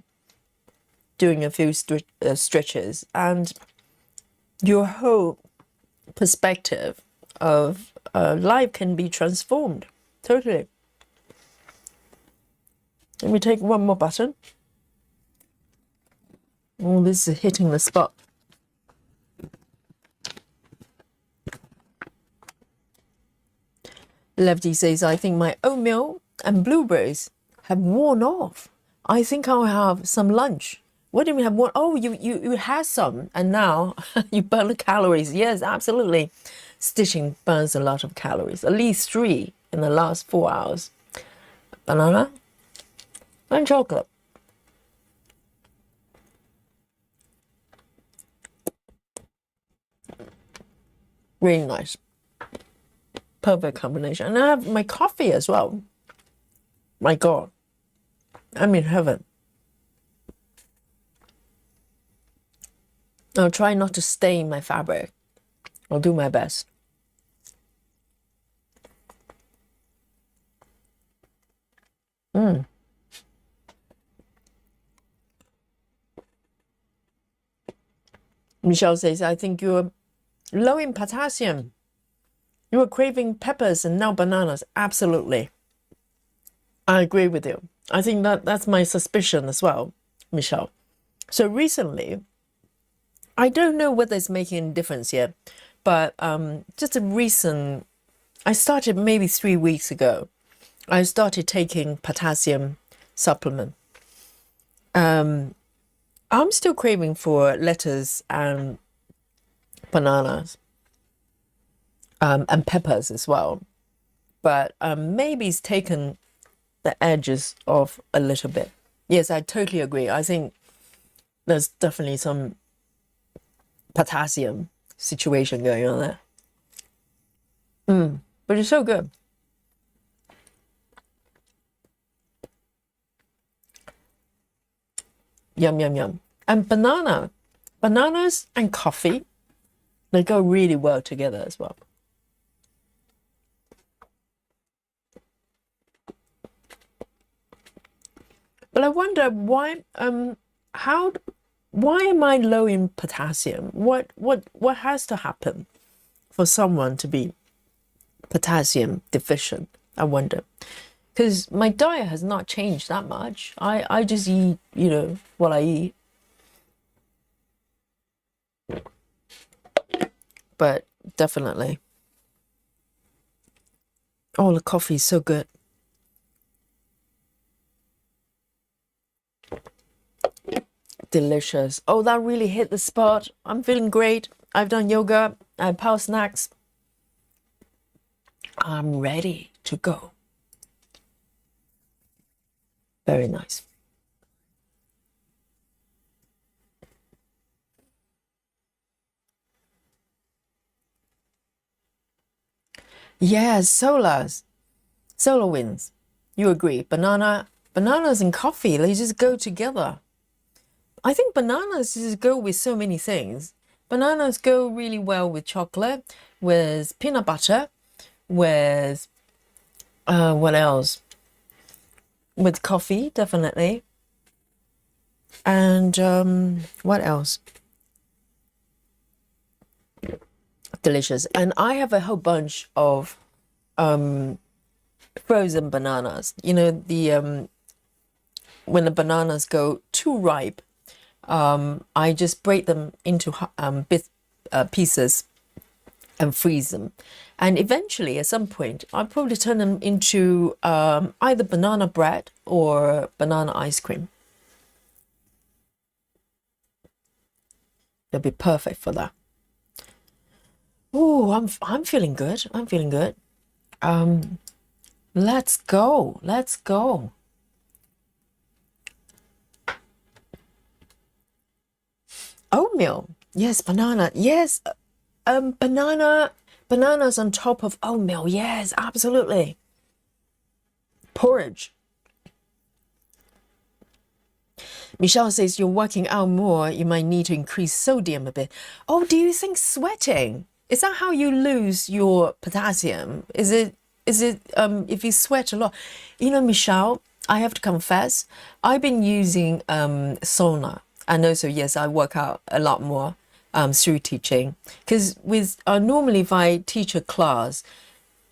Speaker 1: doing a few stretches, and your whole perspective of life can be transformed. Totally. Let me take one more button. Oh, this is hitting the spot. Lefty says, I think my oatmeal and blueberries have worn off. I think I'll have some lunch. What do you mean have one? Oh, you had some and now you burn the calories. Yes, absolutely. Stitching burns a lot of calories, at least 3 in the last 4 hours. Banana and chocolate. Really nice. Perfect combination. And I have my coffee as well. My God. I'm in heaven. I'll try not to stain my fabric. I'll do my best. Michelle says, I think you're low in potassium. You were craving peppers and now bananas. Absolutely. I agree with you. I think that's my suspicion as well, Michelle. So recently, I don't know whether it's making a difference yet, but just a recent, I started maybe 3 weeks ago. I started taking potassium supplement. I'm still craving for lettuce and bananas. And peppers as well, but maybe it's taken the edges off a little bit. Yes, I totally agree. I think there's definitely some potassium situation going on there. But it's so good. Yum, yum, yum. And bananas and coffee, they go really well together as well. But I wonder why, why am I low in potassium? What has to happen for someone to be potassium deficient? I wonder. Because my diet has not changed that much. I just eat, what I eat. But definitely. Oh, the coffee is so good. Delicious. Oh, that really hit the spot. I'm feeling great. I've done yoga. I have power snacks. I'm ready to go. Very nice. Yes, solar winds. You agree. Bananas and coffee, they just go together. I think bananas just go with so many things. Bananas go really well with chocolate, with peanut butter, with what else? With coffee, definitely. And what else? Delicious. And I have a whole bunch of frozen bananas. The when the bananas go too ripe, I just break them into pieces and freeze them. And eventually, at some point, I'll probably turn them into either banana bread or banana ice cream. They'll be perfect for that. Oh, I'm feeling good. I'm feeling good. Let's go. Let's go. Oatmeal. Yes, banana. Yes. Bananas on top of oatmeal. Yes, absolutely. Porridge. Michelle says you're working out more. You might need to increase sodium a bit. Oh, do you think sweating? Is that how you lose your potassium? Is it if you sweat a lot? Michelle, I have to confess, I've been using sauna. And also, yes, I work out a lot more through teaching. Because with normally if I teach a class,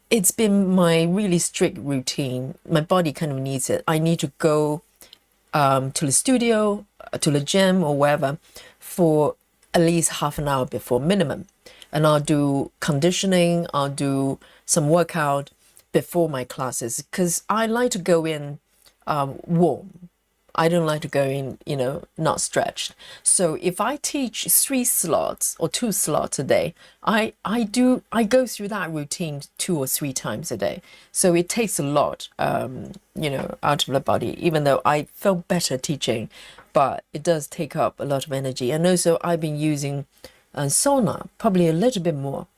Speaker 1: it's been my really strict routine. My body kind of needs it. I need to go to the studio, to the gym or wherever for at least half an hour before minimum. And I'll do conditioning, I'll do some workout before my classes because I like to go in warm. I don't like to go in, not stretched. So if I teach 3 slots or 2 slots a day, I go through that routine 2 or 3 times a day. So it takes a lot, out of the body, even though I felt better teaching, but it does take up a lot of energy. And also I've been using sauna, probably a little bit more.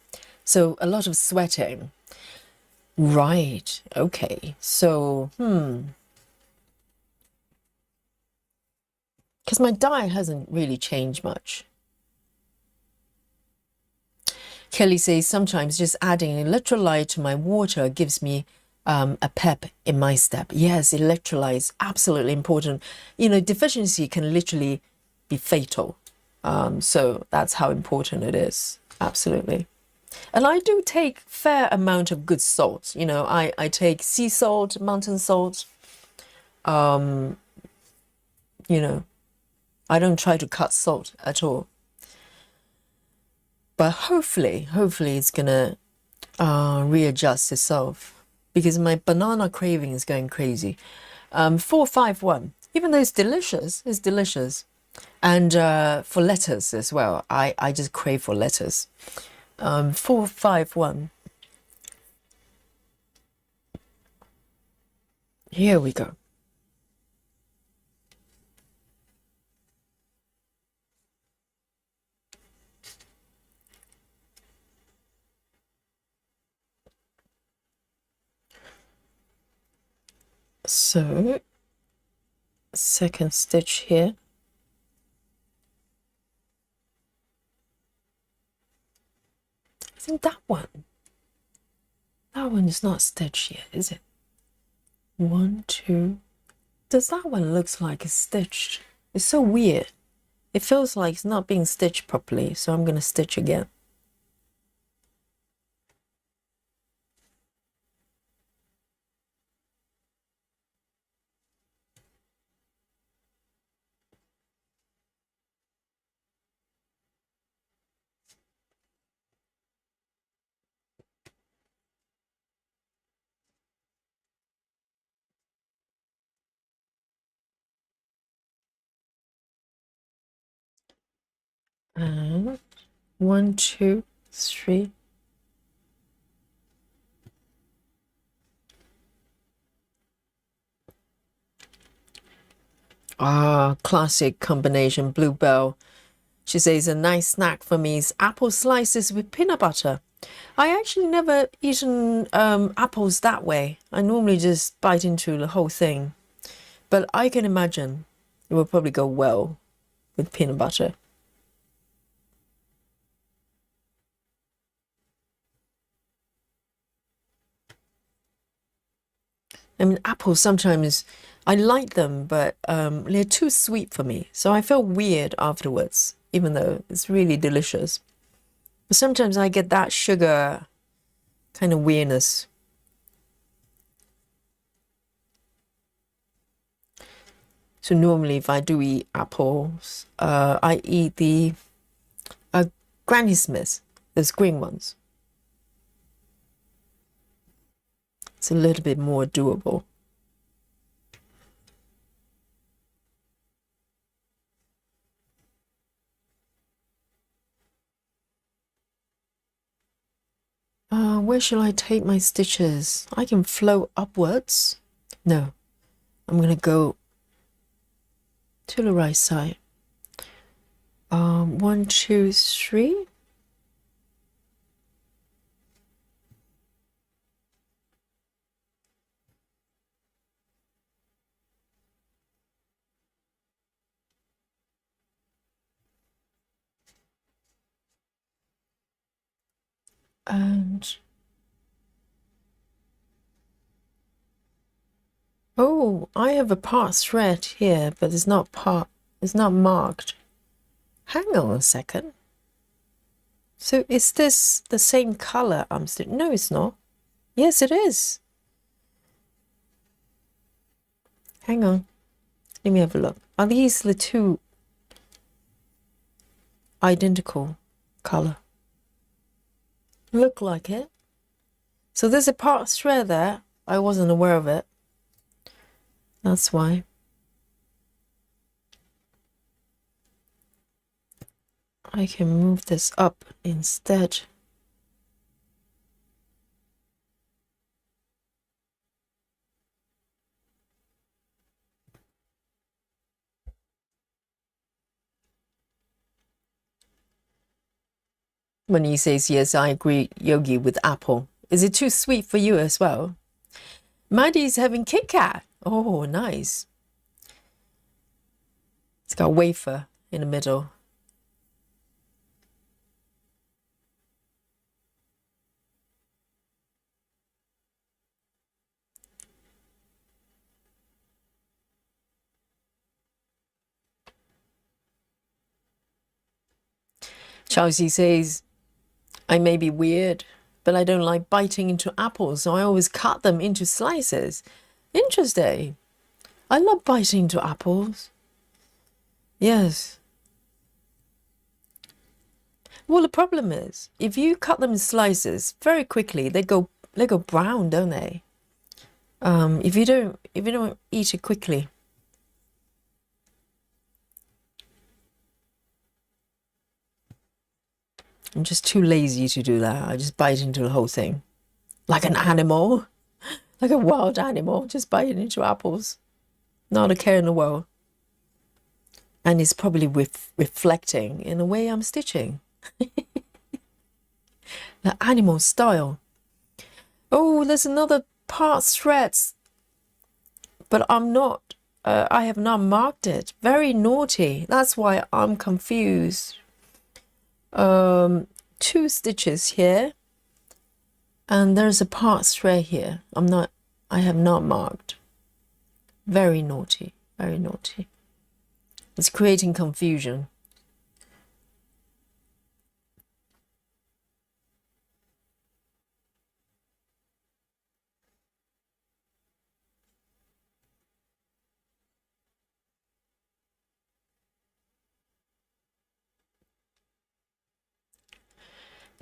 Speaker 1: So a lot of sweating. Right. Okay. So, because my diet hasn't really changed much. Kelly says sometimes just adding electrolyte to my water gives me a pep in my step. Yes, electrolytes, absolutely important. Deficiency can literally be fatal. So that's how important it is. Absolutely. And I do take fair amount of good salt. I take sea salt, mountain salt. I don't try to cut salt at all. But hopefully it's gonna readjust itself because my banana craving is going crazy. 451, even though it's delicious. And for lettuce as well, I just crave for lettuce. 451. Here we go. So, second stitch here. I think that one is not stitched yet, is it? 1, 2. Does that one looks like it's stitched? It's so weird. It feels like it's not being stitched properly, so I'm going to stitch again. And 1, 2, 3. Ah, classic combination, Bluebell. She says a nice snack for me is apple slices with peanut butter. I actually never eaten apples that way. I normally just bite into the whole thing. But I can imagine it will probably go well with peanut butter. I mean, apples sometimes I like them, but they're too sweet for me. So I feel weird afterwards, even though it's really delicious. But sometimes I get that sugar kind of weirdness. So normally if I do eat apples, I eat the Granny Smith, those green ones. It's a little bit more doable. Where shall I take my stitches? I can flow upwards. No, I'm going to go to the right side. 1, 2, 3. And oh, I have a part thread here, but it's not marked. Hang on a second. So is this the same color I'm stitching? No, it's not. Yes, it is. Hang on. Let me have a look. Are these the two identical color? Look like it. So there's a part thread there. I wasn't aware of it. That's why. I can move this up instead. When he says, yes, I agree, Yogi, with apple. Is it too sweet for you as well? Maddie's having Kit Kat. Oh, nice. It's got wafer in the middle. Chelsea says, I may be weird, but I don't like biting into apples, so I always cut them into slices. Interesting. I love biting into apples. Yes. Well, the problem is, if you cut them in slices very quickly, they go brown, don't they? If you don't eat it quickly. I'm just too lazy to do that. I just bite into the whole thing. Like an animal. Like a wild animal, just biting into apples. Not a care in the world. And it's probably reflecting in the way I'm stitching. The animal style. Oh, there's another part threads. But I'm not, I have not marked it. Very naughty. That's why I'm confused. 2 stitches here. And there's a part thread here. I have not marked. Very naughty, very naughty. It's creating confusion.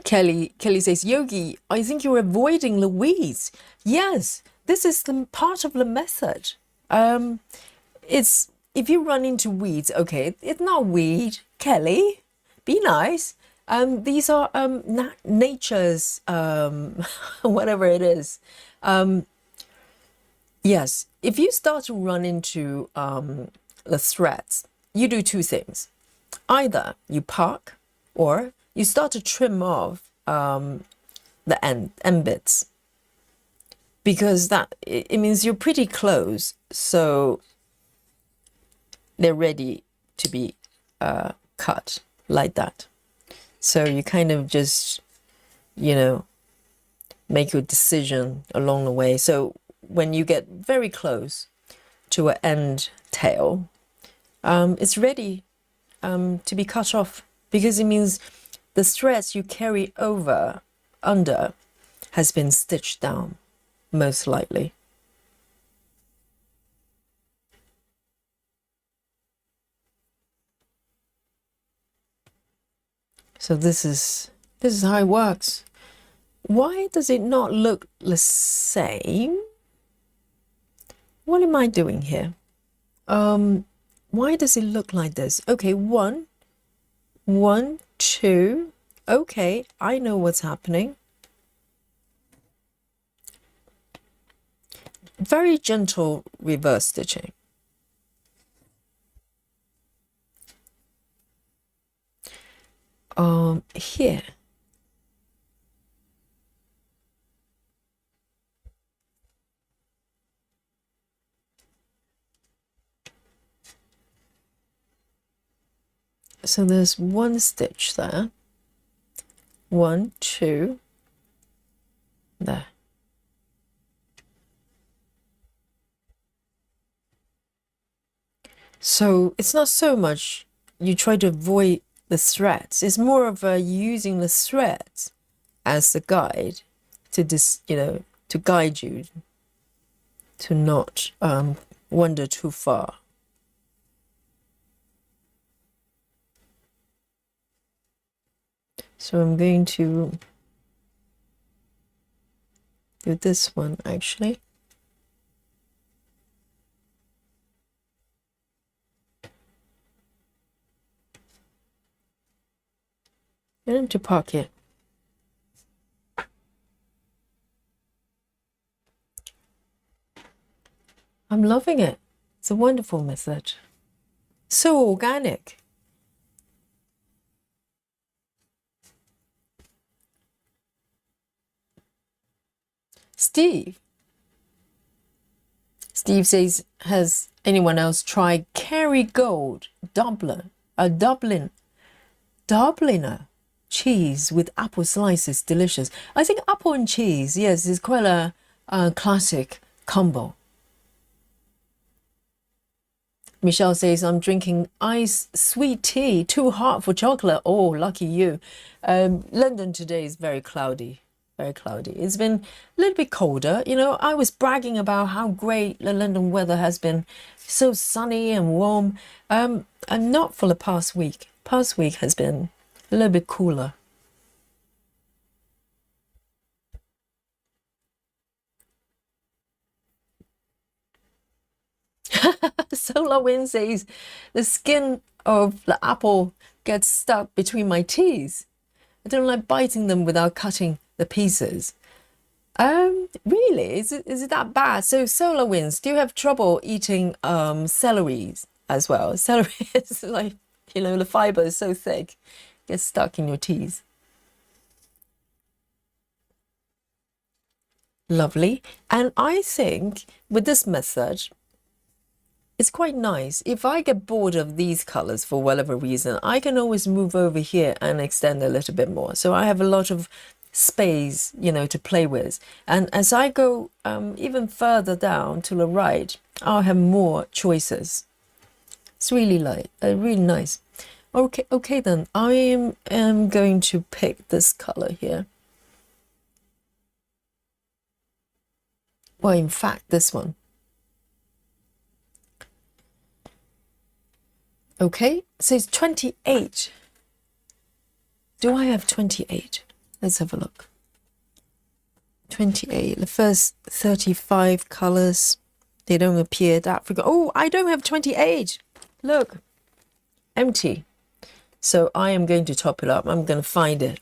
Speaker 1: Kelly says, Yogi, I think you're avoiding the weeds. Yes, this is the part of the method. It's if you run into weeds, okay, it's not weed, Kelly. Be nice. These are nature's whatever it is. Yes, if you start to run into the threads, you do two things. Either you park or you start to trim off the end bits, because that it means you're pretty close, so they're ready to be cut like that. So you kind of just, you know, make your decision along the way. So when you get very close to an end tail, it's ready to be cut off, because it means the threads you carry over under has been stitched down, most likely. So this is how it works. Why does it not look the same? What am I doing here? Why does it look like this? Okay, one, two. Okay, I know what's happening. Very gentle reverse stitching. Here. So there's one stitch there. One, two, there. So it's not so much you try to avoid the threads. It's more of using the threads as the guide to to guide you to not wander too far. So I'm going to do this one actually. And to park it. I'm loving it. It's a wonderful method. So organic. Steve says, has anyone else tried Kerrygold Dubliner cheese with apple slices? Delicious. I think apple and cheese, yes, is quite a classic combo. Michelle says, I'm drinking iced sweet tea, too hot for chocolate. Oh, lucky you. London today is very cloudy. Very cloudy. It's been a little bit colder. You know, I was bragging about how great the London weather has been, so sunny and warm. And not for the past week. Past week has been a little bit cooler. Solar Wind says, the skin of the apple gets stuck between my teeth. I don't like biting them without cutting the pieces. Really? Is it that bad? So Solar Winds, do you have trouble eating celeries as well? Celery is like, you know, the fiber is so thick, gets stuck in your teeth. Lovely. And I think with this method, it's quite nice. If I get bored of these colors for whatever reason, I can always move over here and extend a little bit more. So I have a lot of space, you know, to play with. And as I go even further down to the right, I'll have more choices. It's really really nice. Okay then, I am going to pick this color here. Well, in fact, this one. Okay, so it's 28. Do I have 28? Let's have a look. 28. The first 35 colors, they don't appear that frequent. Oh, I don't have 28. Look, empty. So I am going to top it up. I'm going to find it.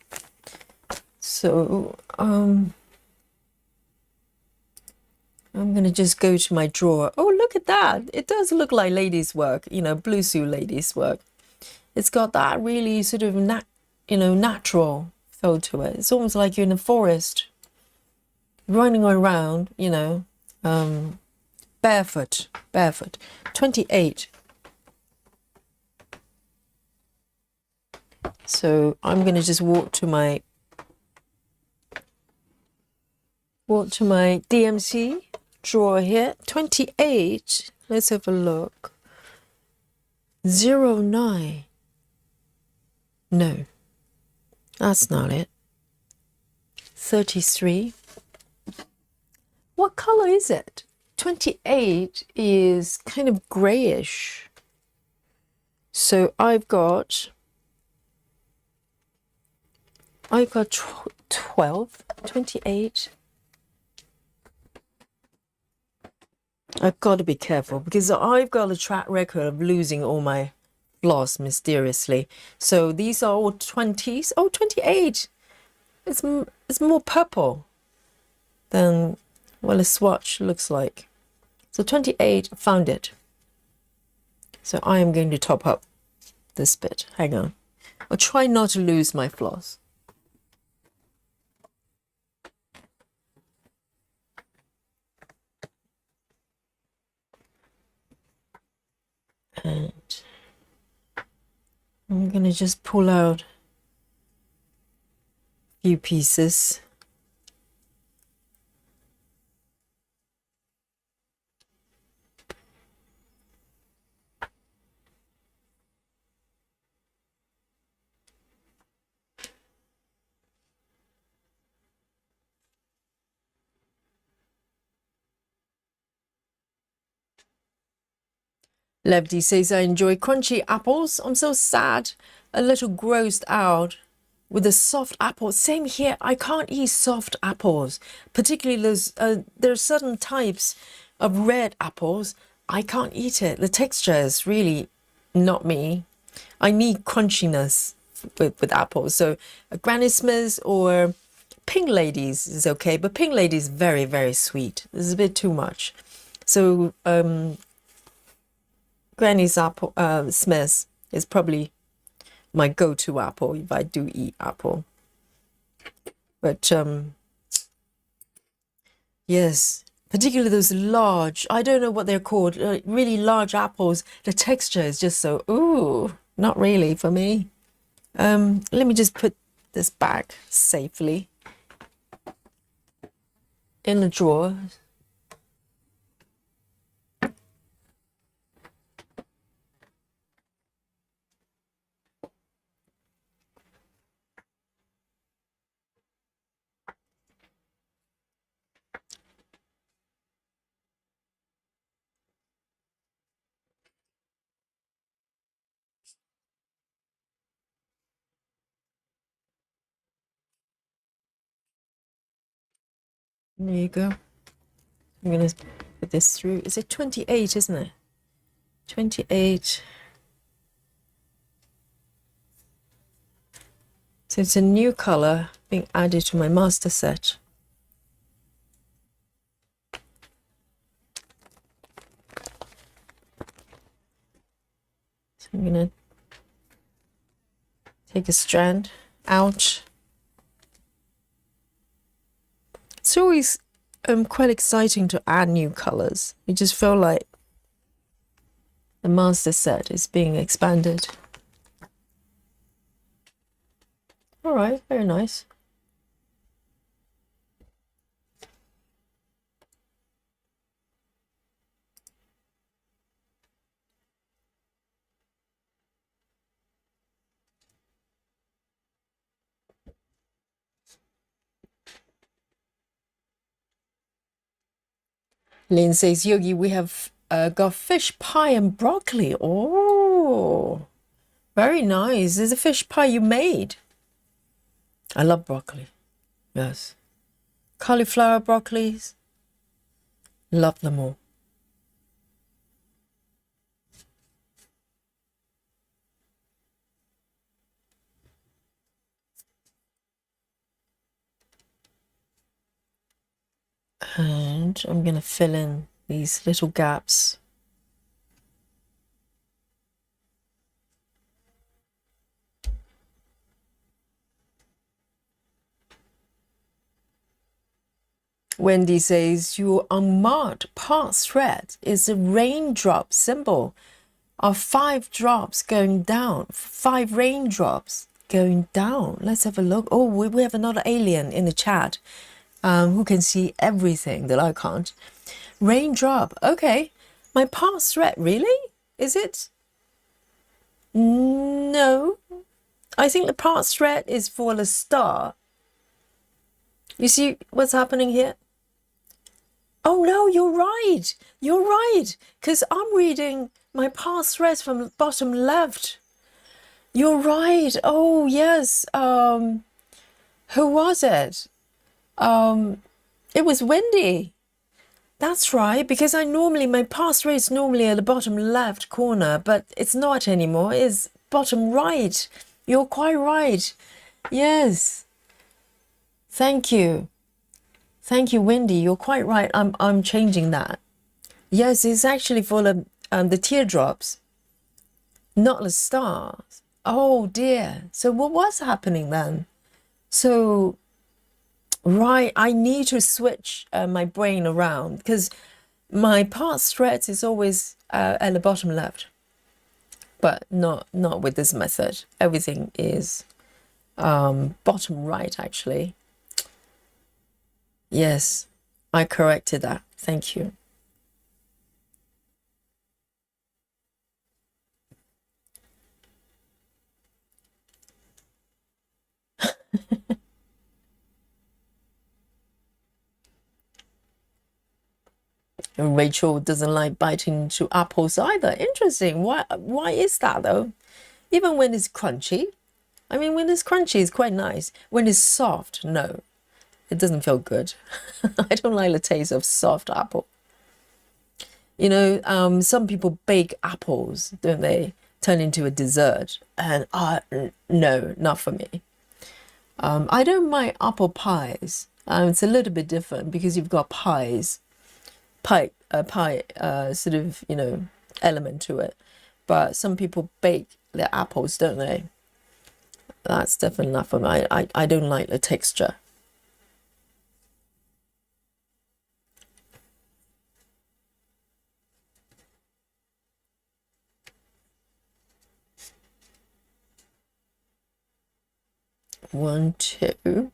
Speaker 1: So I'm going to just go to my drawer. Oh, look at that. It does look like ladies' work, you know, blue suit ladies' work. It's got that really sort of, natural feel to it. It's almost like you're in a forest, running around, you know, barefoot. 28. So I'm going to just walk to my DMC drawer here. 28. Let's have a look. 09. No, that's not it. 33. What color is it? 28 is kind of grayish. So I've got 12, 28. I've got to be careful because I've got a track record of losing all my floss mysteriously. So these are all 20s. Oh, 28. It's more purple than, well, a swatch looks like. So 28, found it. So I am going to top up this bit. Hang on. I'll try not to lose my floss. And I'm going to just pull out a few pieces. Levdi says, I enjoy crunchy apples. I'm so sad, a little grossed out with a soft apple. Same here. I can't eat soft apples, particularly those. There are certain types of red apples. I can't eat it. The texture is really not me. I need crunchiness with apples. So Granny Smiths or Pink Ladies is okay, but Pink Lady is very, very sweet. This is a bit too much. So Granny's apple, Smith's is probably my go-to apple if I do eat apple. But yes, particularly those large, I don't know what they're called, really large apples. The texture is just so, ooh, not really for me. Let me just put this back safely in the drawer. There you go. I'm going to put this through. Is it 28, isn't it? 28. So it's a new color being added to my master set. So I'm going to take a strand out. It's always quite exciting to add new colors. You just feel like the master set is being expanded. All right, very nice. Lynn says, Yogi, we have got fish pie and broccoli. Oh, very nice. There's a fish pie you made. I love broccoli. Yes. Cauliflower, broccolis. Love them all. And I'm going to fill in these little gaps. Wendy says, your unmarked path thread is a raindrop symbol of 5 drops going down, 5 raindrops going down. Let's have a look. Oh, we have another alien in the chat who can see everything that I can't. Raindrop. Okay. My path thread, really? Is it? No. I think the path thread is for the star. You see what's happening here? Oh no, you're right. You're right. Because I'm reading my path threads from the bottom left. You're right. Oh yes. Who was it? It was Wendy. That's right, because my pass rate is normally at the bottom left corner, but it's not anymore. It's bottom right. You're quite right. Yes. Thank you. Thank you, Wendy. You're quite right. I'm changing that. Yes, it's actually for the teardrops, not the stars. Oh dear. So what was happening then? So right, I need to switch my brain around because my path threads is always at the bottom left, but not with this method. Everything is bottom right, actually. Yes, I corrected that. Thank you. Rachel doesn't like biting into apples either. Interesting. Why is that though? Even when it's crunchy. I mean, when it's crunchy, it's quite nice. When it's soft, no, it doesn't feel good. I don't like the taste of soft apple. You know, some people bake apples, don't they? Turn into a dessert. And no, not for me. I don't mind apple pies. It's a little bit different because you've got pie sort of, element to it. But some people bake their apples, don't they? That's definitely not for me. I don't like the texture. One, two.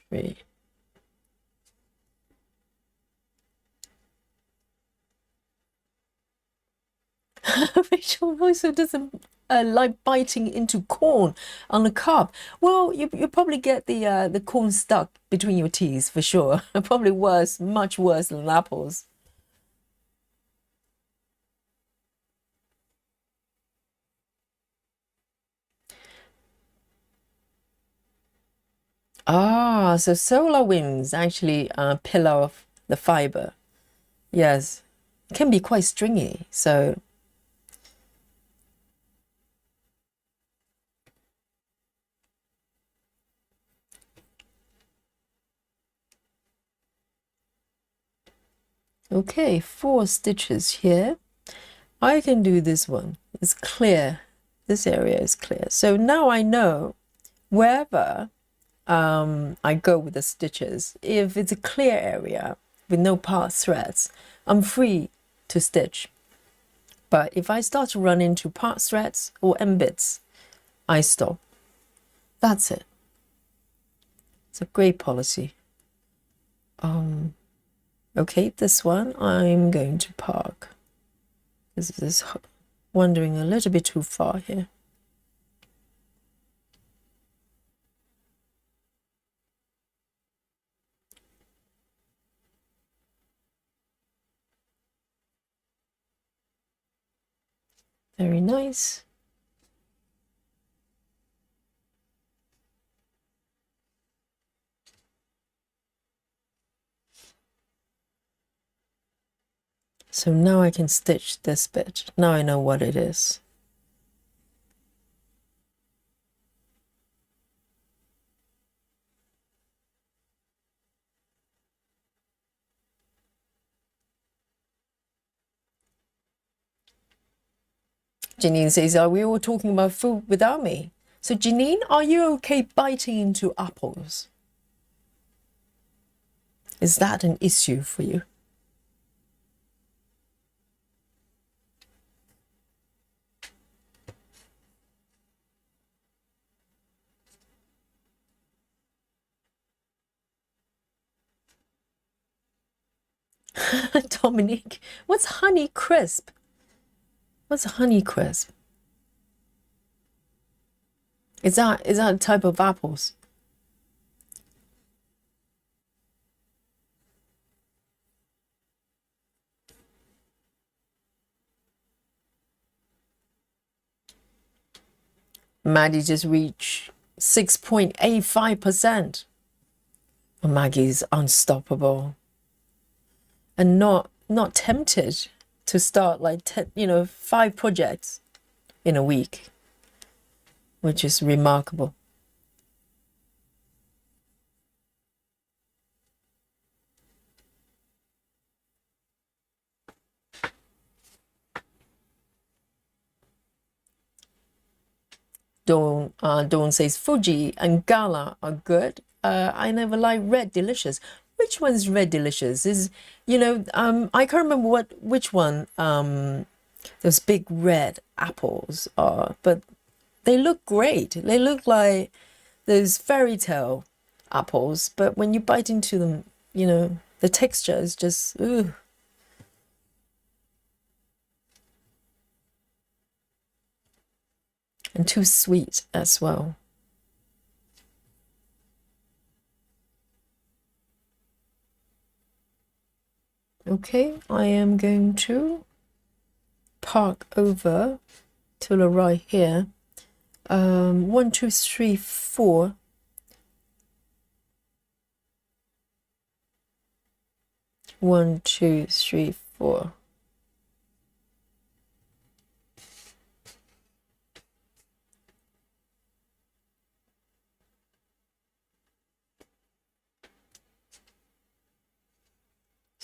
Speaker 1: Three. Rachel also doesn't like biting into corn on the cob. Well, you probably get the corn stuck between your teeth for sure. Probably worse, much worse than apples. Ah, so solar winds actually peel off the fiber. Yes, it can be quite stringy. So okay, 4 stitches here. I can do this one. It's clear. This area is clear. So now I know wherever I go with the stitches, if it's a clear area with no path threads, I'm free to stitch. But if I start to run into path threads or end bits, I stop. That's it. It's a great policy. Okay, this one I'm going to park. This is wandering a little bit too far here. Very nice. So now I can stitch this bit. Now I know what it is. Janine says, are we all talking about food without me? So Janine, are you okay biting into apples? Is that an issue for you? Dominique, what's Honey Crisp? What's Honey Crisp? Is that a type of apples? Maddie just reached 6.85%. Maggie's unstoppable and not tempted to start like 5 projects in a week, which is remarkable. Dawn says Fuji and Gala are good. I never liked Red Delicious. Which one's Red Delicious? Is I can't remember which one those big red apples are, but they look great. They look like those fairy tale apples, but when you bite into them, the texture is just ooh. And too sweet as well. Okay, I am going to park over to the right here. 1, 2, 3, 4. 1, 2, 3, 4.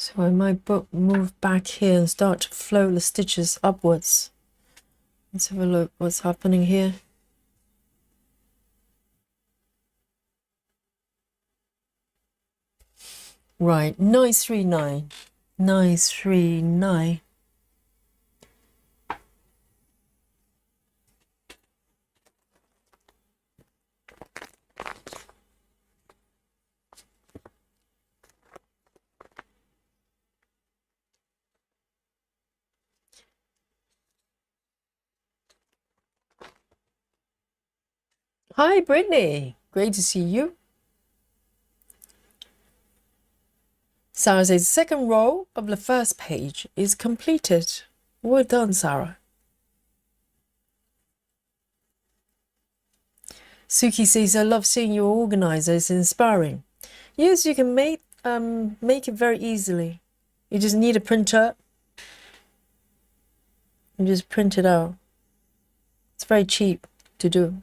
Speaker 1: So I might move back here and start to flow the stitches upwards. Let's have a look what's happening here. Right, 939. 939. Hi, Brittany. Great to see you. Sarah says, second row of the first page is completed. Well done, Sarah. Suki says, I love seeing you organize. It's inspiring. Yes, you can make it very easily. You just need a printer and just print it out. It's very cheap to do.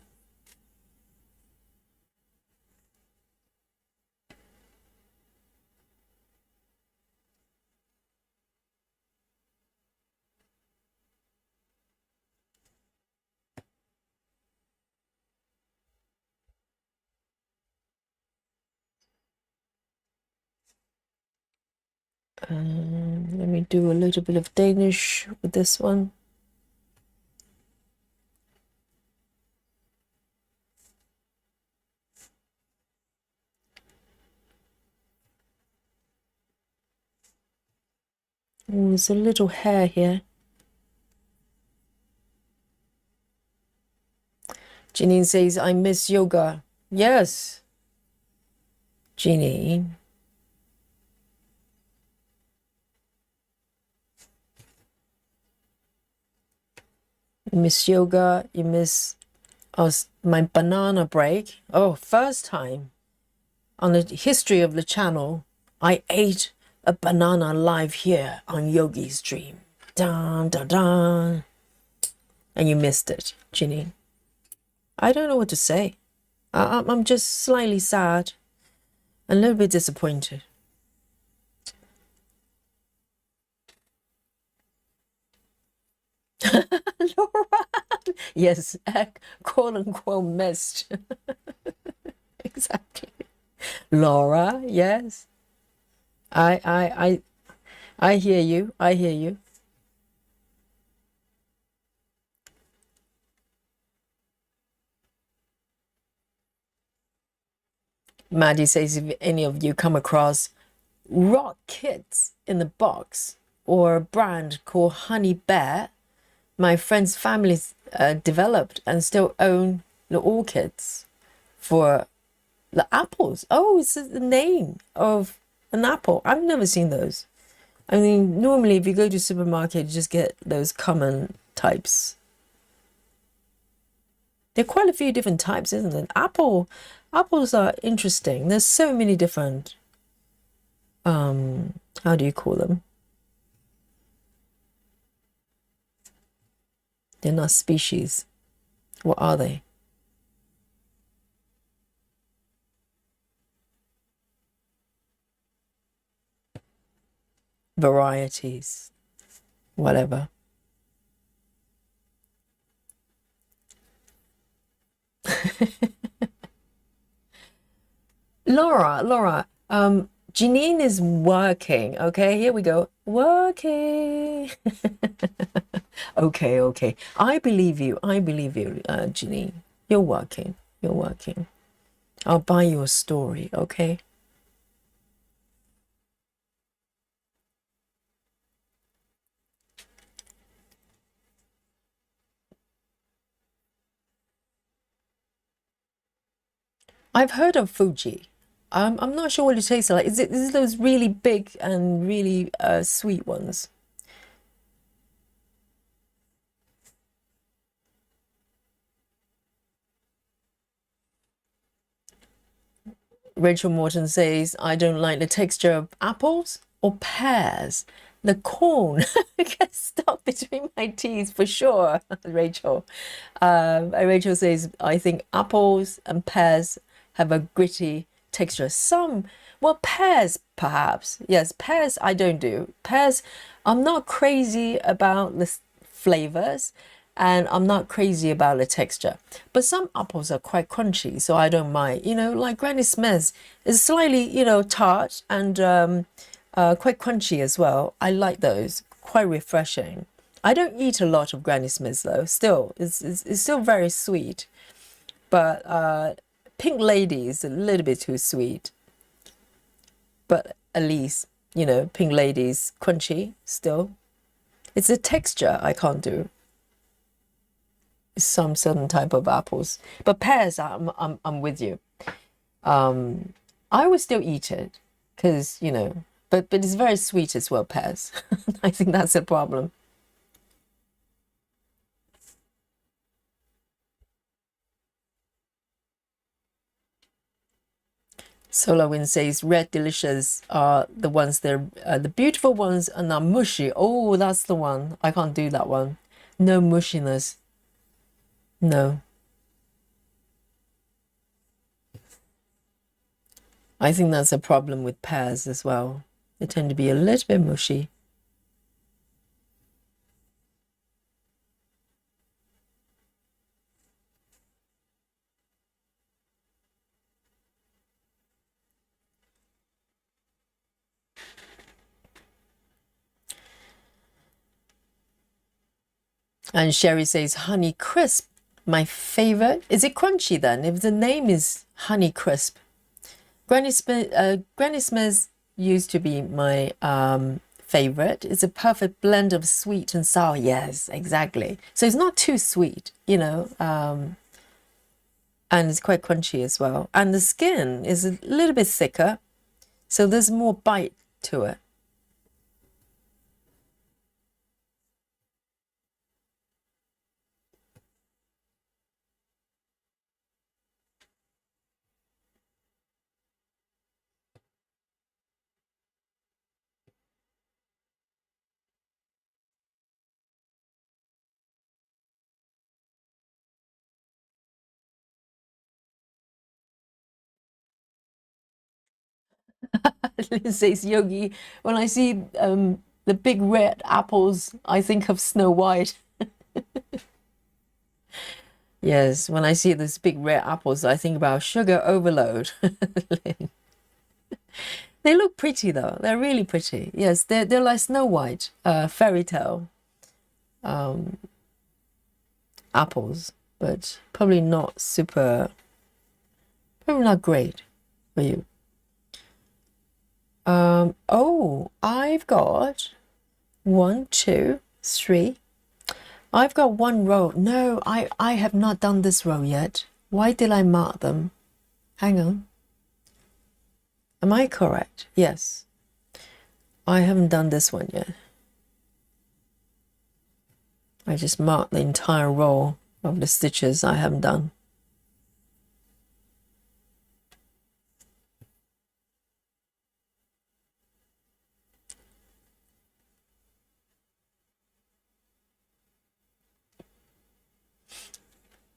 Speaker 1: Let me do a little bit of Danish with this one. Oh, there's a little hair here. Janine says, I miss yoga. Yes, Janine. You miss yoga. You miss my banana break. Oh, first time on the history of the channel, I ate a banana live here on Yogi's stream. Dun, dun, dun. And you missed it, Ginny. I don't know what to say. I'm just slightly sad, a little bit disappointed. Laura, yes, quote unquote missed. Exactly. Laura, yes. I hear you. I hear you. Maddie says if any of you come across rock kits in the box or a brand called Honey Bear, my friend's families developed and still own the orchids for the apples. Oh, it's the name of an apple. I've never seen those. I mean, normally if you go to supermarket, you just get those common types. There are quite a few different types, isn't it? Apples are interesting. There's so many different, how do you call them? They're not species. What are they? Varieties. Whatever. Laura, Janine is working, okay? Here we go. Working. Okay. I believe you, Janine. You're working. I'll buy you a story, okay? I've heard of Fuji. I'm not sure what it tastes like. Is it those really big and really sweet ones? Rachel Morton says, I don't like the texture of apples or pears. The corn gets stuck between my teeth for sure, Rachel. Rachel says, I think apples and pears have a gritty texture. Well, pears perhaps. Yes, pears I don't do. Pears, I'm not crazy about the flavors and I'm not crazy about the texture. But some apples are quite crunchy, so I don't mind. Like Granny Smith's is slightly, tart and quite crunchy as well. I like those, quite refreshing. I don't eat a lot of Granny Smith's though. Still, it's still very sweet. But Pink Lady is a little bit too sweet. But at least, Pink Lady's crunchy still. It's the texture I can't do. Some certain type of apples, but pears, I'm with you. I would still eat it because but it's very sweet as well. Pears, I think that's a problem. Solar Wind says red delicious are the ones that are the beautiful ones and are mushy. Oh, that's the one. I can't do that one. No mushiness. No. I think that's a problem with pears as well. They tend to be a little bit mushy. And Sherry says Honey Crisp, my favorite. Is it crunchy then? If the name is Honey Crisp. Granny Smith used to be my favorite. It's a perfect blend of sweet and sour. Yes, exactly. So it's not too sweet, and it's quite crunchy as well. And the skin is a little bit thicker, so there's more bite to it. Says Yogi, when I see the big red apples, I think of Snow White. Yes, when I see these big red apples, I think about sugar overload. They look pretty though. They're really pretty. Yes, they're like Snow White, fairy tale apples, but probably not super, probably not great for you. Oh, I've got 1, 2, 3. I've got one row. No, I have not done this row yet. Why did I mark them? Hang on. Am I correct? Yes. I haven't done this one yet. I just marked the entire row of the stitches I haven't done.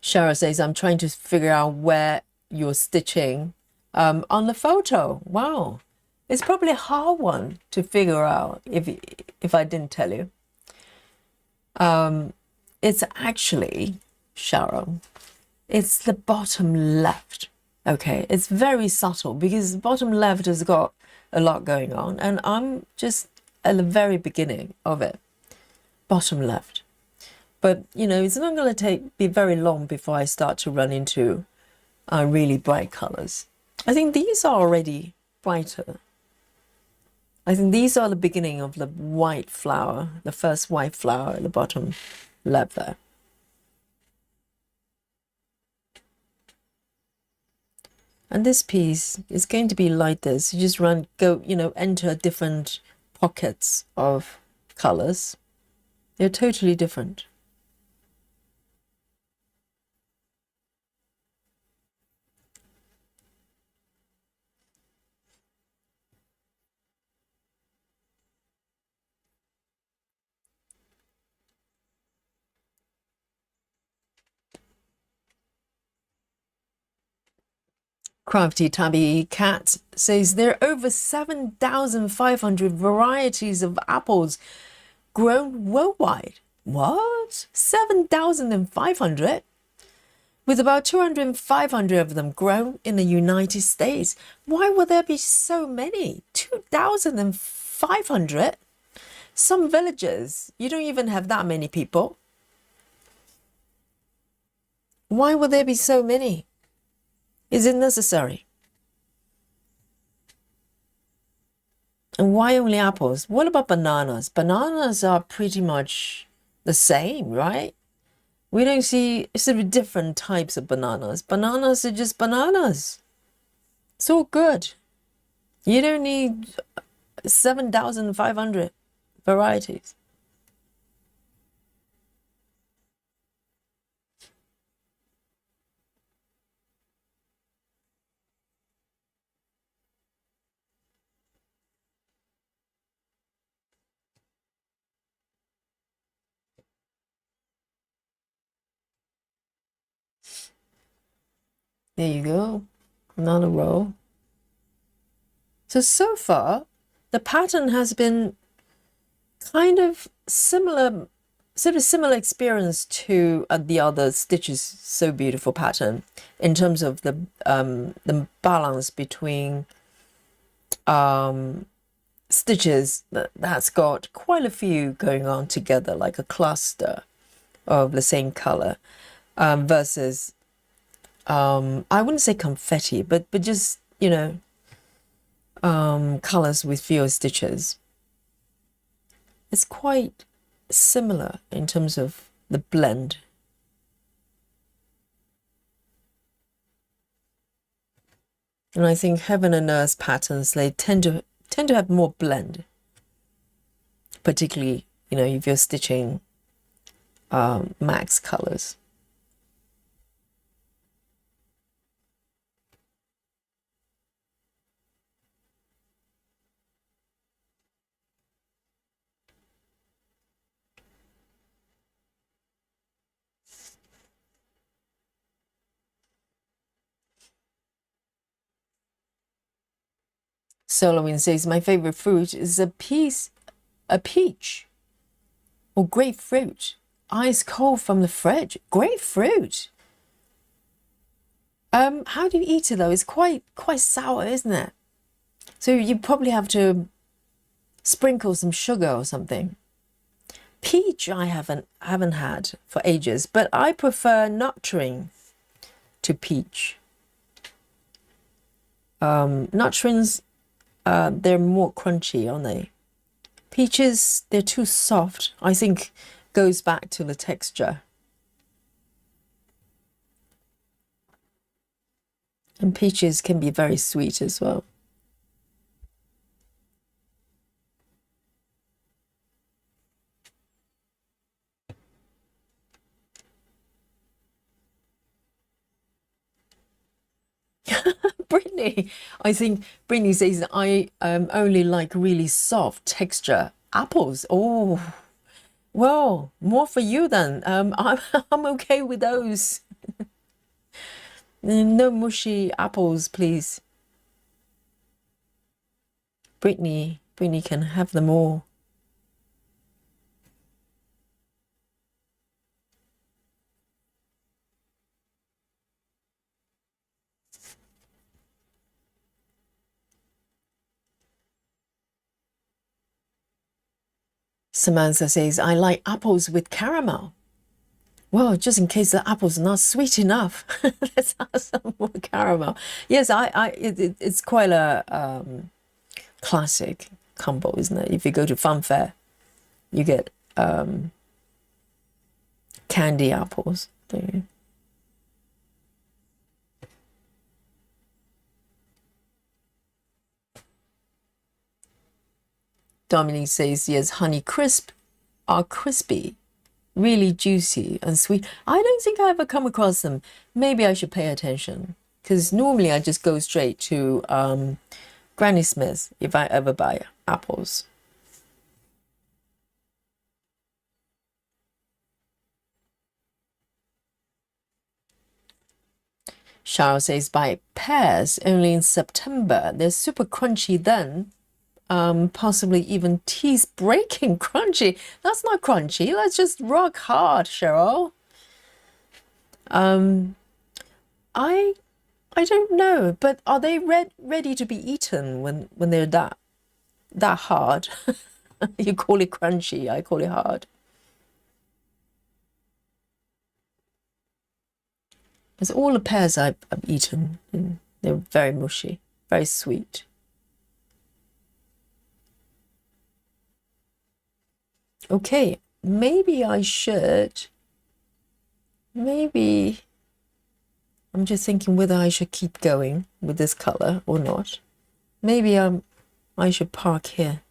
Speaker 1: Shara says, I'm trying to figure out where you're stitching on the photo. Wow. It's probably a hard one to figure out if I didn't tell you. It's actually, Shara, it's the bottom left. Okay, it's very subtle because the bottom left has got a lot going on, and I'm just at the very beginning of it. Bottom left. But, you know, it's not going to be very long before I start to run into really bright colors. I think these are already brighter. I think these are the beginning of the white flower, the first white flower at the bottom left there. And this piece is going to be like this. You just enter different pockets of colors. They're totally different. Crafty Tabby Cat says there are over 7,500 varieties of apples grown worldwide. What? 7,500? With about 200 of them grown in the United States. Why would there be so many? 2,500? Some villages, you don't even have that many people. Why would there be so many? Is it necessary? And why only apples? What about bananas? Bananas are pretty much the same, right? We don't see sort of different types of bananas. Bananas are just bananas. It's all good. You don't need 7,500 varieties. There you go. Another row. So far, the pattern has been kind of similar, sort of similar experience to the other Stitches So Beautiful pattern in terms of the balance between stitches that's got quite a few going on together, like a cluster of the same color, versus I wouldn't say confetti, but just, you know, colors with fewer stitches. It's quite similar in terms of the blend. And I think Heaven and Earth patterns, they tend to have more blend, particularly, you know, if you're stitching max colors. Solomon says, my favorite fruit is a peach or grapefruit. Ice cold from the fridge. Grapefruit. How do you eat it though? It's quite sour, isn't it? So you probably have to sprinkle some sugar or something. Peach I haven't had for ages, but I prefer nectarine to peach. Nectarines, they're more crunchy, aren't they? Peaches, they're too soft. I think goes back to the texture. And peaches can be very sweet as well. Brittany, I think Brittany says I only like really soft texture apples. Oh, well, more for you then. I'm okay with those. No mushy apples, please. Brittany can have them all. Samantha says, I like apples with caramel. Well, just in case the apple's not sweet enough, let's have some more caramel. Yes, it's quite a classic combo, isn't it? If you go to fun fair, you get candy apples. Dominique says, yes, Honey Crisp are crispy, really juicy and sweet. I don't think I ever come across them. Maybe I should pay attention, because normally I just go straight to Granny Smith if I ever buy apples. Charles says, buy pears only in September. They're super crunchy then. Possibly even teeth-breaking crunchy. That's not crunchy. That's just rock hard, Cheryl. I don't know, but are they ready to be eaten when they're that hard? You call it crunchy, I call it hard. Because all the pears I've eaten, and they're very mushy, very sweet. Okay, maybe I should. Maybe I'm just thinking whether I should keep going with this color or not. Maybe I should park here.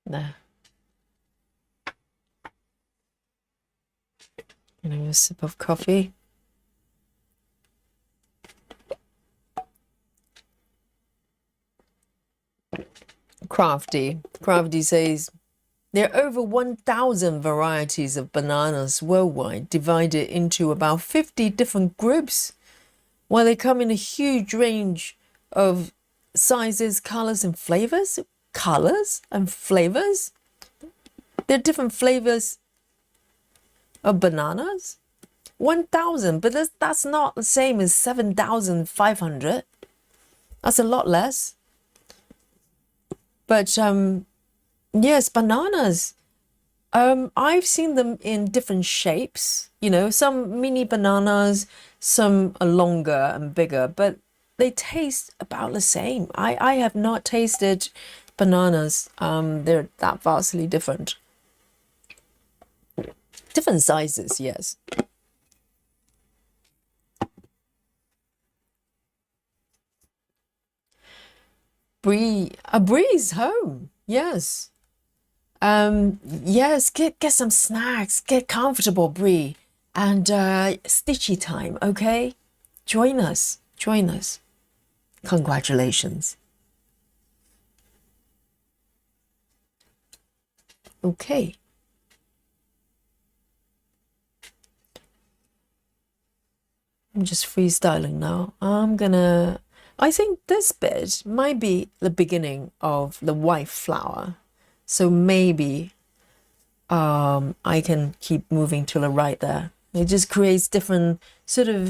Speaker 1: There. A sip of coffee. Crafty says, there are over 1,000 varieties of bananas worldwide, divided into about 50 different groups. While they come in a huge range of sizes, colors, and flavors. Colors and flavors? There are different flavors of bananas. 1,000, but that's not the same as 7,500. That's a lot less. But yes, bananas. I've seen them in different shapes. You know, some mini bananas, some are longer and bigger, but they taste about the same. I have not tasted bananas. They're that vastly different. Different sizes, yes. Bree's home. Yes. Yes, get some snacks, get comfortable, Bree. And stitchy time, okay? Join us. Congratulations. Okay. I'm just freestyling now. I think this bit might be the beginning of the white flower. So maybe I can keep moving to the right there. It just creates different sort of,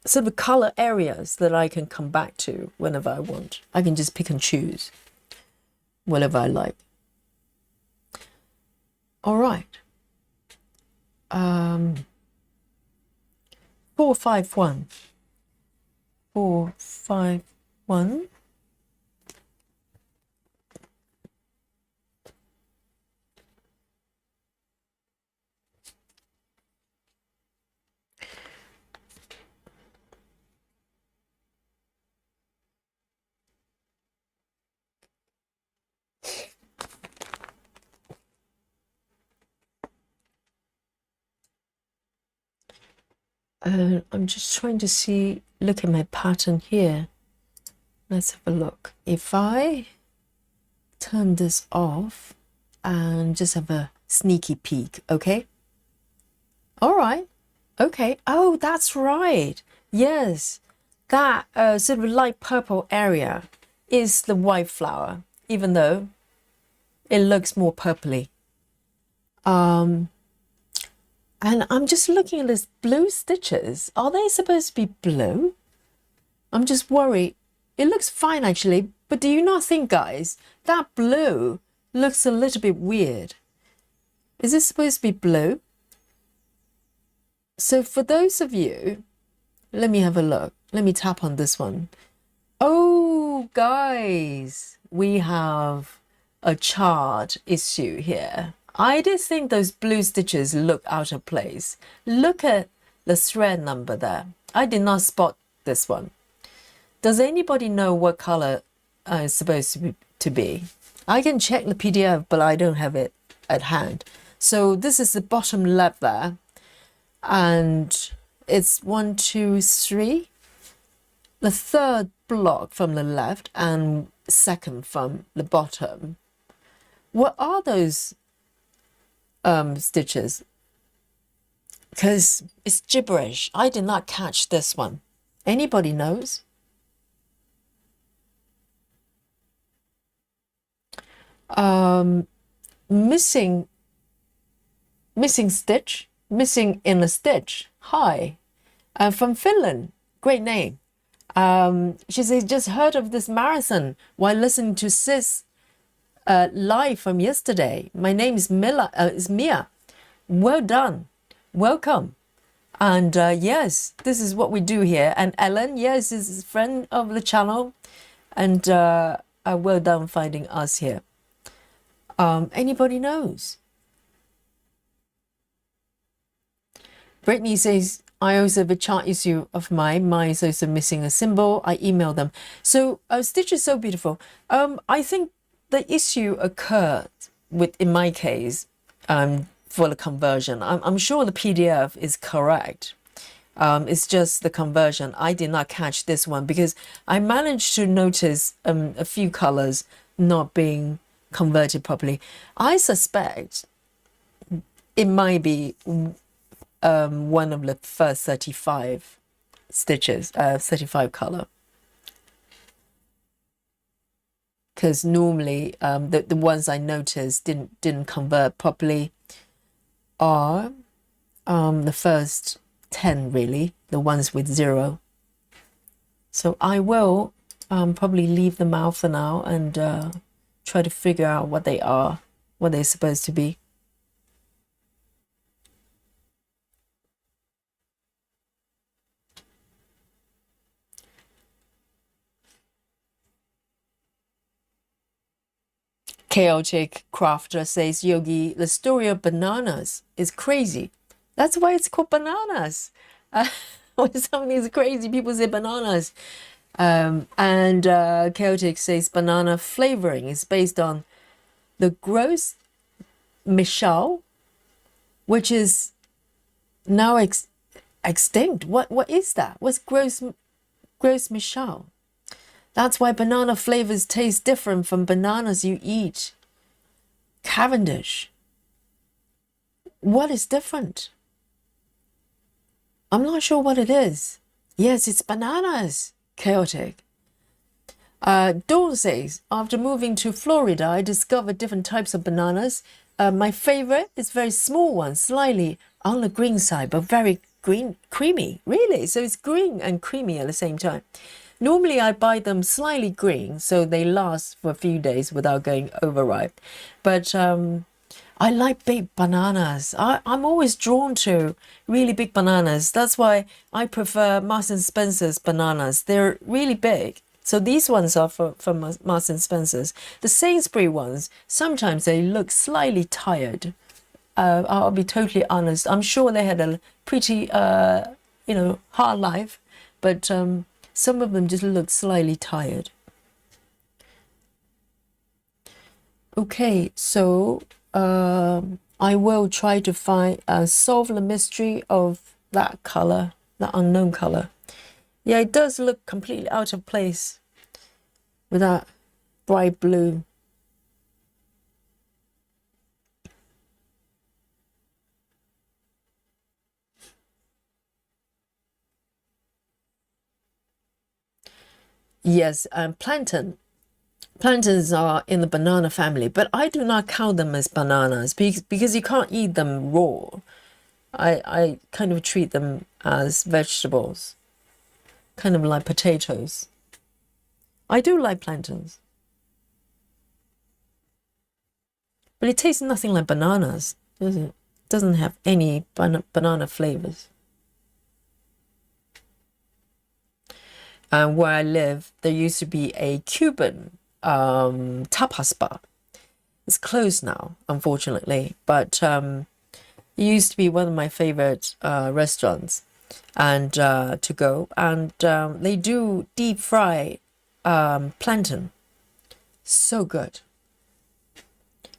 Speaker 1: sort of color areas that I can come back to whenever I want. I can just pick and choose whatever I like. All right. 451. 451. I'm just trying to see, look at my pattern here. Let's have a look. If I turn this off and just have a sneaky peek, okay? All right, okay. Oh, that's right. Yes, that sort of light purple area is the white flower, even though it looks more purpley. And I'm just looking at these blue stitches. Are they supposed to be blue? I'm just worried. It looks fine actually, but do you not think, guys, that blue looks a little bit weird? Is this supposed to be blue? So for those of you, let me have a look. Let me tap on this one. Oh, guys, we have a chart issue here. I did think those blue stitches look out of place. Look at the thread number there. I did not spot this one. Does anybody know what color it's supposed to be? I can check the PDF, but I don't have it at hand. So this is the bottom left there. And it's 1, 2, 3. The third block from the left and second from the bottom. What are those stitches? Because it's gibberish. I did not catch this one. Anybody knows? Missing stitch, missing in a stitch. Hi, from Finland. Great name. She says, just heard of this marathon while listening to Sis live from yesterday. My name is Mia. Well done. Welcome. And yes, this is what we do here. And Ellen, yes, is a friend of the channel. And well done finding us here. Anybody knows? Brittany says, I also have a chart issue of mine. Mine is also missing a symbol. I emailed them. So Stitch is so beautiful. I think the issue occurred in my case, for the conversion. I'm sure the PDF is correct. It's just the conversion. I did not catch this one because I managed to notice a few colors not being converted properly. I suspect it might be one of the first 35 stitches, 35 color. Because normally the ones I noticed didn't convert properly are the first 10 really, the ones with 0. So I will probably leave them out for now and try to figure out what they are, what they're supposed to be. Chaotic Crafter says, Yogi, the story of bananas is crazy. That's why it's called bananas. When something is crazy, people say bananas. And Chaotic says, banana flavoring is based on the gross Michal, which is now extinct. What is that? What's gross Grace Michelle. That's why banana flavors taste different from bananas you eat. Cavendish. What is different? I'm not sure what it is. Yes, it's bananas. Chaotic. Dawn says, after moving to Florida, I discovered different types of bananas. My favorite is very small one, slightly on the green side, but very green, creamy. Really? So it's green and creamy at the same time. Normally, I buy them slightly green, so they last for a few days without going overripe. But I like big bananas. I'm always drawn to really big bananas. That's why I prefer Marks and Spencer's bananas. They're really big. So these ones are from Marks and Spencer's. The Sainsbury ones, sometimes they look slightly tired. I'll be totally honest. I'm sure they had a pretty, hard life, but some of them just look slightly tired. Okay, so I will try to solve the mystery of that color, that unknown color. Yeah, it does look completely out of place with that bright blue. Yes, plantain. Plantains are in the banana family, but I do not count them as bananas because you can't eat them raw. I kind of treat them as vegetables, kind of like potatoes. I do like plantains, but it tastes nothing like bananas, does it? It doesn't have any banana flavors. And where I live, there used to be a Cuban tapas bar. It's closed now, unfortunately, but it used to be one of my favorite restaurants and to go. And they do deep fry plantain. So good.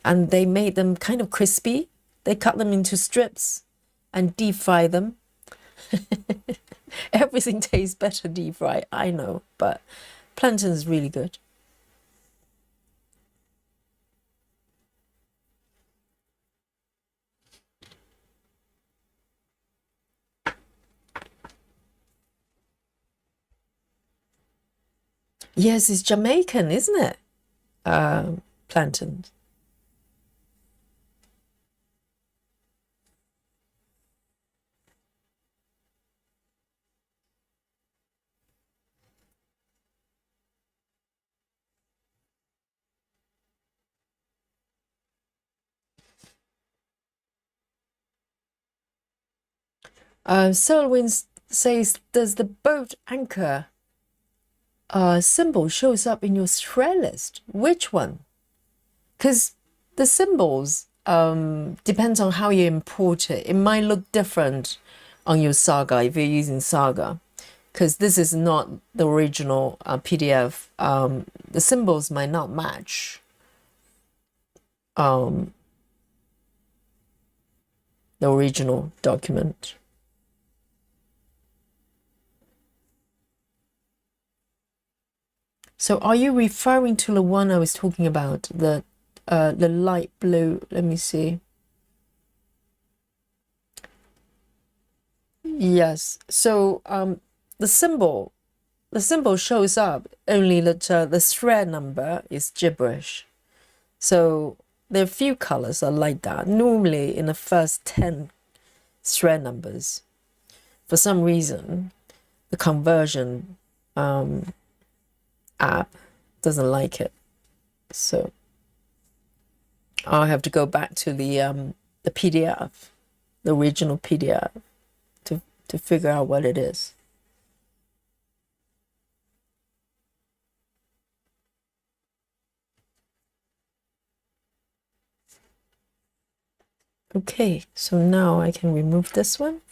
Speaker 1: And they made them kind of crispy. They cut them into strips and deep fry them. Everything tastes better deep fried, I know, but plantain is really good. Yes, it's Jamaican, isn't it? Plantain. Selwyn says, does the boat anchor symbol shows up in your thread list? Which one? Because the symbols depends on how you import it. It might look different on your Saga if you're using Saga, because this is not the original PDF. The symbols might not match the original document. So are you referring to the one I was talking about, the light blue? Let me see. Yes. So the symbol shows up only that the thread number is gibberish. So there are a few colors are like that. Normally in the first 10 thread numbers, for some reason, the conversion app doesn't like it. So I'll have to go back to the PDF, the original PDF, to figure out what it is. Okay, so now I can remove this one.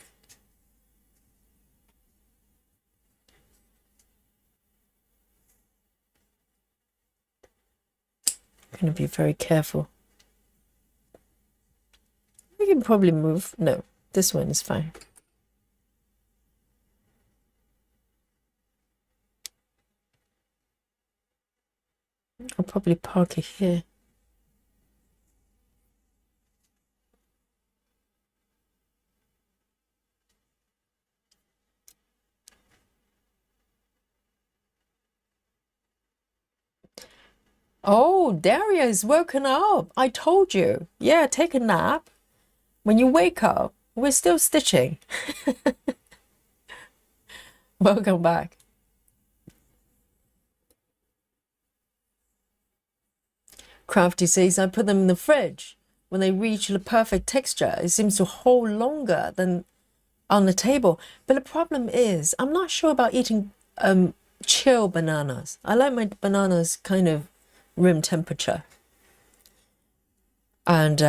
Speaker 1: I'm going to be very careful. I can probably move. No, this one is fine. I'll probably park it here. Oh, Daria is woken up. I told you. Yeah, take a nap. When you wake up, we're still stitching. Welcome back. Crafty says, I put them in the fridge. When they reach the perfect texture, it seems to hold longer than on the table. But the problem is, I'm not sure about eating chill bananas. I like my bananas kind of room temperature. And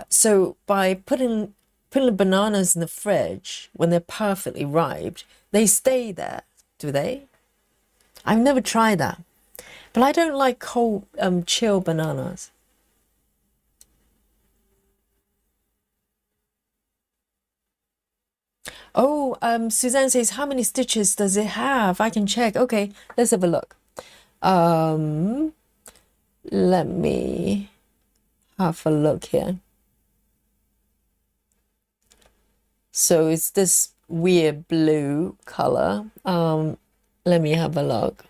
Speaker 1: so by putting the bananas in the fridge when they're perfectly ripe, they stay there, do they? I've never tried that. But I don't like cold chill bananas. Oh, Suzanne says, how many stitches does it have? I can check. Okay, let's have a look. Let me have a look here. So it's this weird blue color. Let me have a look.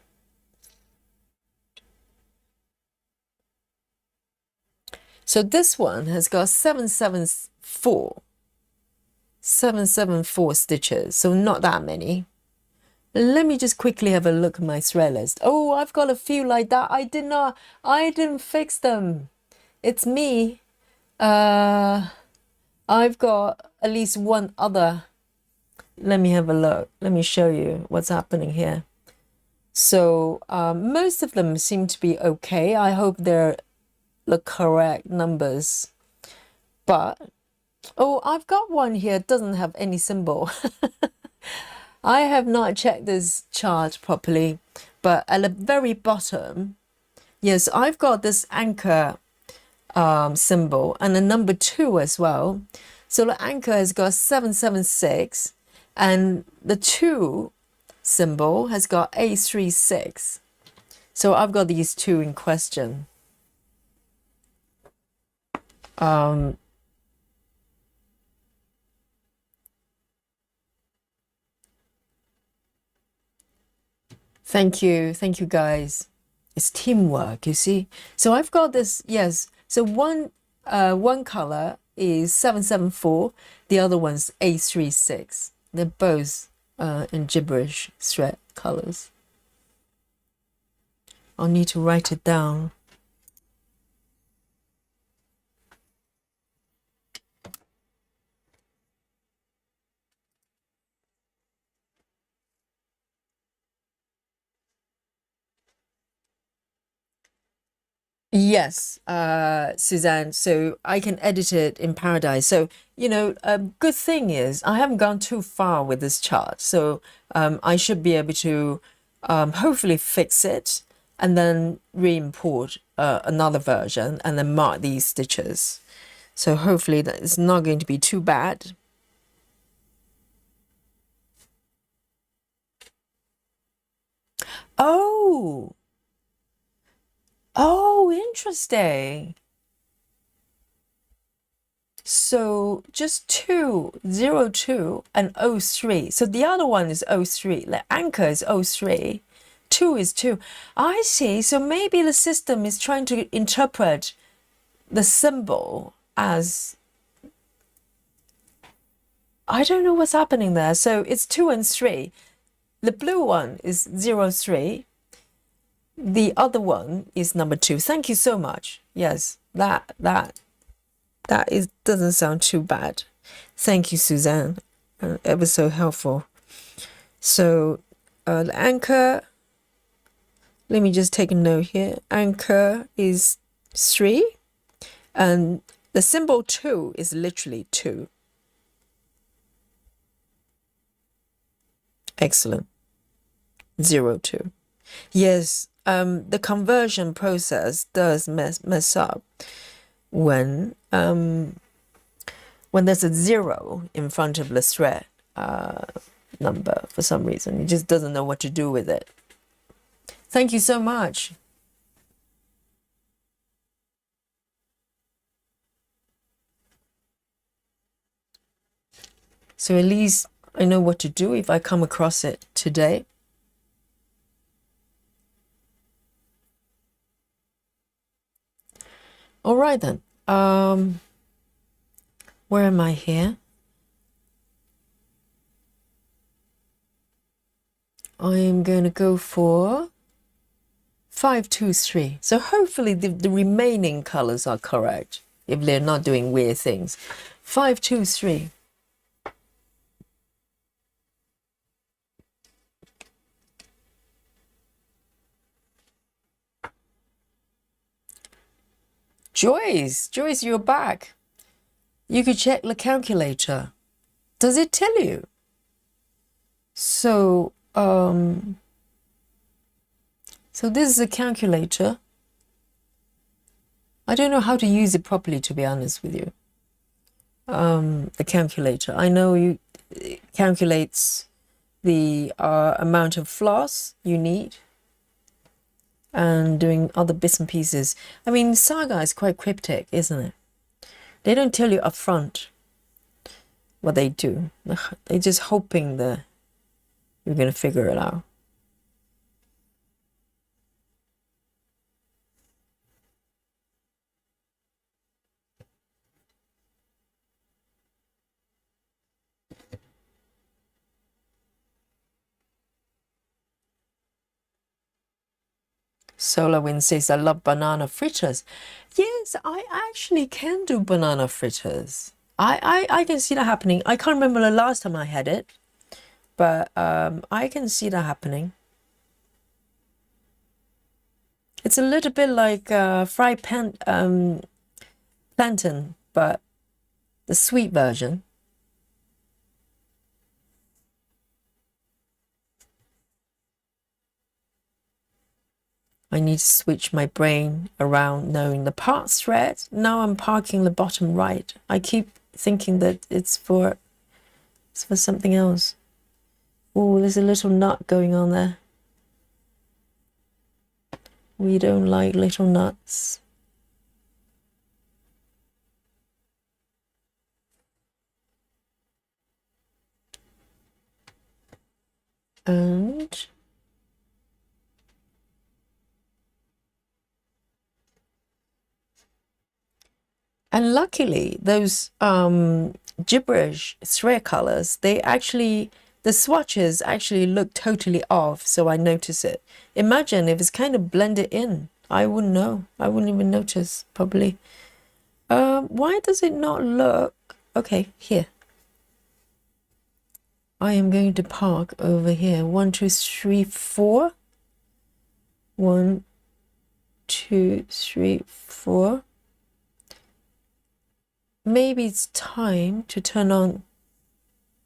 Speaker 1: So this one has got 774 stitches, so not that many. Let me just quickly have a look at my thread list. Oh, I've got a few like that. I didn't fix them. It's me. I've got at least one other. Let me have a look. Let me show you what's happening here. So most of them seem to be okay. I hope they're the correct numbers. But, oh, I've got one here. It doesn't have any symbol. I have not checked this chart properly. But at the very bottom, yes, I've got this anchor symbol and a number 2 as well. So the anchor has got 776 and the 2 symbol has got 836. So I've got these 2 in question. Thank you guys. It's teamwork, you see. So I've got this, yes. So one color is 774, the other one's 836. They're both in gibberish thread colors. I'll need to write it down. Yes, Suzanne, so I can edit it in Paradise. So, you know, a good thing is I haven't gone too far with this chart. So I should be able to hopefully fix it and then re-import another version and then mark these stitches. So hopefully that it's not going to be too bad. Oh, interesting. So just 202 and 03. So the other one is 03. The anchor is 03. 2 is 2. I see. So maybe the system is trying to interpret the symbol as, I don't know what's happening there. So it's 2 and 3. The blue one is 03. The other one is number 2. Thank you so much. Yes, that doesn't sound too bad. Thank you, Suzanne. It was so helpful. So the anchor, let me just take a note here. Anchor is 3 and the symbol 2 is literally 2. Excellent. 02. Yes, the conversion process does mess up when there's a 0 in front of the thread number for some reason. It just doesn't know what to do with it. Thank you so much. So at least I know what to do if I come across it today. All right then. Where am I here? I am going to go for 523. So hopefully the remaining colors are correct if they're not doing weird things. 523. Joyce, you're back. You could check the calculator. Does it tell you? So, so this is a calculator. I don't know how to use it properly, to be honest with you. The calculator. I know it calculates the amount of floss you need and doing other bits and pieces. I mean, Saga is quite cryptic, isn't it? They don't tell you up front what they do. They're just hoping that you're going to figure it out. Solar Wind says, I love banana fritters. Yes, I actually can do banana fritters. I can see that happening. I can't remember the last time I had it, but I can see that happening. It's a little bit like fried plantain, but the sweet version. I need to switch my brain around knowing the part thread. Now I'm parking the bottom right. I keep thinking that it's for something else. Oh, there's a little nut going on there. We don't like little nuts. And luckily those gibberish thread colors, the swatches actually look totally off, so I notice it. Imagine if it's kind of blended in. I wouldn't know. I wouldn't even notice, probably. Why does it not look... Okay, here. I am going to park over here. 1, 2, 3, 4. 1, 2, 3, 4. Maybe it's time to turn on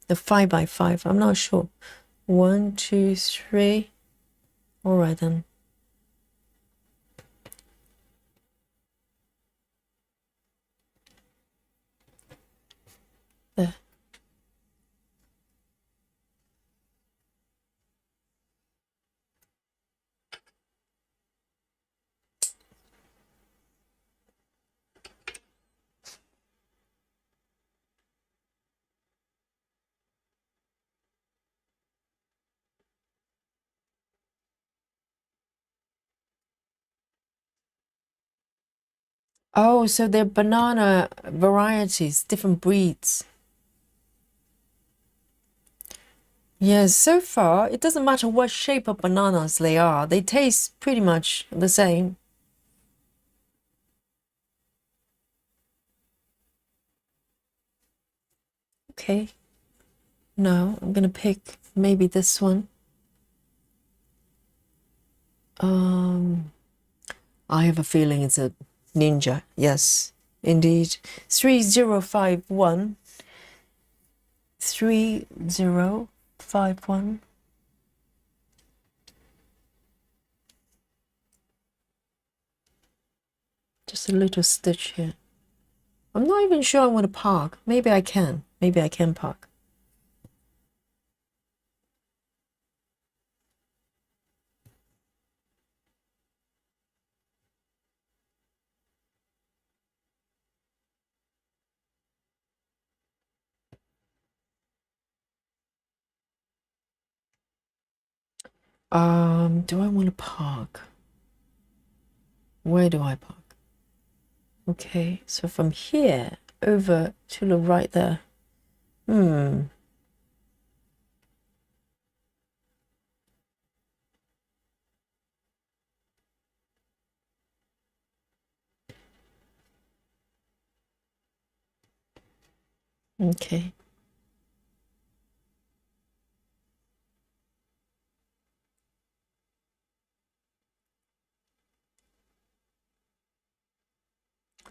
Speaker 1: the 5x5. I'm not sure. 1, 2, 3. All right then. There. Oh, so they're banana varieties, different breeds. Yes, so far, it doesn't matter what shape of bananas they are. They taste pretty much the same. Okay. Now, I'm going to pick maybe this one. I have a feeling it's a ninja. Yes, indeed. 3051. 3051. Just a little stitch here. I'm not even sure I want to park. Maybe I can. Maybe I can park. Do I want to park? Where do I park? Okay, so from here over to the right there. Okay.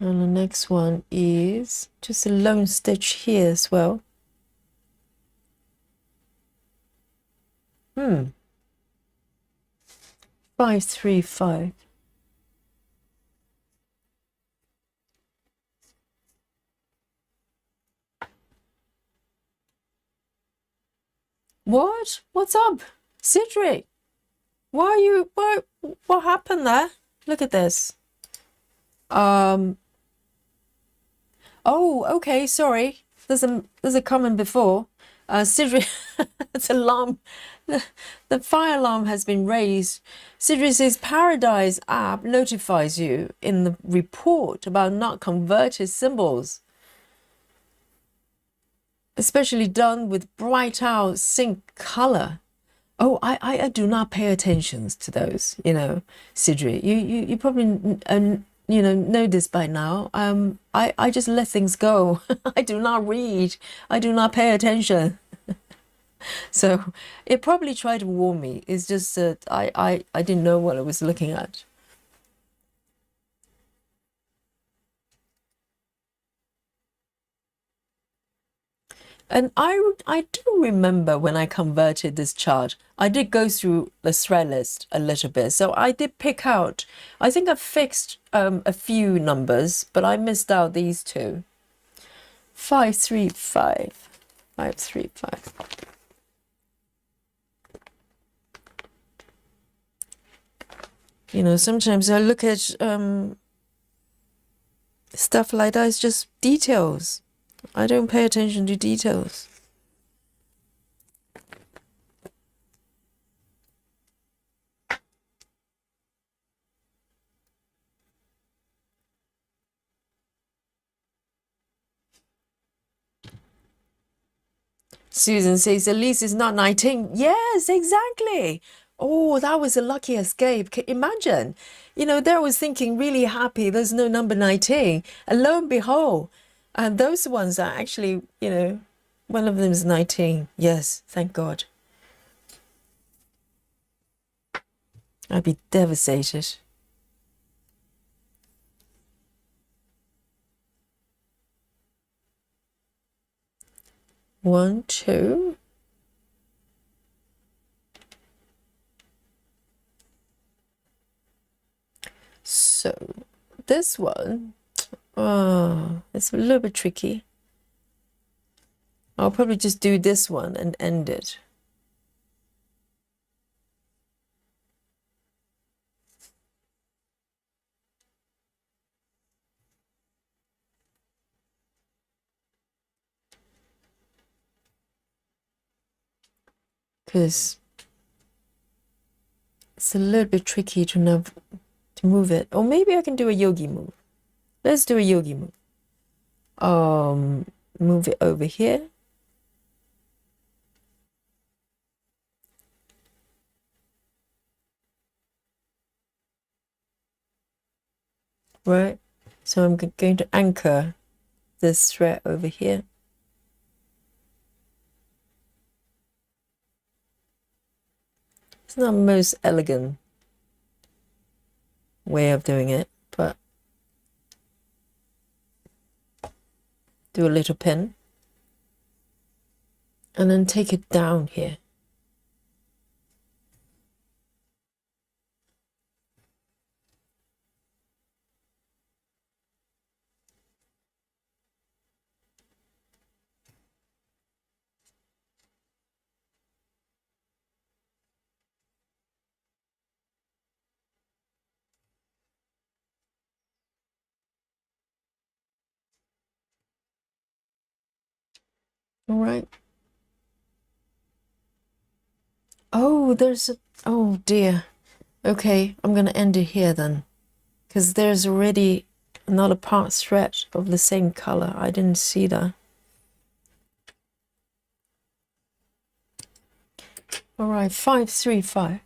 Speaker 1: And the next one is just a lone stitch here as well. 535. What? What's up? Cedric, what happened there? Look at this. Oh, okay, sorry. There's a comment before. Cedric, it's alarm. The fire alarm has been raised. Cedric says Paradise app notifies you in the report about not converted symbols, especially done with bright out sync color. Oh, I do not pay attention to those, Cedric. You probably know this by now. I just let things go. I do not read. I do not pay attention. So it probably tried to warn me. It's just that I didn't know what I was looking at. And I do remember when I converted this chart, I did go through the thread list a little bit. So I did pick out, I think I fixed a few numbers, but I missed out these two. 535. 535. Sometimes I look at stuff like that, it's just details. I don't pay attention to details. Susan says, at least it's not 19. Yes, exactly. Oh, that was a lucky escape. Imagine, there I was thinking really happy there's no number 19. And lo and behold, and those ones are actually, one of them is 19. Yes, thank God. I'd be devastated. One, two. So this one, it's a little bit tricky. I'll probably just do this one and end it. Because it's a little bit tricky to know to move it. Or maybe I can do a yogi move. Let's do a yogi move. Move it over here. Right? So I'm going to anchor this thread over here. It's not the most elegant way of doing it, but do a little pin and then take it down here. All right. Oh, there's Oh dear. Okay, I'm gonna end it here then, because there's already another part thread of the same color. I didn't see that. All right, 535.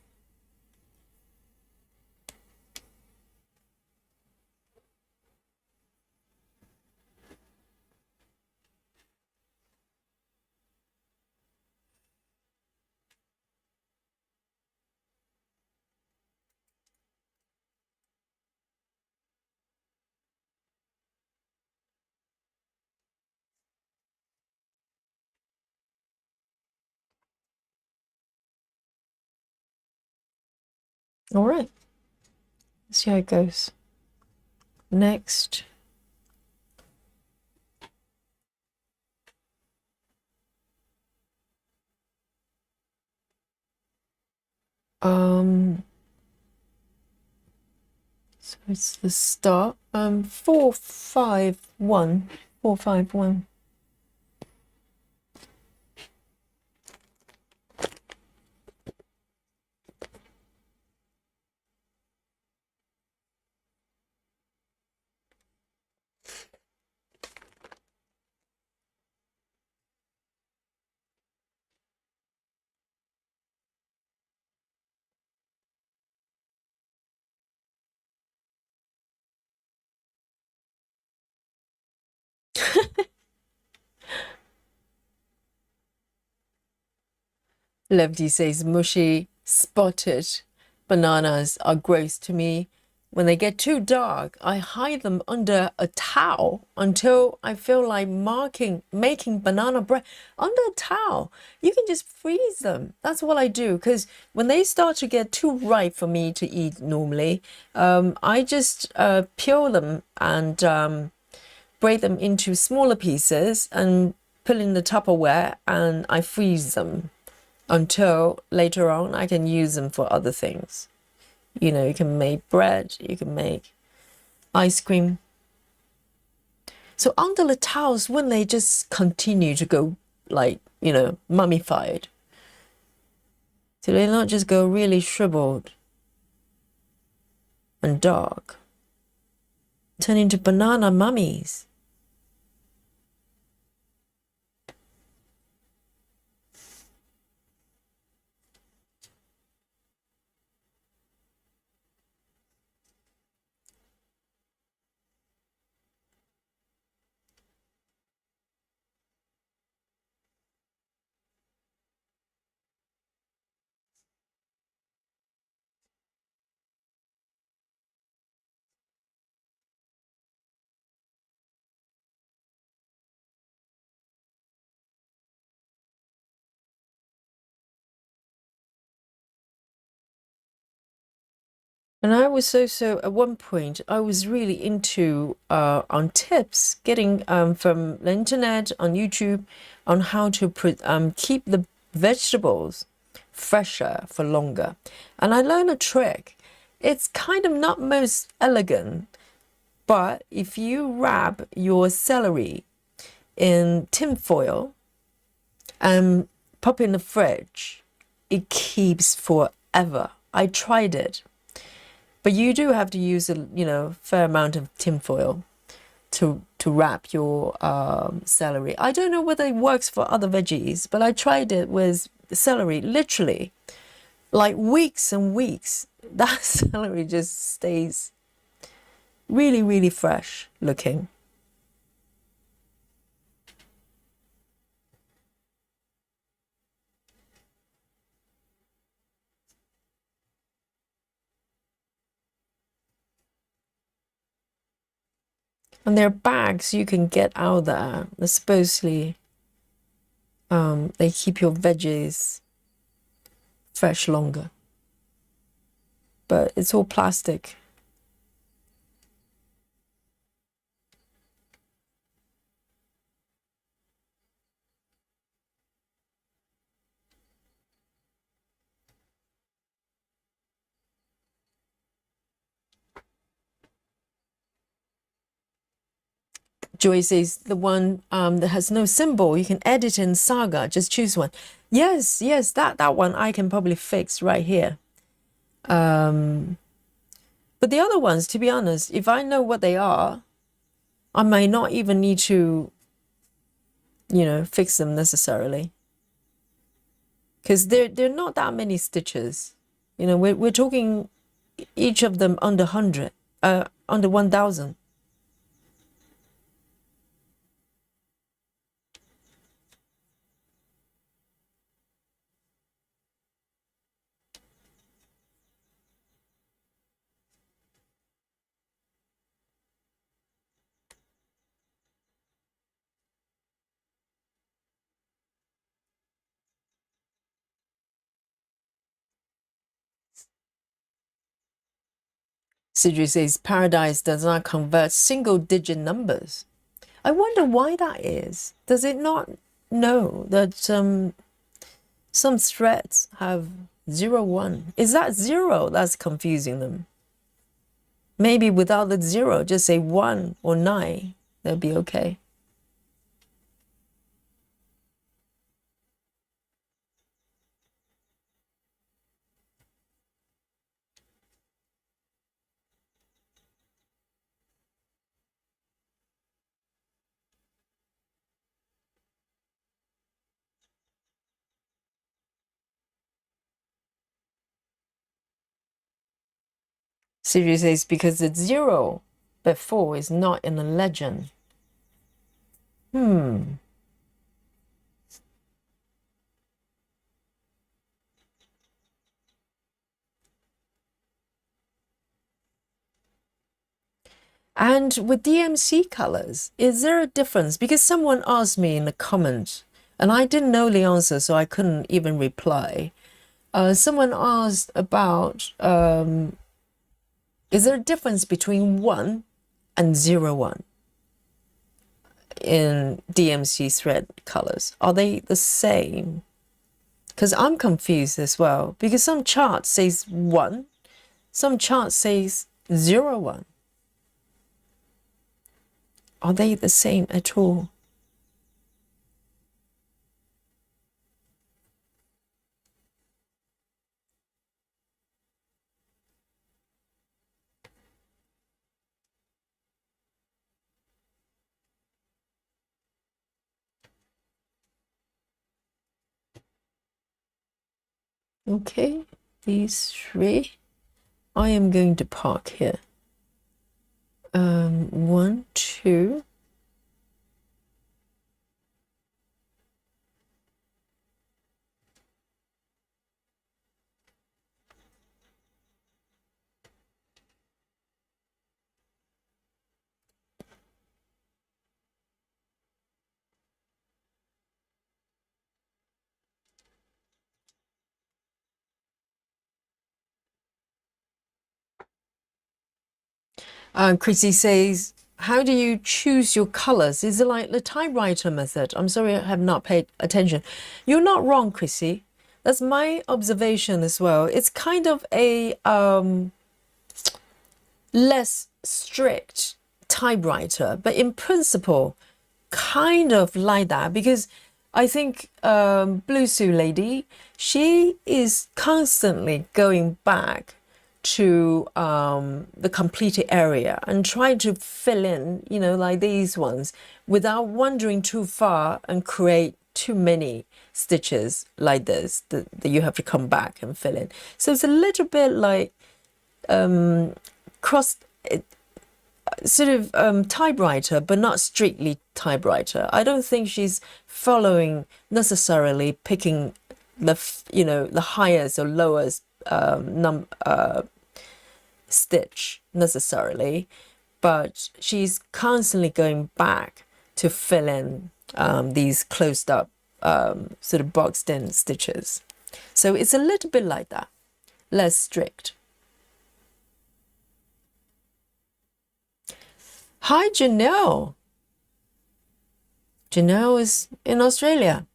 Speaker 1: All right, let's see how it goes. Next. So it's the start. 451. 451. Levdi says mushy, spotted bananas are gross to me. When they get too dark, I hide them under a towel until I feel like making banana bread under a towel. You can just freeze them. That's what I do, because when they start to get too ripe for me to eat normally, I just peel them and break them into smaller pieces and put in the Tupperware, and I freeze them until later on I can use them for other things. You know, you can make bread, you can make ice cream. So under the towels, when they just continue to go like, you know, mummified, so they not just go really shriveled and dark, turn into banana mummies. And I was also at one point I was really into on tips getting from the internet on YouTube on how to keep the vegetables fresher for longer. And I learned a trick. It's kind of not most elegant, but if you wrap your celery in tin foil and pop in the fridge, it keeps forever. I tried it. But you do have to use a fair amount of tinfoil to wrap your celery. I don't know whether it works for other veggies, but I tried it with celery, literally, like weeks and weeks. That celery just stays really, really fresh looking. And there are bags you can get out there. They're supposedly they keep your veggies fresh longer. But it's all plastic. Joy says the one that has no symbol, you can edit in Saga, just choose one. Yes, that one I can probably fix right here. But the other ones, to be honest, if I know what they are, I may not even need to, fix them necessarily. Because they're not that many stitches. We're talking each of them under 100, under 1,000. Sidri says Paradise does not convert single-digit numbers. I wonder why that is. Does it not know that some threads have 0, 1? Is that 0 that's confusing them? Maybe without the 0, just say 1 or 9. That'd be okay. Siri says because the 0 before is not in the legend. And with DMC colors, is there a difference? Because someone asked me in the comment, and I didn't know the answer, so I couldn't even reply. Someone asked about, is there a difference between 1 and 0, 1 in DMC thread colors? Are they the same? Because I'm confused as well, because some chart says 1, some chart says 0, 1. Are they the same at all? Okay, these 3. I am going to park here. 1, 2. Chrissy says, how do you choose your colors? Is it like the typewriter method? I'm sorry, I have not paid attention. You're not wrong, Chrissy. That's my observation as well. It's kind of a less strict typewriter, but in principle, kind of like that, because I think Blue Sue Lady, she is constantly going back to the completed area and trying to fill in, like these ones, without wandering too far and create too many stitches like this that you have to come back and fill in. So it's a little bit like cross sort of typewriter, but not strictly typewriter. I don't think she's following necessarily picking the highest or lowest stitch necessarily, but she's constantly going back to fill in these closed up sort of boxed in stitches. So it's a little bit like that, less strict. Hi, Janelle. Janelle is in Australia.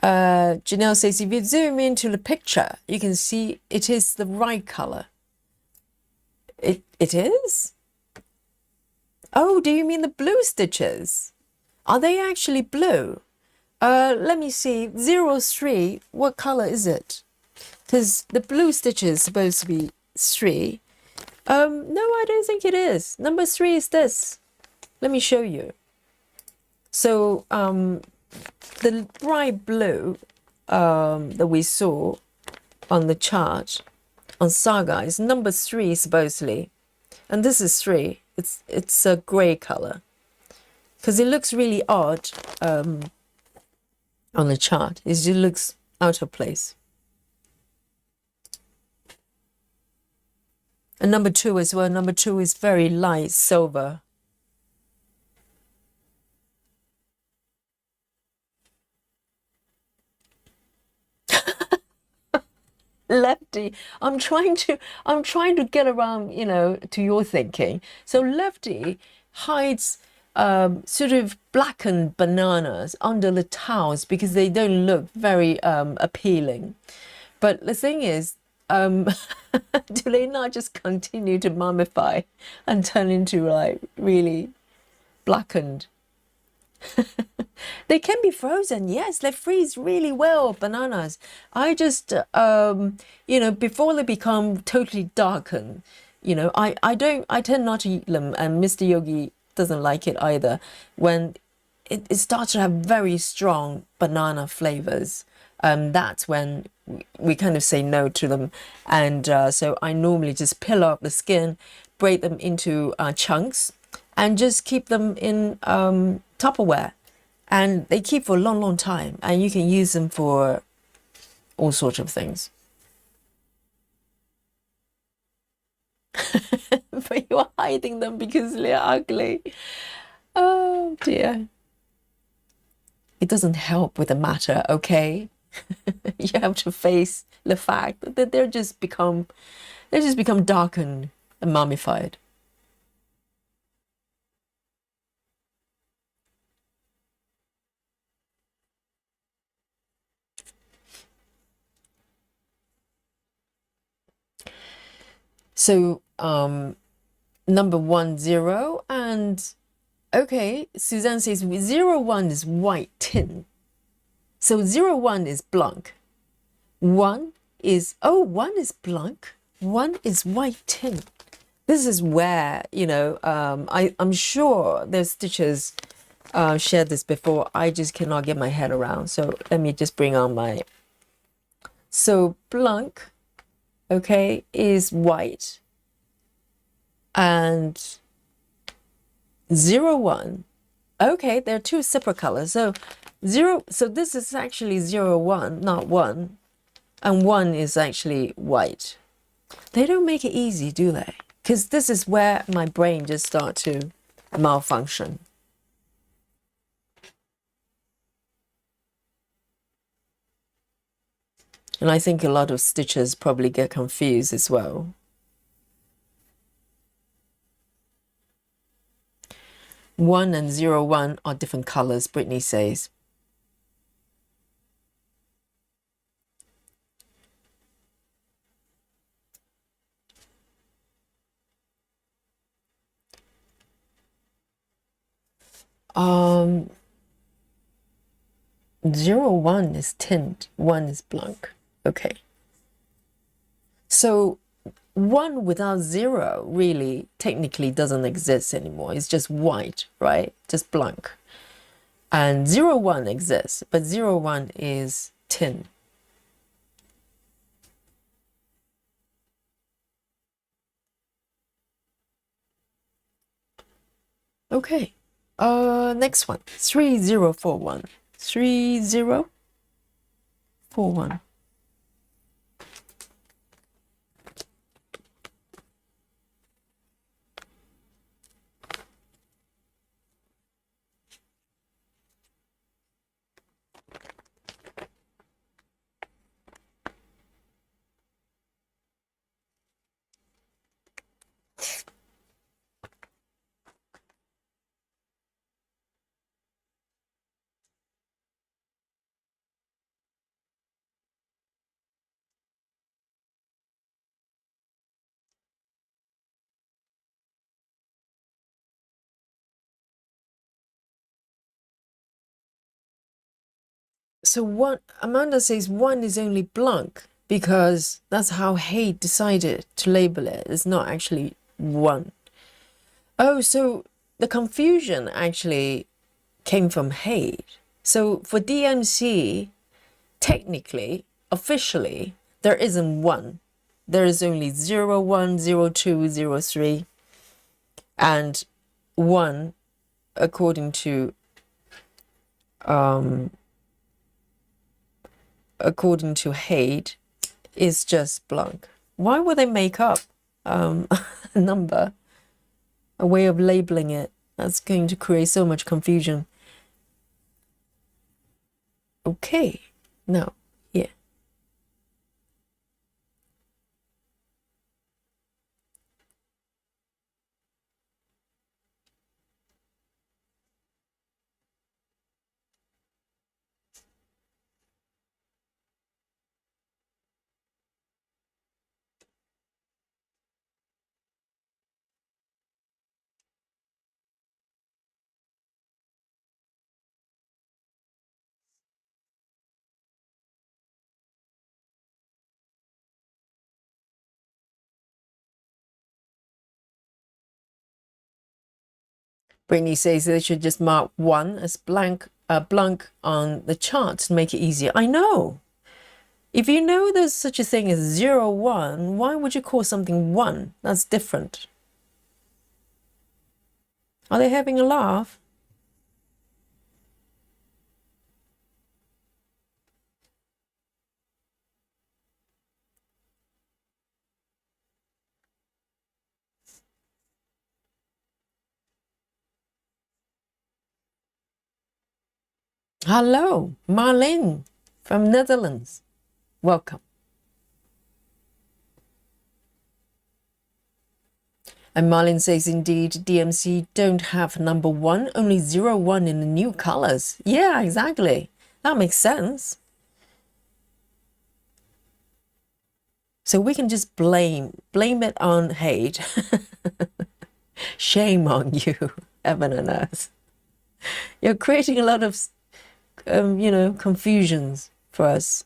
Speaker 1: Janelle says, if you zoom into the picture, you can see it is the right color. It is? Oh, do you mean the blue stitches? Are they actually blue? Let me see. 03, what color is it? Because the blue stitch is supposed to be 3. No, I don't think it is. Number 3 is this. Let me show you. So, the bright blue that we saw on the chart on Saga is number 3 supposedly, and this is 3. It's a gray color because it looks really odd on the chart. It just looks out of place. And number 2 as well. Number 2 is very light silver. Lefty, I'm trying to get around, to your thinking. So Lefty hides sort of blackened bananas under the towels because they don't look very appealing. But the thing is, do they not just continue to mummify and turn into like really blackened? They can be frozen. Yes, they freeze really well, bananas. I just, before they become totally darkened, I tend not to eat them, and Mr. Yogi doesn't like it either. When it starts to have very strong banana flavors, that's when we kind of say no to them. And so I normally just peel off the skin, break them into chunks, and just keep them in Tupperware, and they keep for a long, long time, and you can use them for all sorts of things. But you're hiding them because they're ugly. Oh dear. It doesn't help with the matter, okay? You have to face the fact that they're just become darkened and mummified. So, number 10, and okay, Suzanne says 01 is white tin. So 01 is blanc. 1 is, 1 is blanc. 1 is white tin. This is where, I'm sure there's stitches shared this before. I just cannot get my head around. So let me just bring on my, so blanc, okay, is white, and 01, okay, they're two separate colors. So this is actually 01, not 1, and 1 is actually white. They don't make it easy, do they? Because this is where my brain just starts to malfunction. And I think a lot of stitchers probably get confused as well. One and 01 are different colors, Brittany says. Um, 01 is tint, 1 is blanc. Okay. So 1 without 0 really technically doesn't exist anymore. It's just white, right? Just blank. And 01 exists, but 01 is tin. Okay. Next one. 3041. 3041. So one, Amanda says one is only blank because that's how Haight decided to label it. It's not actually one. Oh, so the confusion actually came from Haight. So for DMC, technically, officially, there isn't one. There is only 0, 1, 0, 2, 0, 3, and 1 according to Haight is just blank. Why would they make up a number, a way of labeling it? That's going to create so much confusion. Okay, now, yeah. Brittany says they should just mark 1 as blank on the chart to make it easier. I know. If you know there's such a thing as 0, 1, why would you call something 1? That's different. Are they having a laugh? Hello, Marlene from Netherlands. Welcome. And Marlene says, indeed, DMC don't have number 1, only 0, 1 in the new colors. Yeah, exactly. That makes sense. So we can just blame it on Haight. Shame on you, heaven and earth. You're creating a lot of, confusions for us.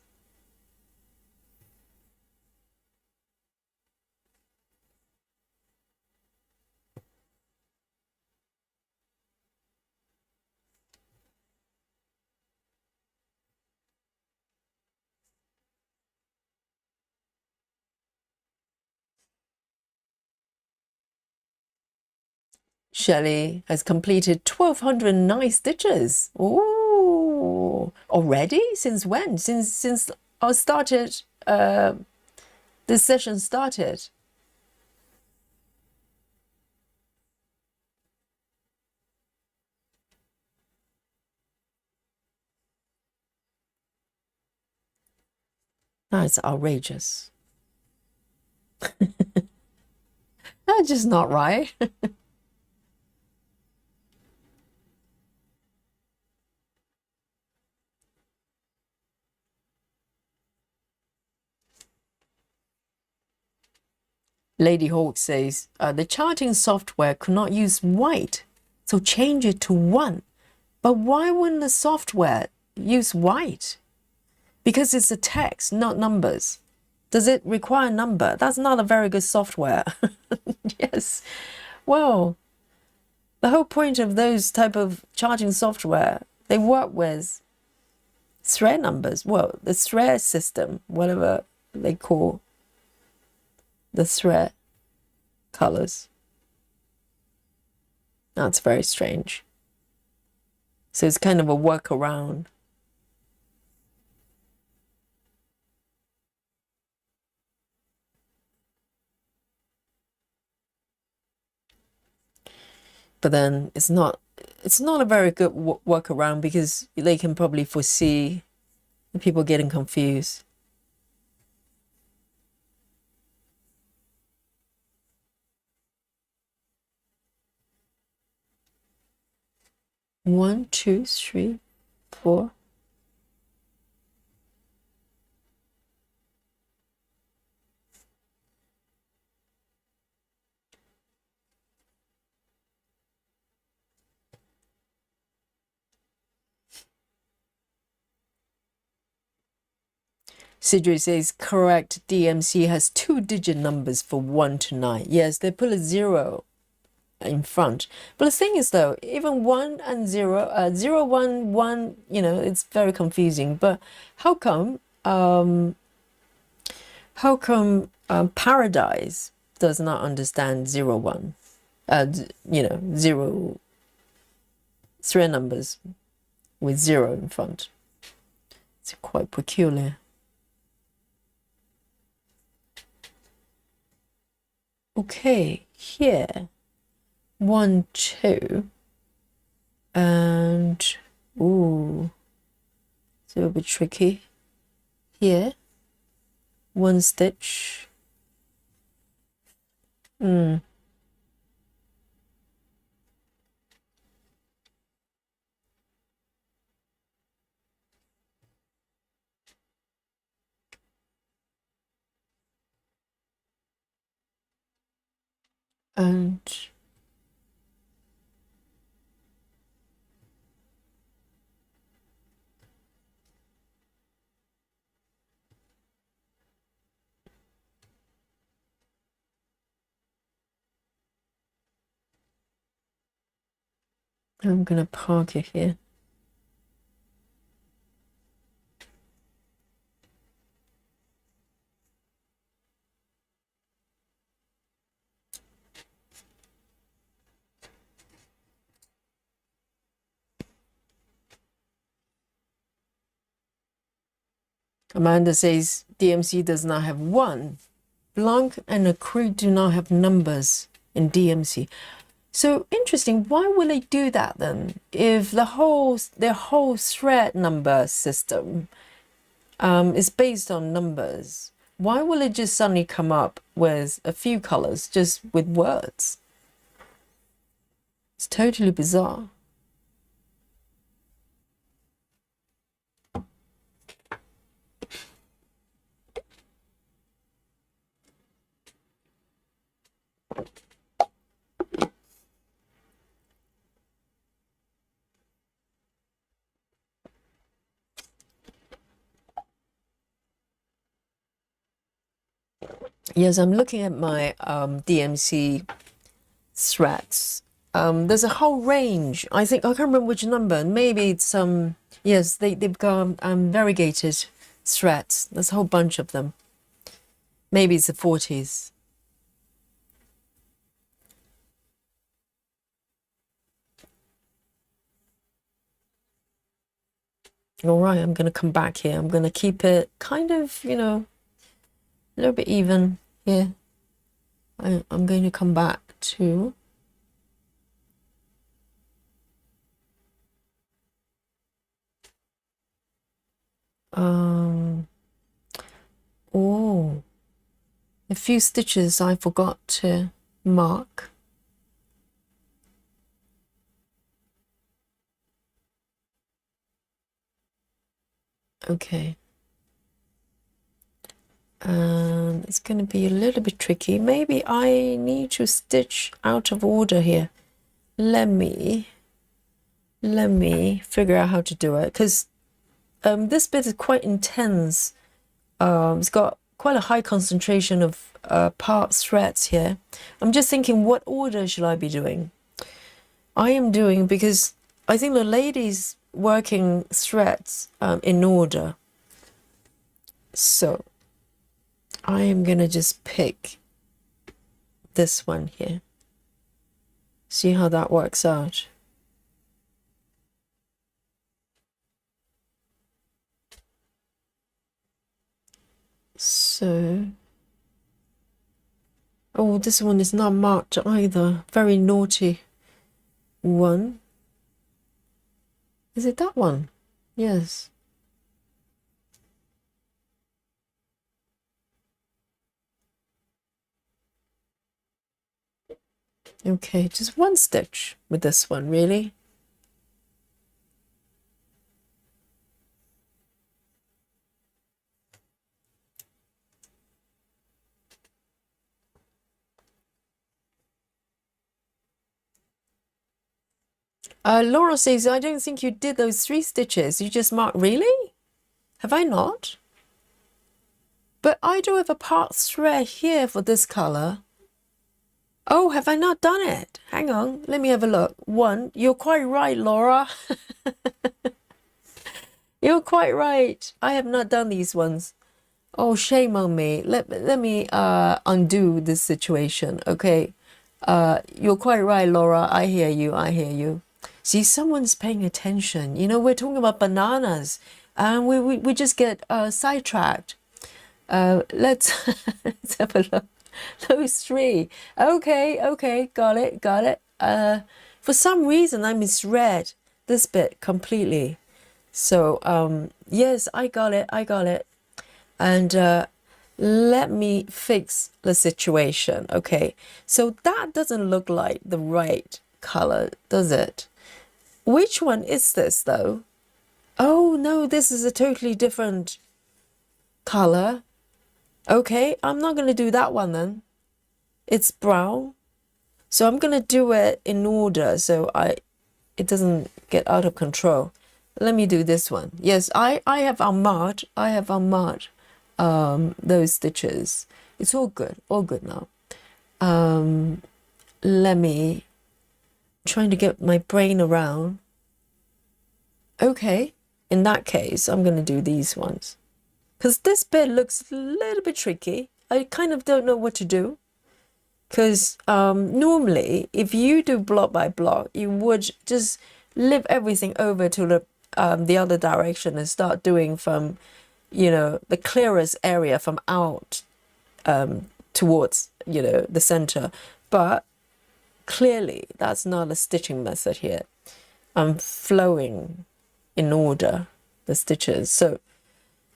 Speaker 1: Shelley has completed 1,209 stitches. Ooh, already? Since when? Since I started, this session started. That's outrageous. That's just not right. Lady Hawk says, the charting software could not use white, so change it to 1. But why wouldn't the software use white? Because it's a text, not numbers. Does it require a number? That's not a very good software. Yes. Well, the whole point of those type of charting software, they work with thread numbers. Well, the thread system, whatever they call the thread colors. That's very strange. So it's kind of a workaround. But then it's not a very good workaround because they can probably foresee people getting confused. One, two, three, four. Sidri says, correct, DMC has 2-digit numbers for 1 to 9. Yes, they put a 0 in front. But the thing is, though, even 1 and 0, 0, 1, 1, you know, it's very confusing. But how come Paradise does not understand 0, 1? You know, 0, 3 numbers with 0 in front. It's quite peculiar. Okay, here, 1, 2, and ooh, it's a little bit tricky. Here, 1 stitch. And I'm gonna park it here. Amanda says DMC does not have 1. Blanc and Acrylic do not have numbers in DMC. So interesting. Why will they do that then? If their whole thread number system is based on numbers, why will it just suddenly come up with a few colors just with words? It's totally bizarre. Yes, I'm looking at my DMC threads. There's a whole range. I think I can't remember which number. Maybe it's yes, they've got variegated threads. There's a whole bunch of them. Maybe it's the 40s. All right, I'm going to come back here. I'm going to keep it kind of, you know, a little bit even here. I'm going to come back to oh, a few stitches I forgot to mark. Okay. It's going to be a little bit tricky. Maybe I need to stitch out of order here. Let me figure out how to do it, because this bit is quite intense. It's got quite a high concentration of part threads here. I'm just thinking, what order should I be doing? I am doing, because I think the lady's working threads in order. So I am going to just pick this one here. See how that works out. So, oh, this one is not marked either. Very naughty one. Is it that one? Yes. Okay, just 1 stitch with this one, really. Laura says, I don't think you did those 3 stitches. You just marked, really? Have I not? But I do have a part thread here for this color. Oh, have I not done it? Hang on, let me have a look. One, you're quite right, Laura. You're quite right. I have not done these ones. Oh, shame on me. Let me undo this situation. Okay. You're quite right, Laura. I hear you. I hear you. See, someone's paying attention. You know, we're talking about bananas, and we just get sidetracked. Let's let's have a look. Those three. Okay, got it. For some reason I misread this bit completely. So yes, I got it. And let me fix the situation. Okay, so that doesn't look like the right color, does it? Which one is this though? Oh no, this is a totally different color. Okay, I'm not going to do that one then. It's brown. So I'm going to do it in order so it doesn't get out of control. Let me do this one. Yes, I have unmarked. Those stitches. It's all good now. Let me trying to get my brain around. Okay, in that case, I'm going to do these ones. Because this bit looks a little bit tricky. I kind of don't know what to do. Because normally, if you do block by block, you would just lift everything over to the other direction and start doing from, you know, the clearest area from out towards, you know, the center. But clearly, that's not a stitching method here. I'm flowing in order the stitches. So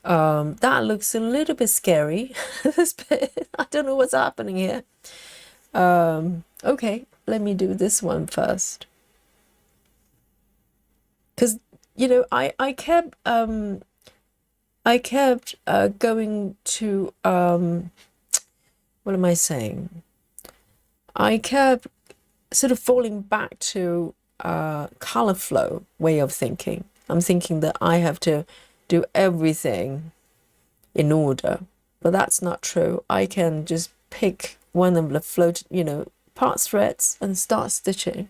Speaker 1: that looks a little bit scary. This bit, I don't know what's happening here. Okay, let me do this one first. Because, you know, I kept going to, what am I saying? I kept sort of falling back to color flow way of thinking. I'm thinking that I have to do everything in order, but that's not true. I can just pick one of the float, you know, part threads and start stitching.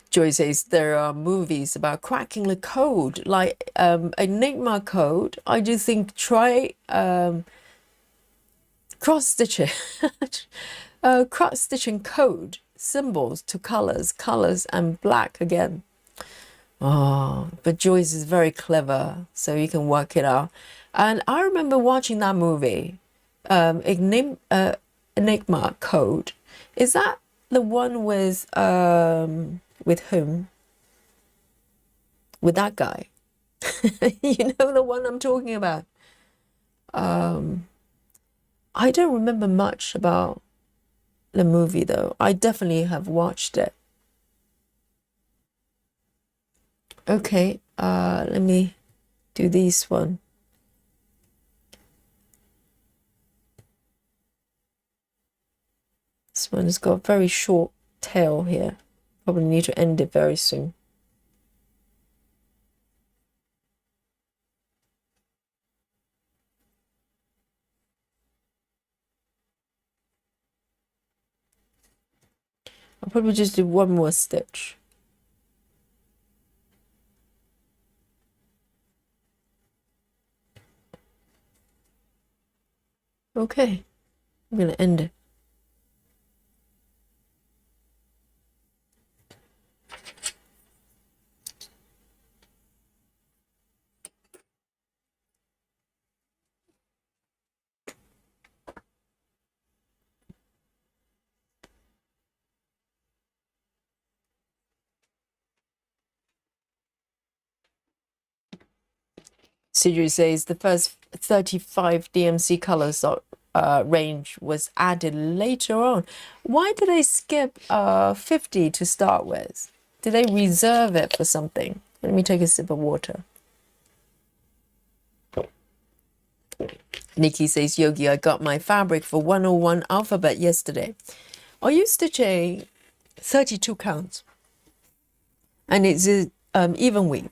Speaker 1: Joy says there are movies about cracking the code, like Enigma code. I do think try cross stitching, cross stitching code symbols to colors and black again. Oh, but Joyce is very clever, so you can work it out. And I remember watching that movie, Enigma Code. Is that the one with whom? With that guy? You know the one I'm talking about. I don't remember much about the movie though. I definitely have watched it. Okay, let me do this one. This one has got a very short tail here. Probably need to end it very soon. I'll probably just do one more stitch. Okay, I'm going to end it. Sidri says the first 35 DMC colors range was added later on. Why did they skip 50 to start with? Did they reserve it for something? Let me take a sip of water. Nikki says, Yogi, I got my fabric for 101 alphabet yesterday. Are you stitching 32 counts? And it's even weave.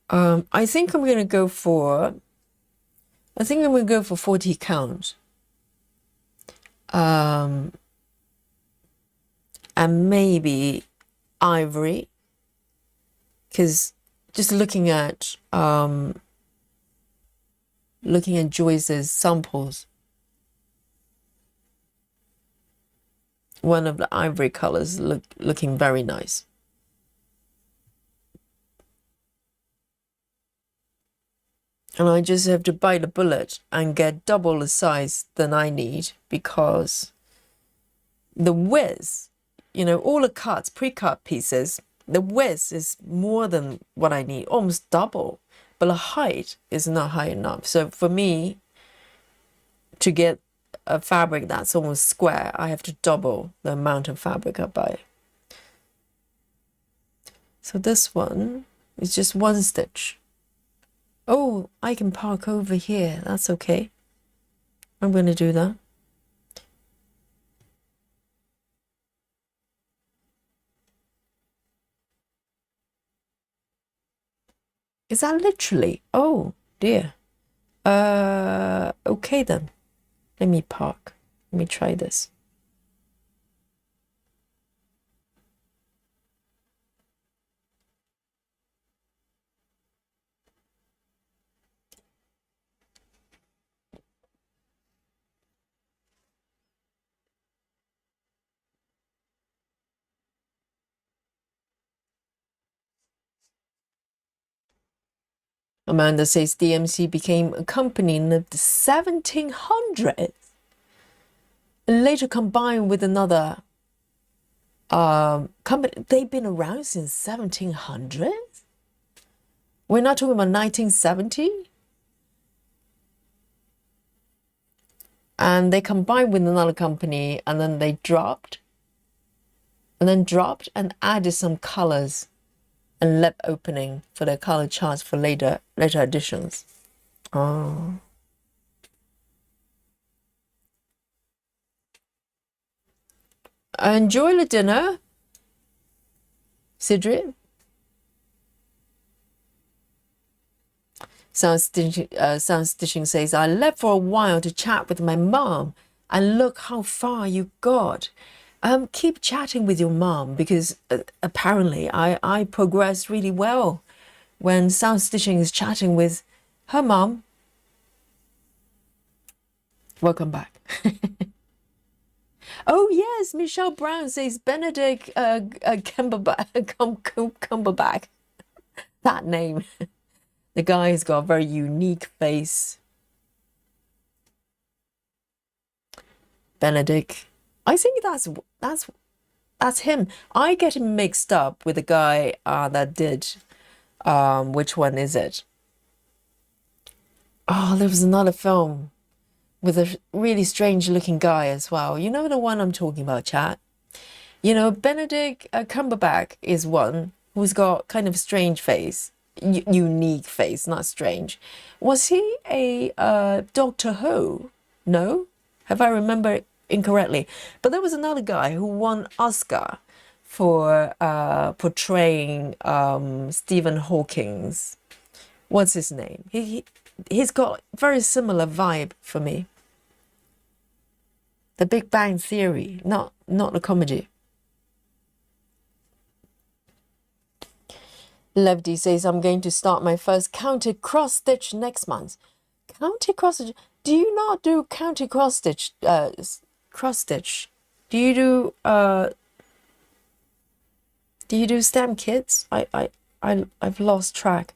Speaker 1: I think I'm gonna go for 40 counts. And maybe ivory, because just looking at Joyce's samples, one of the ivory colors looking very nice. And I just have to bite the bullet and get double the size than I need, because the width, all the cuts, pre-cut pieces, the width is more than what I need, almost double, but the height is not high enough. So for me to get a fabric that's almost square, I have to double the amount of fabric I buy. So this one is just one stitch. Oh, I can park over here. That's okay. I'm going to do that. Is that literally? Oh, dear. Okay then. Let me park. Let me try this. Amanda says DMC became a company in the 1700s and later combined with another company. They've been around since 1700s? We're not talking about 1970? And they combined with another company, and then they dropped and added some colors and lip opening for their color charts for later editions. Oh. Enjoy the dinner, Sidri. Sound Stitching says, I left for a while to chat with my mom, and look how far you got. Keep chatting with your mom, because apparently I progressed really well when Sound Stitching is chatting with her mom. Welcome back. Oh yes, Michelle Brown says Benedict Cumberbatch. That name. The guy's got a very unique face. Benedict. I think that's him. I get him mixed up with the guy that did which one is it? Oh, there was another film with a really strange looking guy as well. You know the one I'm talking about, chat? Benedict Cumberbatch is one who's got kind of strange face. Unique face, not strange. Was he a Doctor Who? No? Have I remembered incorrectly? But there was another guy who won Oscar for portraying Stephen Hawking's. What's his name? He's got very similar vibe for me. The Big Bang Theory, not the comedy. Levdy says, I'm going to start my first counted cross stitch next month. Counted cross stitch? Do you not do counted cross stitch? Do you do stamp kits? I've lost track.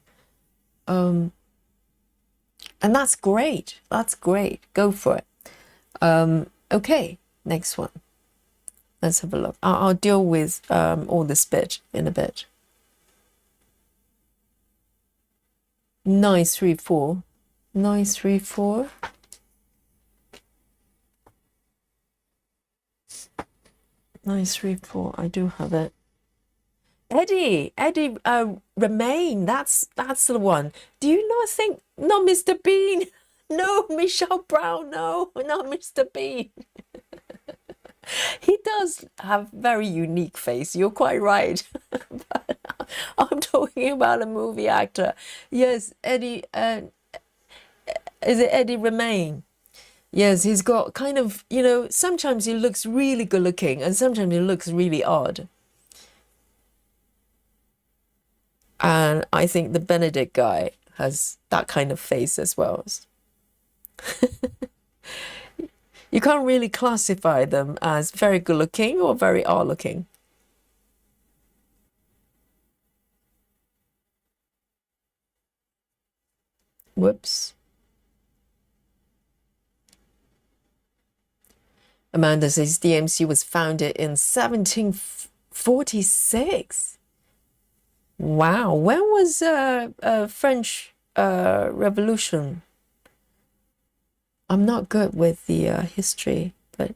Speaker 1: And that's great. That's great. Go for it. Okay, next one. Let's have a look. I'll deal with all this bit in a bit. 934. 934. I do have it. Eddie, Remain. That's the one. Do you not think? No, Mr. Bean. No, Michelle Brown. No, not Mr. Bean. He does have very unique face. You're quite right. But I'm talking about a movie actor. Yes, Eddie. Is it Eddie Remain? Yes, he's got kind of, sometimes he looks really good looking and sometimes he looks really odd. And I think the Benedict guy has that kind of face as well. You can't really classify them as very good looking or very odd looking. Whoops. Amanda says DMC was founded in 1746. Wow, when was French Revolution? I'm not good with the history, but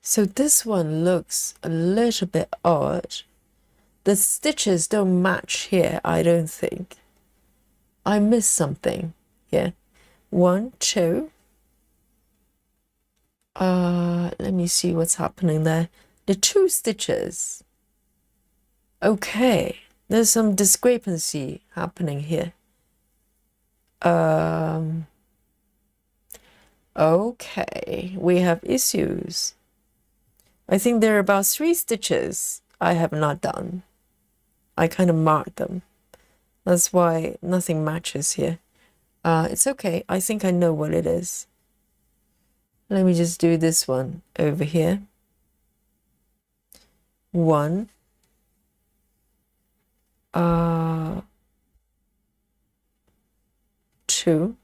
Speaker 1: so this one looks a little bit odd. The stitches don't match here, I don't think. I missed something here. 1, 2. Let me see what's happening there. The 2 stitches. Okay, there's some discrepancy happening here. Okay, we have issues. I think there are about 3 stitches I have not done. I kind of marked them. That's why nothing matches here. It's okay. I think I know what it is. Let me just do this one over here. 1. 2.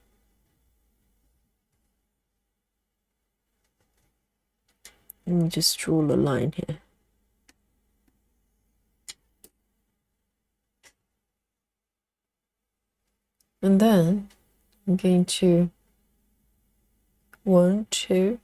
Speaker 1: Let me just draw a line here. And then I'm going to 1, 2.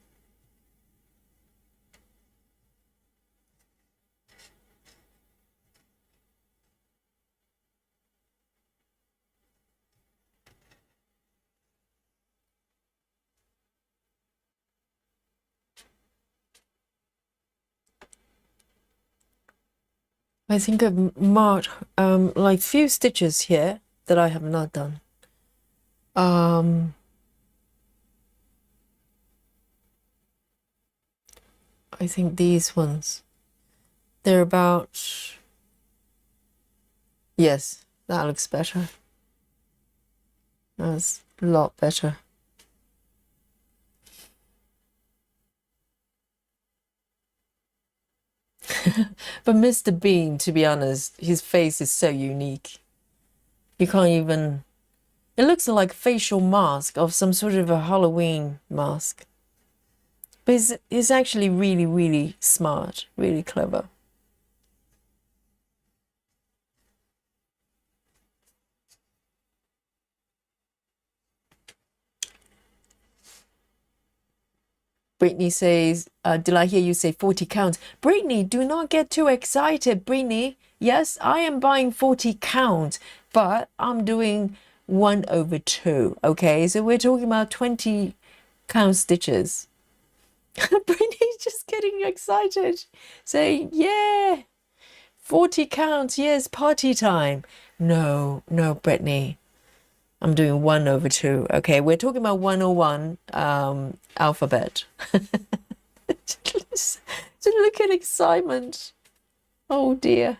Speaker 1: I think I've marked like few stitches here that I have not done. I think these ones, they're about, yes, that looks better. That's a lot better. But Mr. Bean, to be honest, his face is so unique. You can't even, it looks like a facial mask of some sort of a Halloween mask. But he's actually really, really smart, really clever. Brittany says, did I hear you say 40 counts? Brittany, do not get too excited, Brittany. Yes, I am buying 40 count, but I'm doing 1/2, okay? So we're talking about 20 count stitches. Brittany's just getting excited, saying, yeah, 40 counts, yes, party time. No, Brittany. I'm doing 1/2. Okay, we're talking about 101 alphabet. Just look at excitement. Oh dear.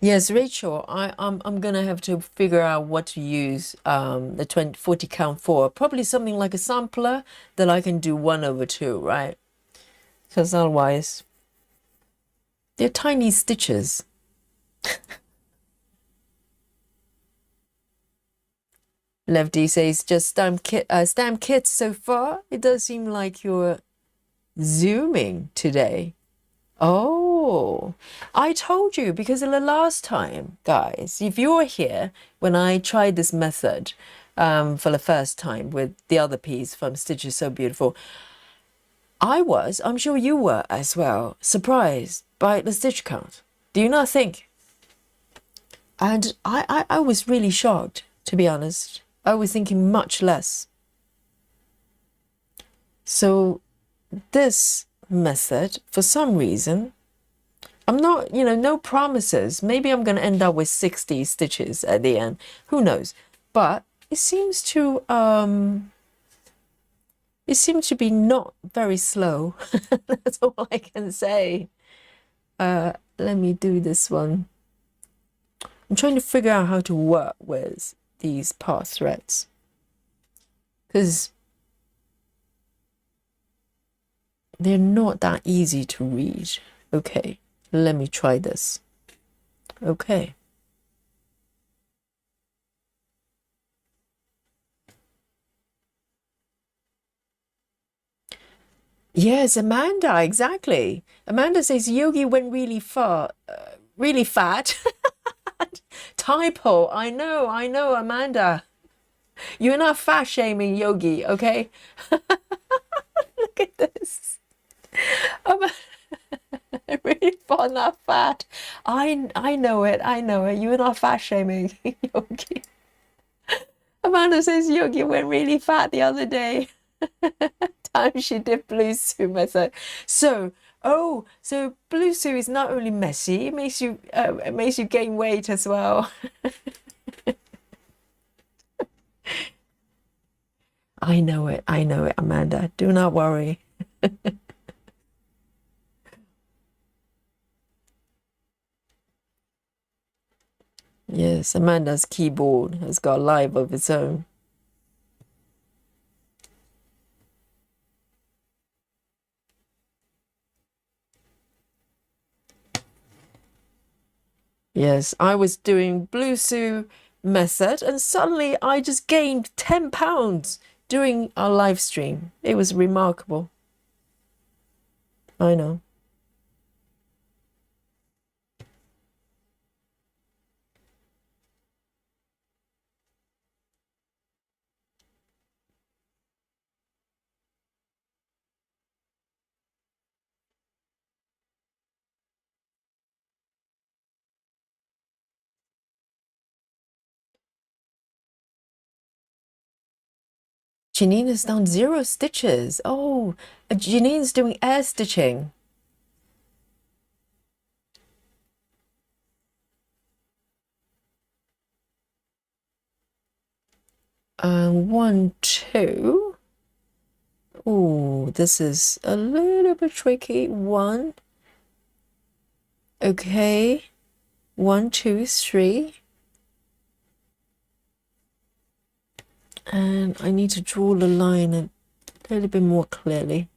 Speaker 1: Yes, Rachel, I'm gonna have to figure out what to use the 40 count for. Probably something like a sampler that I can do 1/2, right? because otherwise they're tiny stitches. Lefty says, just stamp kits so far. It does seem like you're zooming today. Oh, I told you, because of the last time, guys, if you were here when I tried this method for the first time with the other piece from Stitches So Beautiful, I'm sure you were as well, surprised by the stitch count. Do you not think? And I was really shocked, to be honest. I was thinking much less. So this method, for some reason, I'm not, no promises. Maybe I'm going to end up with 60 stitches at the end. Who knows? But it seems to be not very slow. That's all I can say. Let me do this one. I'm trying to figure out how to work with these part threads, because they're not that easy to read. Okay, let me try this. Okay. Yes, Amanda, exactly. Amanda says Yogi went really far, really fat. Typo. I know, Amanda. You're not fat shaming Yogi, okay? Look at this. Really far, not fat. I know it. You're not fat shaming Yogi. Amanda says Yogi went really fat the other day. Time she did blue suit method. So blue suit is not only messy, it makes you gain weight as well. I know it, Amanda. Do not worry. Yes, Amanda's keyboard has got a life of its own. Yes, I was doing blue suit method and suddenly I just gained 10 pounds doing our live stream. It was remarkable. I know. Janine has done 0 stitches. Oh, Janine's doing air stitching. One, two. Oh, this is a little bit tricky. 1. Okay. 1, 2, 3. And I need to draw the line a little bit more clearly.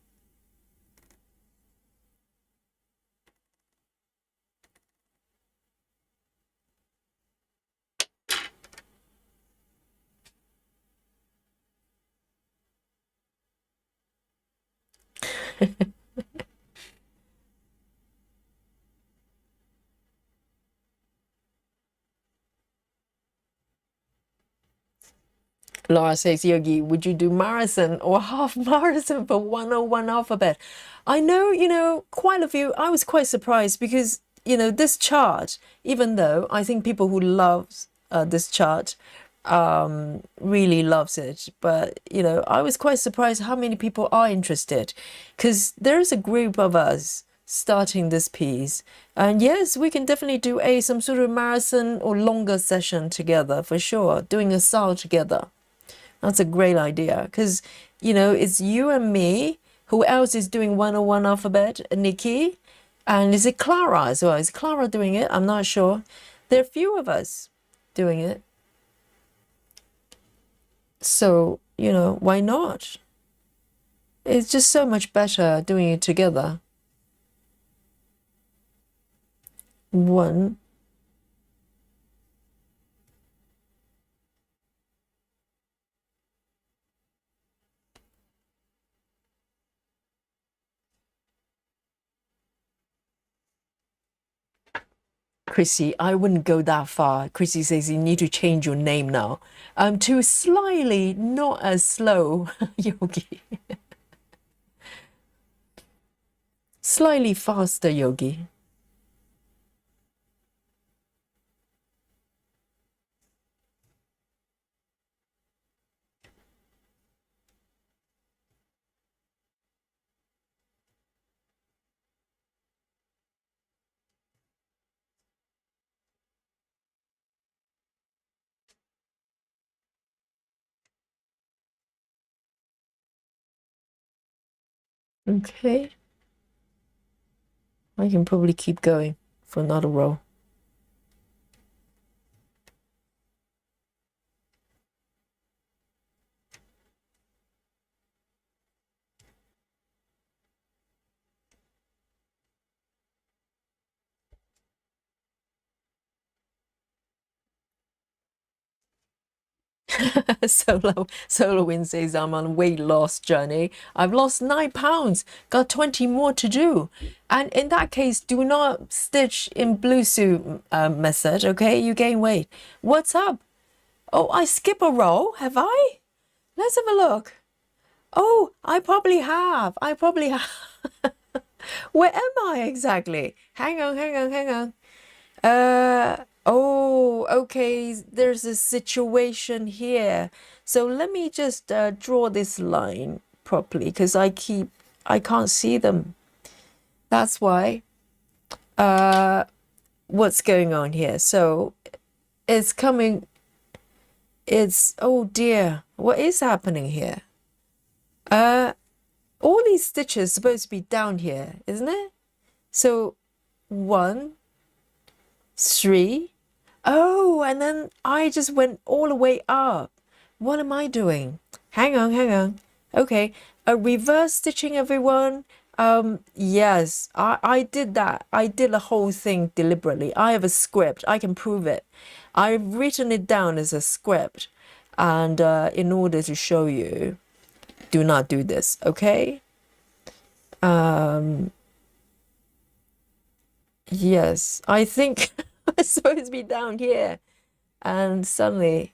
Speaker 1: Laura says, Yogi, would you do marathon or half marathon for 101 alphabet? I know, quite a few. I was quite surprised because, this chart, even though I think people who love this chart really loves it, but, I was quite surprised how many people are interested, because there's a group of us starting this piece, and yes, we can definitely do some sort of marathon or longer session together for sure, doing a SAL together. That's a great idea, because, it's you and me. Who else is doing 101 alphabet? Nikki. And is it Clara as well? Is Clara doing it? I'm not sure. There are a few of us doing it. So, why not? It's just so much better doing it together. 1, Chrissy, I wouldn't go that far. Chrissy says you need to change your name now. To slightly not as slow, Yogi. Slightly faster, Yogi. Okay. I can probably keep going for another row. Solo Win says I'm on a weight loss journey. I've lost 9 pounds, got 20 more to do. And in that case, do not stitch in blue suit method, okay? You gain weight. What's up? Oh, I skip a row, have I? Let's have a look. Oh, I probably have. I probably have. Where am I exactly? Hang on, hang on, hang on. Oh, okay. There's a situation here. So let me just draw this line properly because I can't see them. That's why. What's going on here? So it's coming. Oh dear. What is happening here? All these stitches supposed to be down here, isn't it? So 1, 3. Oh, and then I just went all the way up. What am I doing? Hang on, hang on. Okay, a reverse stitching, everyone. Yes, I did that. I did the whole thing deliberately. I have a script. I can prove it. I've written it down as a script, and in order to show you, do not do this, okay? Yes, I think it's supposed to be down here, and suddenly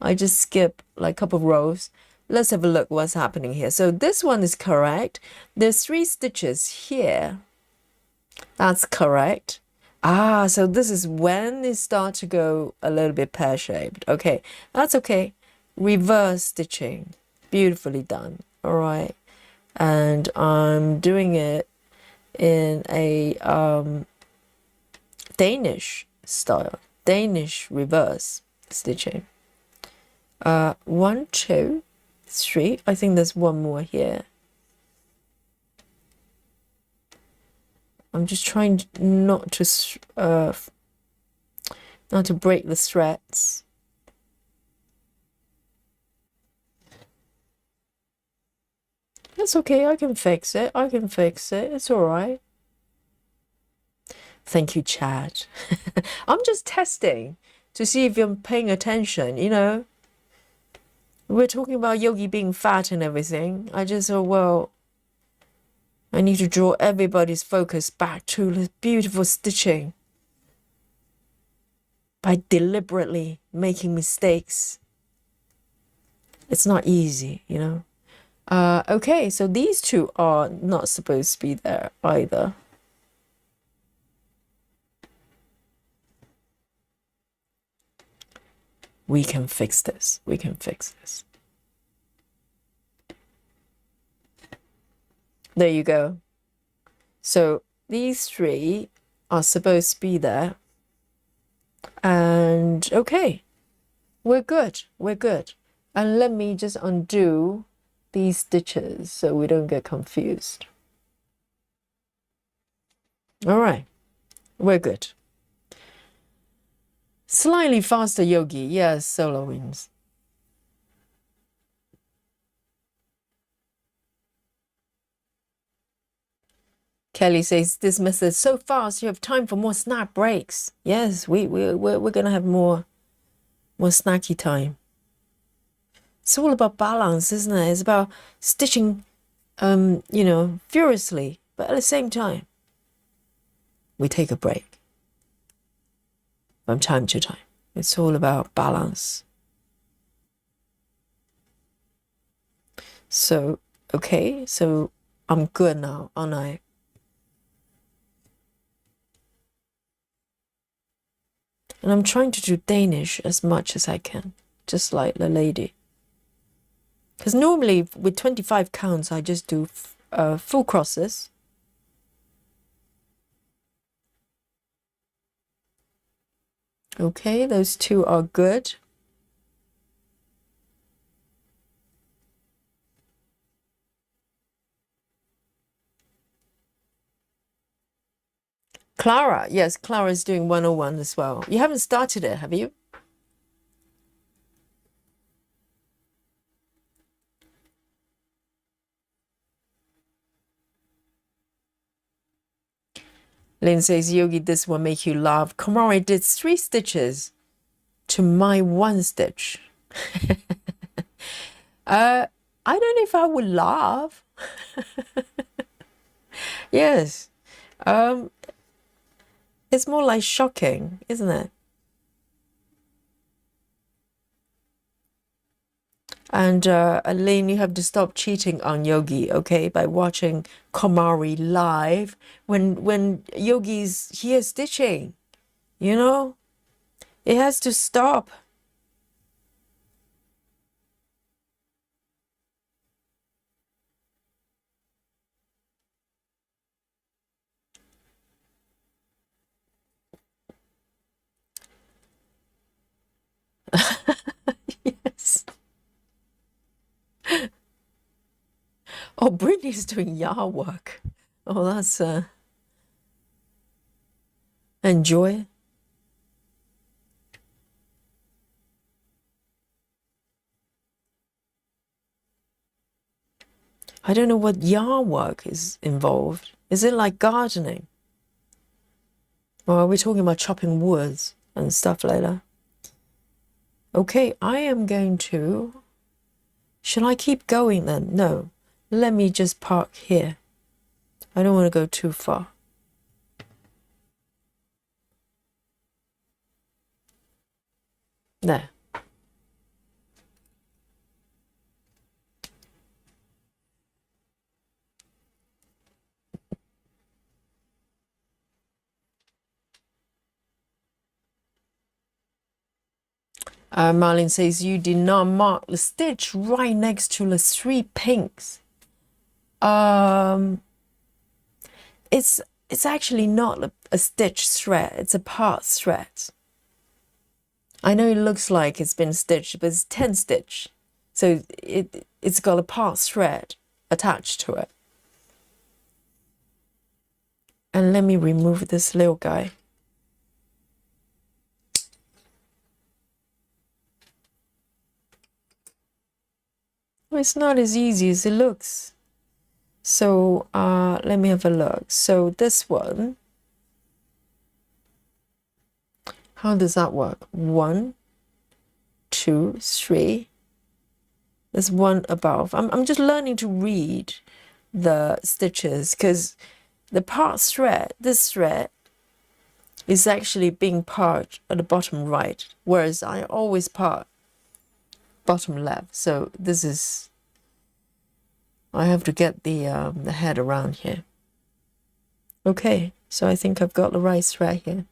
Speaker 1: I just skip like a couple of rows. Let's have a look what's happening here. So this one is correct. There's 3 stitches here. That's correct. Ah, so this is when they start to go a little bit pear-shaped. Okay, that's okay. Reverse stitching. Beautifully done. All right. And I'm doing it in a Danish style. Danish reverse stitching. 1, 2, 3. I think there's one more here. I'm just trying not to break the threads. That's okay. I can fix it. I can fix it. It's all right. Thank you, Chad. I'm just testing to see if you're paying attention, you know. We're talking about Yogi being fat and everything. I just thought, well, I need to draw everybody's focus back to the beautiful stitching by deliberately making mistakes. It's not easy, you know. Okay, so these 2 are not supposed to be there either. We can fix this. We can fix this. There you go. So these 3 are supposed to be there. And okay, we're good. We're good. And let me just undo these stitches so we don't get confused. All right, we're good. Slightly faster, Yogi. Yes, solo wins. Kelly says this method is so fast you have time for more snack breaks. Yes, we're gonna have more snacky time. It's all about balance, isn't it? It's about stitching furiously, but at the same time, we take a break from time to time. It's all about balance. So, okay, so I'm good now, aren't I? And I'm trying to do Danish as much as I can, just like the lady. Because normally with 25 counts, I just do full crosses. Okay, those two are good. Clara, yes, Clara is doing 101 as well. You haven't started it, have you? Lynn says, Yogi, this will make you laugh. Komari did 3 stitches to my 1 stitch. I don't know if I would laugh. Yes. It's more like shocking, isn't it? And Elaine, you have to stop cheating on Yogi, okay, by watching Komari live when Yogi's here stitching, you know? It has to stop. Yes. Oh, Brittany's doing yard work. Oh, that's enjoy. I don't know what yard work is involved. Is it like gardening? Or are we talking about chopping woods and stuff like that? Okay, I am going to... Shall I keep going then? No. Let me just park here. I don't want to go too far. There. Marlene says, you did not mark the stitch right next to the 3 pinks. It's actually not a stitch thread. It's a part thread. I know it looks like it's been stitched, but it's 10 stitch. So it's got a part thread attached to it. And let me remove this little guy. Well, it's not as easy as it looks. So let me have a look. So this one, how does that work? 1, 2, 3. There's 1 above. I'm just learning to read the stitches because the part thread, this thread, is actually being part at the bottom right, whereas I always part bottom left. So this is, I have to get the head around here. Okay, so I think I've got the right thread here.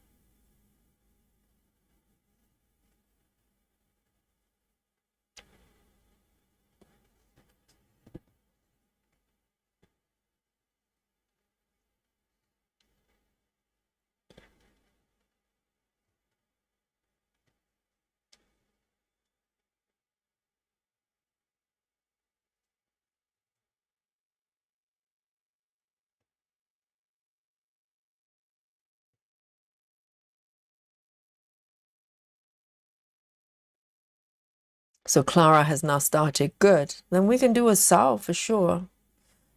Speaker 1: So Clara has now started. Good. Then we can do a sow for sure.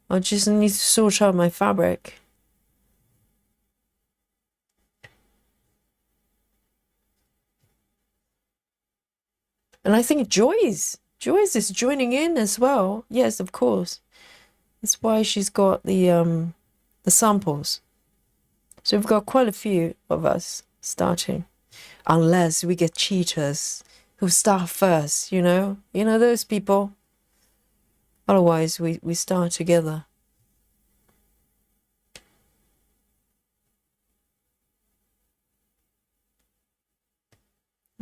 Speaker 1: I just need to sort out my fabric. And I think Joyce is joining in as well. Yes, of course. That's why she's got the samples. So we've got quite a few of us starting. Unless we get cheaters who start first, you know? You know those people? Otherwise we start together.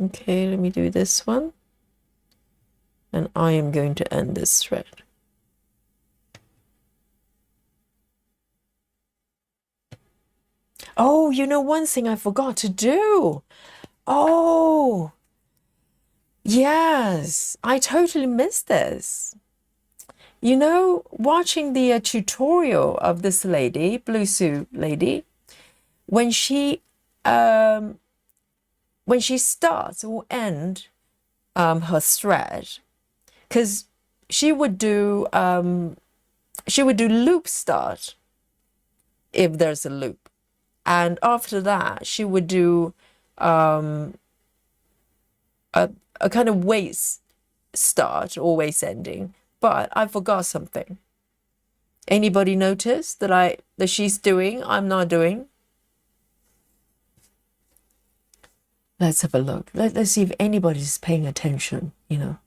Speaker 1: Okay, let me do this one. And I am going to end this thread. Oh, you know, one thing I forgot to do. Oh, yes, I totally missed this. You know, watching the tutorial of this lady, Blue Suit lady, when she starts or end her thread, because she would do loop start if there's a loop, and after that she would do a kind of waist start or waist ending. But I forgot something. Anybody notice that she's doing, I'm not doing? Let's have a look. Let's see if anybody's paying attention, you know.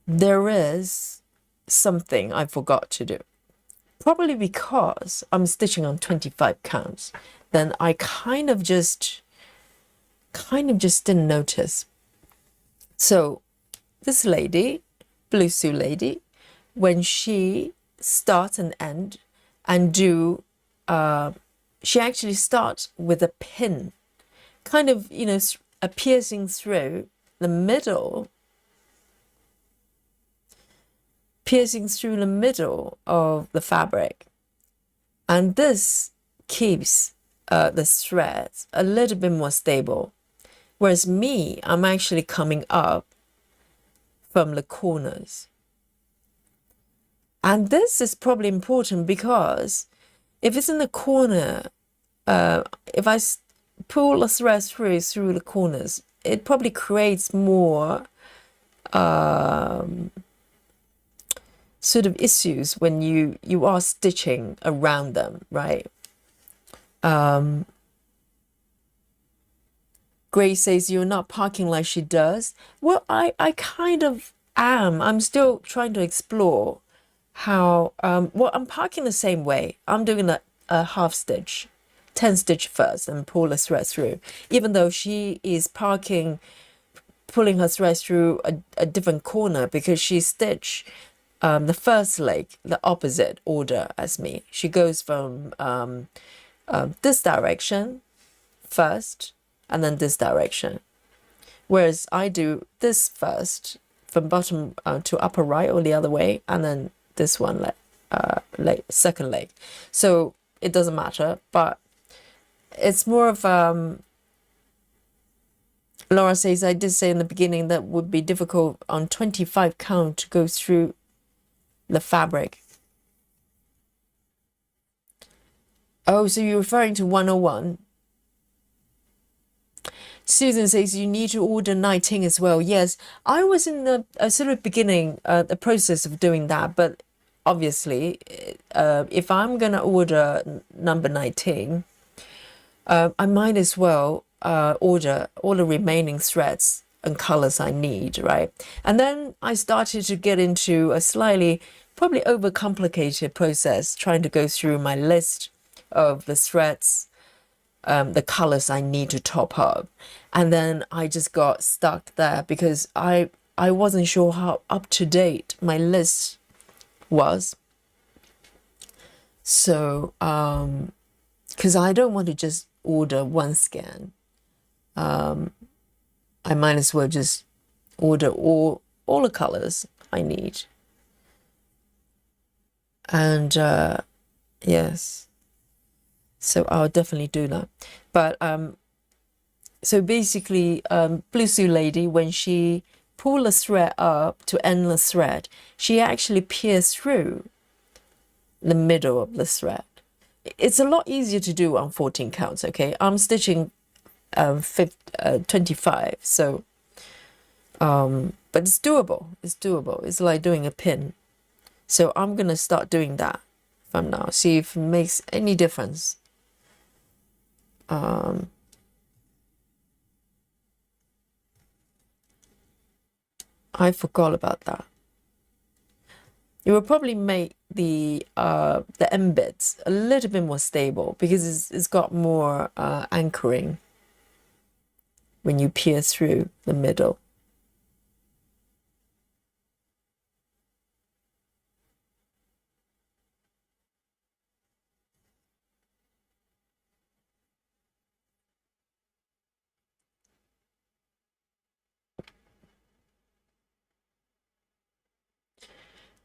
Speaker 1: There is something I forgot to do. Probably because I'm stitching on 25 counts. Then I kind of just didn't notice. So this lady, Blue Suit lady, when she starts and end and do, she actually starts with a pin, kind of, you know, piercing through the middle of the fabric. And this keeps the threads a little bit more stable. Whereas me, I'm actually coming up from the corners. And this is probably important because if it's in the corner, if I pull the thread through the corners, it probably creates more sort of issues when you are stitching around them, right? Grace says you're not parking like she does. Well, I kind of am. I'm still trying to explore how, well, I'm parking the same way. I'm doing a half stitch, 10 stitch first and pull the thread through, even though she is pulling her thread through a different corner because she stitched the first leg, the opposite order as me. She goes from this direction first and then this direction. Whereas I do this first from bottom to upper right or the other way, and then this one second leg. So it doesn't matter, but it's more of Laura says, I did say in the beginning that would be difficult on 25 count to go through the fabric. Oh, so you're referring to 101. Susan says you need to order 19 as well. Yes, I was in the sort of beginning, the process of doing that. But obviously, if I'm going to order number 19, I might as well order all the remaining threads and colors I need, right? And then I started to get into a slightly, probably overcomplicated process, trying to go through my list of the threads, the colors I need to top up. And then I just got stuck there because I wasn't sure how up to date my list was. So, because I don't want to just order one scan. I might as well just order all the colors I need. And yes, so I'll definitely do that. But so basically, Blue Suit lady, when she pulled the thread up to end the thread, she actually pierced through the middle of the thread. It's a lot easier to do on 14 counts, okay? I'm stitching 25. So, but it's doable. It's doable. It's like doing a pin. So I'm gonna start doing that from now. See if it makes any difference. I forgot about that. It will probably make the end bits a little bit more stable because it's got more anchoring when you pierce through the middle.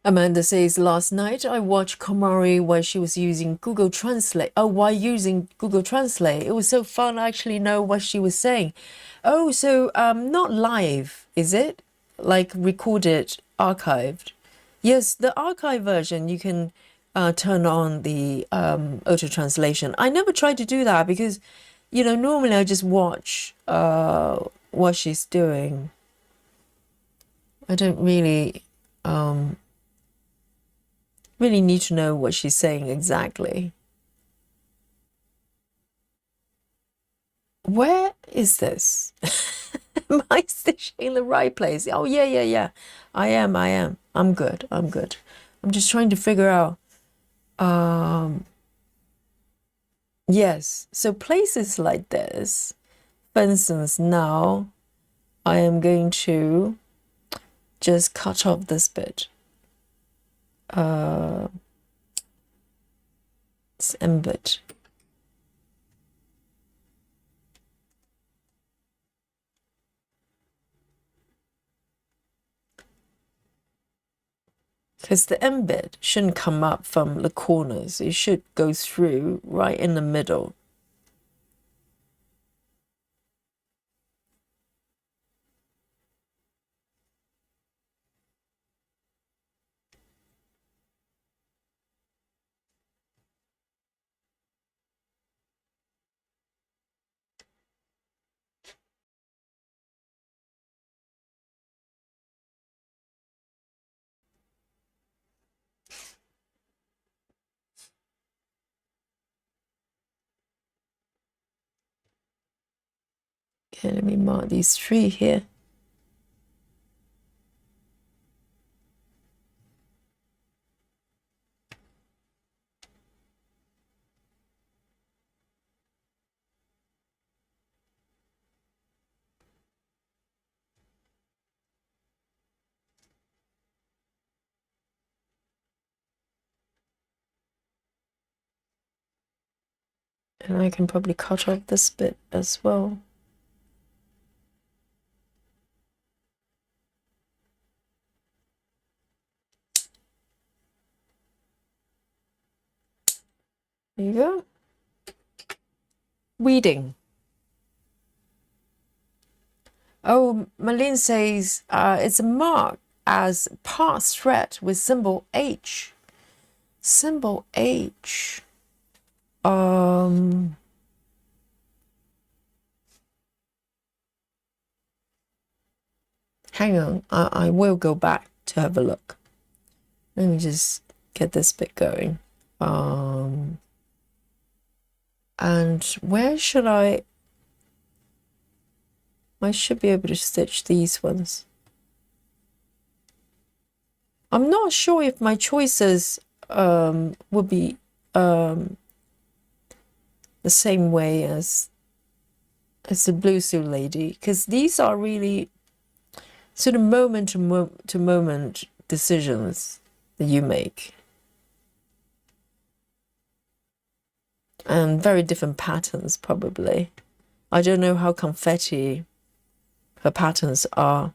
Speaker 1: Amanda says, last night I watched Komari while she was using Google Translate. Oh, while using Google Translate. It was so fun to actually know what she was saying. Oh, so not live, is it? Like recorded, archived. Yes, the archive version, you can turn on the auto translation. I never tried to do that because, you know, normally I just watch what she's doing. I don't really really need to know what she's saying exactly. Where is this? Am I stitching in the right place? Oh, yeah. I am. I'm good. I'm just trying to figure out. Yes. So places like this, for instance, now I am going to just cut off this bit. It's embed. Because the embed shouldn't come up from the corners. It should go through right in the middle. Okay, let me mark these 3 here. And I can probably cut off this bit as well. There you go. Weeding. Oh, Malin says it's marked as pass thread with symbol H. Symbol H. Hang on, I will go back to have a look. Let me just get this bit going. And where should I should be able to stitch these ones. I'm not sure if my choices would be the same way as the blue suit lady, because these are really sort of moment to moment decisions that you make, and very different patterns probably. I don't know how confetti her patterns are.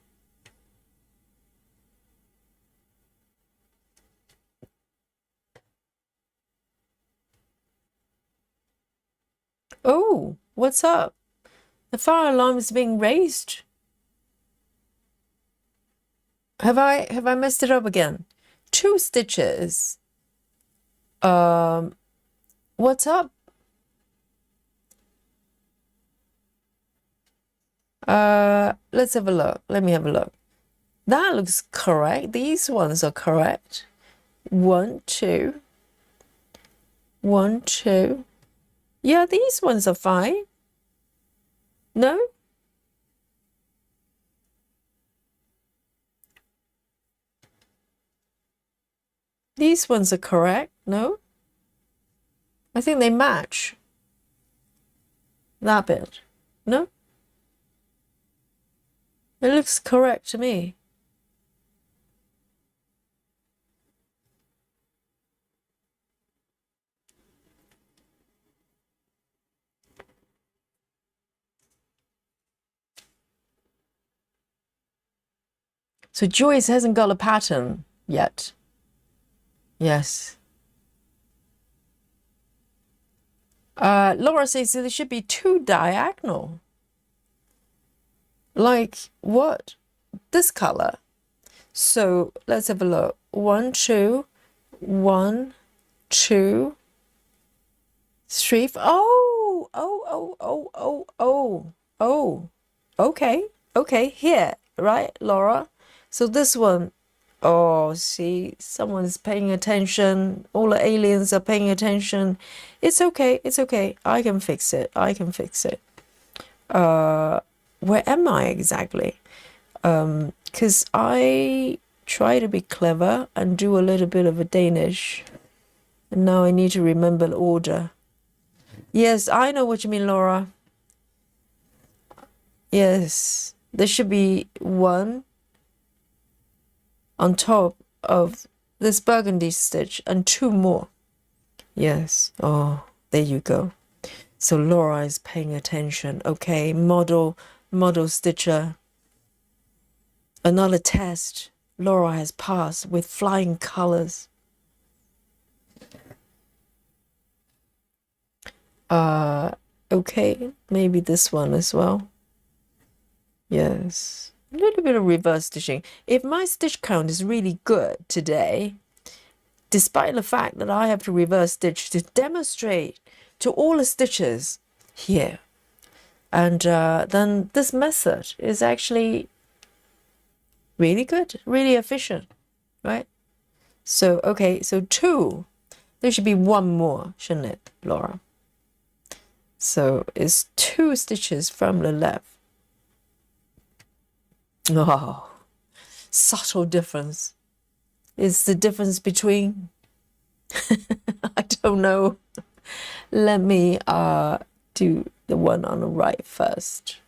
Speaker 1: Oh, what's up? The fire alarm is being raised. Have I messed it up again? 2 stitches. What's up? Let's have a look. Let me have a look. That looks correct. These ones are correct. 1, 2. 1, 2. Yeah, these ones are fine. No? These ones are correct. No? I think they match. That bit. No? It looks correct to me. So Joyce hasn't got a pattern yet. Yes. Laura says there should be 2 diagonal. Like what? This color. So let's have a look. 1, 2, 1, 2, 3. Oh. Okay. Okay, here, right, Laura? So this one, oh, see, someone's paying attention. All the aliens are paying attention. It's okay. It's okay. I can fix it. I can fix it. Where am I exactly? Because I try to be clever and do a little bit of a Danish. And now I need to remember the order. Yes, I know what you mean, Laura. Yes, there should be 1 on top of this burgundy stitch and 2 more. Yes. Oh, there you go. So Laura is paying attention. Okay, model stitcher. Another test. Laura has passed with flying colors. Okay, maybe this one as well. Yes. A little bit of reverse stitching. If my stitch count is really good today, despite the fact that I have to reverse stitch to demonstrate to all the stitches here, and then this method is actually really good, really efficient, right? So, okay, so 2. There should be 1 more, shouldn't it, Laura? So it's 2 stitches from the left. Oh, subtle difference. It's the difference between, I don't know. Let me do the one on the right first.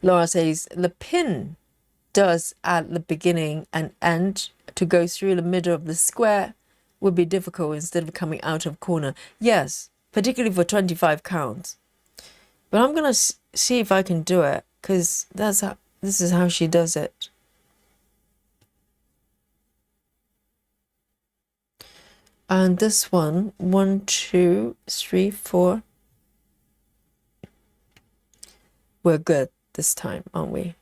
Speaker 1: Laura says the pin does at the beginning and end to go through the middle of the square would be difficult instead of coming out of corner. Yes, particularly for 25 counts. But I'm gonna see if I can do it, because this is how she does it. And this one, 1, 2, 3, 4. We're good this time, aren't we?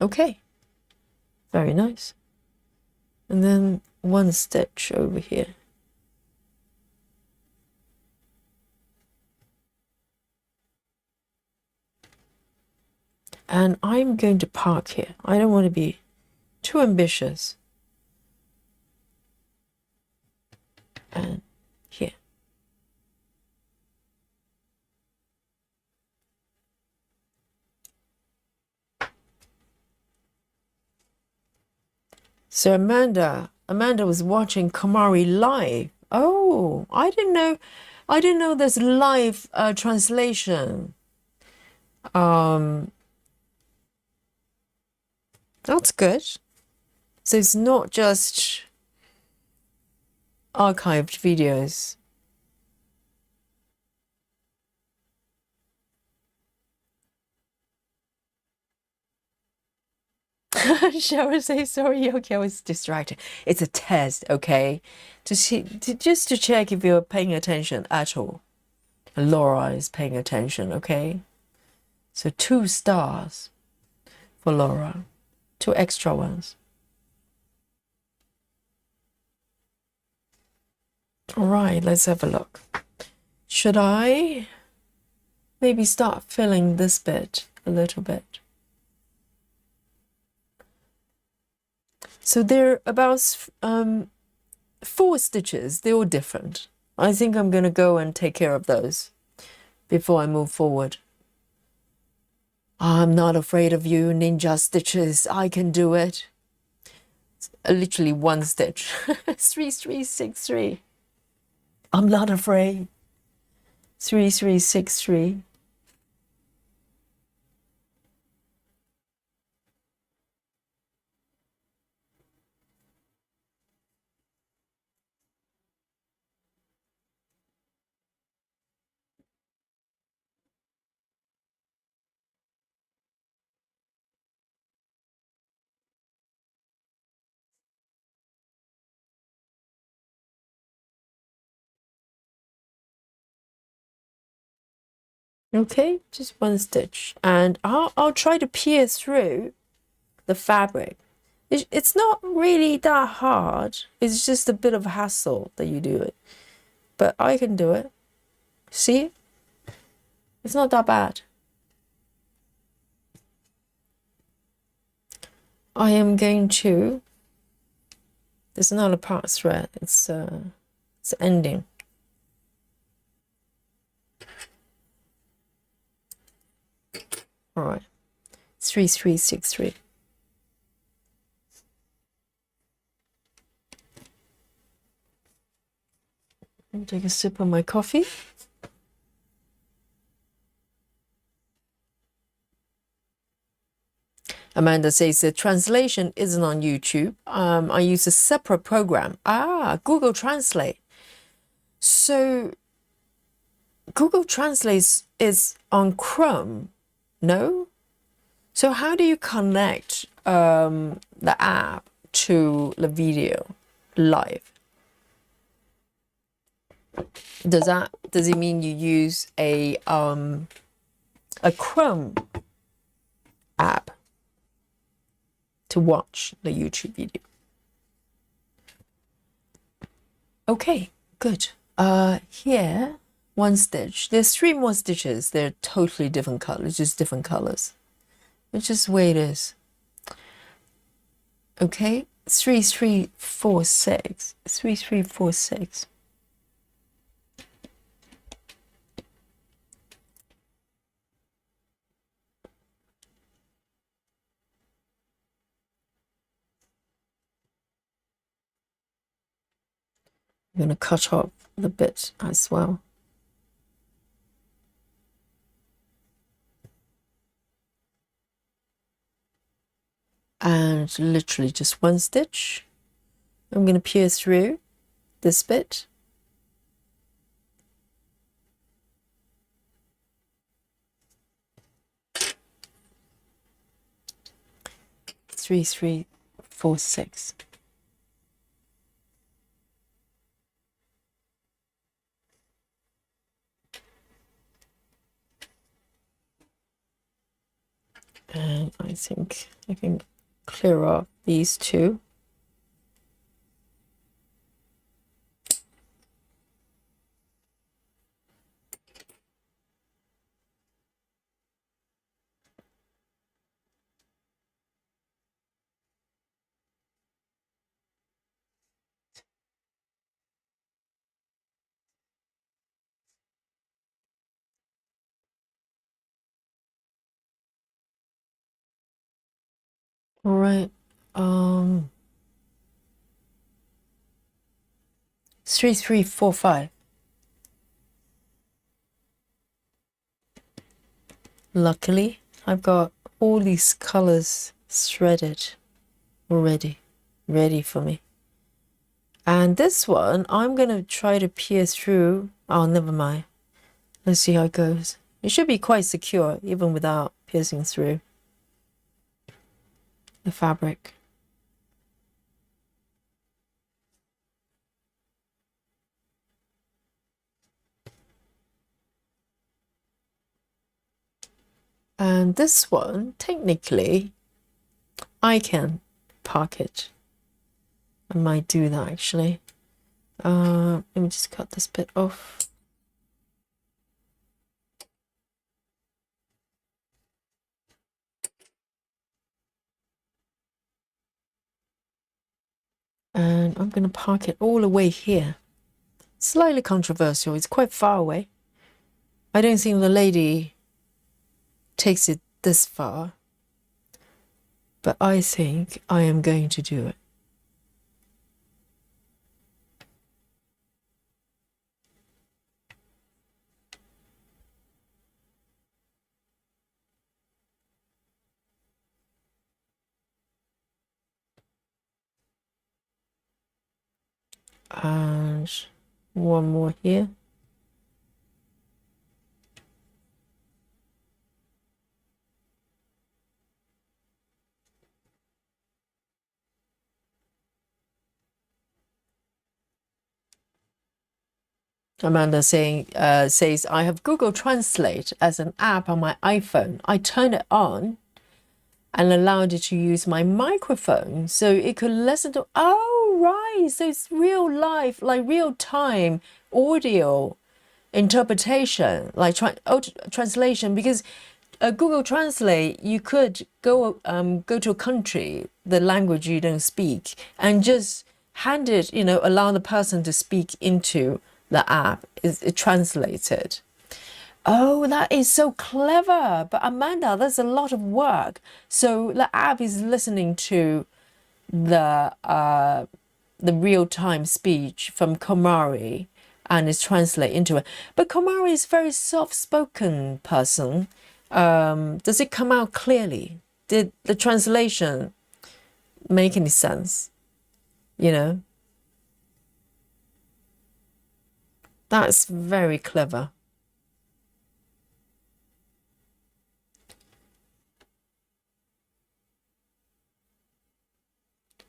Speaker 1: Okay, very nice. And then 1 stitch over here. And I'm going to park here. I don't want to be too ambitious. And here. So Amanda was watching Kamari live. Oh, I didn't know there's live translation. That's good. So it's not just archived videos. Cheryl says, sorry, Yogi, I was distracted. It's a test, okay? Just to check if you're paying attention at all. Laura is paying attention, okay? So 2 stars for Laura. 2 extra ones. All right, let's have a look. Should I maybe start filling this bit a little bit? So they're about 4 stitches. They're all different. I think I'm going to go and take care of those before I move forward. I'm not afraid of you, ninja stitches. I can do it. It's literally 1 stitch. 3, 3, 6, 3. I'm not afraid. 3, 3, 6, 3. Okay, just 1 stitch, and I'll try to pierce through the fabric. It's not really that hard. It's just a bit of hassle that you do it, but I can do it. See, it's not that bad. I am going to. There's another part thread. It's ending. All right, 3, 3, 6, 3. I'll take a sip of my coffee. Amanda says the translation isn't on YouTube. I use a separate program. Google Translate. So Google Translate is on Chrome, no? So how do you connect the app to the video live? Does it mean you use a Chrome app to watch the YouTube video? Okay, good. Here, 1 stitch. There's 3 more stitches. They're totally different colors, just different colors. It's just the way it is. Okay, 3, 3, 4, 6. 3, 3, 4, 6. I'm going to cut off the bit as well. And literally just 1 stitch. I'm going to pierce through this bit. Three, 3, 4, 6. And I think I can clear off these 2. All right. 3, 3, 4, 5. Luckily, I've got all these colors threaded already, ready for me. And this one, I'm going to try to pierce through. Oh, never mind. Let's see how it goes. It should be quite secure, even without piercing through the fabric. And this one, technically, I can park it. I might do that, actually. Let me just cut this bit off. And I'm going to park it all the way here. Slightly controversial. It's quite far away. I don't think the lady takes it this far. But I think I am going to do it. And one more here. Amanda says, I have Google Translate as an app on my iPhone. I turn it on and allowed it to use my microphone so it could listen to, oh, right. So it's real life, like real time audio interpretation, like translation, because Google Translate, you could go to a country, the language you don't speak, and just hand it, allow the person to speak into the app. It translates it. Oh, that is so clever. But Amanda, that's a lot of work. So the app is listening to the real-time speech from Komari and is translated into it. But Komari is a very soft-spoken person. Does it come out clearly? Did the translation make any sense? That's very clever.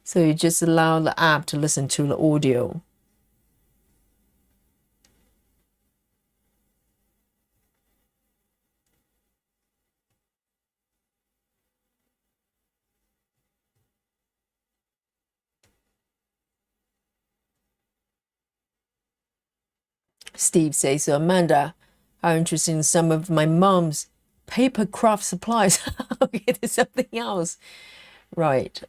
Speaker 1: So you just allow the app to listen to the audio. Steve says, so Amanda, how interesting, some of my mom's paper craft supplies. Okay, there's something else. Right.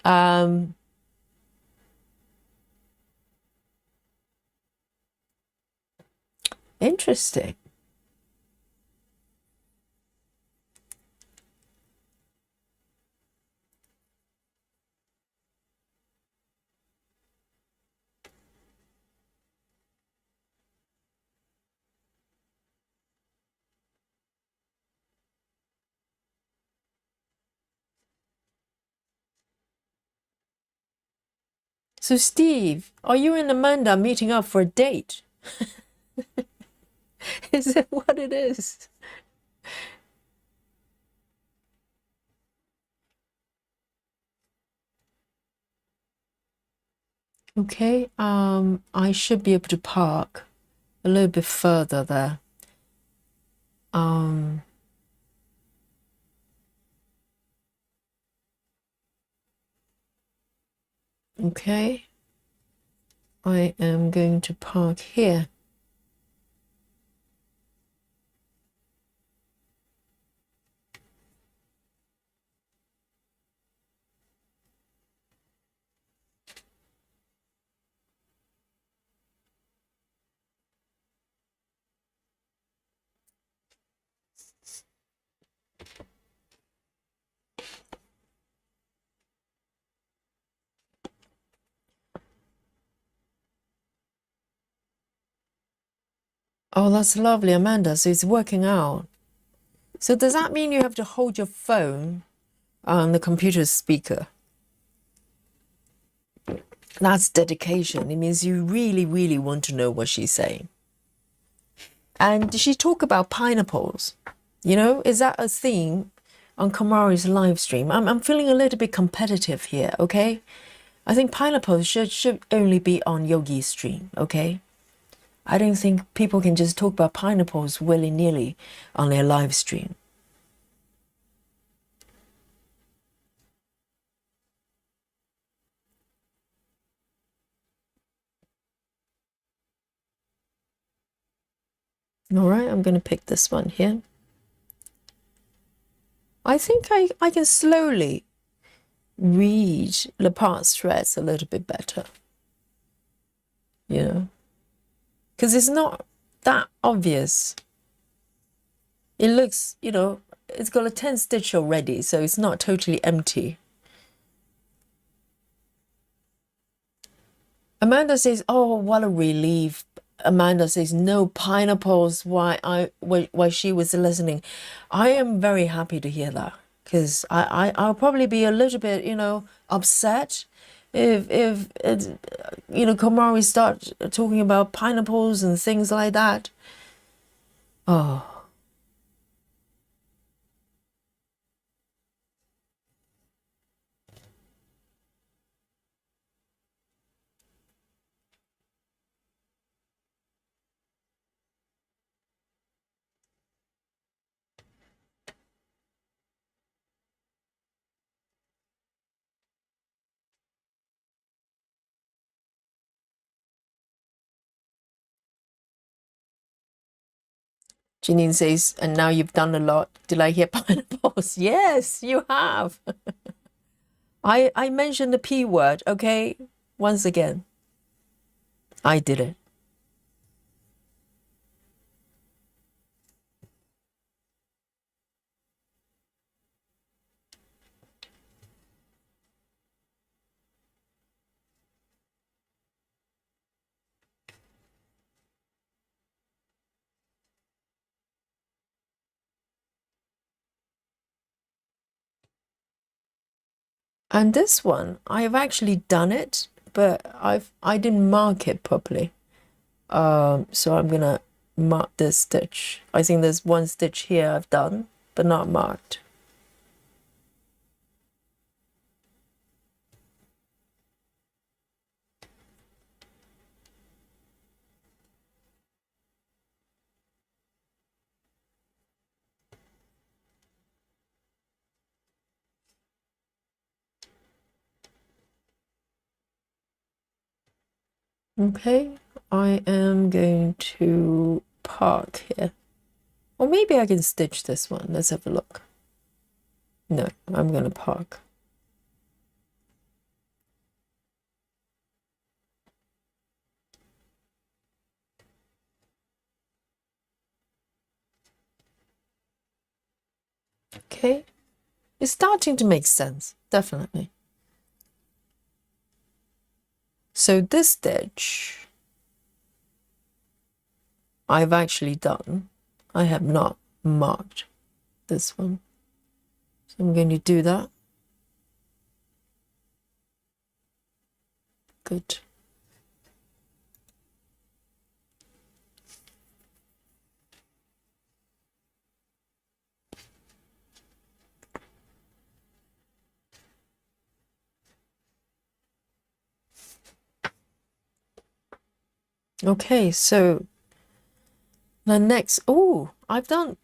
Speaker 1: Interesting. So Steve, are you and Amanda meeting up for a date? Is that what it is? Okay, I should be able to park a little bit further there. Okay, I am going to park here. Oh, that's lovely, Amanda. So it's working out. So does that mean you have to hold your phone on the computer speaker? That's dedication. It means you really, really want to know what she's saying. And she talk about pineapples. You know, is that a theme on Kamari's live stream? I'm feeling a little bit competitive here, okay? I think pineapples should only be on Yogi's stream, okay? I don't think people can just talk about pineapples willy-nilly on their live stream. All right, I'm going to pick this one here. I think I can slowly read the past threads a little bit better, you know, because it's not that obvious. It looks, you know, it's got a 10 stitch already, so it's not totally empty. Amanda says, oh, what a relief. Amanda says, no pineapples while she was listening. I am very happy to hear that, because I'll probably be a little bit, you know, upset if you know, Komari start talking about pineapples and things like that. Oh. Janine says, and now you've done a lot. Did I hear pineapples? Yes, you have. I mentioned the P word, okay? Once again. I did it. And this one, I've actually done it, but I didn't mark it properly. So I'm gonna mark this stitch. I think there's one stitch here I've done, but not marked. Okay, I am going to park here. Or maybe I can stitch this one. Let's have a look. No, I'm gonna park. Okay, it's starting to make sense, definitely. So this stitch I've actually done. I have not marked this one. So I'm going to do that. Good. Okay, so the next, oh, I've got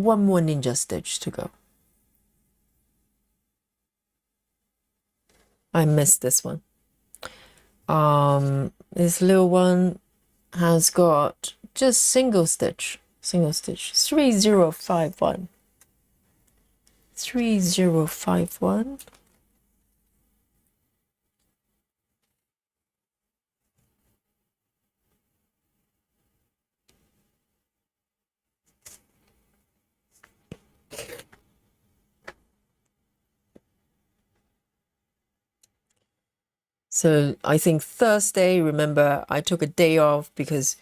Speaker 1: one more ninja stitch to go. I missed this one. This little one has got just single stitch, 3051. 3051. So I think Thursday, remember, I took a day off because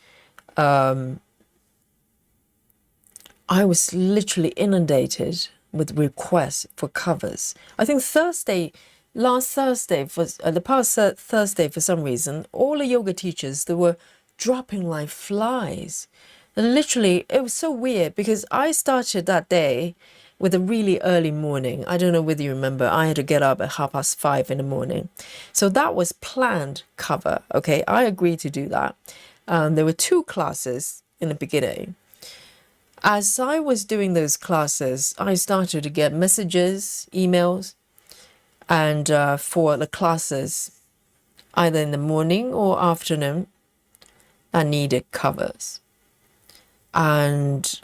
Speaker 1: I was literally inundated with requests for covers. I think Thursday last Thursday, for the past Thursday, for some reason, all the yoga teachers, they were dropping like flies. And literally, it was so weird because I started that day with a really early morning. I don't know whether you remember, I had to get up at 5:30 in the morning. So that was planned cover. Okay, I agreed to do that. There were 2 classes in the beginning. As I was doing those classes, I started to get messages, emails, and for the classes, either in the morning or afternoon, that needed covers. And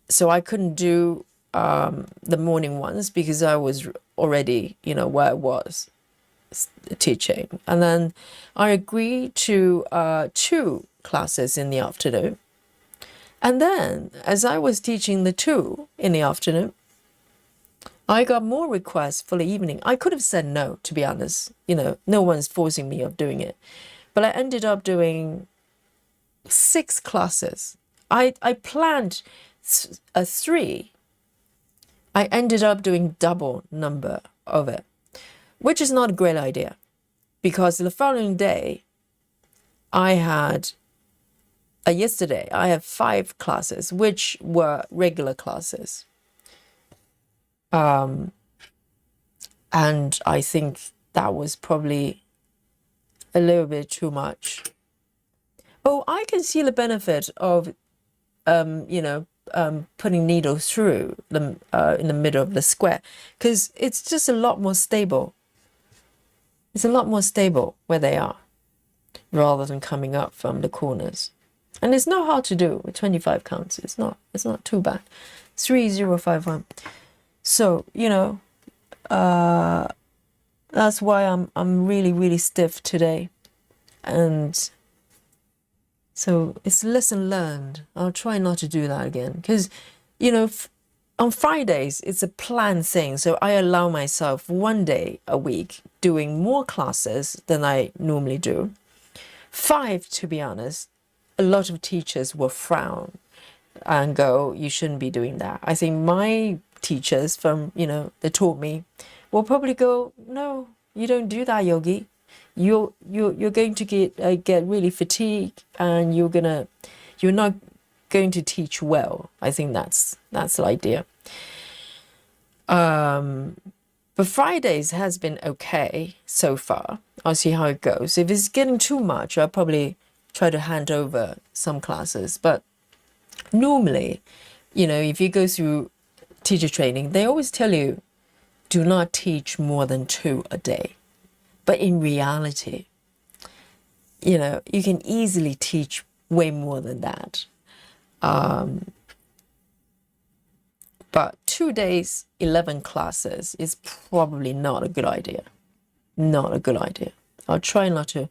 Speaker 1: so I couldn't do the morning ones because I was already, where I was teaching. And then I agreed to 2 classes in the afternoon. And then as I was teaching the 2 in the afternoon, I got more requests for the evening. I could have said no, to be honest. No one's forcing me of doing it. But I ended up doing 6 classes. I planned 3. I ended up doing double number of it, which is not a great idea because the following day yesterday I had 5 classes, which were regular classes. And I think that was probably a little bit too much. Oh, I can see the benefit of, putting needles through them in the middle of the square, because it's just a lot more stable. It's a lot more stable where they are, rather than coming up from the corners. And it's not hard to do with 25 counts. It's not too bad. 3051. So, that's why I'm really, really stiff today. And so it's lesson learned. I'll try not to do that again. Because, on Fridays, it's a planned thing. So I allow myself 1 day a week doing more classes than I normally do. 5, to be honest, a lot of teachers will frown and go, you shouldn't be doing that. I think my teachers from, they taught me, will probably go, no, you don't do that, Yogi. You're going to get really fatigued, and you're not going to teach well. I think that's the idea. But Fridays has been okay so far. I'll see how it goes. If it's getting too much, I'll probably try to hand over some classes. But normally, if you go through teacher training, they always tell you, do not teach more than 2 a day. But in reality, you can easily teach way more than that. But 2 days, 11 classes is probably not a good idea. Not a good idea. I'll try not to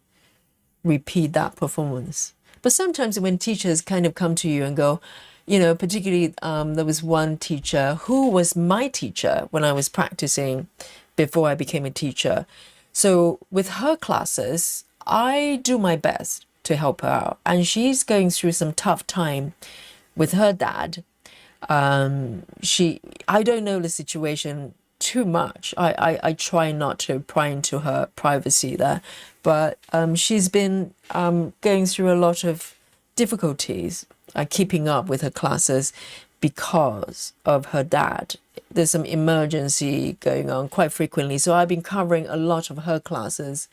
Speaker 1: repeat that performance. But sometimes when teachers kind of come to you and go, particularly there was one teacher who was my teacher when I was practicing before I became a teacher. So with her classes, I do my best to help her out. And she's going through some tough time with her dad. I don't know the situation too much. I try not to pry into her privacy there. But she's been going through a lot of difficulties keeping up with her classes because of her dad. There's some emergency going on quite frequently. So I've been covering a lot of her classes.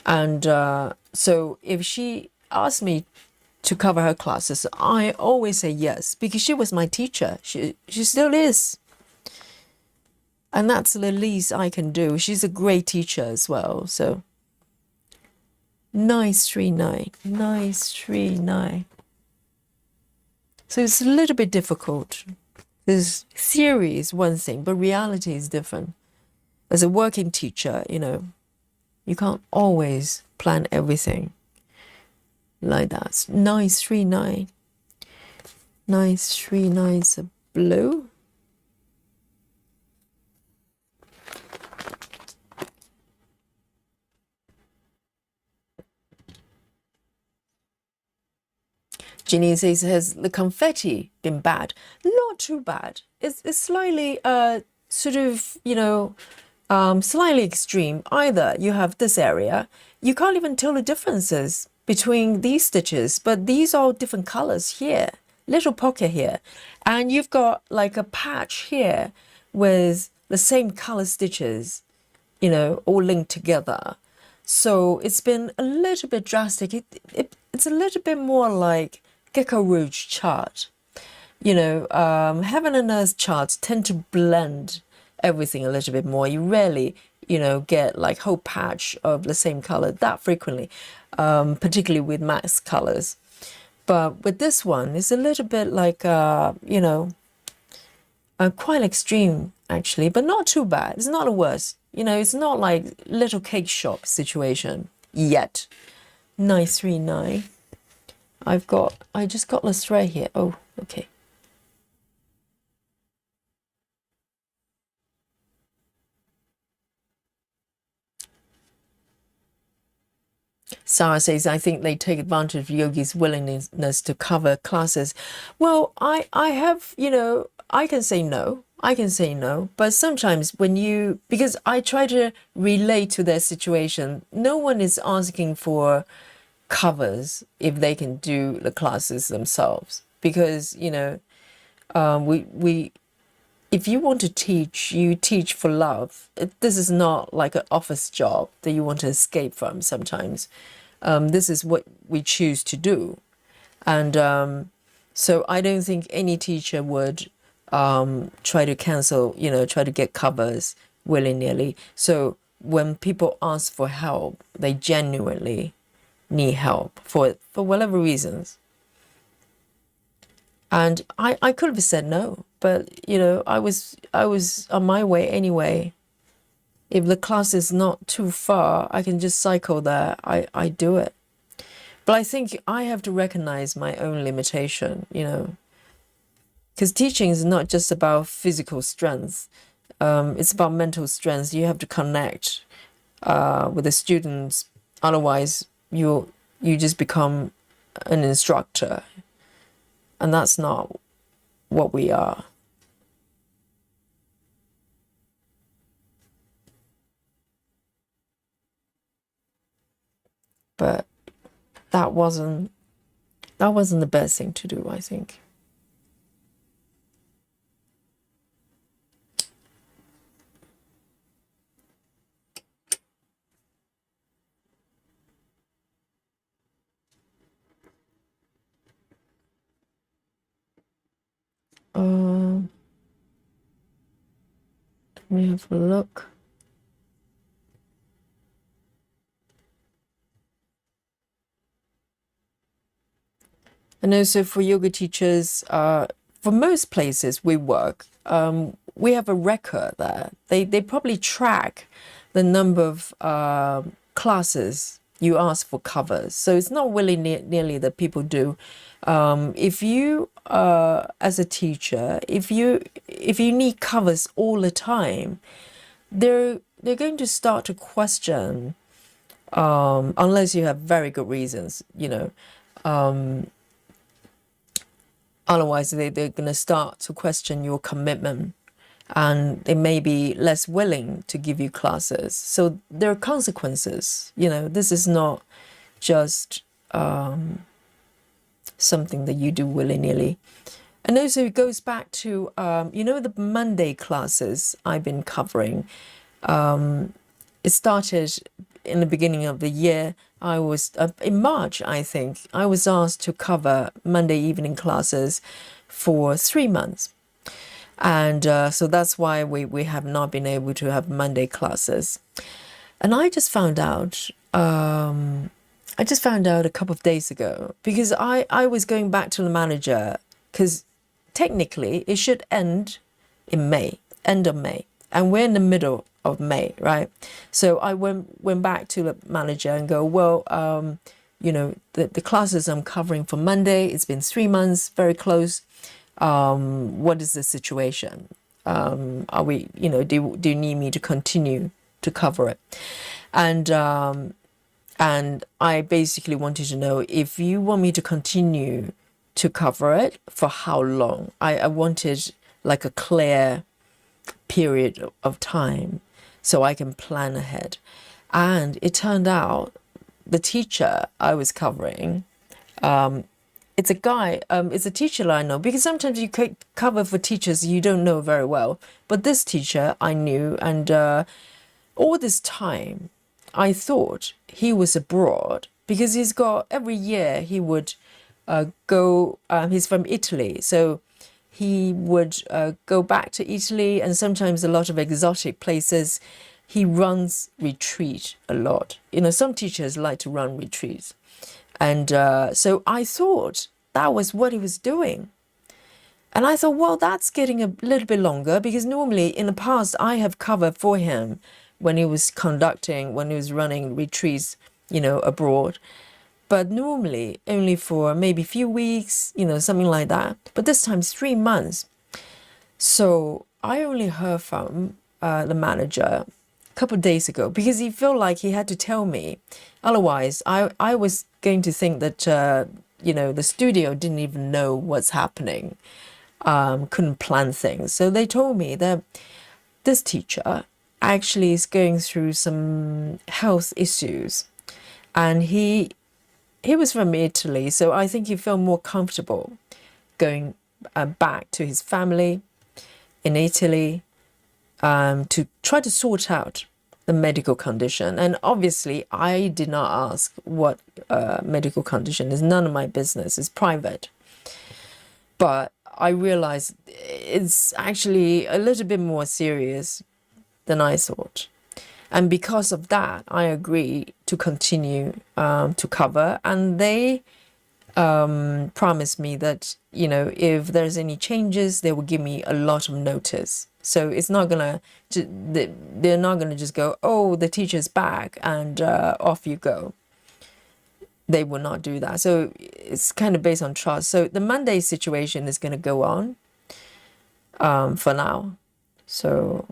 Speaker 1: And so if she asked me to cover her classes, I always say yes, because she was my teacher. She still is. And that's the least I can do. She's a great teacher as well. So 939, 939. So it's a little bit difficult. Because theory is one thing, but reality is different. As a working teacher, you can't always plan everything like that. 939. 939 is a blue. Ginny says, has the confetti been bad? Not too bad. It's slightly sort of, slightly extreme. Either you have this area, you can't even tell the differences between these stitches, but these are different colors here, little pocket here, and you've got like a patch here with the same color stitches, you know, all linked together. So it's been a little bit drastic. It's a little bit more like Gecko Rouge chart. You know, heaven and earth charts tend to blend everything a little bit more. You rarely, you know, get like whole patch of the same color that frequently, particularly with max colors. But with this one, it's a little bit like, you know, quite extreme actually, but not too bad. It's not the worst. You know, it's not like little cake shop situation yet. 939. I just got the thread here. Oh, okay. Sarah says, I think they take advantage of Yogi's willingness to cover classes. Well, I have, you know, I can say no. I can say no. But sometimes when you, because I try to relate to their situation, no one is asking for covers if they can do the classes themselves. Because, you know, we if you want to teach, you teach for love. This is not like an office job that you want to escape from sometimes. This is what we choose to do. And so I don't think any teacher would try to cancel, you know, try to get covers willy-nilly. So when people ask for help, they genuinely need help for whatever reasons. And I could have said no, but you know, I was on my way anyway. If the class is not too far, I can just cycle there. I do it. But I think I have to recognize my own limitation, you know, because teaching is not just about physical strength. It's about mental strength. You have to connect with the students. Otherwise, you just become an instructor. And that's not what we are. But that wasn't the best thing to do, I think. Let me have a look. And also for yoga teachers, for most places we work, we have a record there. They probably track the number of classes you ask for covers. So it's not willy-nilly that people do. If you, as a teacher, if you need covers all the time, they're going to start to question, unless you have very good reasons, you know. Otherwise, they're going to start to question your commitment, and they may be less willing to give you classes. So there are consequences. You know, this is not just something that you do willy-nilly. And also it goes back to, you know, the Monday classes I've been covering. It started in the beginning of the year. I was, in March, I think, I was asked to cover Monday evening classes for 3 months. And so that's why we have not been able to have Monday classes. And I just found out, a couple of days ago, because I was going back to the manager, because technically it should end in May, end of May. And we're in the middle of May, right? So I went back to the manager and go, well, you know, the classes I'm covering for Monday, it's been 3 months, very close. What is the situation? Are we, you know, do you need me to continue to cover it? And I basically wanted to know if you want me to continue to cover it, for how long. I wanted like a clear period of time. so I can plan ahead. And it turned out the teacher I was covering, it's a guy, it's a teacher I know, because sometimes you could cover for teachers you don't know very well. But this teacher I knew, and all this time I thought he was abroad, because he's got, every year he would go, he's from Italy, so he would go back to Italy, and sometimes a lot of exotic places. He runs retreat a lot. You know, some teachers like to run retreats. And so I thought that was what he was doing. And I thought, well, that's getting a little bit longer, because normally in the past I have covered for him when he was running retreats, you know, abroad. But normally only for maybe a few weeks, you know, something like that. But this time it's 3 months. So I only heard from the manager a couple of days ago, because he felt like he had to tell me. Otherwise, I was going to think that, you know, the studio didn't even know what's happening, couldn't plan things. So they told me that this teacher actually is going through some health issues, and he was from Italy, so I think he felt more comfortable going back to his family in Italy, to try to sort out the medical condition. And obviously I did not ask what medical condition is. None of my business. It's private. But I realized it's actually a little bit more serious than I thought. And because of that, I agreed to continue to cover. And they promised me that, you know, if there's any changes, they will give me a lot of notice. So it's not gonna, they're not gonna just go, oh, the teacher's back and off you go. They will not do that. So it's kind of based on trust. So the Monday situation is gonna go on for now. So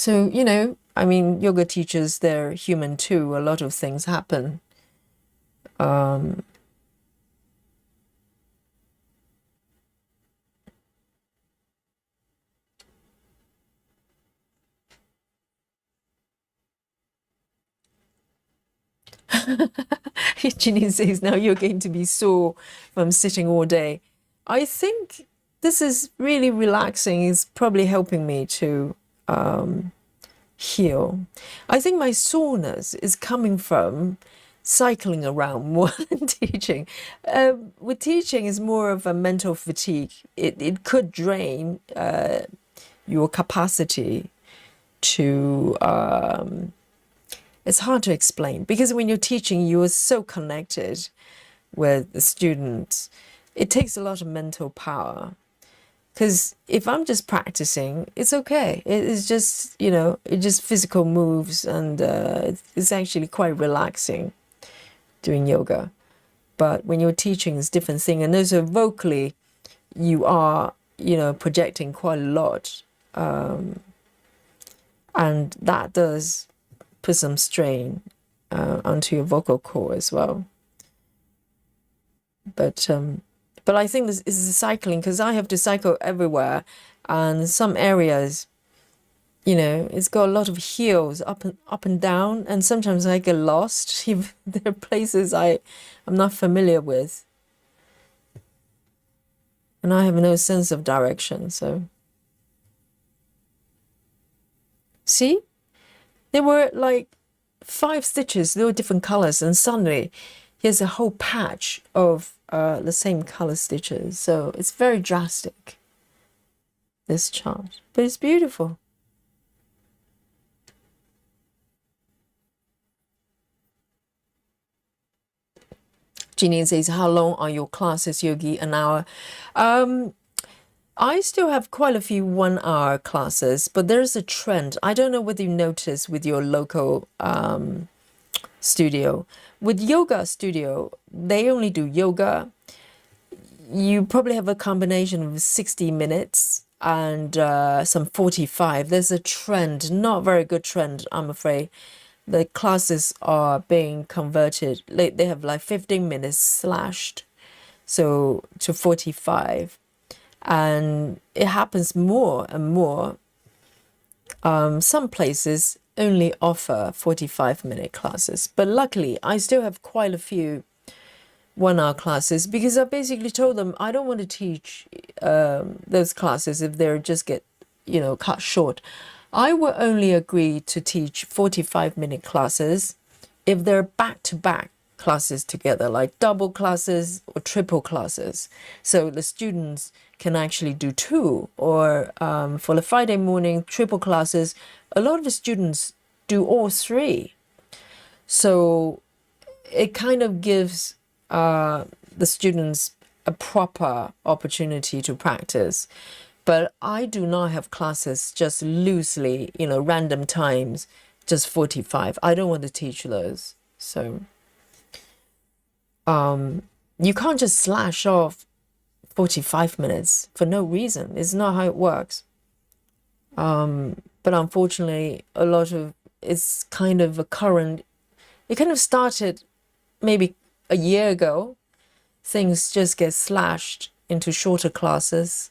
Speaker 1: you know, I mean, yoga teachers, they're human too. A lot of things happen. Janine says, now you're going to be sore from sitting all day. I think this is really relaxing. It's probably helping me to heal. I think my soreness is coming from cycling around more than teaching. With teaching, is more of a mental fatigue. It could drain your capacity to it's hard to explain, because when you're teaching, you are so connected with the students. It takes a lot of mental power. Because if I'm just practicing, it's okay. It's just, you know, it's just physical moves, and it's actually quite relaxing doing yoga. But when you're teaching, it's a different thing. And also vocally, you are, you know, projecting quite a lot. And that does put some strain onto your vocal cord as well. But I think this is cycling, because I have to cycle everywhere, and some areas, you know, it's got a lot of hills up and down, and sometimes I get lost. There are places I'm not familiar with, and I have no sense of direction. So, see, there were like 5 stitches. They were different colors, and suddenly here's a whole patch of the same color stitches. So it's very drastic, this chart, but it's beautiful. Jeanine says, how long are your classes, Yogi? An hour. I still have quite a few 1-hour classes, but there's a trend. I don't know whether you notice with your local studio. With yoga studio, they only do yoga. You probably have a combination of 60 minutes and some 45. There's a trend, not very good trend, I'm afraid. The classes are being converted. They have like 15 minutes slashed, so to 45. And it happens more and more. Some places only offer 45-minute classes, but luckily I still have quite a few 1-hour classes, because I basically told them I don't want to teach those classes if they're just get, cut short. I will only agree to teach 45-minute classes if they're back-to-back classes together, like double classes or triple classes. So the students can actually do two, or for the Friday morning triple classes, a lot of the students do all three. So it kind of gives the students a proper opportunity to practice. But I do not have classes just loosely, random times, just 45. I don't want to teach those. So you can't just slash off 45 minutes for no reason. It's not how it works. But unfortunately, it's kind of a current, it kind of started maybe a year ago. Things just get slashed into shorter classes.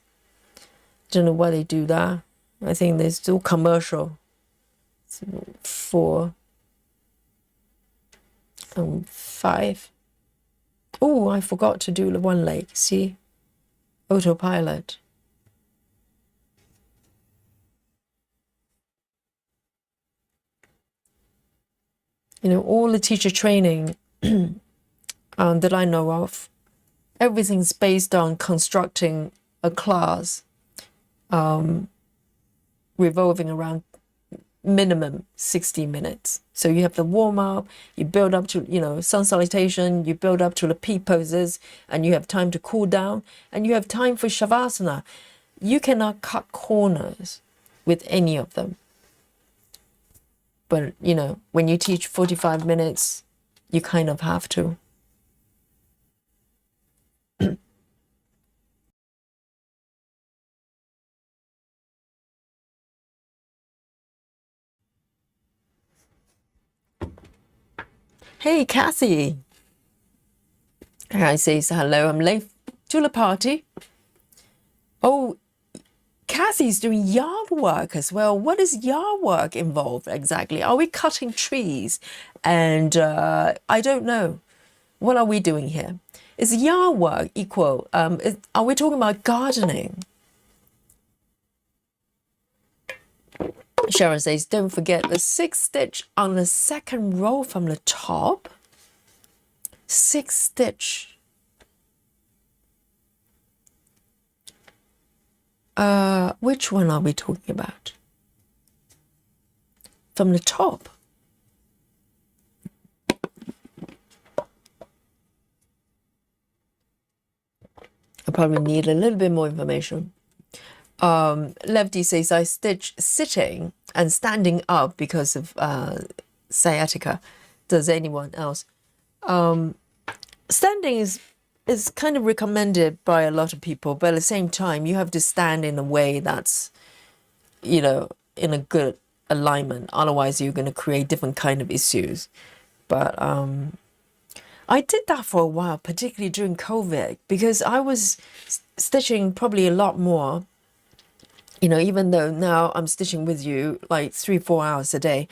Speaker 1: Don't know why they do that. I think they're still commercial. 4 and 5. Oh, I forgot to do the one leg. See? Autopilot. All the teacher training that I know of, everything's based on constructing a class revolving around minimum 60 minutes. So you have the warm-up, you build up to, sun salutation, you build up to the P poses, and you have time to cool down, and you have time for Shavasana. You cannot cut corners with any of them. But, when you teach 45 minutes, you kind of have to. Hey, Cassie. I say hello. I'm late to the party. Oh, Cassie's doing yard work as well. What does yard work involve exactly? Are we cutting trees? And I don't know. What are we doing here? Is yard work equal? Are we talking about gardening? Sharon says, don't forget the 6 stitch on the second row from the top. 6 stitch. Which one are we talking about? From the top. I probably need a little bit more information. Lefty says, I stitch sitting and standing up because of sciatica. Does anyone else? Standing is kind of recommended by a lot of people, but at the same time, you have to stand in a way that's, in a good alignment. Otherwise, you're going to create different kind of issues. But I did that for a while, particularly during COVID, because I was stitching probably a lot more. Even though now I'm stitching with you like 3-4 hours a day.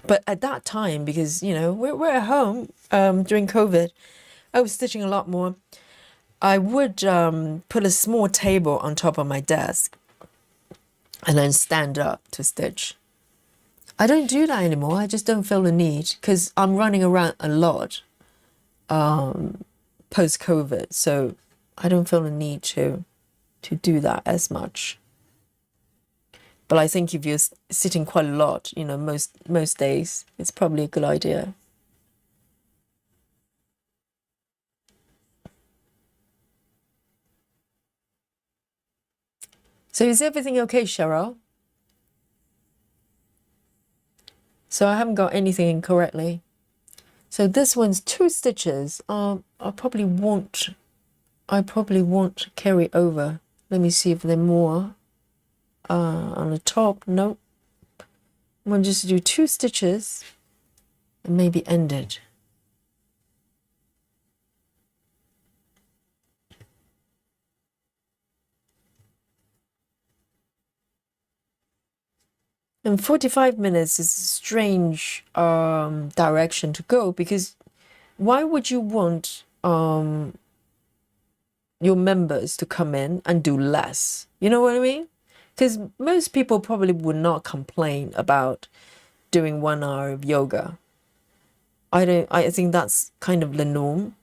Speaker 1: But at that time, because, we're at home during COVID, I was stitching a lot more. I would put a small table on top of my desk and then stand up to stitch. I don't do that anymore. I just don't feel the need because I'm running around a lot post-COVID. So I don't feel the need to do that as much. But I think if you're sitting quite a lot, most days, it's probably a good idea. So is everything okay, Cheryl? So I haven't got anything incorrectly. So this one's 2 stitches. I probably won't carry over. Let me see if there are more. On the top, nope. I'm going to just do 2 stitches and maybe end it. And 45 minutes is a strange direction to go, because why would you want your members to come in and do less? You know what I mean? Because most people probably would not complain about doing 1 hour of yoga. I think that's kind of the norm.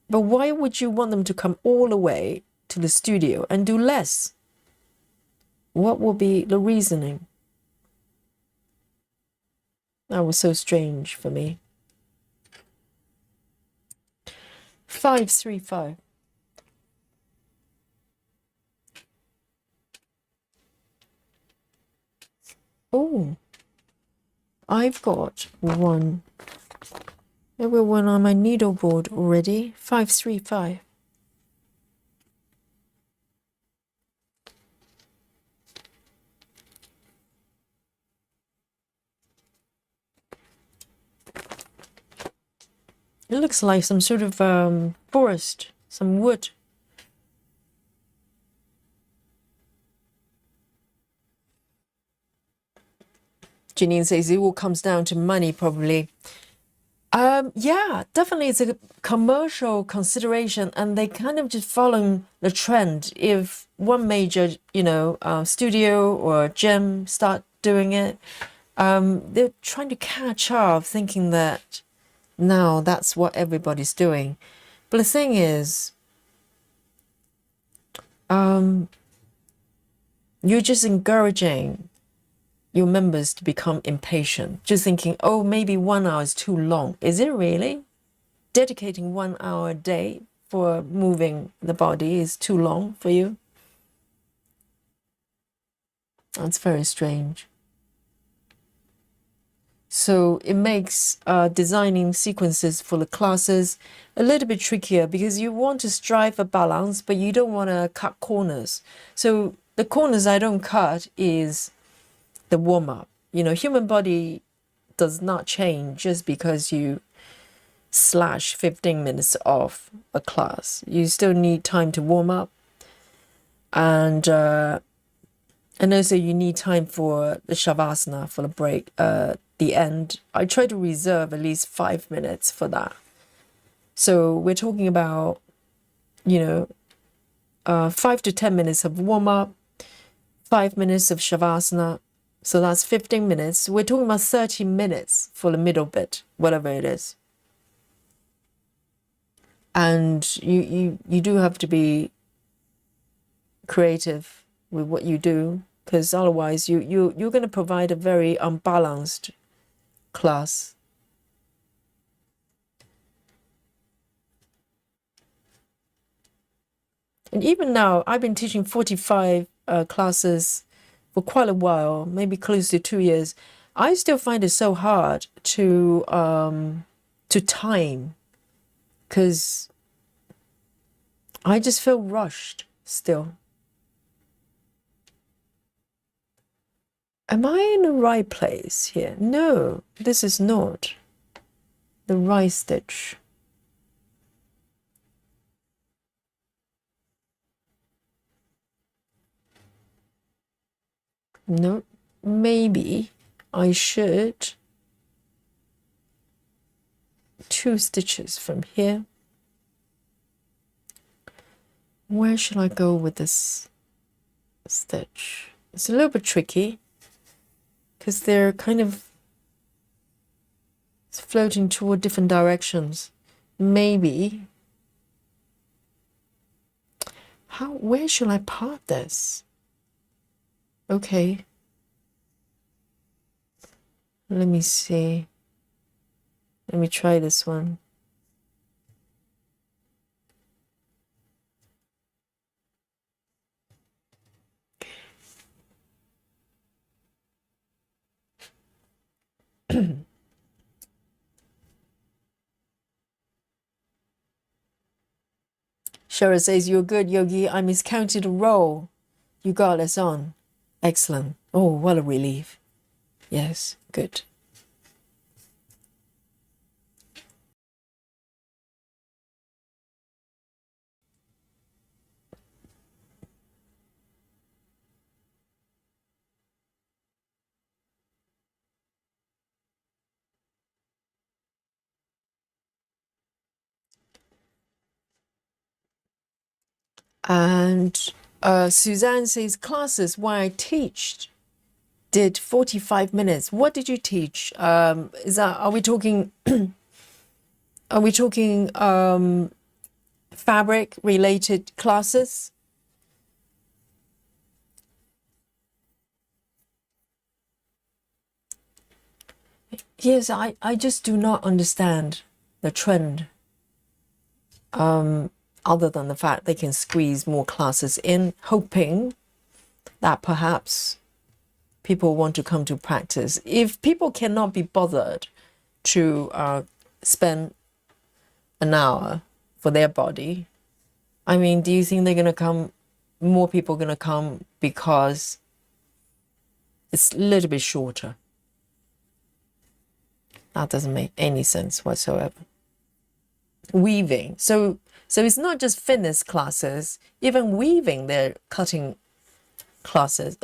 Speaker 1: But why would you want them to come all the way to the studio and do less? What will be the reasoning? That was so strange for me. 535. Oh, I've got one. Everyone on my needleboard already. 535. It looks like some sort of forest, some wood. Janine says it all comes down to money, probably. Yeah, definitely it's a commercial consideration, and they kind of just following the trend. If one major, studio or gym start doing it, they're trying to catch up, thinking that now that's what everybody's doing. But the thing is, you're just encouraging your members to become impatient, just thinking, oh, maybe 1 hour is too long. Is it really? Dedicating 1 hour a day for moving the body is too long for you? That's very strange. So it makes designing sequences for the classes a little bit trickier, because you want to strive for balance, but you don't want to cut corners. So the corners I don't cut is the warm-up. Human body does not change just because you slash 15 minutes off a class. You still need time to warm up, and also you need time for the shavasana, for the break, the end. I try to reserve at least 5 minutes for that. So we're talking about 5 to 10 minutes of warm up, 5 minutes of shavasana. So that's 15 minutes. We're talking about 30 minutes for the middle bit, whatever it is. And you do have to be creative with what you do, because otherwise you're going to provide a very unbalanced class. And even now, I've been teaching 45 classes for quite a while, maybe close to 2 years. I still find it so hard to time, because I just feel rushed still. Am I in the right place here? No, this is not the right stitch. No, maybe I should 2 stitches from here. Where should I go with this stitch? It's a little bit tricky, because they're kind of floating toward different directions. Maybe. Where should I part this? Okay. Let me see. Let me try this one. Shara says, you're good, Yogi. I miscounted a roll. You got us on. Excellent. Oh, what a relief. Yes, good. And Suzanne says classes where I teach did 45 minutes. What did you teach? Are we talking fabric related classes? Yes, I just do not understand the trend. Other than the fact they can squeeze more classes in, hoping that perhaps people want to come to practice. If people cannot be bothered to spend an hour for their body, I mean, do you think they're going to come, more people going to come because it's a little bit shorter? That doesn't make any sense whatsoever. Weaving. So it's not just fitness classes, even weaving, they're cutting classes,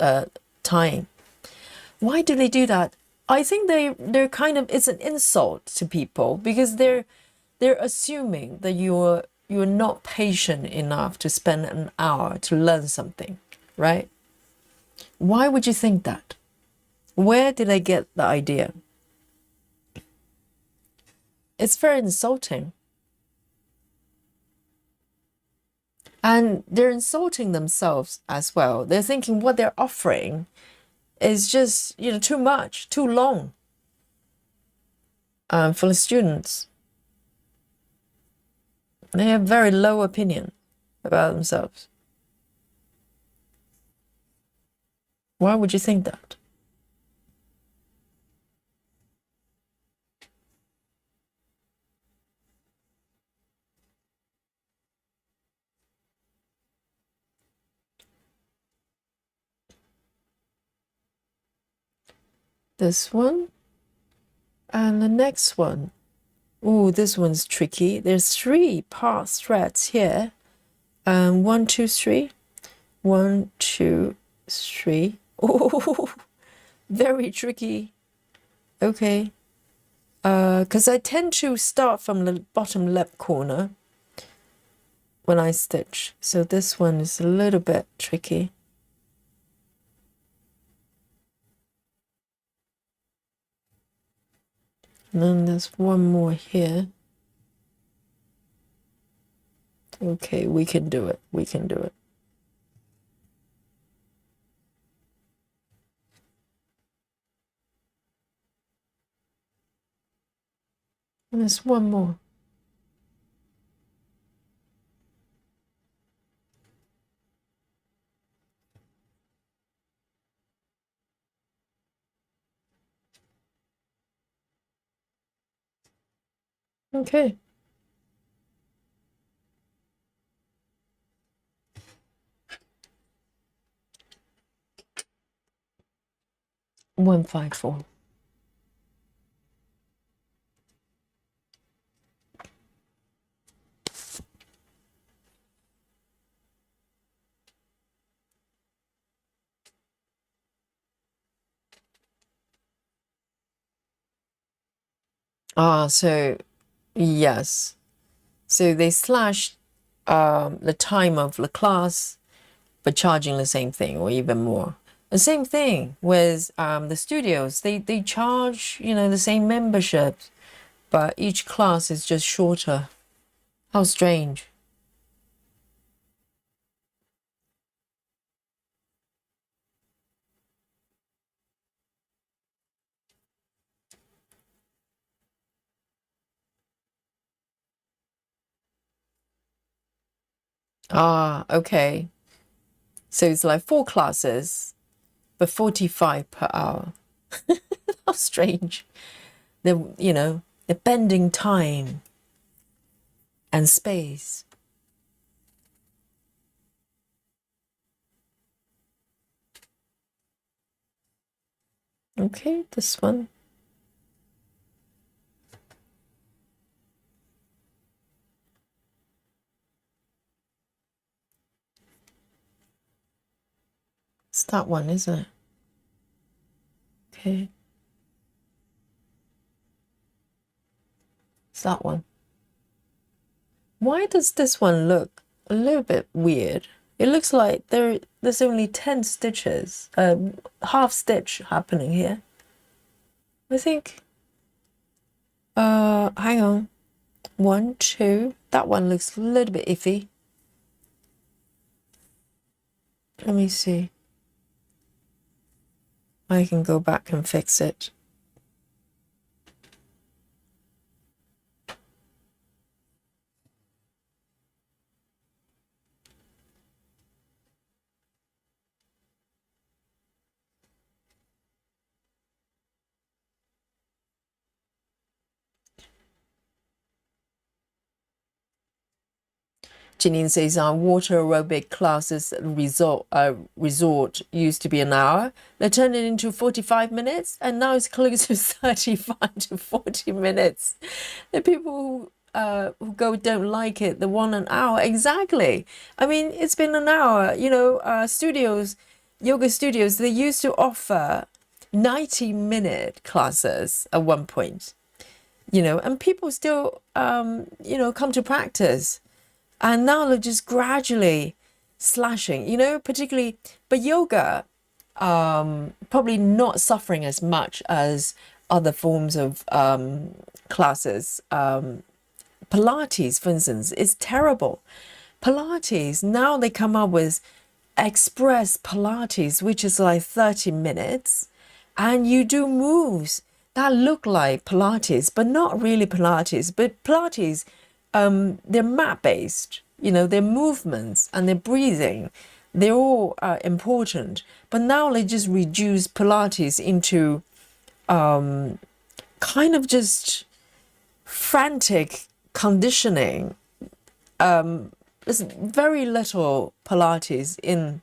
Speaker 1: time. Why do they do that? I think they're kind of, it's an insult to people because they're assuming that you're not patient enough to spend an hour to learn something, right? Why would you think that? Where did they get the idea? It's very insulting. And they're insulting themselves as well. They're thinking what they're offering is just, too much, too long for the students. They have very low opinion about themselves. Why would you think that? This one and the next one. Oh, this one's tricky. There's 3 pass threads here. 1, 2, 3. 1, 2, 3. Oh, very tricky. Okay. Because I tend to start from the bottom left corner when I stitch. So this one is a little bit tricky. And then there's one more here. Okay, we can do it. We can do it. And there's one more. Okay. One, 5, 4. So yes. So they slashed the time of the class, but charging the same thing or even more. The same thing with the studios. They charge, the same memberships, but each class is just shorter. How strange. Okay. So it's like 4 classes, but 45 per hour. How strange. They're bending time and space. Okay, this one. It's that one, isn't it? Okay. It's that one. Why does this one look a little bit weird. It looks like there's only 10 stitches, half stitch happening here. I think, hang on. 1, 2. That one looks a little bit iffy. Let me see. I can go back and fix it. Janine says water aerobic classes resort used to be an hour. They turned it into 45 minutes, and now it's close to 35 to 40 minutes. The people who go don't like it. They want an hour. Exactly. I mean, it's been an hour. You know, studios, yoga studios, they used to offer 90-minute classes at one point. You know, and people still, you know, come to practice. And now they're just gradually slashing, you know, particularly, but yoga, probably not suffering as much as other forms of classes. Pilates, for instance, is terrible. Pilates, now they come up with express Pilates, which is like 30 minutes, and you do moves that look like Pilates, but not really Pilates. But Pilates, they're mat based, you know, their movements and their breathing, they're all important. But now they just reduce Pilates into kind of just frantic conditioning. There's very little Pilates in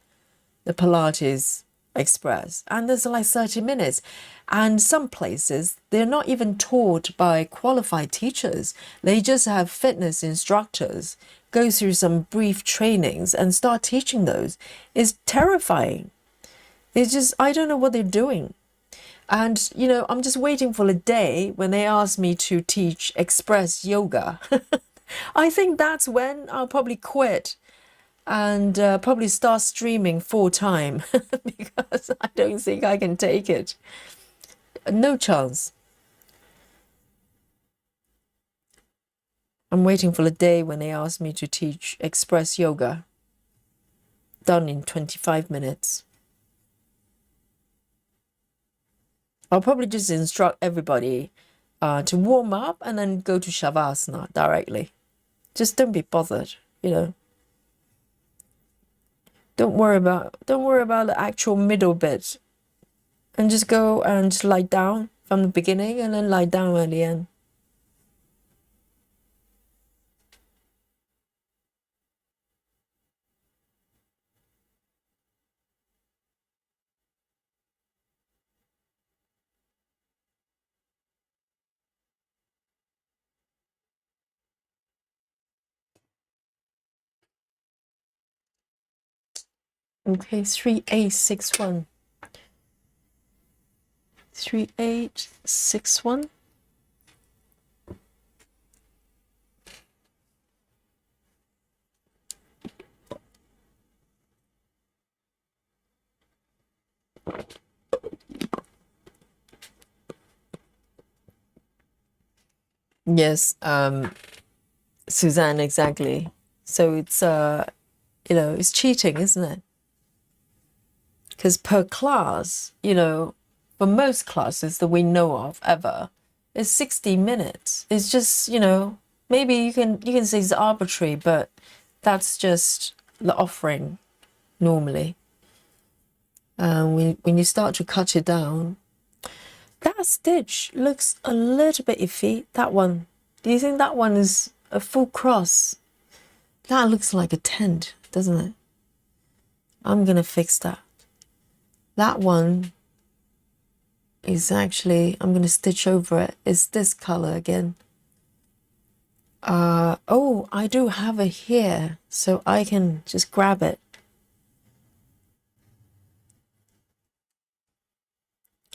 Speaker 1: the Pilates Express, and there's like 30 minutes. And some places, they're not even taught by qualified teachers. They just have fitness instructors go through some brief trainings and start teaching those. It's terrifying. It's just, I don't know what they're doing. And, you know, I'm just waiting for the day when they ask me to teach express yoga. I think that's when I'll probably quit and probably start streaming full time because I don't think I can take it. No chance. I'm waiting for the day when they ask me to teach express yoga. Done in 25 minutes. I'll probably just instruct everybody to warm up and then go to Shavasana directly. Just don't be bothered, you know. Don't worry about the actual middle bit. And just go and lie down from the beginning and then lie down at the end. Okay, 3861. 3861. Yes, Suzanne, exactly. So it's you know, it's cheating, isn't it? Because per class, you know, for most classes that we know of ever, is 60 minutes. It's just, you know, maybe you can say it's arbitrary, but that's just the offering normally. When you start to cut it down, that stitch looks a little bit iffy. That one, do you think that one is a full cross? That looks like a tent, doesn't it? I'm gonna fix that. That one is actually, I'm gonna stitch over it. It's this color again. Oh, I do have it here, so I can just grab it.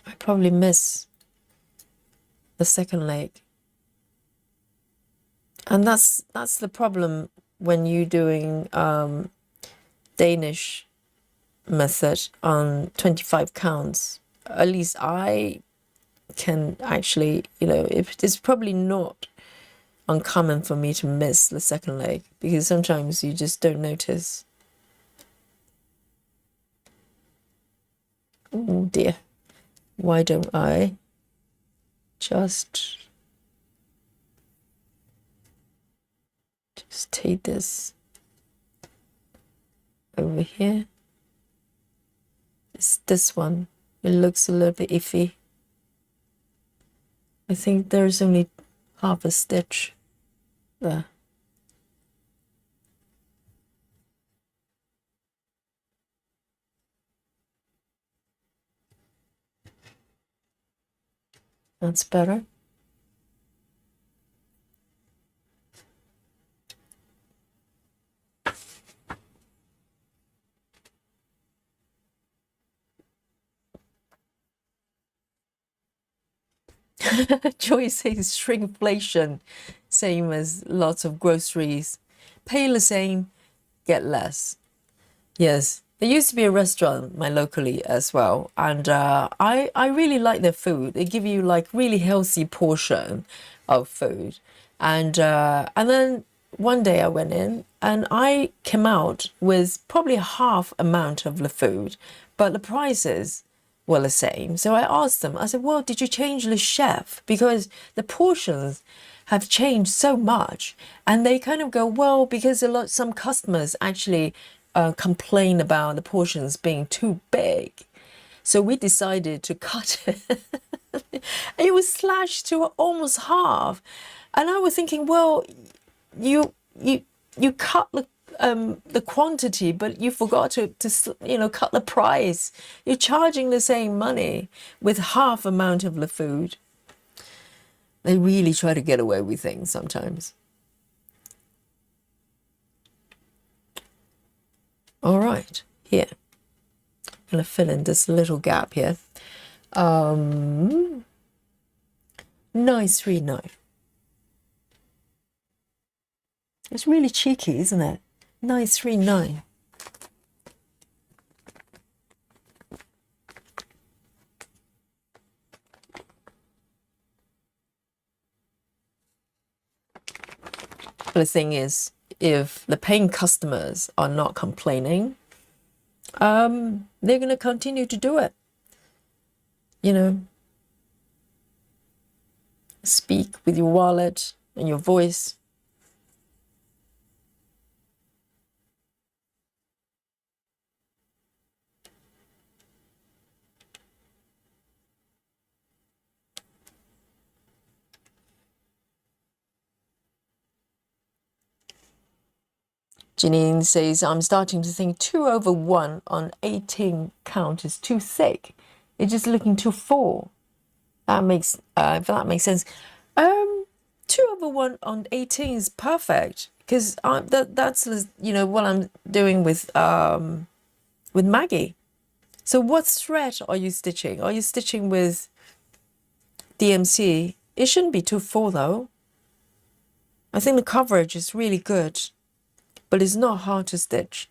Speaker 1: I probably miss the second leg. And that's the problem when you're doing Danish method on 25 counts. At least I can actually, it's probably not uncommon for me to miss the second leg because sometimes you just don't notice. Oh dear. Why don't I just take this over here? It's this one. It looks a little bit iffy. I think there's only half a stitch there. That's better. Joy says shrinkflation, same as lots of groceries. Pay the same, get less. Yes, there used to be a restaurant my locally as well, and I really like their food. They give you like really healthy portion of food, and then one day I went in and I came out with probably half amount of the food, but the prices were the same. So I asked them, I said, well, did you change the chef? Because the portions have changed so much. And they kind of go, well, because some customers actually complain about the portions being too big. So we decided to cut it. It was slashed to almost half. And I was thinking, well, you cut the quantity, but you forgot to cut the price. You're charging the same money with half amount of the food. They really try to get away with things sometimes. All right, here. I'm gonna fill in this little gap here. 939. It's really cheeky, isn't it? 939. The thing is, if the paying customers are not complaining, they're going to continue to do it. Speak with your wallet and your voice. Janine says, I'm starting to think 2/1 on 18 count is too thick. It's just looking too full. That makes, if that makes sense. 2/1 on 18 is perfect because that's what I'm doing with Maggie. So what thread are you stitching? Are you stitching with DMC? It shouldn't be too full though. I think the coverage is really good, but it's not hard to stitch.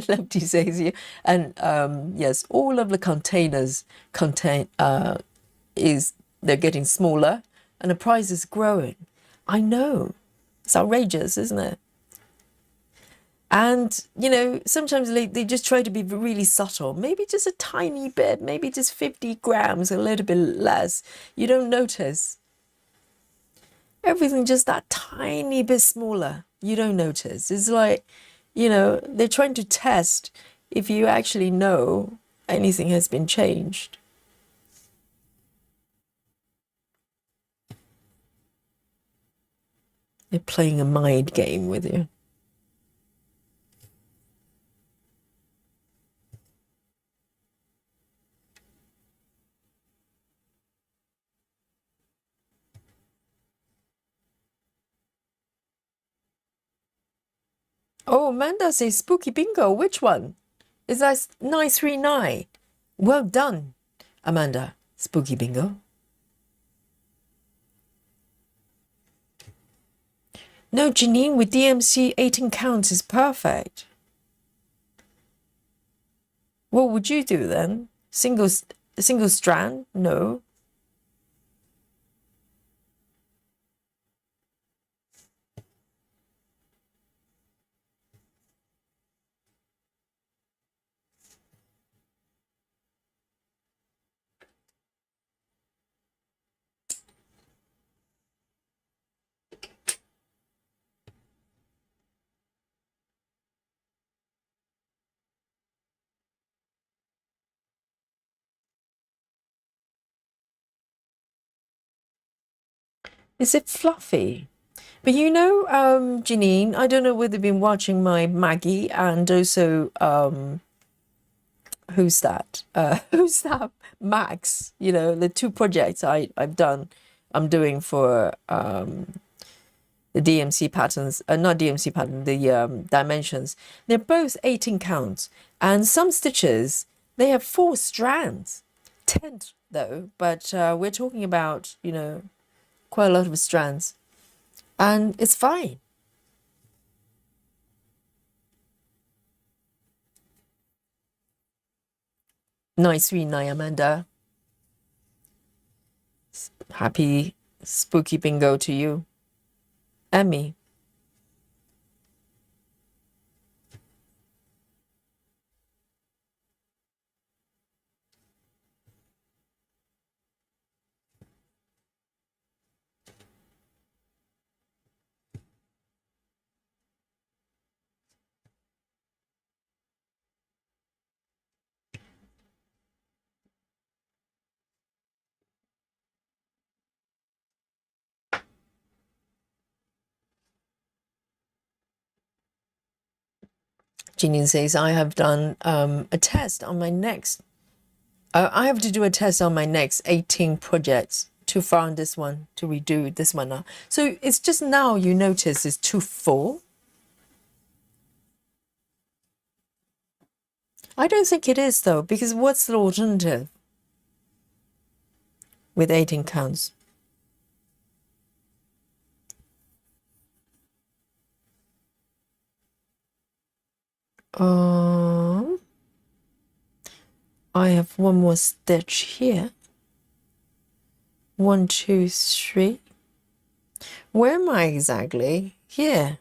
Speaker 1: Lefty says you, and yes, all of the containers they're getting smaller, and the price is growing. I know, it's outrageous, isn't it? And sometimes they just try to be really subtle. Maybe just a tiny bit, maybe just 50 grams, a little bit less. You don't notice. Everything just that tiny bit smaller. You don't notice. It's like, they're trying to test if you actually know anything has been changed. They're playing a mind game with you. Oh, Amanda says spooky bingo. Which one? Is that 939? Well done, Amanda. Spooky bingo. No, Janine, with DMC 18 counts is perfect. What would you do then? Single strand? No. Is it fluffy? But you know, Janine, I don't know whether you've been watching my Maggie and also who's that? Who's that? Max. You know, the two projects I'm doing for the DMC patterns, not DMC pattern, the dimensions. They're both 18 counts, and some stitches they have 4 strands, 10 though. But we're talking about, you know, quite a lot of strands, and it's fine. Nice read, Amanda. Happy spooky bingo to you. Emmy. Janine says, I have done a test on my next. I have to do a test on my next 18 projects to find this one, to redo this one now. So it's just now you notice it's too full. I don't think it is though, because what's the alternative with 18 counts? I have one more stitch here. 1, 2, 3. Where am I exactly? Here.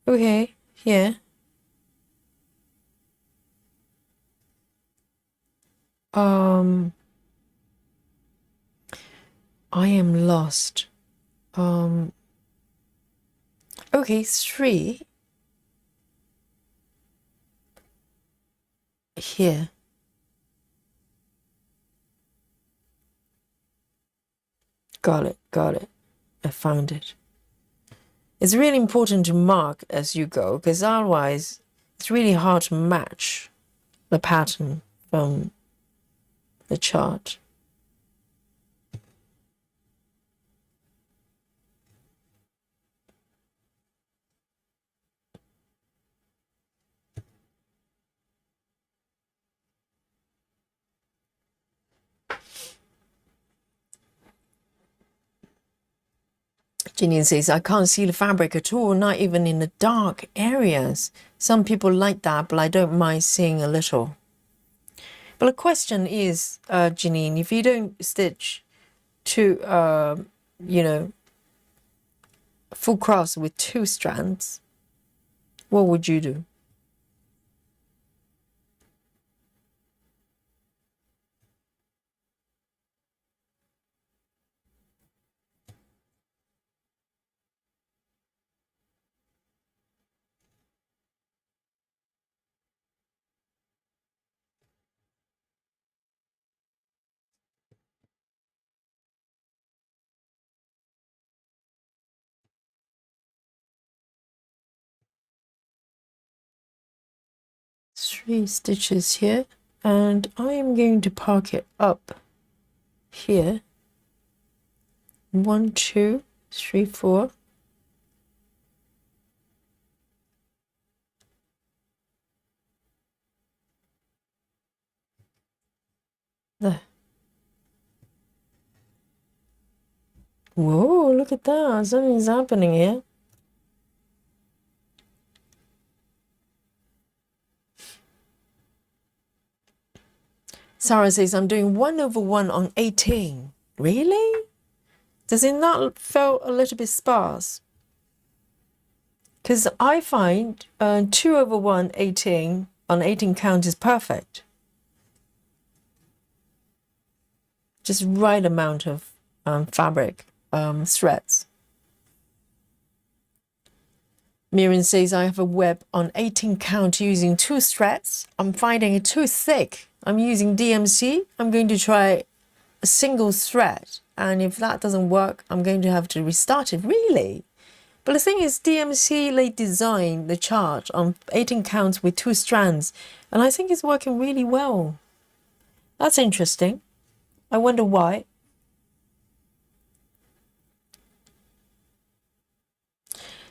Speaker 1: Okay, here. I am lost. Okay, 3. Here. Got it, got it. I found it. It's really important to mark as you go, because otherwise it's really hard to match the pattern from the chart. Janine says, I can't see the fabric at all, not even in the dark areas. Some people like that, but I don't mind seeing a little. But the question is, Janine, if you don't stitch to, you know, full cross with 2 strands, what would you do? Three stitches here, and I am going to park it up here. 1, 2, 3, 4. The Whoa, look at that. Something's happening here. Sarah says, I'm doing 1/1 on 18. Really? Does it not feel a little bit sparse? Because I find 2/1 18 on 18 count is perfect. Just right amount of fabric, threads. Miriam says, I have a web on 18 count using 2 threads. I'm finding it too thick. I'm using DMC. I'm going to try a single thread. And if that doesn't work, I'm going to have to restart it. Really? But the thing is, DMC, they designed the chart on 18 counts with 2 strands. And I think it's working really well. That's interesting. I wonder why.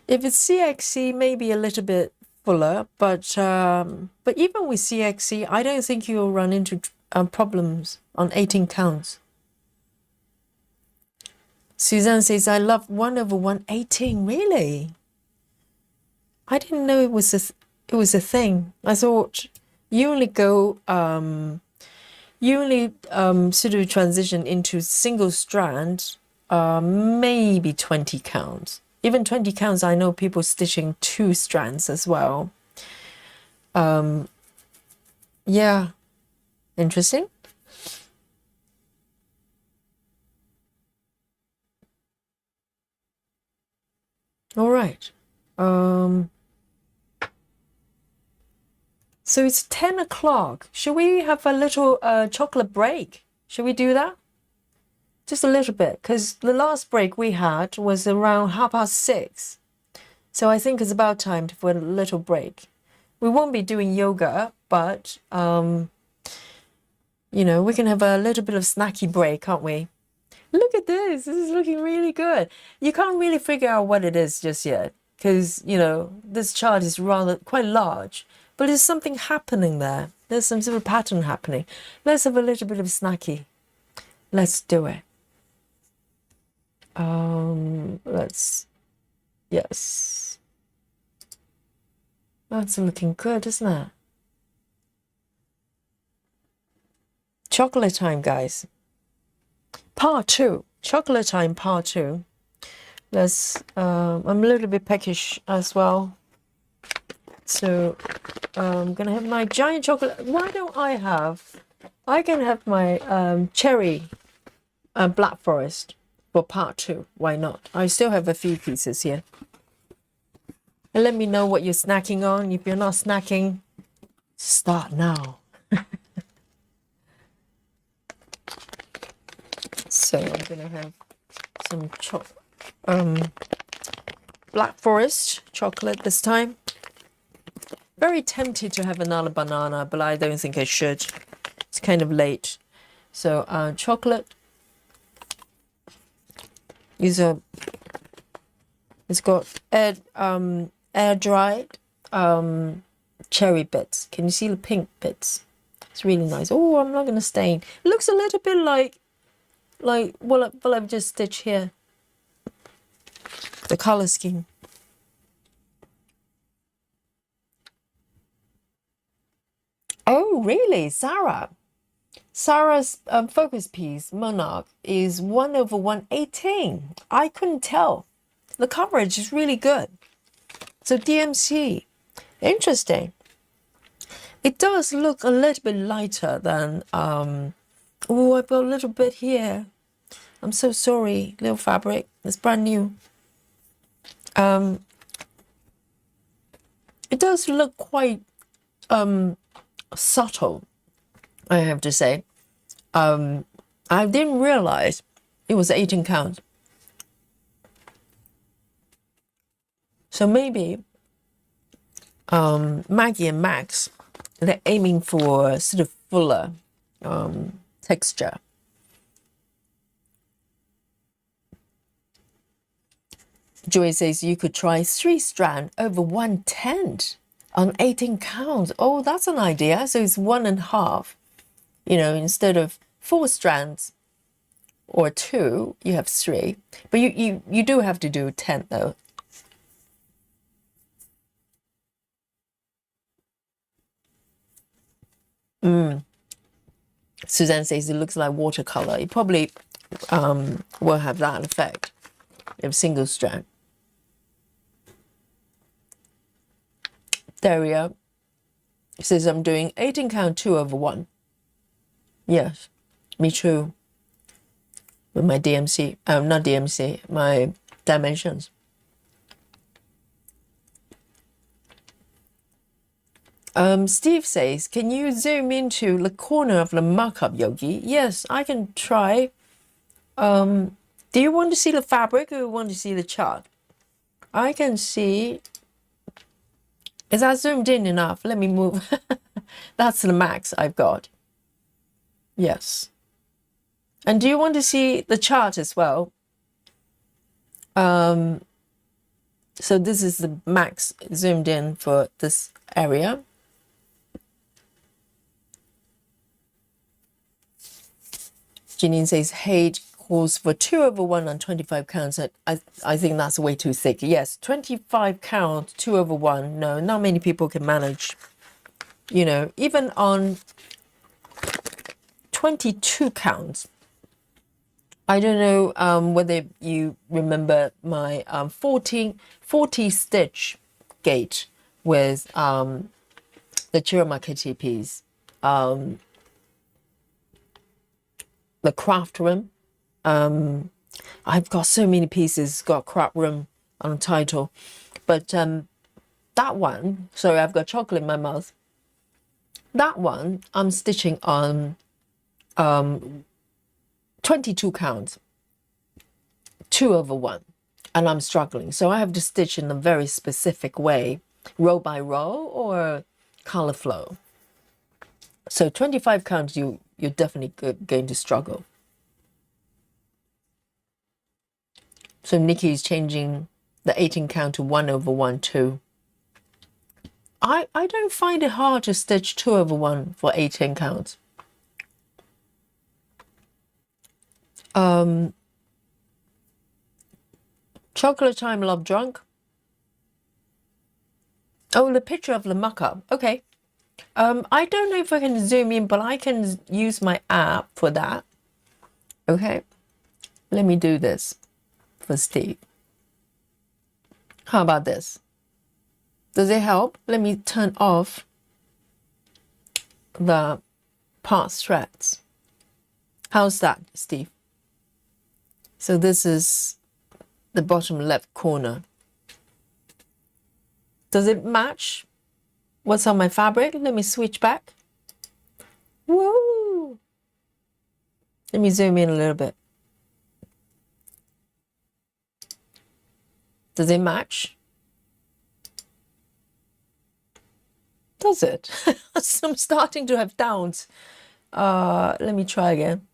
Speaker 1: If it's CXC, maybe a little bit fuller, but even with CXC, I don't think you'll run into problems on 18 counts. Suzanne says, I love 1/1 18. Really? I didn't know it was a thing. I thought you only go sort of transition into single strand, maybe 20 counts. Even 20 counts, I know people stitching 2 strands as well. Yeah, interesting. All right. So it's 10 o'clock. Should we have a little chocolate break? Should we do that? Just a little bit, because the last break we had was around 6:30. So I think it's about time for a little break. We won't be doing yoga, but, you know, we can have a little bit of snacky break, can't we? Look at this. This is looking really good. You can't really figure out what it is just yet, because, you know, this chart is rather quite large, but there's something happening there. There's some sort of pattern happening. Let's have a little bit of snacky. Let's do it. Yes. That's looking good, isn't it? Chocolate time, guys. Part 2. Chocolate time, part 2. Let's, I'm a little bit peckish as well. So I'm going to have my giant chocolate. Why don't I can have my cherry Black Forest for part 2. Why not? I still have a few pieces here. And let me know what you're snacking on. If you're not snacking, start now. So I'm gonna have some Black Forest chocolate this time. Very tempted to have another banana, but I don't think I should. It's kind of late. So chocolate. It's got air dried cherry bits. Can you see the pink bits? It's really nice. Oh, I'm not gonna stain. It looks a little bit like what I've just stitched here. The color scheme. Oh, really, Sarah? Sarah's focus piece, Monarch, is 1/118. I couldn't tell. The coverage is really good. So DMC, interesting. It does look a little bit lighter than, oh, I've got a little bit here. I'm so sorry, little fabric. It's brand new. It does look quite subtle, I have to say. I didn't realize it was 18 counts. So maybe Maggie and Max, they're aiming for sort of fuller texture. Joy says you could try 3 strand over 1/10 on 18 counts. Oh, that's an idea. So it's 1.5. You know, instead of 4 strands or 2, you have 3. But you do have to do 10 though. Suzanne says it looks like watercolor. It probably will have that effect if single strand. Daria says I'm doing 18 count 2/1. Yes, me too. With my DMC, not DMC, my dimensions. Steve says, can you zoom into the corner of the markup, Yogi? Yes, I can try. Do you want to see the fabric or you want to see the chart? I can see. Is that zoomed in enough? Let me move. That's the max I've got. Yes. And do you want to see the chart as well? So this is the max zoomed in for this area. Janine says, hate calls for 2/1 on 25 counts. I think that's way too thick. Yes, 25 count, 2/1. No, not many people can manage. You know, even on 22 counts. I don't know whether you remember my 40 stitch gate with the Chiromacati piece. The craft room. I've got so many pieces, got craft room on the title. But that one, sorry, I've got chocolate in my mouth. That one, I'm stitching on 22 counts, 2/1, and I'm struggling. So I have to stitch in a very specific way, row by row or color flow. So 25 counts, you're definitely going to struggle. So Nikki is changing the 18 count to 1/1 too. I don't find it hard to stitch 2/1 for 18 counts. Chocolate time, love drunk. Oh, the picture of the mock-up. Okay. I don't know if I can zoom in, but I can use my app for that. Okay. Let me do this for Steve. How about this? Does it help? Let me turn off the past threads. How's that, Steve? So this is the bottom left corner. Does it match what's on my fabric? Let me switch back. Woo! Let me zoom in a little bit. Does it match? Does it? I'm starting to have doubts. Let me try again.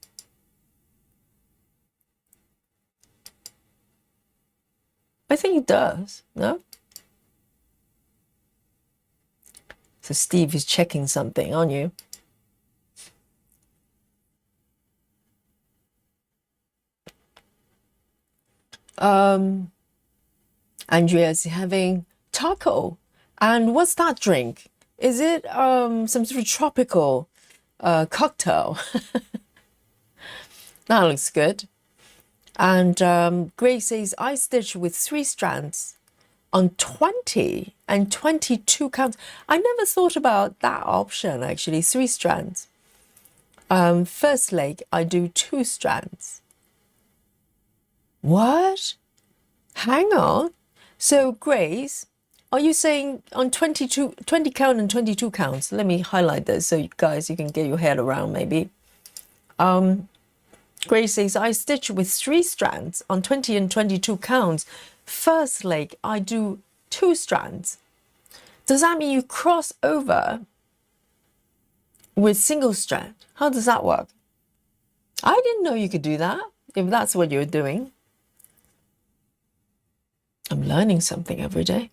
Speaker 1: I think it does, no? So Steve is checking something on you. Andrea is having taco. And what's that drink? Is it some sort of tropical cocktail? That looks good. And Grace says, I stitch with 3 strands on 20 and 22 counts. I never thought about that option, actually, 3 strands. First leg, I do 2 strands. What? Hang on. So, Grace, are you saying on 20 count and 22 counts? Let me highlight this so you guys, you can get your head around maybe. Grace says, I stitch with 3 strands on 20 and 22 counts. First leg, I do 2 strands. Does that mean you cross over with single strand? How does that work? I didn't know you could do that, if that's what you're doing. I'm learning something every day.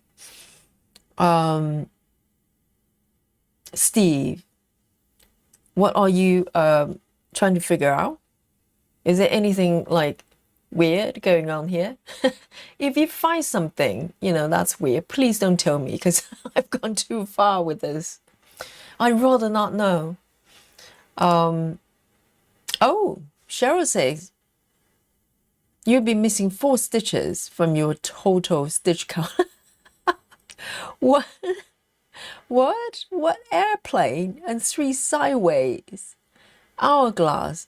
Speaker 1: Steve, what are you trying to figure out. Is there anything like weird going on here? If you find something, that's weird, please don't tell me, because I've gone too far with this. I'd rather not know. Oh, Cheryl says, you'll be missing 4 stitches from your total stitch count. What? What? What airplane and 3 sideways? Hourglass.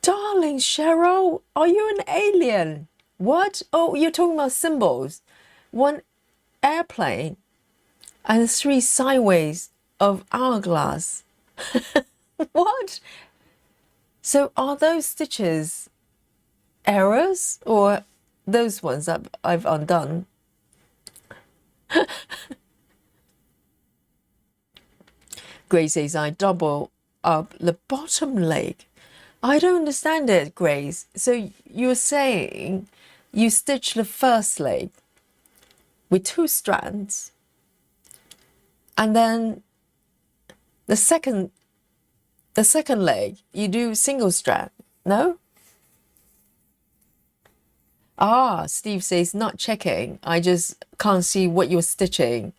Speaker 1: Darling Cheryl, are you an alien? What? Oh, you're talking about symbols. 1 airplane and 3 sideways of hourglass. What? So are those stitches errors or those ones that I've undone? Grace says, I double up the bottom leg. I don't understand it, Grace. So you're saying you stitch the first leg with 2 strands, and then the second leg you do single strand, no? Steve says, not checking. I just can't see what you're stitching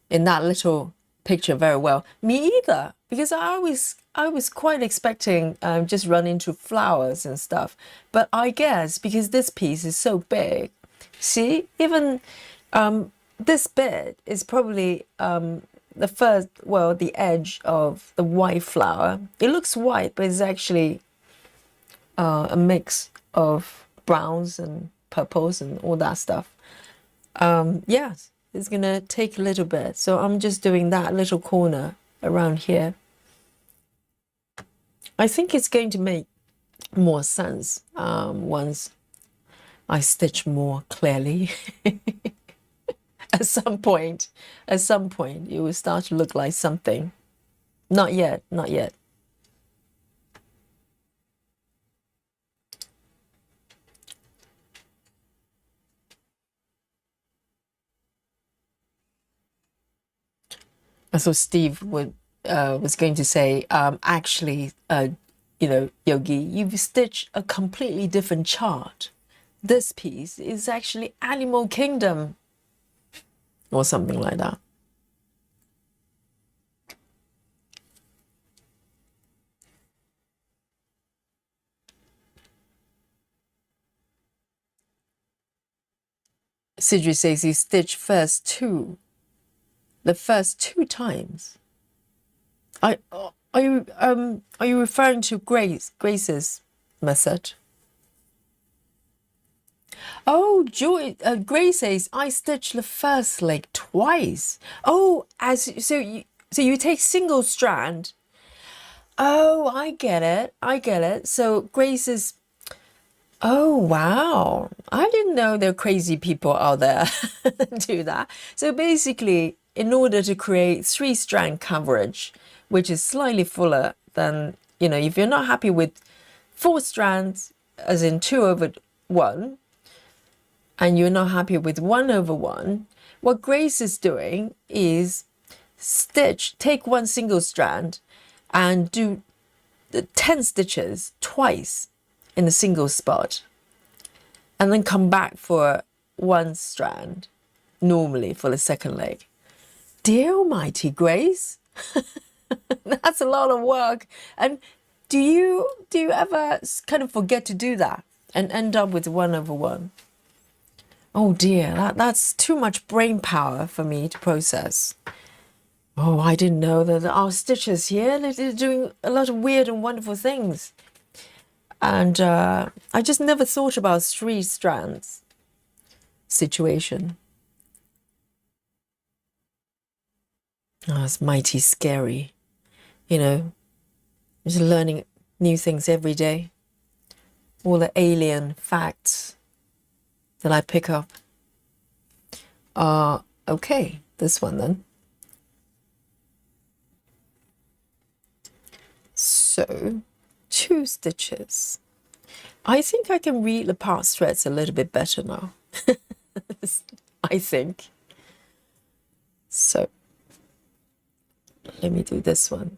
Speaker 1: in that little picture very well. Me either, because I was quite expecting just run into flowers and stuff. But I guess because this piece is so big, see, even this bit is probably the edge of the white flower. It looks white, but it's actually a mix of browns and purples and all that stuff. Yes, it's gonna take a little bit, so I'm just doing that little corner around here. I think it's going to make more sense once I stitch more clearly. At some point it will start to look like something. Not yet. So Steve was going to say, actually, Yogi, you've stitched a completely different chart. This piece is actually Animal Kingdom, or something like that. Sidri says you stitch the first two times. Are you referring to Grace's method? Oh, Grace says I stitch the first leg twice. Oh, so you take single strand. Oh, I get it. So Grace is. Oh, wow. I didn't know there are crazy people out there that do that. So basically, in order to create 3-strand coverage, which is slightly fuller than, if you're not happy with 4 strands, as in 2/1, and you're not happy with 1/1, what Grace is doing is take 1 single strand and do the 10 stitches twice in a single spot, and then come back for 1 strand normally for the second leg. Dear almighty, Grace, that's a lot of work. And do you ever kind of forget to do that and end up with 1/1? Oh dear, that's too much brain power for me to process. Oh, I didn't know that our stitchers here, they're doing a lot of weird and wonderful things. And I just never thought about 3 strands situation. Oh, it's mighty scary. Just learning new things every day. All the alien facts that I pick up. Okay, this one then. So 2 stitches. I think I can read the past threads a little bit better now. I think. So let me do this one.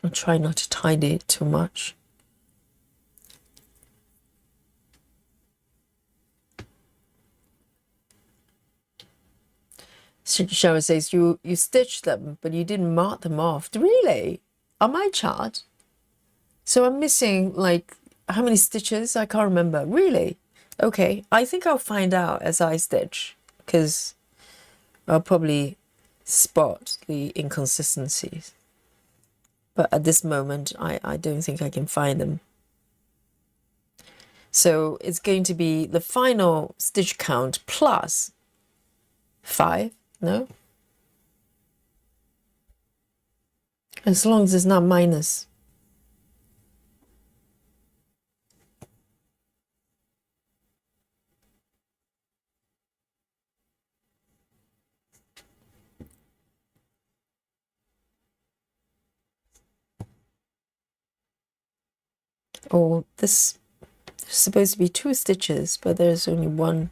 Speaker 1: I'll try not to tidy it too much. Sharon says, you stitched them, but you didn't mark them off. Really? On my chart? So I'm missing, like, how many stitches? I can't remember. Really? Okay. I think I'll find out as I stitch, because I'll probably spot the inconsistencies. But at this moment, I don't think I can find them. So it's going to be the final stitch count plus 5, no? As long as it's not minus. Oh, this is supposed to be 2 stitches, but there's only 1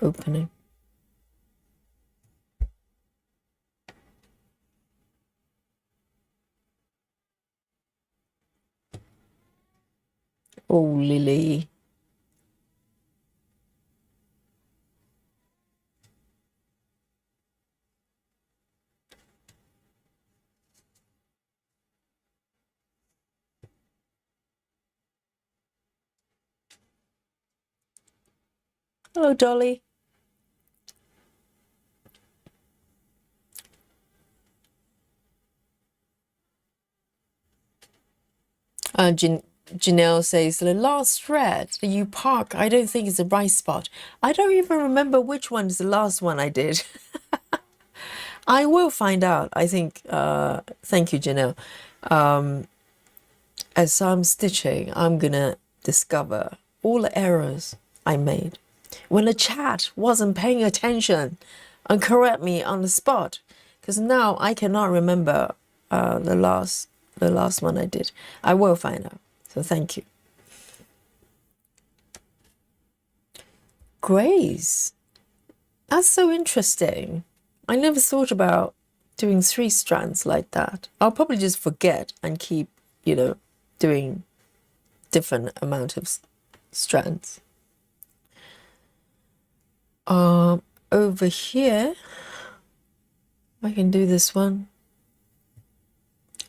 Speaker 1: opening. Oh, Lily. Hello, Dolly. Janelle says, the last thread that you park, I don't think is the right spot. I don't even remember which one is the last one I did. I will find out, I think. Thank you, Janelle. As I'm stitching, I'm going to discover all the errors I made. When the chat wasn't paying attention and correct me on the spot, because now I cannot remember the last one I did. I will find out. So thank you. Grace, that's so interesting. I never thought about doing 3 strands like that. I'll probably just forget and keep, doing different amount of strands. Over here, I can do this one.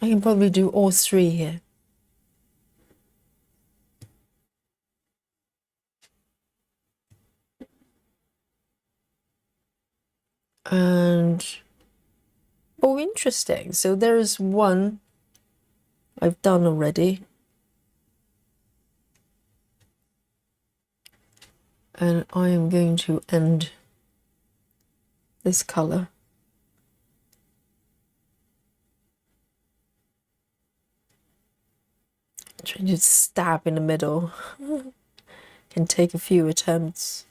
Speaker 1: I can probably do all 3 here. And, oh, interesting. So there is one I've done already. And I am going to end this color. Trying to stab in the middle. Can take a few attempts.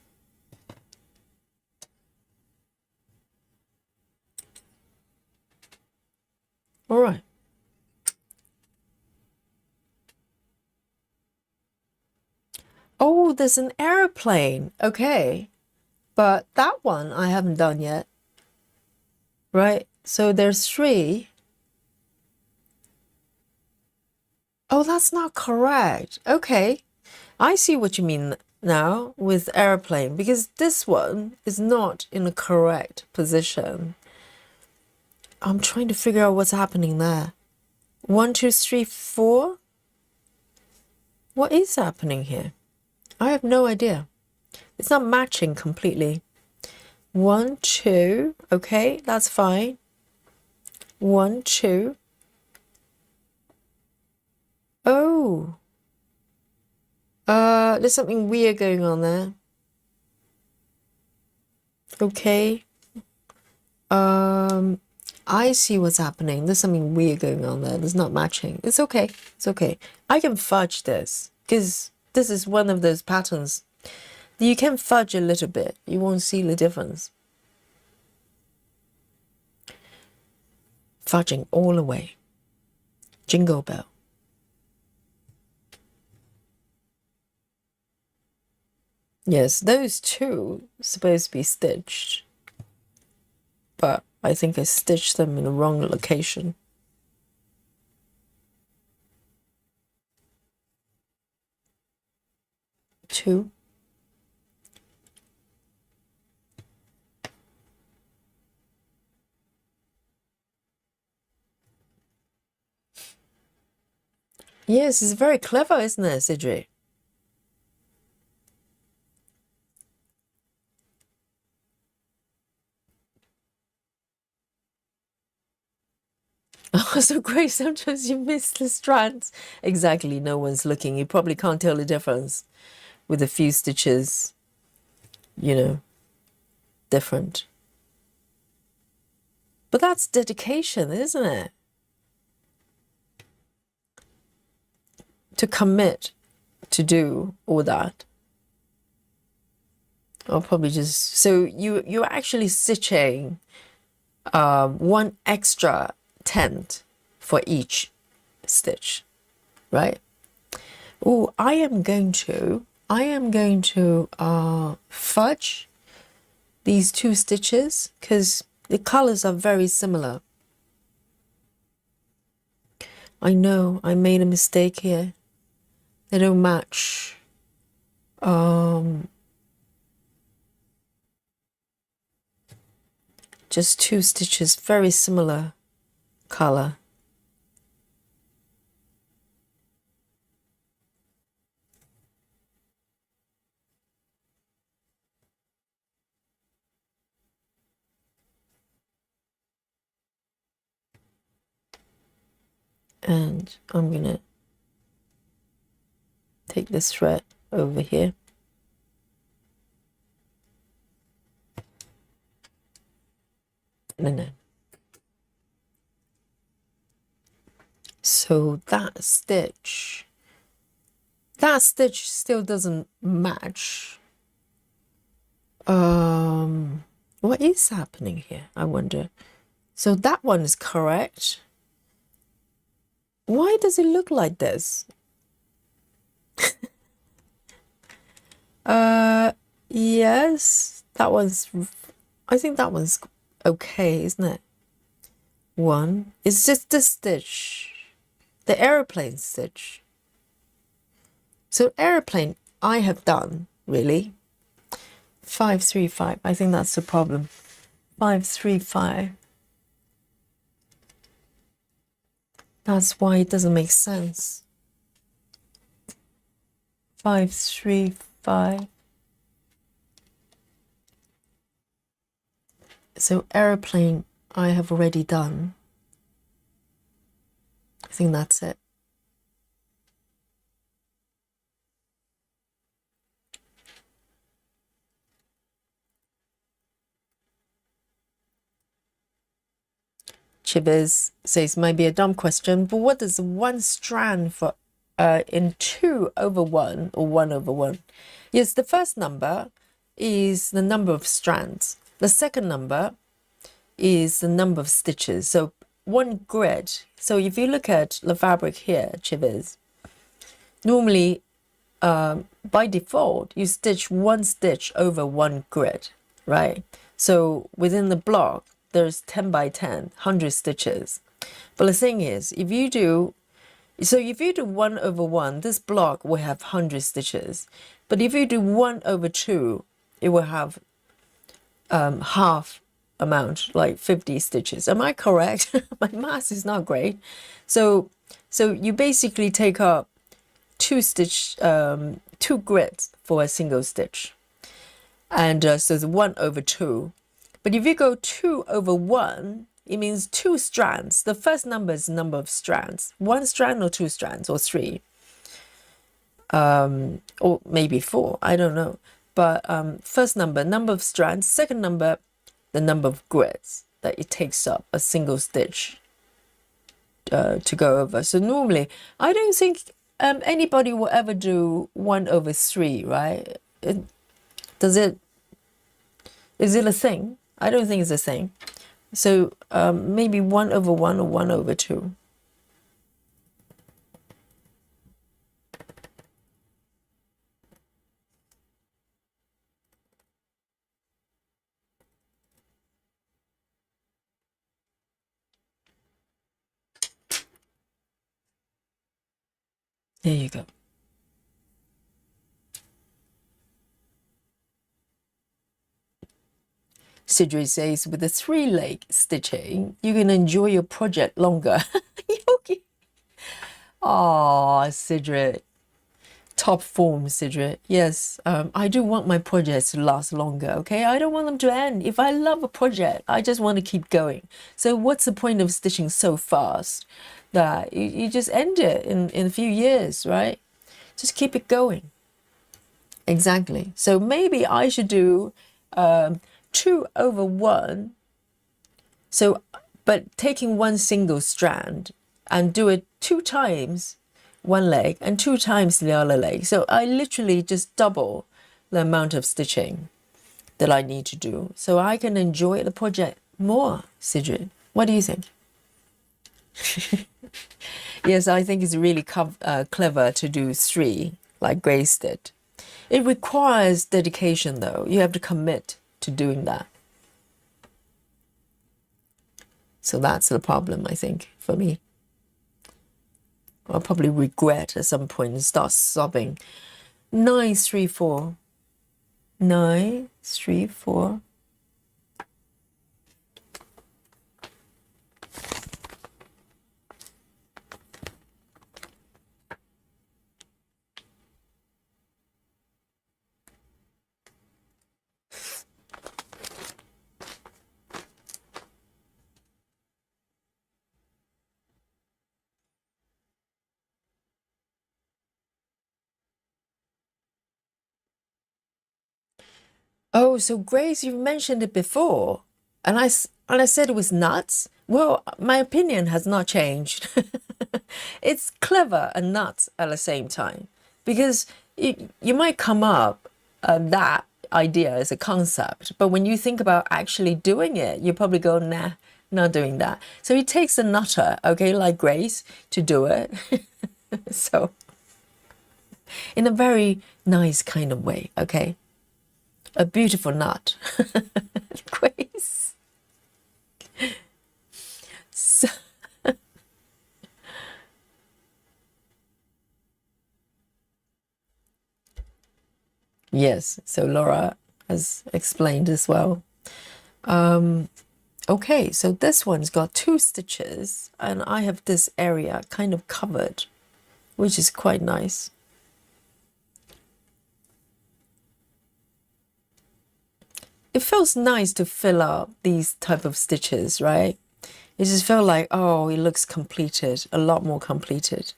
Speaker 1: All right. Oh, there's an airplane. Okay. But that one I haven't done yet. Right? So there's 3. Oh, that's not correct. Okay. I see what you mean now with airplane, because this one is not in the correct position. I'm trying to figure out what's happening there. 1, 2, 3, 4. What is happening here? I have no idea. It's not matching completely. 1, 2. Okay, that's fine. 1, 2. Oh. There's something weird going on there. Okay. I see what's happening. There's something weird going on there. There's not matching. It's okay. It's okay. I can fudge this, because this is one of those patterns. You can fudge a little bit. You won't see the difference. Fudging all the way. Jingle bell. Yes, those 2 supposed to be stitched. But I think I stitched them in the wrong location. 2. Yes, it's very clever, isn't it, Adrian? Oh, so great. Sometimes you miss the strands. Exactly. No one's looking. You probably can't tell the difference with a few stitches, you know, different. But that's dedication, isn't it? To commit to do all that. I'll probably just, so you're actually stitching one extra tent for each stitch, right? Oh, I am going to fudge these 2 stitches because the colors are very similar. I know I made a mistake here. They don't match. Just 2 stitches, very similar color. And I'm gonna take this thread over here. No. So that stitch still doesn't match. What is happening here? I wonder. So that one is correct. Why does it look like this? Yes, I think that one's okay, isn't it? One. It's just the stitch, the airplane stitch. So airplane, I have done, really. 5, 3, 5. I think that's the problem. 5, 3, 5. That's why it doesn't make sense. 5, 3, 5. So airplane, I have already done. I think that's it. Chibis says, might be a dumb question, but what is one strand for in 2 over 1 or 1 over 1? Yes, the first number is the number of strands. The second number is the number of stitches. So 1 grid. So if you look at the fabric here, Chibis, normally by default, you stitch 1 stitch over 1 grid, right? So within the block, there's 10 by 10, 100 stitches. But the thing is, if you do 1 over 1, this block will have 100 stitches. But if you do 1 over 2, it will have half amount, like 50 stitches. Am I correct? My math is not great. So you basically take up 2 grids for a single stitch. And so it's 1 over 2. But if you go 2 over 1, it means 2 strands. The first number is the number of strands. 1 strand or 2 strands or 3. Or maybe 4. I don't know. But first number of strands. Second number, the number of grids that it takes up a single stitch to go over. So normally, I don't think anybody will ever do 1 over 3, right? Is it a thing? I don't think it's a thing. So maybe 1 over 1 or 1 over 2. There you go. Sidri says, with the 3-leg stitching, you can enjoy your project longer. Yogi. Oh, Sidri. Top form, Sidri. Yes, I do want my projects to last longer, okay? I don't want them to end. If I love a project, I just want to keep going. So what's the point of stitching so fast that you just end it in a few years, right? Just keep it going. Exactly. So maybe I should do 2/1. So, but taking one single strand and do it 2 times one leg and 2 times the other leg. So I literally just double the amount of stitching that I need to do. So I can enjoy the project more, Sidri. What do you think? Yes, I think it's really clever to do 3 like Grace did. It requires dedication though. You have to commit to doing that. So that's the problem, I think, for me. I'll probably regret at some point and start sobbing. 9, 3, 4. 9, 3, 4. Oh, so Grace, you mentioned it before, and I said it was nuts. Well, my opinion has not changed. It's clever and nuts at the same time, because you might come up that idea as a concept, but when you think about actually doing it, you probably go, nah, not doing that. So it takes a nutter, okay, like Grace, to do it. So in a very nice kind of way, okay? A beautiful nut. Grace. So, yes, so Laura has explained as well. Okay, so this one's got 2 stitches and I have this area kind of covered, which is quite nice. It feels nice to fill up these type of stitches, right? It just felt like, oh, it looks completed, a lot more completed.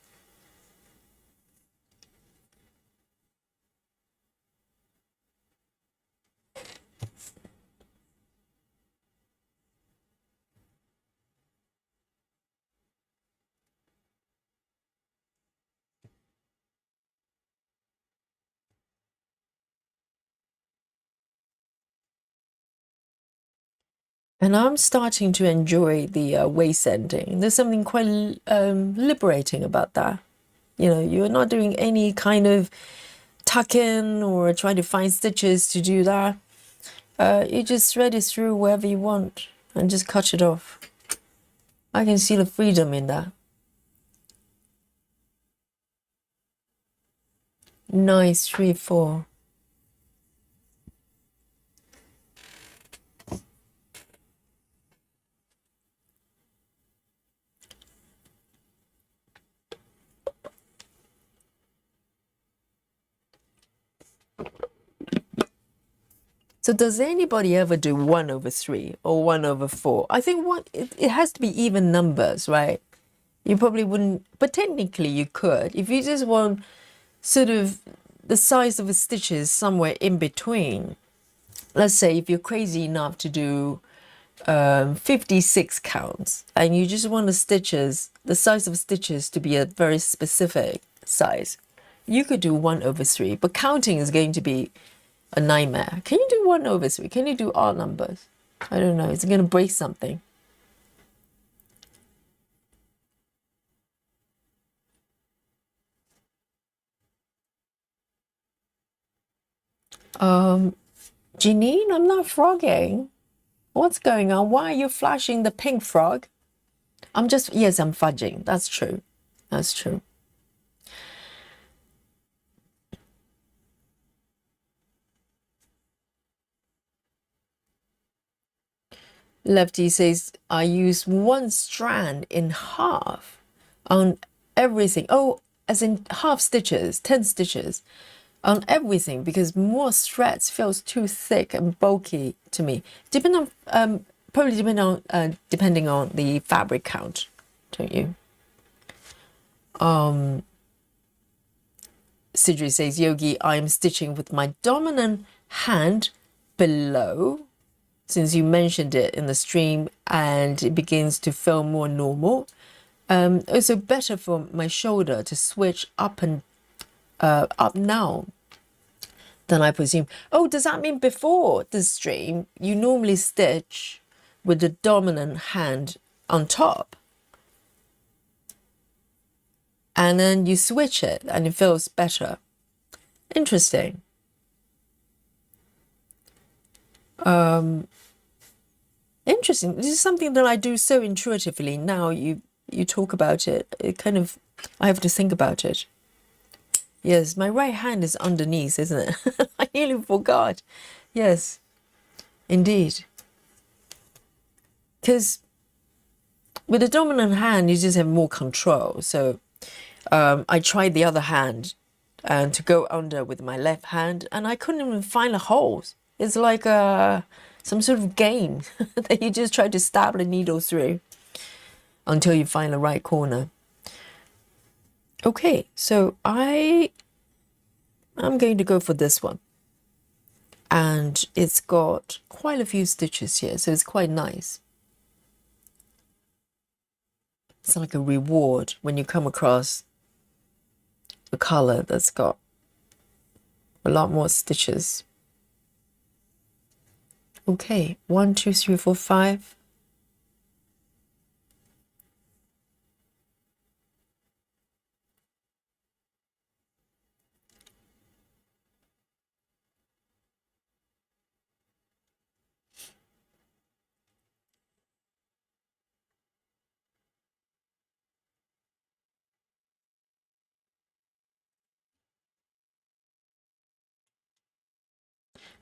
Speaker 1: And I'm starting to enjoy the waist ending. There's something quite liberating about that. You know, you're not doing any kind of tuck in or trying to find stitches to do that. You just thread it through wherever you want and just cut it off. I can see the freedom in that. 9, 3, 4. So does anybody ever do 1/3 or 1/4? I think it has to be even numbers, right? You probably wouldn't, but technically you could. If you just want sort of the size of the stitches somewhere in between. Let's say if you're crazy enough to do 56 counts and you just want the size of stitches to be a very specific size, you could do 1/3, but counting is going to be a nightmare. Can you do 1/3? Can you do odd numbers? I don't know. It's going to break something. Janine, I'm not frogging. What's going on? Why are you flashing the pink frog? Yes, I'm fudging. That's true. That's true. Lefty says, I use one strand in half on everything. Oh, as in half stitches, 10 stitches on everything, because more threads feels too thick and bulky to me. Depending on, probably depending on the fabric count, don't you? Sidri says, Yogi, I'm stitching with my dominant hand below, since you mentioned it in the stream, and it begins to feel more normal. Also better for my shoulder to switch up and up now than I presume. Oh, does that mean before the stream you normally stitch with the dominant hand on top, and then you switch it and it feels better? Interesting. Interesting. This is something that I do so intuitively. Now you talk about it, it kind of, I have to think about it. Yes, my right hand is underneath, isn't it? I nearly forgot. Yes, indeed. Because with the dominant hand, you just have more control. So I tried the other hand to go under with my left hand, and I couldn't even find the holes. It's like some sort of game that you just try to stab the needle through until you find the right corner. Okay, so I'm going to go for this one. And it's got quite a few stitches here, so it's quite nice. It's like a reward when you come across a color that's got a lot more stitches. Okay, 1, 2, 3, 4, 5.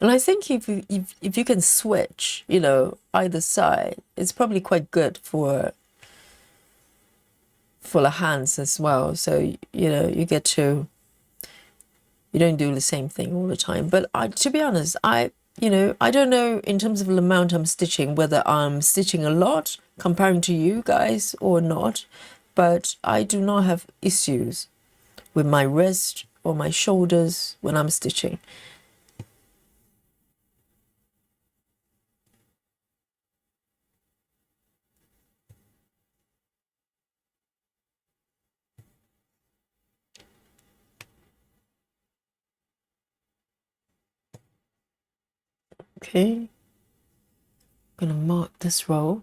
Speaker 1: And I think if you can switch, you know, either side, it's probably quite good for the hands as well. So, you know, you don't do the same thing all the time. But to be honest, I don't know in terms of the amount I'm stitching, whether I'm stitching a lot comparing to you guys or not, but I do not have issues with my wrist or my shoulders when I'm stitching. Okay, I'm gonna mark this row.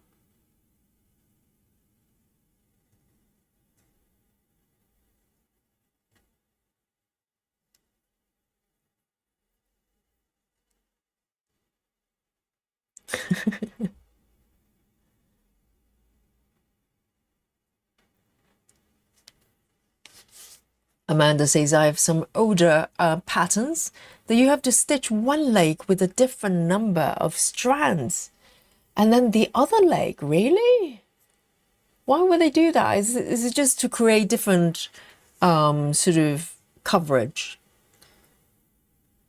Speaker 1: Amanda says, I have some older patterns that you have to stitch one leg with a different number of strands. And then the other leg, really? Why would they do that? Is it just to create different sort of coverage?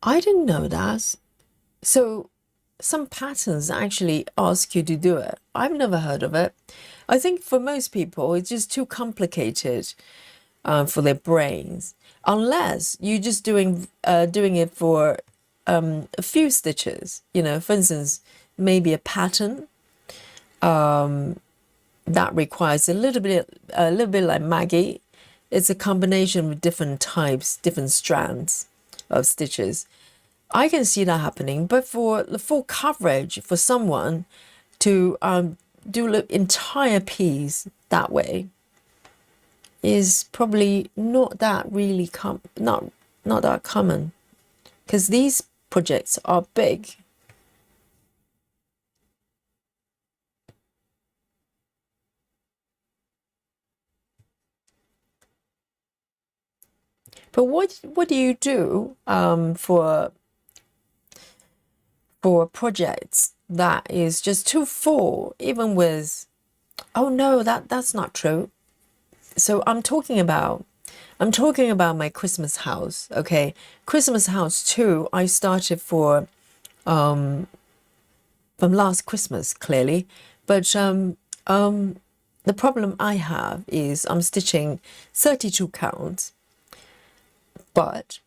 Speaker 1: I didn't know that. So some patterns actually ask you to do it. I've never heard of it. I think for most people, it's just too complicated for their brains, unless you're just doing it for a few stitches. You know, for instance, maybe a pattern that requires a little bit like Maggie. It's a combination of different types, different strands of stitches. I can see that happening, but for the full coverage, for someone to do the entire piece that way is probably not that really not that common, because these projects are big. But what do you do for for projects that is just too full, even with, oh no, that's not true. So I'm talking about my Christmas house, okay? Christmas house too, I started from last Christmas, clearly. But the problem I have is I'm stitching 32 count, but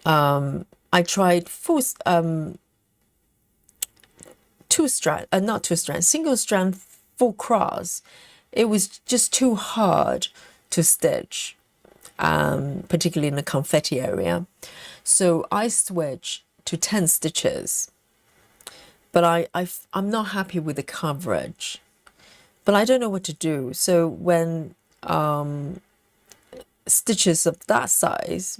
Speaker 1: I tried two strand, not two strand, single strand full cross. It was just too hard to stitch, particularly in the confetti area. So I switched to 10 stitches, but I'm not happy with the coverage, but I don't know what to do. So when stitches of that size,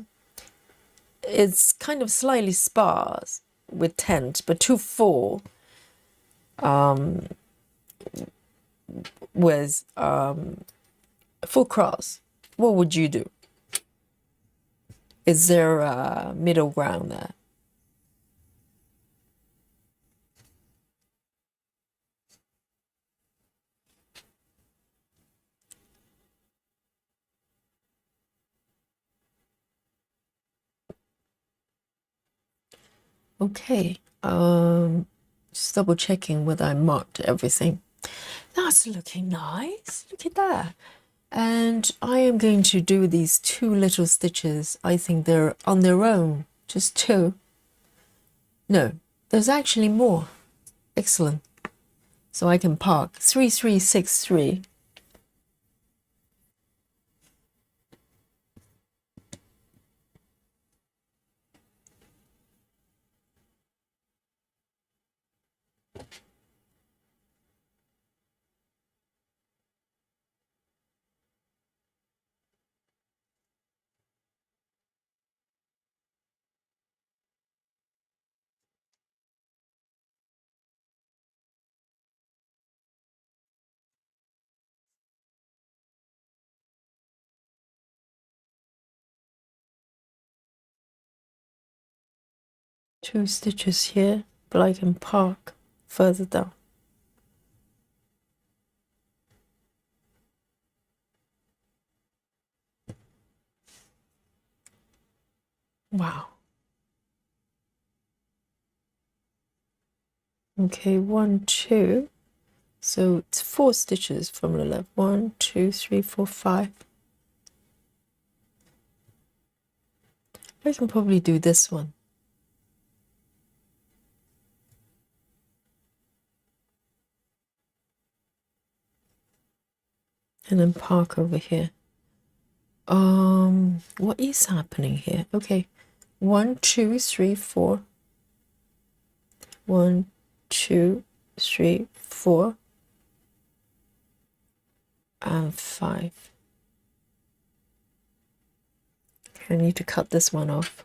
Speaker 1: it's kind of slightly sparse with tent, but too full with full cross. What would you do? Is there a middle ground there? Okay, just double checking whether I marked everything. That's looking nice. Look at that. And I am going to do these two little stitches. I think they're on their own, just two. No, there's actually more. Excellent. So I can park 3363. Two stitches here, but I can park further down. Wow. Okay, 1, 2. So it's 4 stitches from the left. 1, 2, 3, 4, 5. I can probably do this one. And then park over here. What is happening here? Okay, 1, 2, 3, 4. 1, 2, 3, 4, and 5. Okay, I need to cut this one off.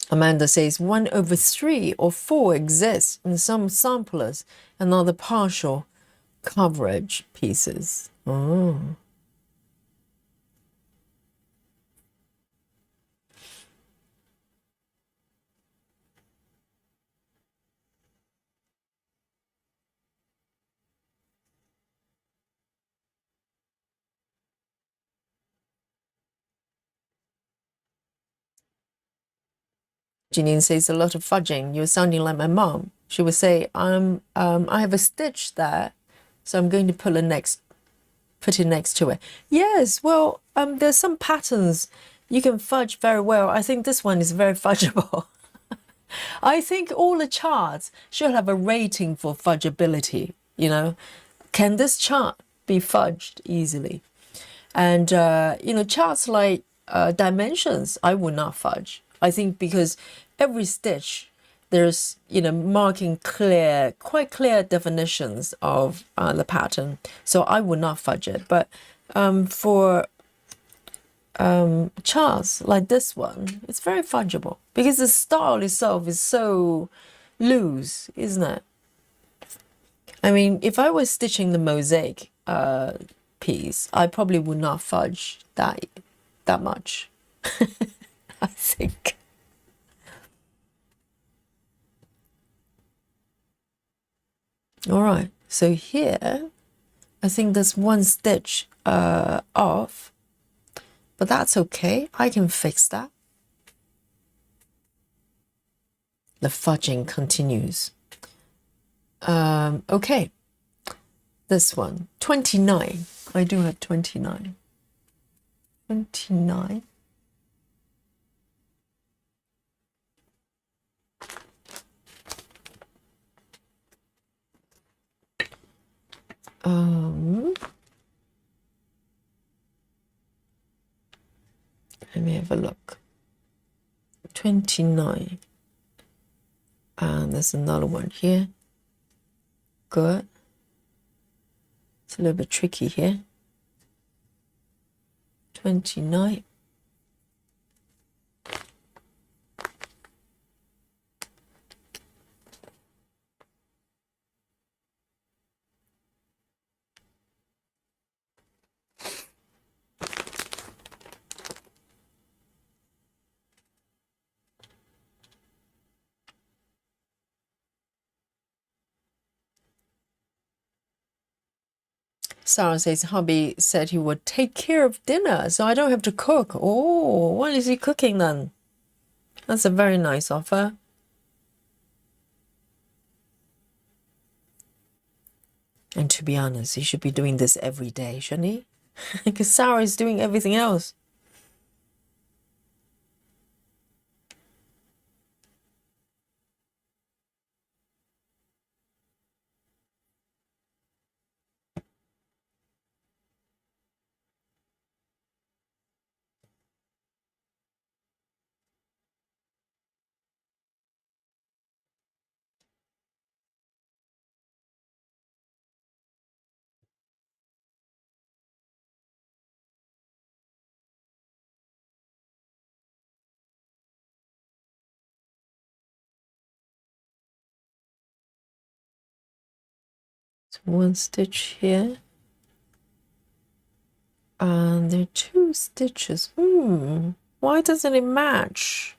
Speaker 1: Amanda says 1/3 or 4 exists in some samplers and other partial coverage pieces. Oh. Janine says a lot of fudging. You're sounding like my mom. She would say, I have a stitch there, so I'm going to put it next to it. Yes, well, there's some patterns you can fudge very well. I think this one is very fudgeable. I think all the charts should have a rating for fudgeability, you know. Can this chart be fudged easily? And, charts like dimensions, I would not fudge. I think because every stitch there's, marking quite clear definitions of the pattern. So I would not fudge it. But for charts like this one, it's very fudgeable because the style itself is so loose, isn't it? I mean, if I was stitching the mosaic piece, I probably would not fudge that much. I think. All right, so here, I think there's one stitch off, but that's okay. I can fix that. The fudging continues. Okay, this one, 29. I do have 29. 29. Let me have a look. 29. And there's another one here. Good. It's a little bit tricky here. 29. Sarah says, hubby said he would take care of dinner, so I don't have to cook. Oh, what is he cooking then? That's a very nice offer. And to be honest, he should be doing this every day, shouldn't he? Because Sarah is doing everything else. So one stitch here. And there are two stitches. Why doesn't it match?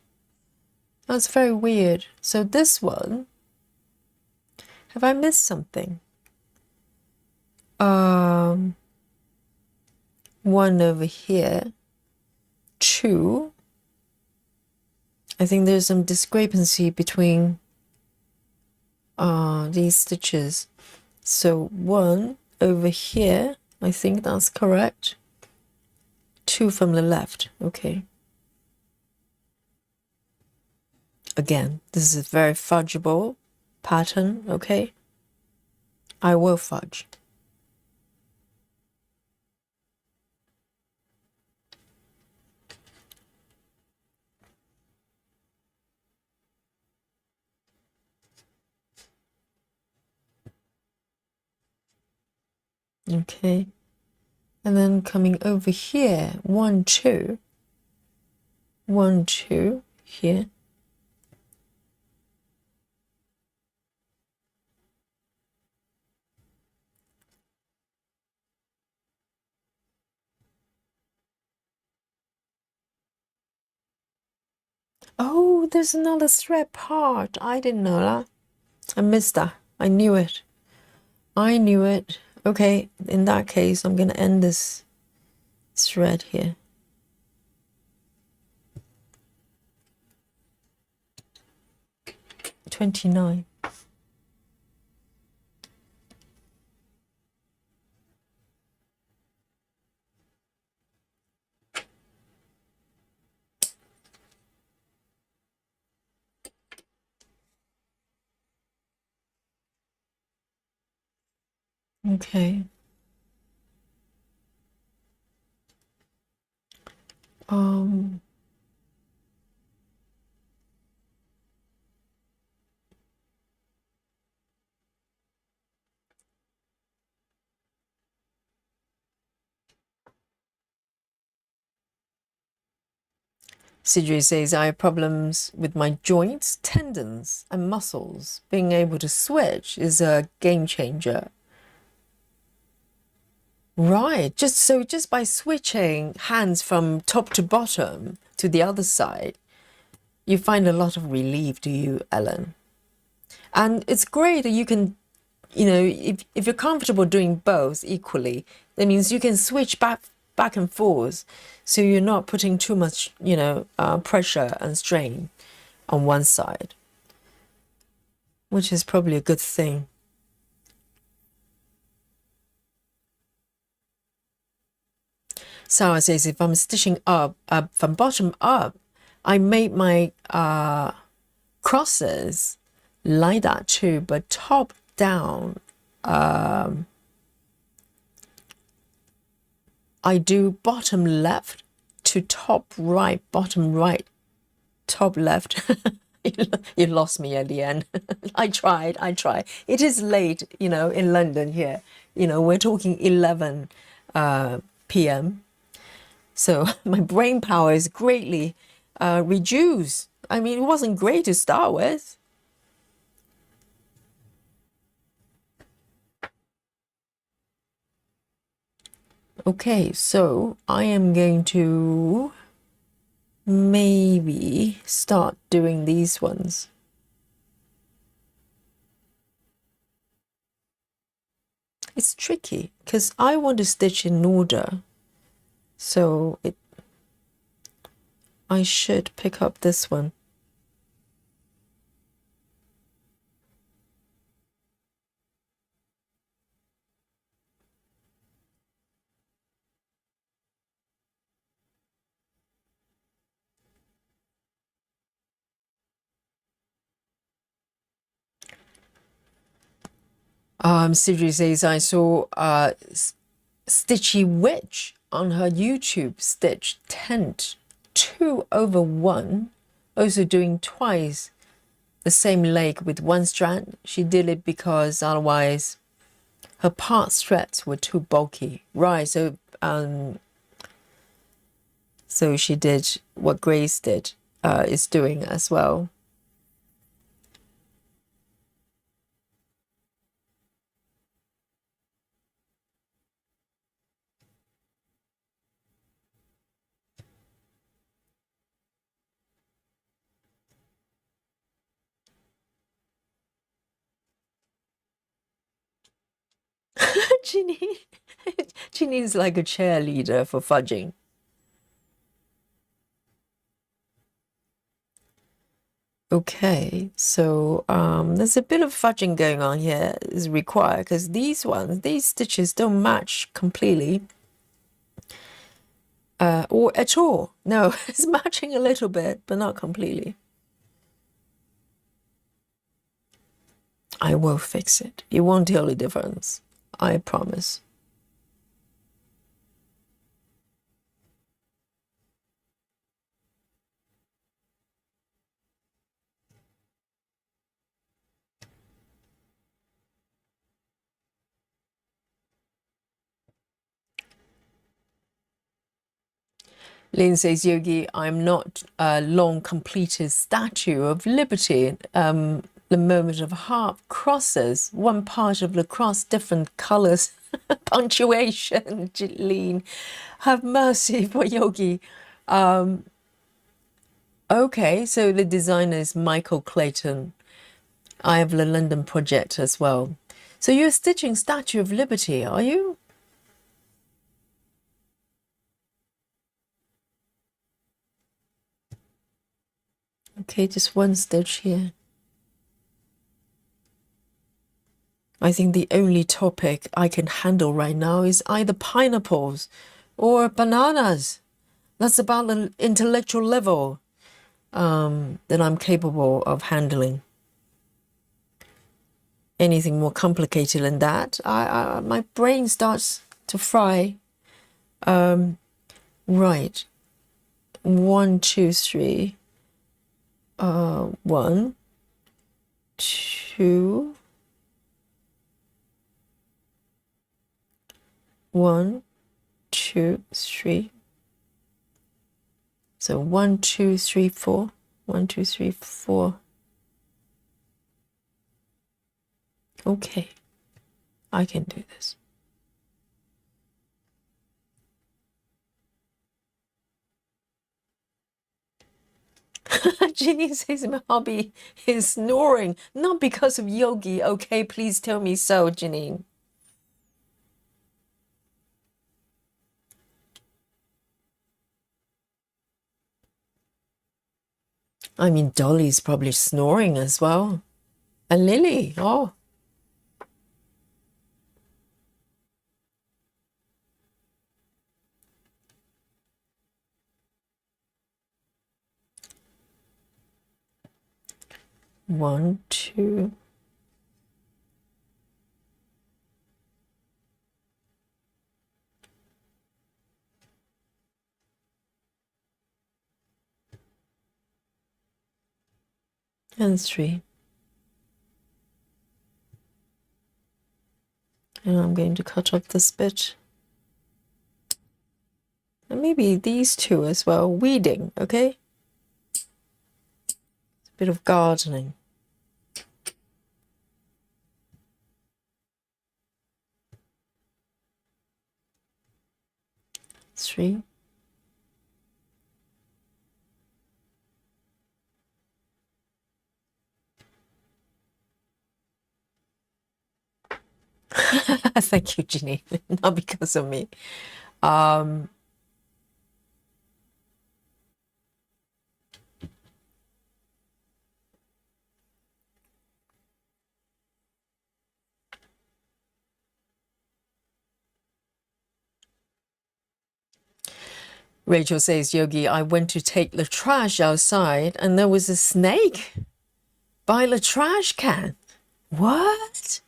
Speaker 1: That's very weird. So this one, have I missed something? One over here. Two. I think there's some discrepancy between these stitches. So one over here, I think that's correct. Two from the left, okay. Again, this is a very fudgeable pattern, okay? I will fudge. Okay. And then coming over here, 1, 2. 1, 2 here. Oh, there's another thread part. I didn't know that. I missed that. I knew it. I knew it. Okay, in that case, I'm going to end this thread here. $29. Okay. Sidri says, I have problems with my joints, tendons, and muscles. Being able to switch is a game changer. Right. Just by switching hands from top to bottom to the other side, you find a lot of relief, do you, Ellen? And it's great that you can, if you're comfortable doing both equally, that means you can switch back and forth, so you're not putting too much, pressure and strain on one side, which is probably a good thing. Sarah says, if I'm stitching up from bottom up, I made my crosses like that too, but top down. I do bottom left to top right, bottom right, top left. You lost me at the end. I tried. It is late, in London here. We're talking 11 p.m. So my brain power is greatly reduced. I mean, it wasn't great to start with. Okay, so I am going to maybe start doing these ones. It's tricky because I want to stitch in order. So I should pick up this one. Sidri says, I saw Stitchy Witch on her YouTube stitch tent 2/1, also doing twice the same leg with one strand. She did it because otherwise her part threads were too bulky. Right, so she did what Grace did, is doing as well. Ginny is like a cheerleader for fudging. Okay, so there's a bit of fudging going on here is required because these stitches don't match completely or at all. No, it's matching a little bit, but not completely. I will fix it. You won't tell the difference. I promise. Lynn says, Yogi, I'm not a long completed Statue of Liberty. The moment of half crosses, one part of the cross, different colors, punctuation. Lynn, have mercy for Yogi. Okay, so the designer is Michael Clayton. I have the London project as well. So you're stitching Statue of Liberty, are you? Okay, just one stitch here. I think the only topic I can handle right now is either pineapples or bananas. That's about the intellectual level that I'm capable of handling. Anything more complicated than that, my brain starts to fry. Right. 1, 2, 3. 1, 2. 1, 2, 3. So 1, 2, 3, 4. 1, 2, 3, 4. Okay, I can do this. Ginny says my hobby is snoring, not because of Yogi. Okay, please tell me so, Janine. I mean, Dolly's probably snoring as well. And Lily, oh. One, two. And 3. And I'm going to cut off this bit. And maybe these 2 as well. Weeding, okay? A bit of gardening. 3. Thank you, Ginny. Not because of me. Rachel says, Yogi, I went to take the trash outside and there was a snake by the trash can. What?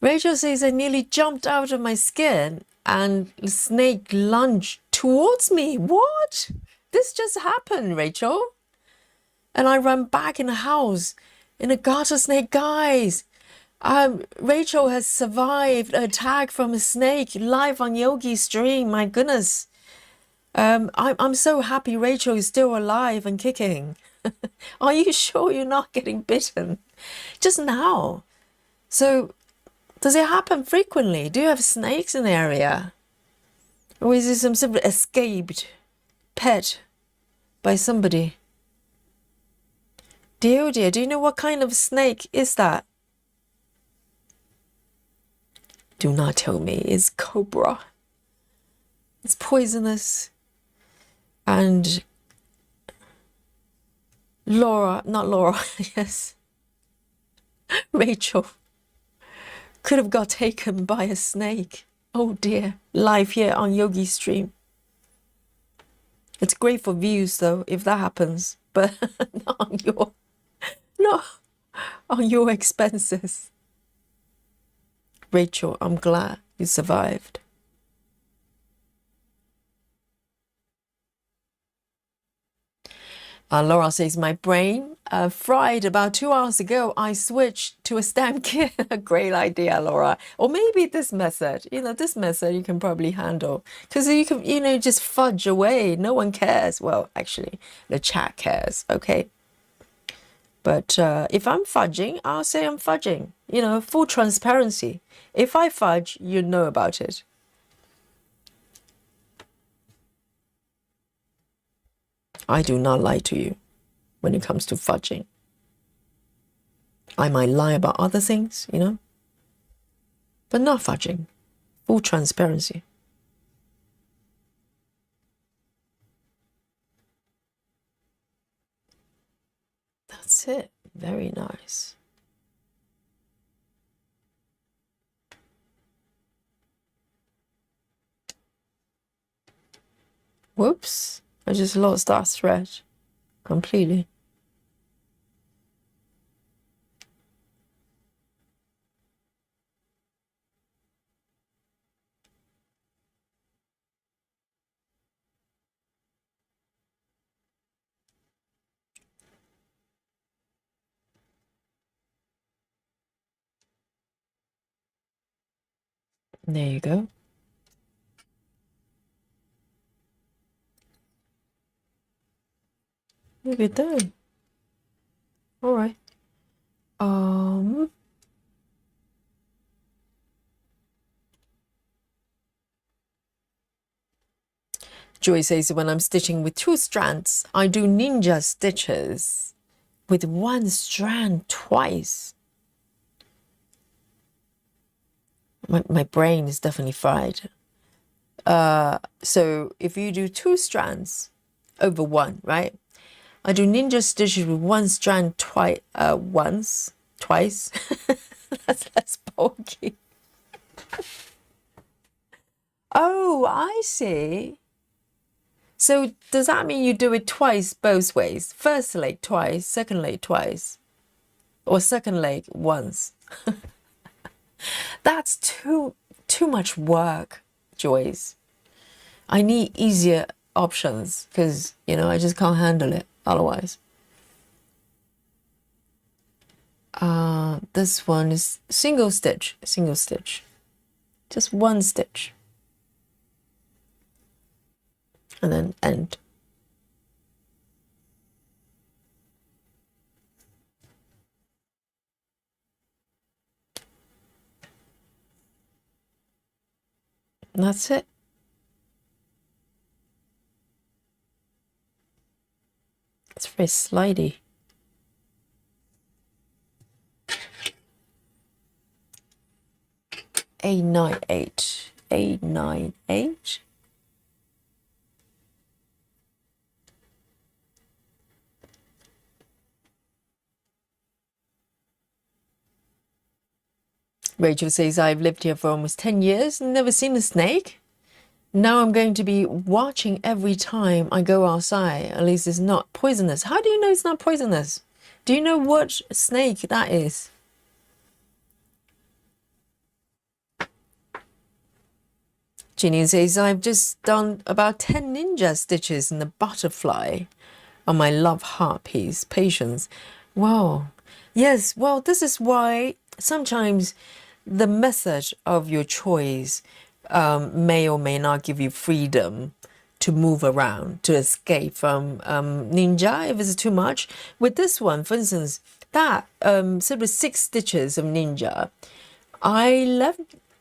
Speaker 1: Rachel says, I nearly jumped out of my skin and the snake lunged towards me. What? This just happened, Rachel. And I ran back in the house in a garter snake. Guys, Rachel has survived an attack from a snake live on Yogi's stream. My goodness. I'm so happy Rachel is still alive and kicking. Are you sure you're not getting bitten? Just now. So, does it happen frequently? Do you have snakes in the area? Or is it some sort of escaped pet by somebody? Dear, oh dear, do you know what kind of snake is that? Do not tell me it's cobra. It's poisonous. And not Laura, yes. Rachel could have got taken by a snake. Oh dear, live here on Yogi stream. It's great for views though, if that happens, but not on your expenses. Rachel, I'm glad you survived. Laura says, my brain fried about 2 hours ago. I switched to a stamp kit. Great idea, Laura. Or maybe this method, this method you can probably handle. Because you can, just fudge away. No one cares. Well, actually, the chat cares, okay? But if I'm fudging, I'll say I'm fudging. Full transparency. If I fudge, you know about it. I do not lie to you when it comes to fudging. I might lie about other things, but not fudging. Full transparency. That's it. Very nice. Whoops. I just lost that thread completely. There you go. Look at that. All right. Joy says, when I'm stitching with 2 strands, I do ninja stitches with 1 strand twice. My brain is definitely fried. So if you do 2 strands over 1, right? I do ninja stitches with 1 strand twice. That's bulky. Oh, I see. So does that mean you do it twice both ways? First leg twice, second leg twice, or second leg once? That's too much work, Joyce. I need easier options because, I just can't handle it otherwise. This one is single stitch, just 1 stitch. And then end. And that's it. It's very slidey. A98. A98. Rachel says, I've lived here for almost 10 years and never seen a snake. Now I'm going to be watching every time I go outside. At least it's not poisonous. How do you know it's not poisonous? Do you know what snake that is? Ginny says, I've just done about 10 ninja stitches in the butterfly on my love heart piece. Patience. Wow. Yes, well, this is why sometimes the method of your choice may or may not give you freedom to move around, to escape from ninja if it's too much. With this one, for instance, that sort of 6 stitches of ninja, I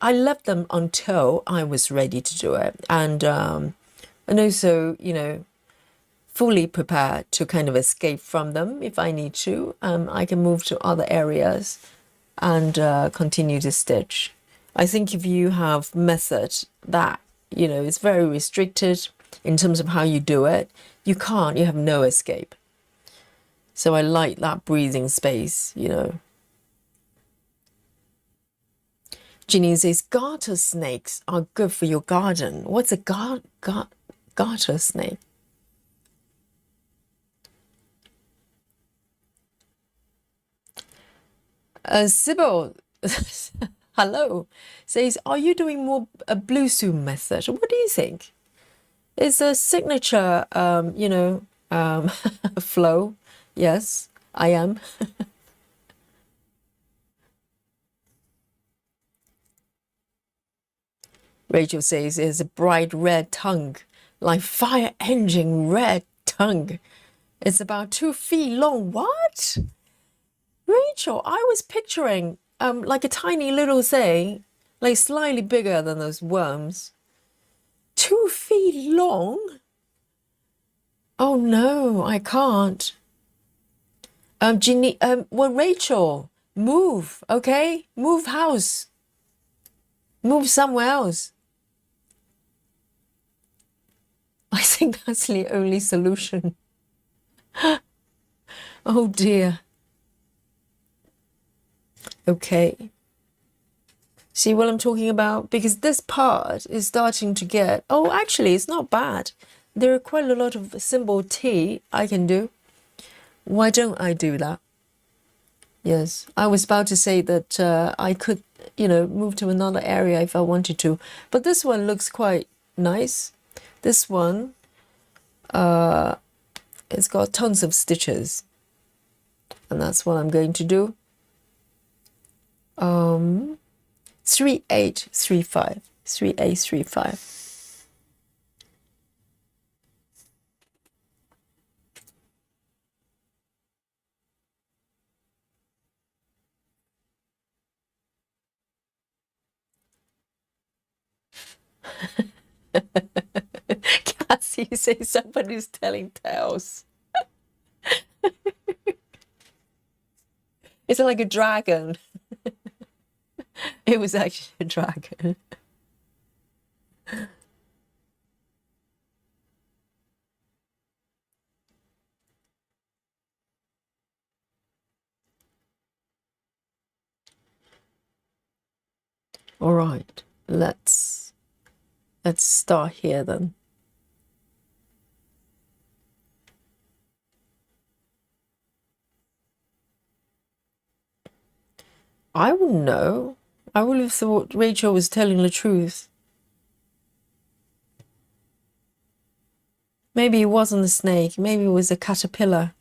Speaker 1: left them until I was ready to do it, and also, fully prepared to kind of escape from them if I need to. I can move to other areas and continue to stitch. I think if you have method that, it's very restricted in terms of how you do it, you have no escape. So I like that breathing space, Ginny says, garter snakes are good for your garden. What's a garter snake? Sybil, hello, says, are you doing more a blue zoom method? What do you think? It's a signature, flow. Yes, I am. Rachel says, it's a bright red tongue, like fire engine red tongue. It's about 2 feet long. What? Rachel, I was picturing like a tiny little thing, like slightly bigger than those worms. 2 feet long? Oh no, I can't. Ginny, well, Rachel, move, okay? Move house. Move somewhere else. I think that's the only solution. Oh dear. Okay. See what I'm talking about? Because this part is starting to get... Oh, actually, it's not bad. There are quite a lot of symbol T I can do. Why don't I do that? Yes, I was about to say that I could, move to another area if I wanted to. But this one looks quite nice. This one, it's got tons of stitches. And that's what I'm going to do. 3835. 3835. say somebody's telling tales. It's like a dragon. It was actually a dragon. All right, let's start here then. I wouldn't know. I would have thought Rachel was telling the truth. Maybe it wasn't a snake. Maybe it was a caterpillar.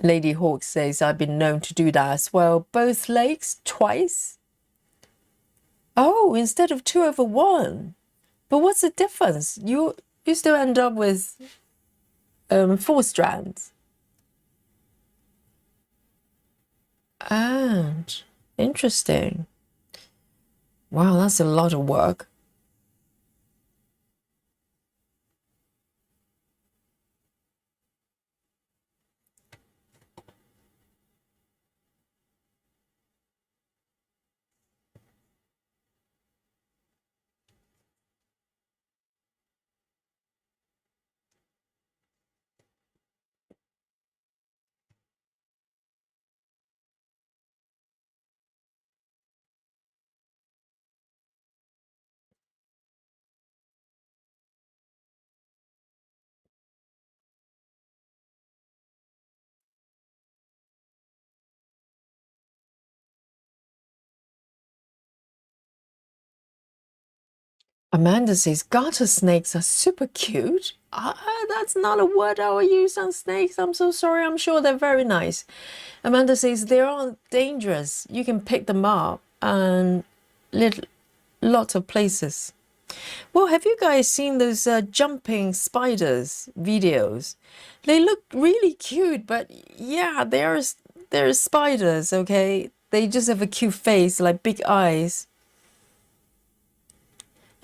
Speaker 1: Lady Hawk says, I've been known to do that as well. Both lakes twice? Oh, instead of 2/1. But what's the difference? You still end up with 4 strands. And interesting. Wow, that's a lot of work. Amanda says garter snakes are super cute. That's not a word I would use on snakes. I'm so sorry. I'm sure they're very nice. Amanda says they aren't dangerous. You can pick them up and lots of places. Well, have you guys seen those jumping spiders videos? They look really cute, but yeah, they're spiders, okay? They just have a cute face, like big eyes.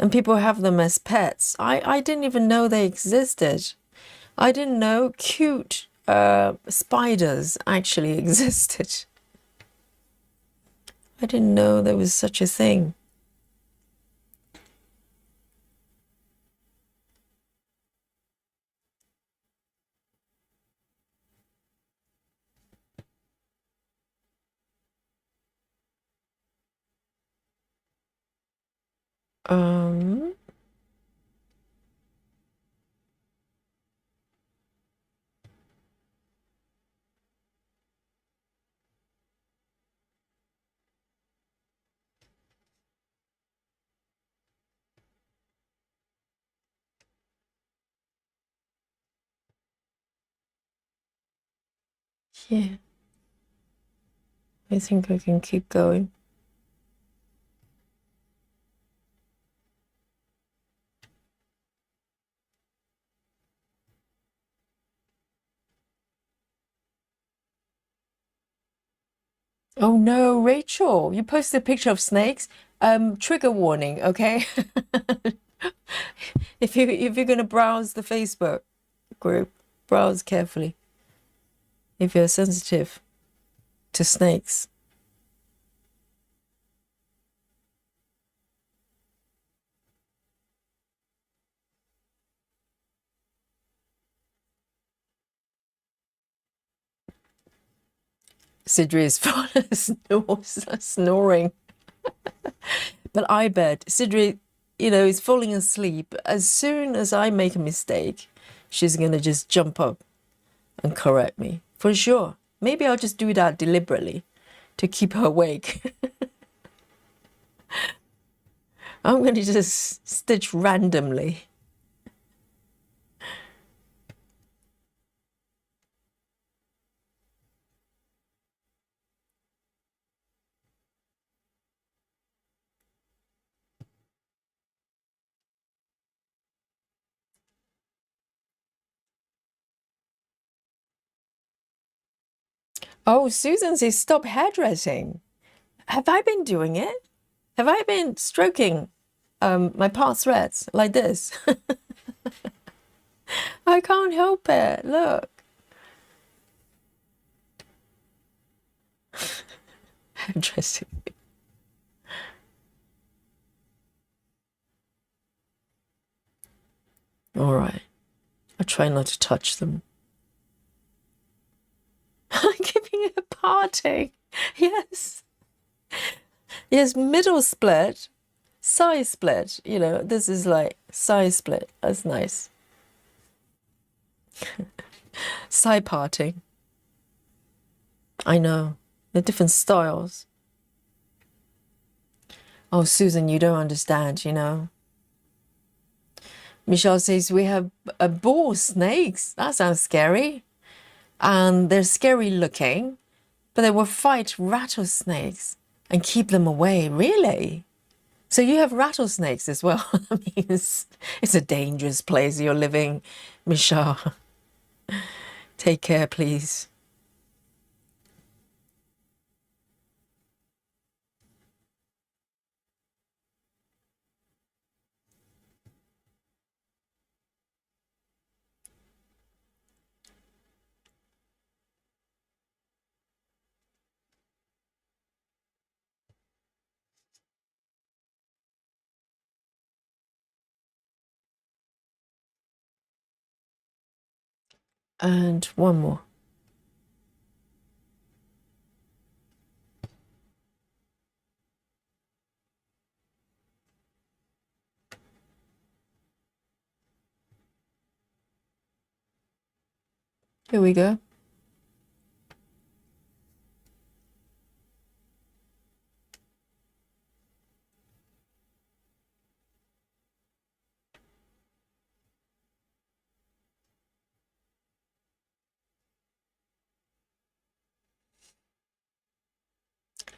Speaker 1: And people have them as pets. I didn't even know they existed. I didn't know cute spiders actually existed. I didn't know there was such a thing. Um, yeah, I think I can keep going. Oh no, Rachel, you posted a picture of snakes. Trigger warning, okay? If you're gonna browse the Facebook group, browse carefully. If you're sensitive to snakes. Sidri is snoring. But I bet Sidri, is falling asleep. As soon as I make a mistake, she's gonna just jump up and correct me. For sure. Maybe I'll just do that deliberately to keep her awake. I'm gonna just stitch randomly. Oh, Susan says stop hairdressing. Have I been doing it? Have I been stroking my part threads like this? I can't help it. Look. Hairdressing. All right. I try not to touch them. I'm giving it a parting. Yes. Yes, middle split, side split. You know, this is like side split. That's nice. Side parting. I know. They're different styles. Oh, Susan, you don't understand, you know. Michelle says we have bull snakes. That sounds scary. And they're scary looking, but they will fight rattlesnakes and keep them away. Really? So you have rattlesnakes as well. I mean, it's a dangerous place you're living, Michelle. Take care, please. And one more. Here we go.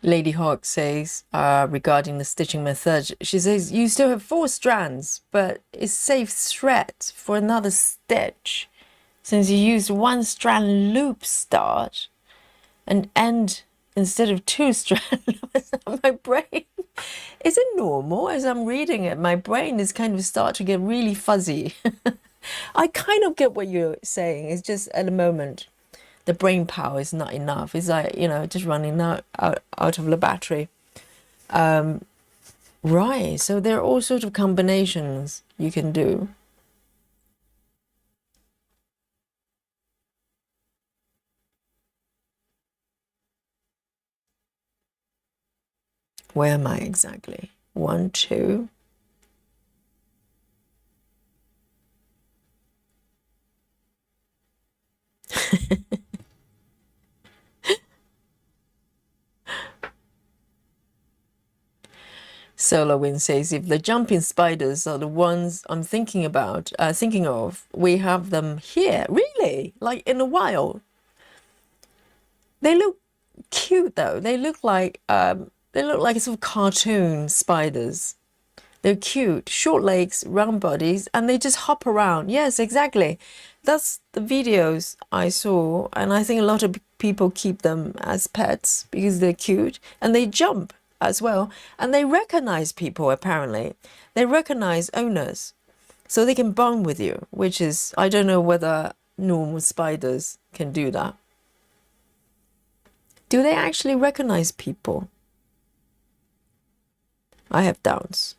Speaker 1: Lady Hawk says, regarding the stitching method, she says, you still have 4 strands, but it saves thread for another stitch. Since you use 1 strand loop start and end instead of 2 strand loops. My brain, is it normal? As I'm reading it, my brain is kind of start to get really fuzzy. I kind of get what you're saying. It's just at the moment, the brain power is not enough. It's like, you know, just running out of the battery. Right, so there are all sorts of combinations you can do. Where am I exactly? 1, 2. Solar Wind says, if the jumping spiders are the ones I'm thinking of, we have them here. Really? Like in the wild? They look cute though. They look like sort of cartoon spiders. They're cute, short legs, round bodies, and they just hop around. Yes, exactly. That's the videos I saw, and I think a lot of people keep them as pets because they're cute and they jump as well, and they recognize people. Apparently, they recognize owners, so they can bond with you. Which is, I don't know whether normal spiders can do that. Do they actually recognize people? I have doubts.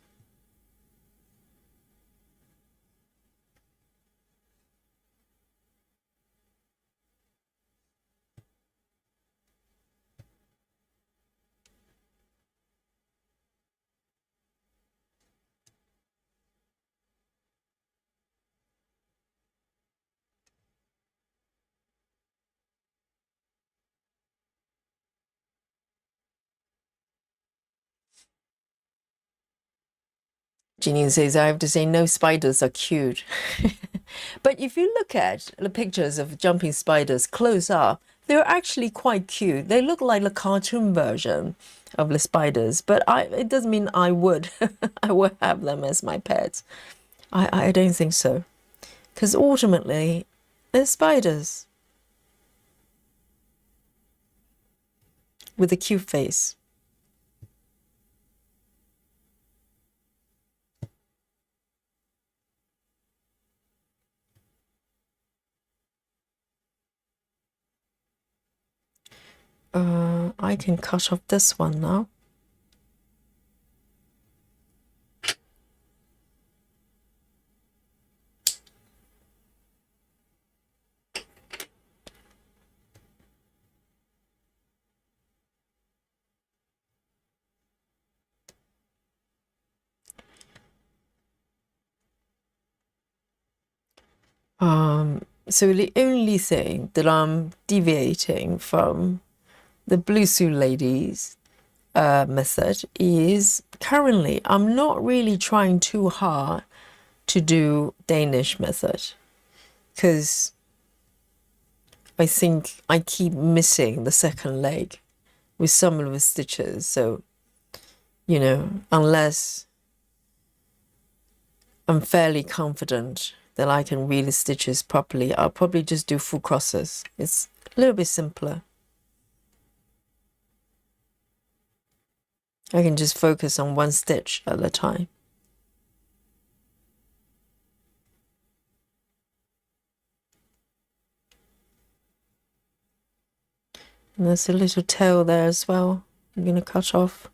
Speaker 1: Janine says, I have to say, no spiders are cute. But if you look at the pictures of jumping spiders close up, they're actually quite cute. They look like the cartoon version of the spiders, but it doesn't mean I would I would have them as my pets. I don't think so. Because ultimately, they're spiders. with a cute face. I can cut off this one now. So the only thing that I'm deviating from the Blue Suit Ladies method is currently I'm not really trying too hard to do Danish method, because I think I keep missing the second leg with some of the stitches. So, you know, unless I'm fairly confident that I can read the stitches properly, I'll probably just do full crosses. It's a little bit simpler. I can just focus on one stitch at a time. And there's a little tail there as well. I'm going to cut off.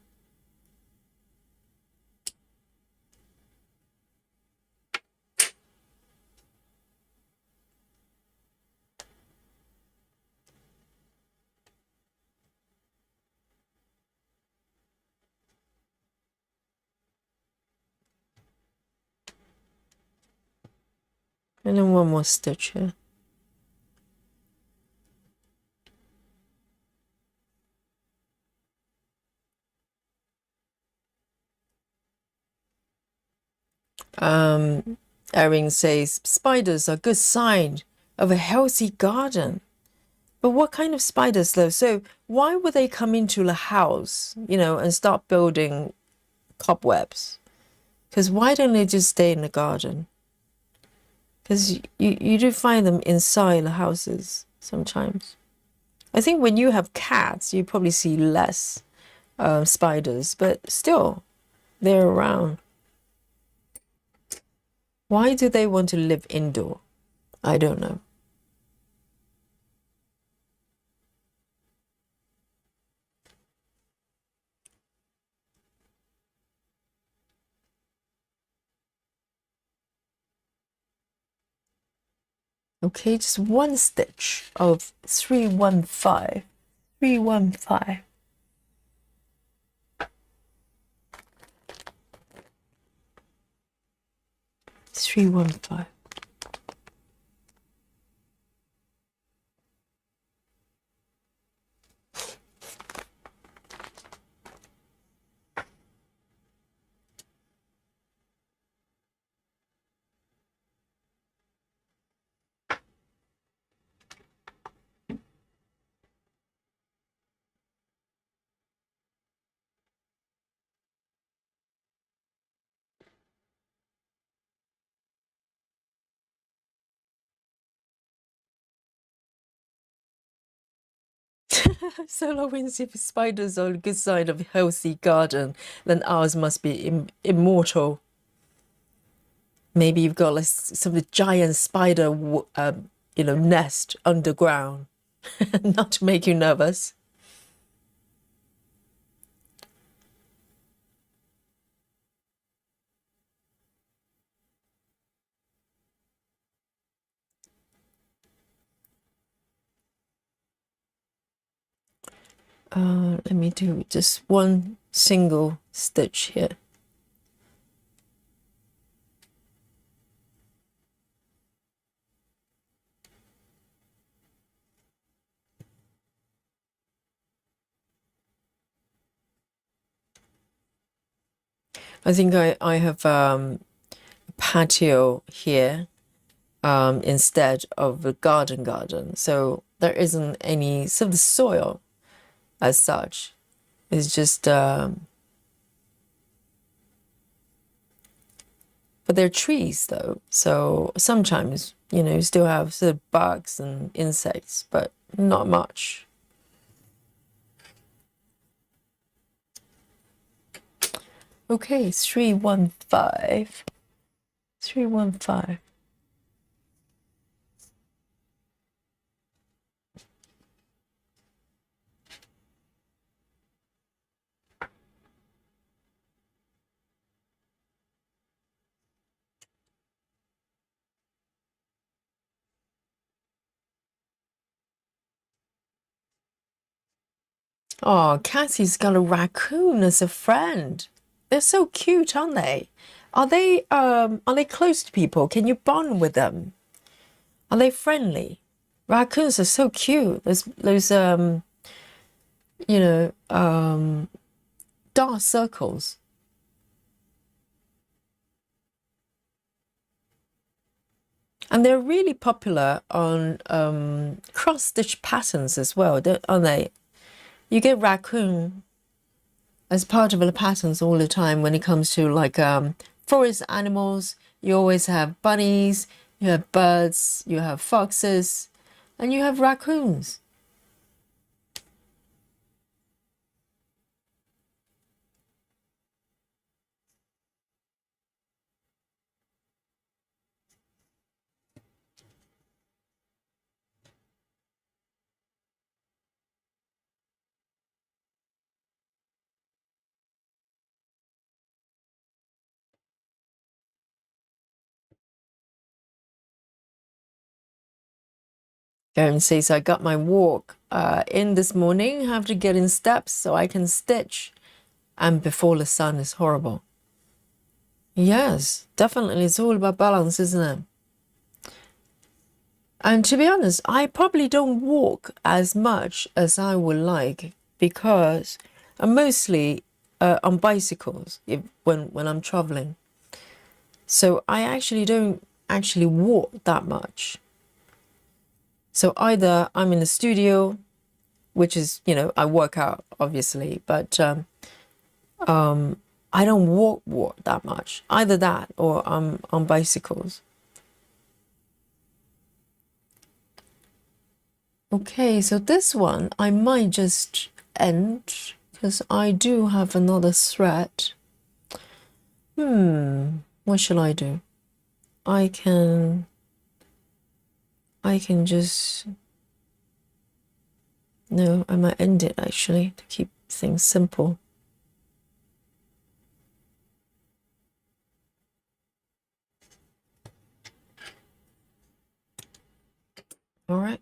Speaker 1: And then one more stitch here. Erin says, spiders are a good sign of a healthy garden. But what kind of spiders though? So why would they come into the house, you know, and start building cobwebs? Because why don't they just stay in the garden? Because you do find them inside the houses sometimes. I think when you have cats, you probably see less spiders, but still, they're around. Why do they want to live indoor? I don't know. Okay, just one stitch of 315. 315. 315. So Lawrence, if spiders are a good sign of a healthy garden, then ours must be immortal. Maybe you've got like some of the giant spider, you know, nest underground. Not to make you nervous. Let me do just one single stitch here. I think I have a patio here instead of a garden. So there isn't any sort of soil as such. It's just, but they're trees though. So sometimes, you know, you still have sort of bugs and insects, but not much. Okay, 315. 315. Oh, Cassie's got a raccoon as a friend. They're so cute, aren't they? Are they close to people? Can you bond with them? Are they friendly? Raccoons are so cute. Those you know, dark circles. And they're really popular on cross-stitch patterns as well, aren't they? You get raccoon as part of the patterns all the time when it comes to like forest animals. You always have bunnies, you have birds, you have foxes, and you have raccoons. Karen says, I got my walk in this morning, have to get in steps so I can stitch. And before the sun is horrible. Yes, definitely. It's all about balance, isn't it? And to be honest, I probably don't walk as much as I would like because I'm mostly on bicycles when I'm traveling. So I actually don't actually walk that much. So either I'm in the studio, which is, I work out obviously, but I don't walk that much. Either that or I'm on bicycles. Okay, so this one I might just end because I do have another thread. What shall I do? I can just, no, I might end it actually to keep things simple. All right.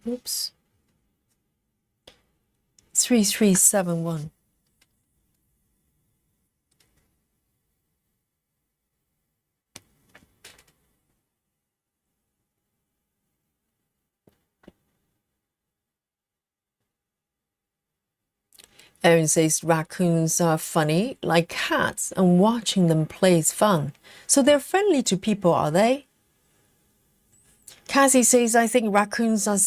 Speaker 1: Oops. 3371. Erin says raccoons are funny like cats and watching them play is fun. So they're friendly to people, are they? Cassie says, I think raccoons are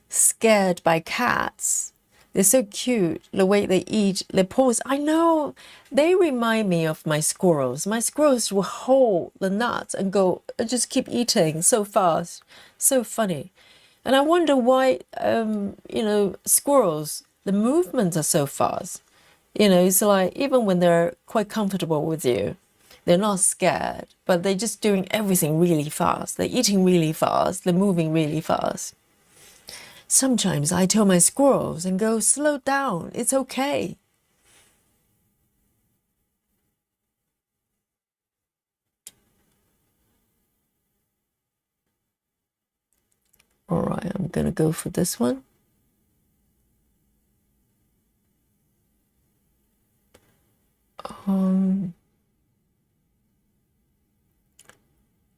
Speaker 1: scared by cats. They're so cute, the way they eat, their paws. I know, they remind me of my squirrels. My squirrels will hold the nuts and go, just keep eating so fast. So funny. And I wonder why, squirrels, the movements are so fast. It's like even when they're quite comfortable with you, they're not scared, but they're just doing everything really fast. They're eating really fast. They're moving really fast. Sometimes I tell my squirrels and go, slow down. It's okay. All right, I'm going to go for this one.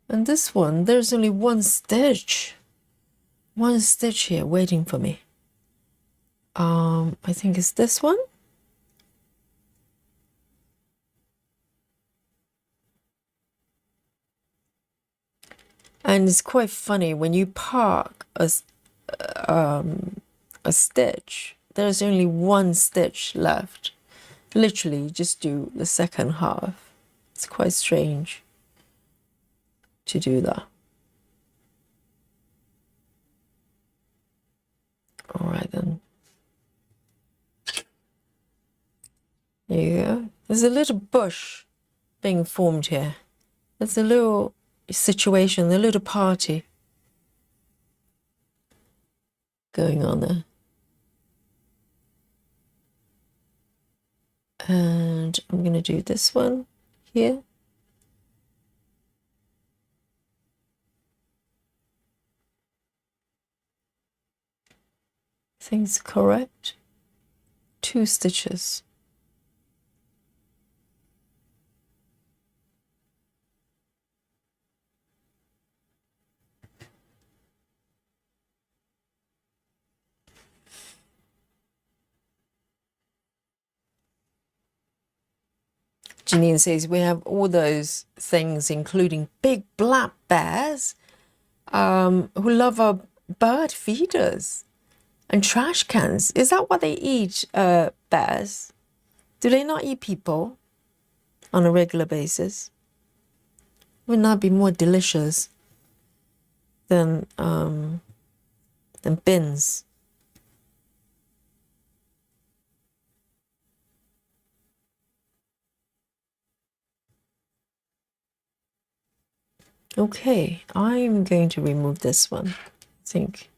Speaker 1: And this one, there's only one stitch. One stitch here waiting for me. I think it's this one. And it's quite funny when you park a stitch, there's only one stitch left. Literally just do the second half. It's quite strange to do that. All right then. There you go. There's a little bush being formed here. There's a little situation, a little party going on there. And I'm going to do this one here. Things correct. 2 stitches. Janine says we have all those things, including big black bears who love our bird feeders and trash cans. Is that what they eat, bears? Do they not eat people on a regular basis? Wouldn't that be more delicious than bins? Okay, I'm going to remove this one. I think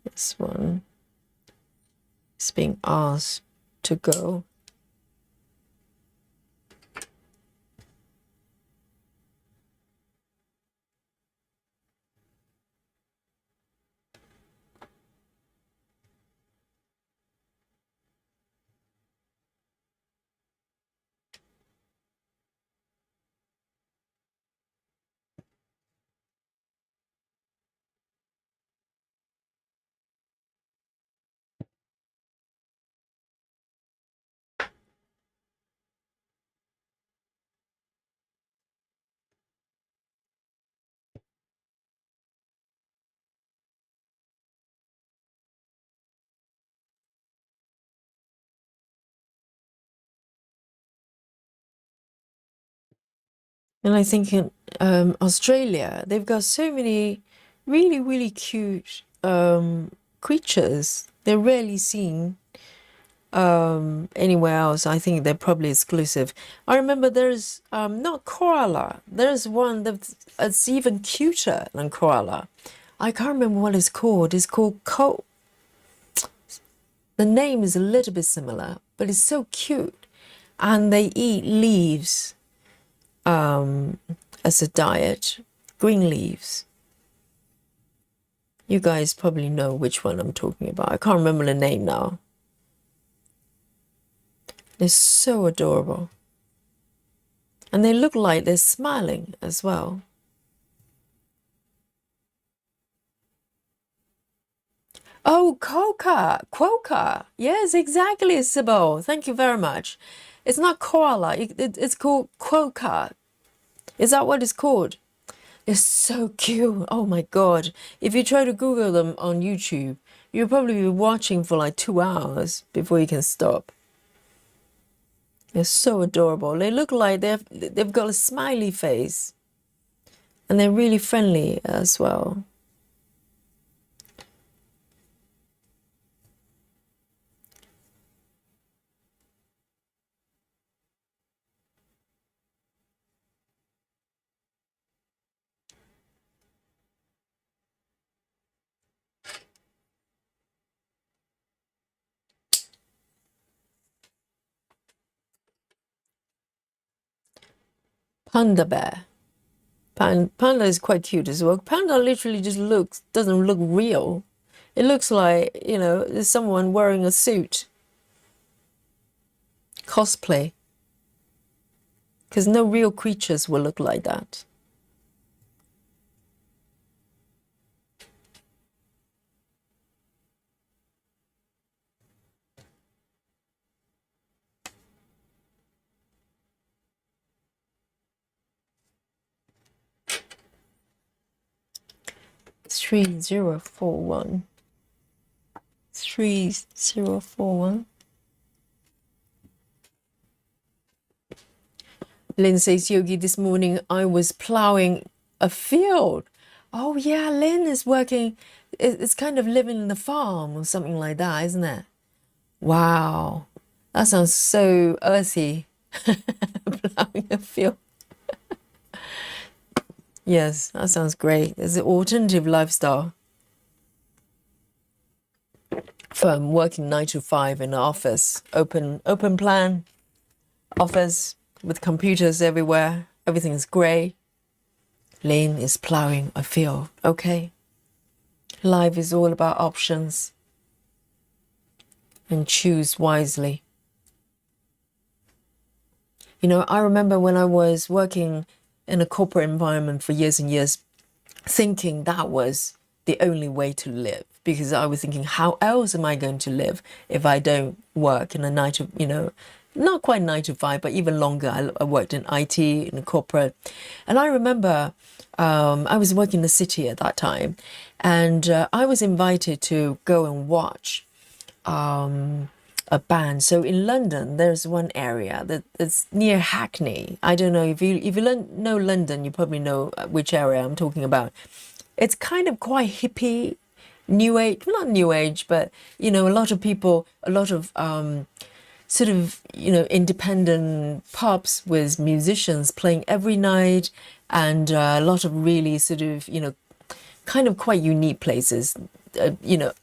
Speaker 1: this one is being asked to go. And I think in Australia, they've got so many really, really cute creatures. They're rarely seen anywhere else. I think they're probably exclusive. I remember there's not koala. There's one that's even cuter than koala. I can't remember what it's called. It's called the name is a little bit similar, but it's so cute. And they eat leaves as a diet, green leaves. You guys probably know which one I'm talking about. I can't remember the name now. They're so adorable. And they look like they're smiling as well. Oh, quokka. Yes, exactly, Sybil. Thank you very much. It's not koala. It's called quokka. Is that what it's called? They're so cute. Oh my God. If you try to Google them on YouTube, you'll probably be watching for like 2 hours before you can stop. They're so adorable. They look like they've got a smiley face. And they're really friendly as well. Panda bear. Panda is quite cute as well. Panda literally just doesn't look real. It looks like, there's someone wearing a suit. Cosplay. Because no real creatures will look like that. It's 3041. 3041. Lynn says, Yogi, this morning I was plowing a field. Oh yeah, Lynn is working. It's kind of living in the farm or something like that, isn't it? Wow. That sounds so earthy. Plowing a field. Yes, that sounds great. It's an alternative lifestyle from working 9 to 5 in an office, open plan office with computers everywhere. Everything's grey. Lane is plowing a field. Okay. Life is all about options, and choose wisely. You know, I remember when I was working in a corporate environment for years and years, thinking that was the only way to live, because I was thinking, how else am I going to live if I don't work in a 9 to, not quite 9 to 5, but even longer. I worked in IT, in a corporate. And I remember I was working in the city at that time, and I was invited to go and watch a band. So in London, there's one area that's near Hackney. I don't know if you know London, you probably know which area I'm talking about. It's kind of quite hippie, new age, not new age, but a lot of people, a lot of sort of independent pubs with musicians playing every night, and a lot of really sort of kind of quite unique places.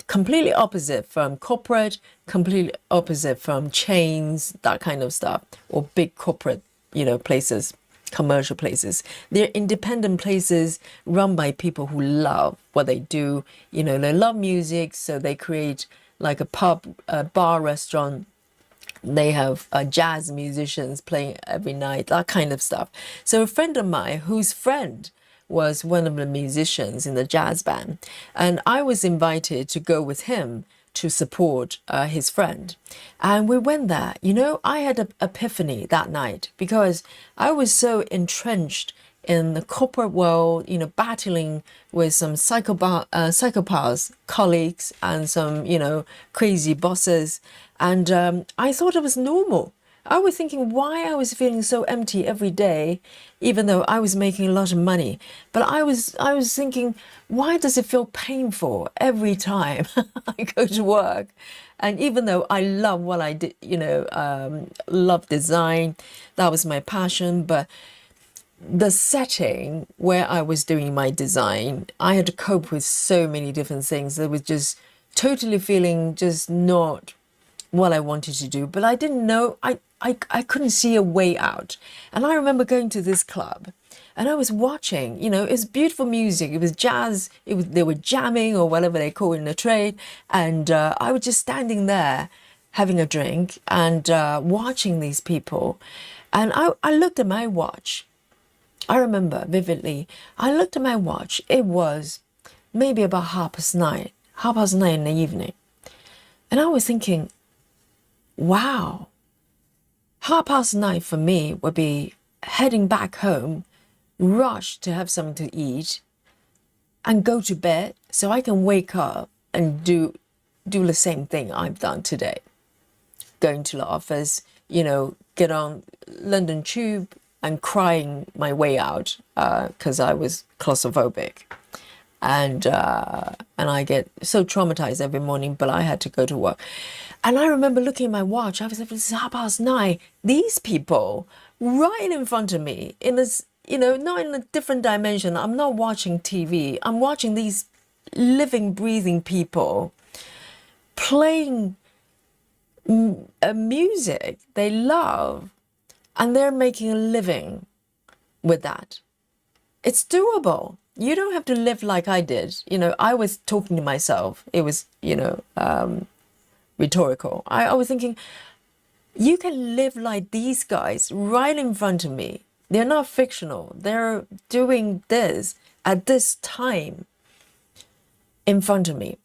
Speaker 1: Completely opposite from corporate, completely opposite from chains, that kind of stuff, or big corporate, places, commercial places. They're independent places run by people who love what they do. They love music, so they create like a pub, a bar, restaurant. They have jazz musicians playing every night, that kind of stuff. So a friend of mine, whose friend was one of the musicians in the jazz band, and I was invited to go with him to support his friend. And we went there. I had an epiphany that night, because I was so entrenched in the corporate world, battling with some psychopaths, colleagues, and some, crazy bosses. And I thought it was normal. I was thinking why I was feeling so empty every day, even though I was making a lot of money. But I was thinking, why does it feel painful every time I go to work? And even though I love what I did, love design, that was my passion, but the setting where I was doing my design, I had to cope with so many different things that was just totally feeling just not what I wanted to do. But I didn't know, I couldn't see a way out. And I remember going to this club, and I was watching, it's beautiful music. It was jazz. They were jamming, or whatever they call it in the trade. And I was just standing there having a drink and watching these people. And I looked at my watch. I remember vividly, I looked at my watch. It was maybe about 9:30, 9:30 in the evening. And I was thinking, wow, 9:30 for me would be heading back home, rush to have something to eat, and go to bed so I can wake up and do the same thing I've done today. Going to the office, get on London Tube and crying my way out because I was claustrophobic. And I get so traumatized every morning, but I had to go to work. And I remember looking at my watch. I was like, it's 9:30. These people right in front of me, in this, not in a different dimension. I'm not watching TV. I'm watching these living, breathing people playing music they love, and they're making a living with that. It's doable. You don't have to live like I did. I was talking to myself. It was, rhetorical. I was thinking, you can live like these guys right in front of me. They're not fictional. They're doing this at this time in front of me.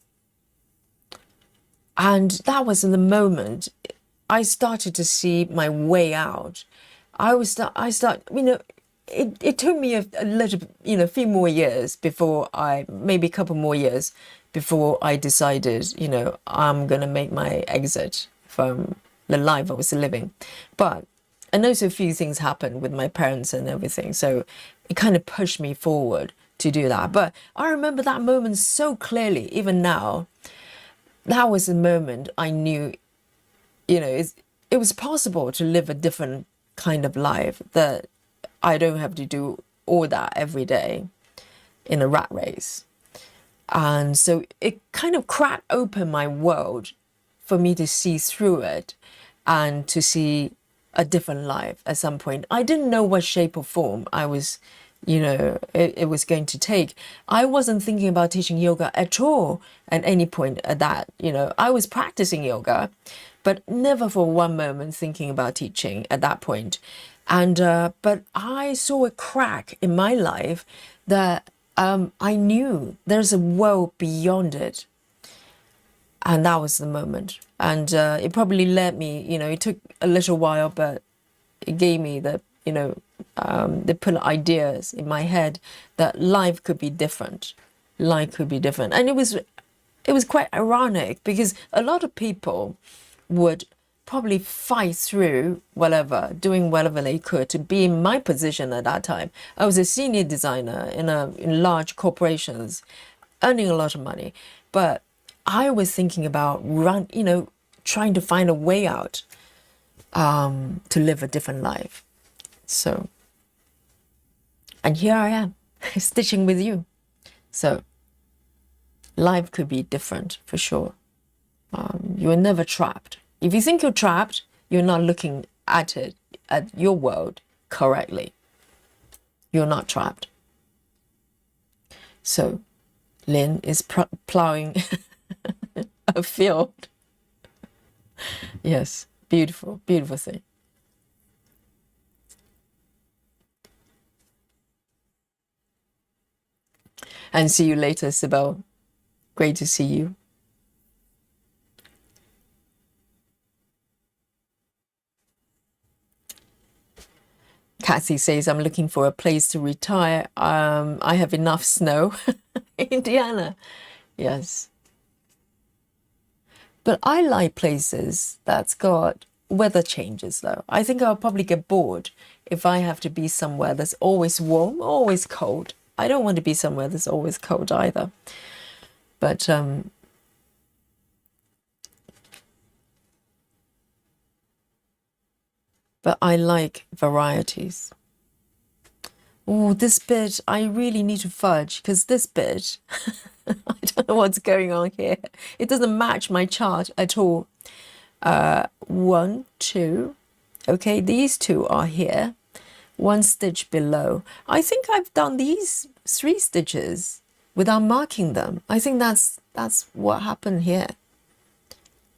Speaker 1: And that was in the moment I started to see my way out. It took me a little, a few more years before maybe a couple more years before I decided, I'm going to make my exit from the life I was living. But, and also a few things happened with my parents and everything. So it kind of pushed me forward to do that. But I remember that moment so clearly, even now. That was the moment I knew, it it was possible to live a different kind of life, that I don't have to do all that every day in a rat race. And so it kind of cracked open my world for me to see through it and to see a different life at some point. I didn't know what shape or form I was, it was going to take. I wasn't thinking about teaching yoga at all at any point at that. I was practicing yoga, but never for one moment thinking about teaching at that point. And but I saw a crack in my life that I knew there's a world beyond it. And that was the moment. And it probably led me, it took a little while, but it gave me the put ideas in my head that life could be different. Life could be different. And it was quite ironic, because a lot of people would probably fight through doing whatever they could to be in my position at that time. I was a senior designer in large corporations, earning a lot of money, but I was thinking about trying to find a way out to live a different life. So, and here I am, stitching with you. So, life could be different for sure. You are never trapped. If you think you're trapped, you're not looking at your world correctly. You're not trapped. So, Lynn is plowing a field. Yes, beautiful, beautiful thing. And see you later, Sybil. Great to see you. Kathy says, I'm looking for a place to retire. I have enough snow. Indiana. Yes. But I like places that's got weather changes, though. I think I'll probably get bored if I have to be somewhere that's always warm, always cold. I don't want to be somewhere that's always cold either. But I like varieties. Oh, this bit, I really need to fudge, because this bit, I don't know what's going on here. It doesn't match my chart at all. 1, 2. Okay, these two are here. 1 stitch below. I think I've done these 3 stitches without marking them. I think that's what happened here.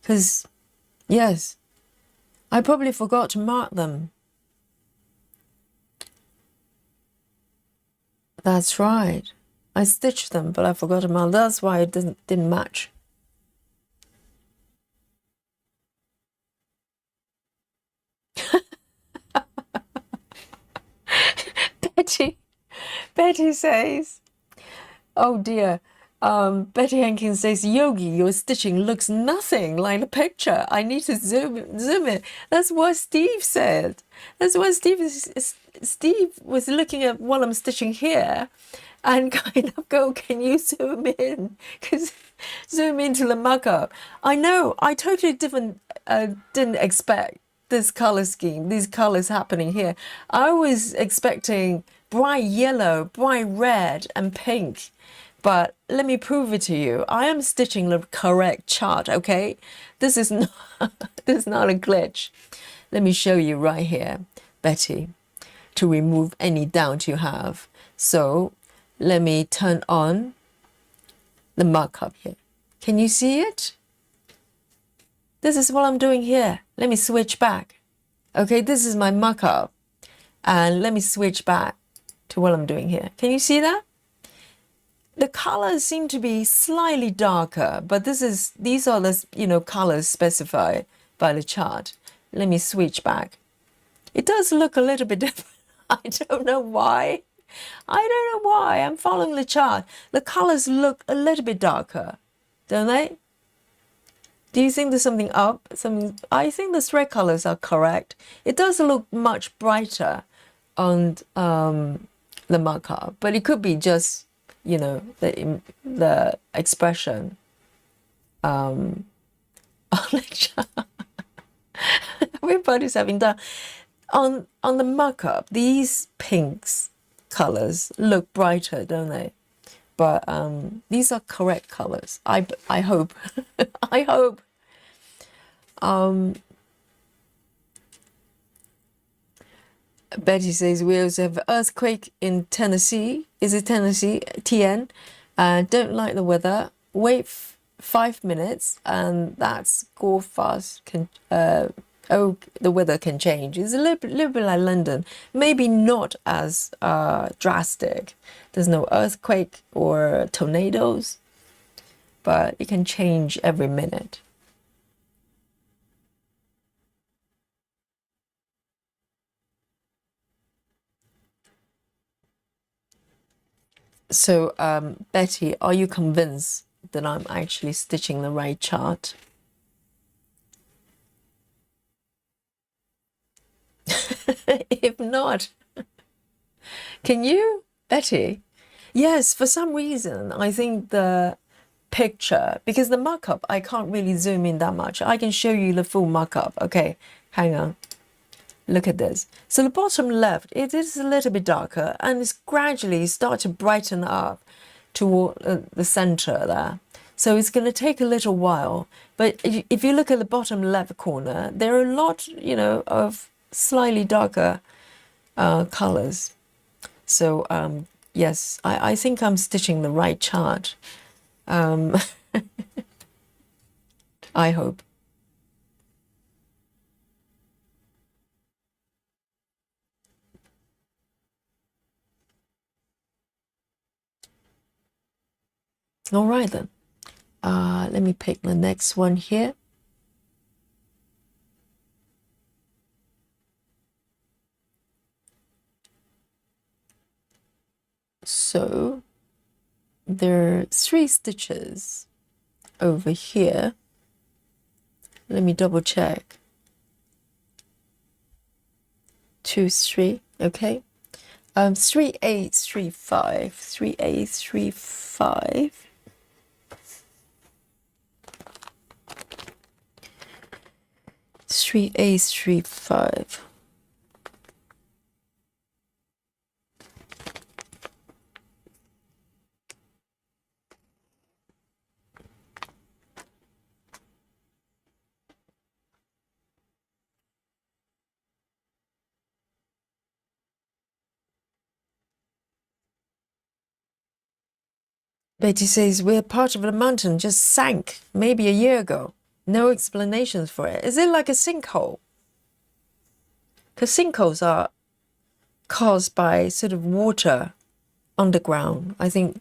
Speaker 1: Because, yes, I probably forgot to mark them. That's right. I stitched them, but I forgot to mark. That's why it didn't match. Betty says, oh dear. Betty Hankins says, Yogi, your stitching looks nothing like the picture. I need to zoom in. That's what Steve said. That's what Steve was looking at while I'm stitching here, and kind of go, can you zoom in? Because zoom into the markup. I know, I totally didn't expect this color scheme, these colors happening here. I was expecting bright yellow, bright red, and pink. But let me prove it to you. I am stitching the correct chart, okay? This is not, this is not a glitch. Let me show you right here, Betty, to remove any doubt you have. So let me turn on the markup here. Can you see it? This is what I'm doing here. Let me switch back. Okay, this is my markup. And let me switch back to what I'm doing here. Can you see that? The colors seem to be slightly darker, but these are the colors specified by the chart. Let me switch back. It does look a little bit different. I don't know why. I'm following the chart. The colors look a little bit darker, don't they? Do you think there's something up? I think the thread colors are correct. It does look much brighter on the markup, but it could be just the expression on the chart. Everybody's having that. On the mock-up, these pinks colors look brighter, don't they? But these are correct colors. I hope. I hope. Betty says we also have earthquake in Tennessee. Is it Tennessee? TN. Don't like the weather. Wait 5 minutes, and that's go fast. The weather can change. It's a little bit like London. Maybe not as drastic. There's no earthquake or tornadoes, but it can change every minute. So, Betty, are you convinced that I'm actually stitching the right chart? If not, can you, Betty? Yes, for some reason, I think the picture, because the markup, I can't really zoom in that much. I can show you the full markup. Okay, hang on. Look at this. So the bottom left, it is a little bit darker and it's gradually start to brighten up toward the center there. So it's going to take a little while. But if you look at the bottom left corner, there are a lot, of slightly darker colors. So yes, I think I'm stitching the right chart. I hope. All right then. Let me pick the next one here. So there are 3 stitches over here. Let me double check. 2, 3, okay. 3, 8, 3, 5, 3, 8, 3, 5. Three A, 3, 5. Betty says we're part of the mountain just sank maybe a year ago. No explanations for it. Is it like a sinkhole? Because sinkholes are caused by sort of water underground. I think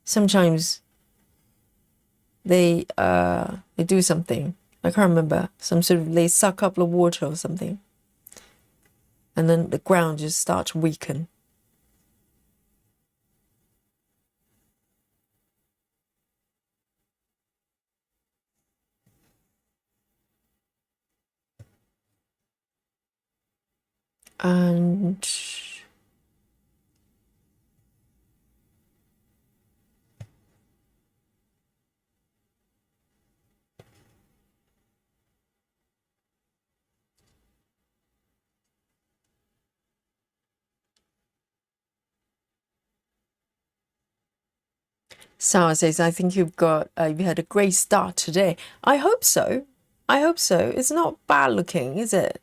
Speaker 1: sometimes they do something. I can't remember. They suck up the water or something. And then the ground just starts to weaken. And Sarah says, I think you've had a great start today. I hope so. I hope so. It's not bad looking, is it?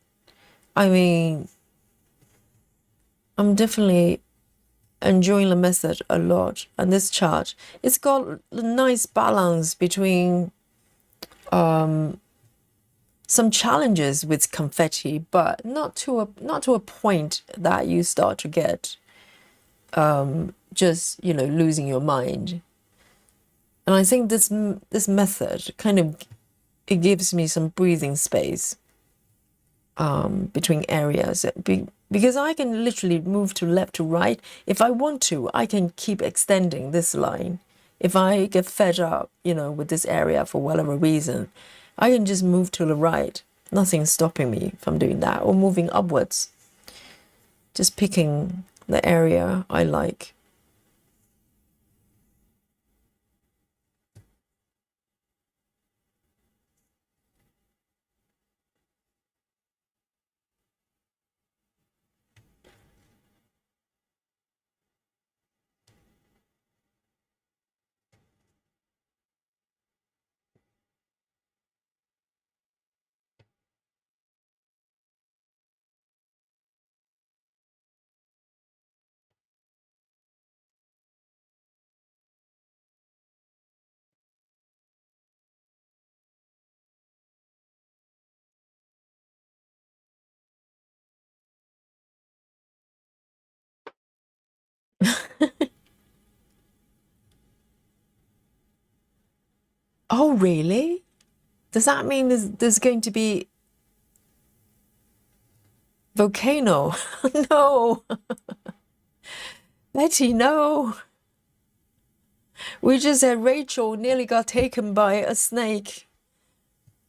Speaker 1: I mean, I'm definitely enjoying the method a lot. And this chart, it's got a nice balance between some challenges with confetti, but not to a point that you start to get just losing your mind. And I think this method it gives me some breathing space between areas because I can literally move to left to right. If I want to, I can keep extending this line. If I get fed up, with this area for whatever reason, I can just move to the right. Nothing's stopping me from doing that or moving upwards. Just picking the area I like. Oh, really? Does that mean there's going to be volcano? No, Betty, no. We just had Rachel nearly got taken by a snake.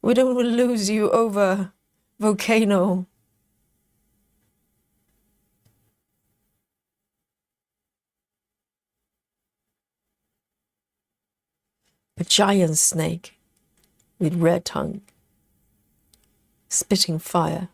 Speaker 1: We don't want to lose you over volcano. A giant snake with red tongue, spitting fire.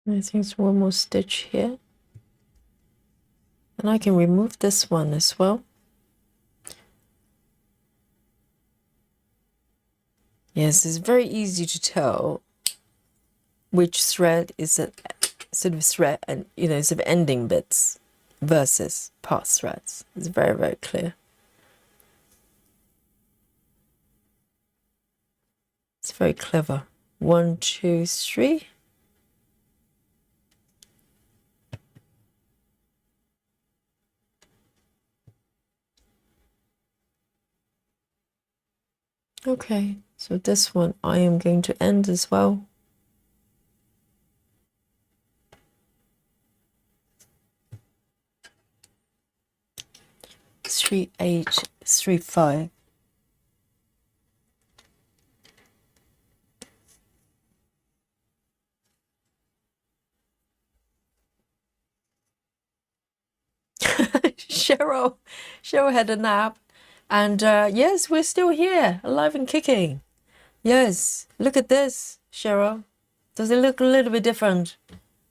Speaker 1: I think it's one more stitch here. And I can remove this one as well. Yes, it's very easy to tell which thread is a sort of thread and, sort of ending bits versus past threads. It's very, very clear. It's very clever. 1, 2, 3. Okay, so this one I am going to end as well. 3, 8, 3, 5. Cheryl had a nap, and yes, we're still here, alive and kicking. Yes, look at this, Cheryl. Does it look a little bit different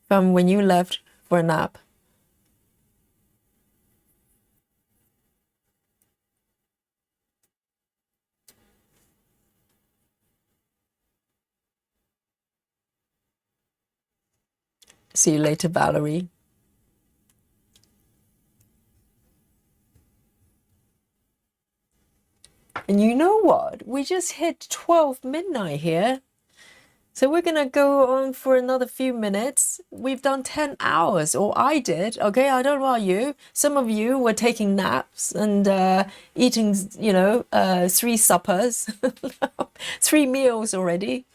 Speaker 1: from when you left for a nap? See you later, Valerie. And you know what? We just hit 12 midnight here. So we're going to go on for another few minutes. We've done 10 hours, or I did. Okay, I don't know about you. Some of you were taking naps and eating, 3 suppers, 3 meals already.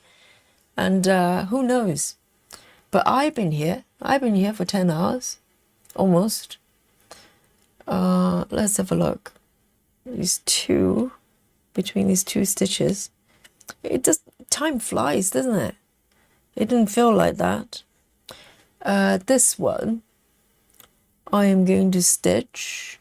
Speaker 1: And who knows? But I've been here. I've been here for 10 hours, almost. Let's have a look. These two, between these 2 stitches. It just, time flies, doesn't it? It didn't feel like that. This one, I am going to stitch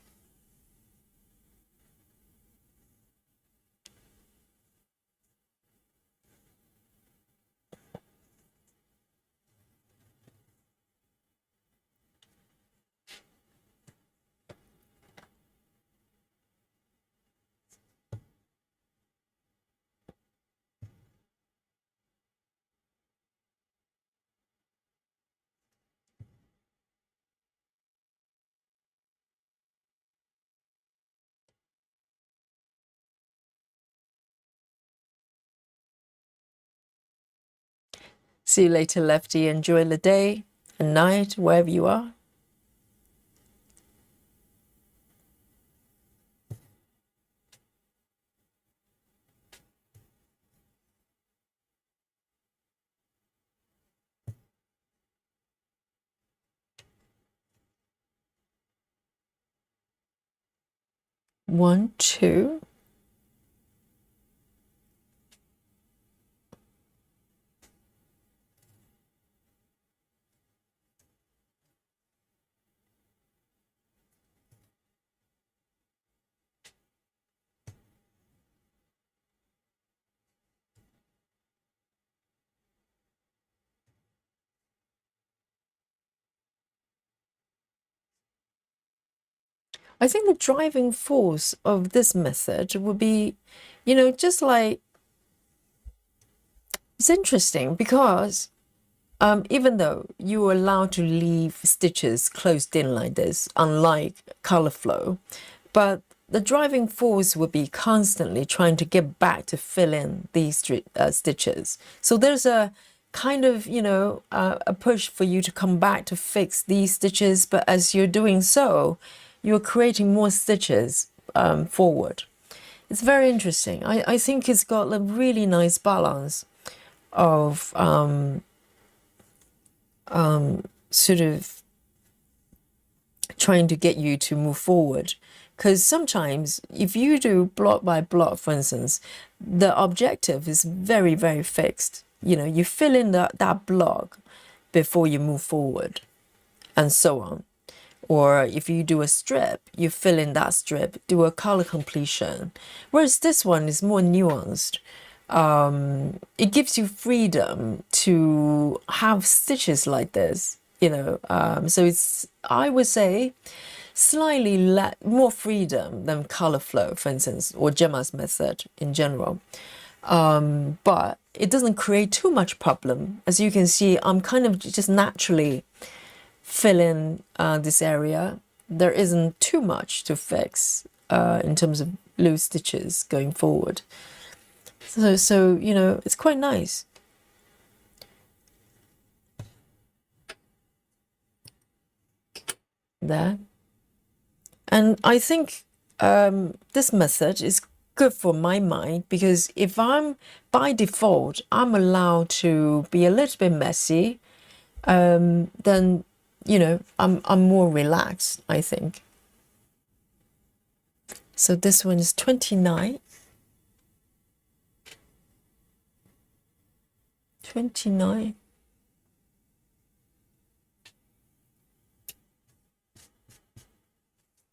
Speaker 1: 'See you later, Lefty. Enjoy the day and night, wherever you are. One, two. I think the driving force of this method would be, you know, just like, it's interesting because even though you are allowed to leave stitches closed in like this, unlike color flow, but the driving force would be constantly trying to get back to fill in these stitches. So there's a kind of, you know, a push for you to come back to fix these stitches, but as you're doing so, you're creating more stitches forward. It's very interesting. I think it's got a really nice balance of sort of trying to get you to move forward. Because sometimes if you do block by block, for instance, the objective is very, very fixed. You know, you fill in that block before you move forward and so on. Or if you do a strip, you fill in that strip, do a color completion. Whereas this one is more nuanced. It gives you freedom to have stitches like this, you know. So it's, I would say, slightly more freedom than color flow, for instance, or Gemma's method in general. But it doesn't create too much problem. As you can see, I'm kind of just naturally fill in this area. There isn't too much to fix in terms of loose stitches going forward. So you know, it's quite nice. There. And I think this method is good for my mind because if I'm, by default, I'm allowed to be a little bit messy, then, you know, I'm more relaxed, I think. So this one is 29. 29.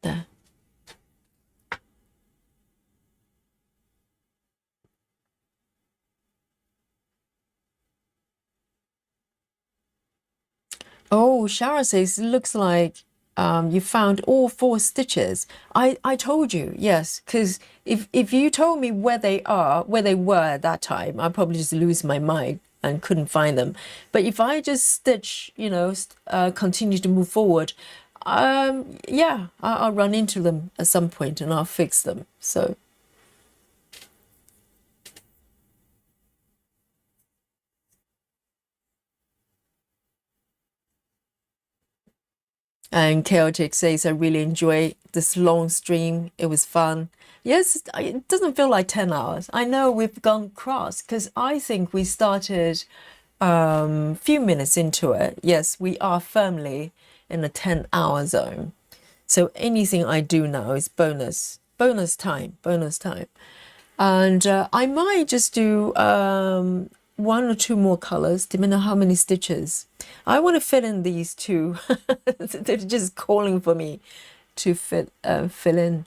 Speaker 1: There. Oh, Shara says, it looks like you found all 4 stitches. I told you, yes, because if you told me where they were at that time, I'd probably just lose my mind and couldn't find them. But if I just stitch, you know, continue to move forward, yeah, I'll run into them at some point and I'll fix them. So. And Chaotic says, I really enjoy this long stream. It was fun. Yes, it doesn't feel like 10 hours. I know we've gone cross because I think we started a few minutes into it. Yes, we are firmly in a 10-hour zone. So anything I do now is bonus time. And I might just do 1 or 2 more colors, depending on how many stitches. I want to fit in these 2. They're just calling for me to fill in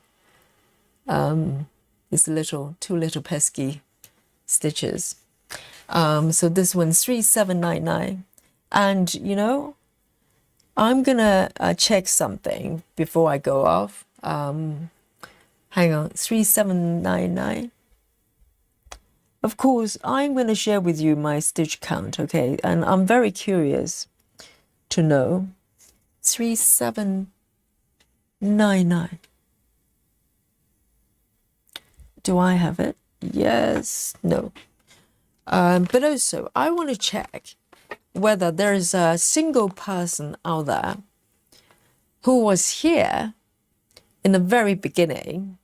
Speaker 1: these 2 little pesky stitches. So this one's 3799, and you know, I'm gonna check something before I go off. Hang on, 3799. Of course, I'm going to share with you my stitch count, okay? And I'm very curious to know. 3799. Do I have it? Yes, no. But also, I want to check whether there's a single person out there who was here in the very beginning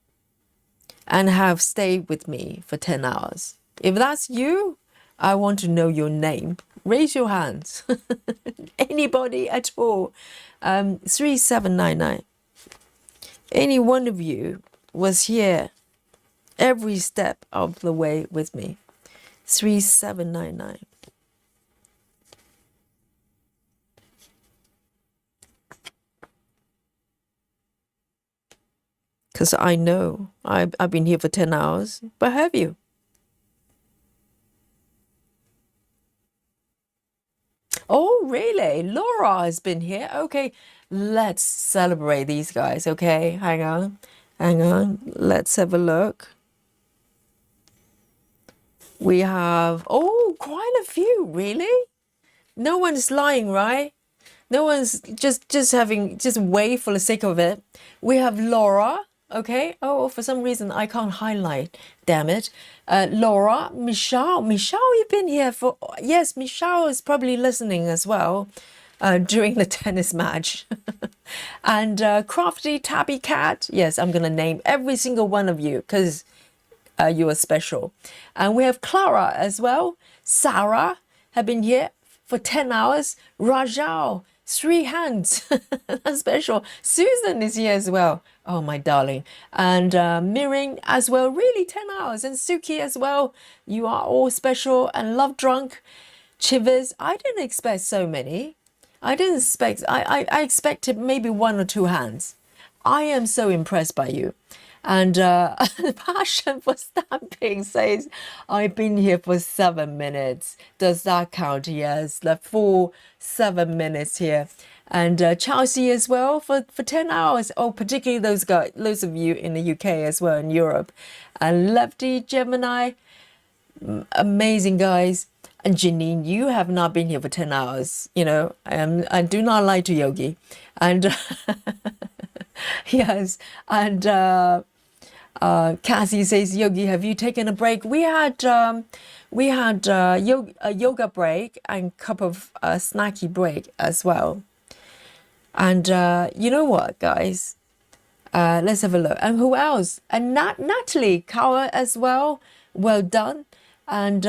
Speaker 1: and have stayed with me for 10 hours. If that's you, I want to know your name. Raise your hands. Anybody at all. 3799. Any one of you was here every step of the way with me. 3799. Because I know I've been here for 10 hours, but have you? Oh, really? Laura has been here. Okay. let's celebrate these guys, okay? Hang on. Hang on. Let's have a look. We have, oh, quite a few, really? No one's lying, right? No one's just wait for the sake of it. We have Laura, okay? Oh, for some reason I can't highlight, damn it. Laura, Michelle, you've been here for, yes, Michelle is probably listening as well during the tennis match. And Crafty Tabby Cat, yes, I'm gonna name every single one of you because you are special. And we have Clara as well. Sarah have been here for 10 hours. Rajal, 3 hands. That's special. Susan is here as well. Oh, my darling. And Mirin as well. Really 10 hours. And Suki as well. You are all special. And Love Drunk. Chivers. I didn't expect so many. I didn't expect. I expected maybe 1 or 2 hands. I am so impressed by you. And Passion for Stamping says, I've been here for 7 minutes. Does that count? Yes, the full 7 minutes here. And Chelsea as well for 10 hours. Oh, particularly those of you in the UK as well, in Europe. And Lefty, Gemini, amazing guys. And Janine, you have not been here for 10 hours. You know, I do not lie to Yogi. And yes, and Cassie says, Yogi, have you taken a break? We had a yoga break and cup of snacky break as well. And you know what, guys? Let's have a look. And who else? And Natalie Cower as well. Well done. And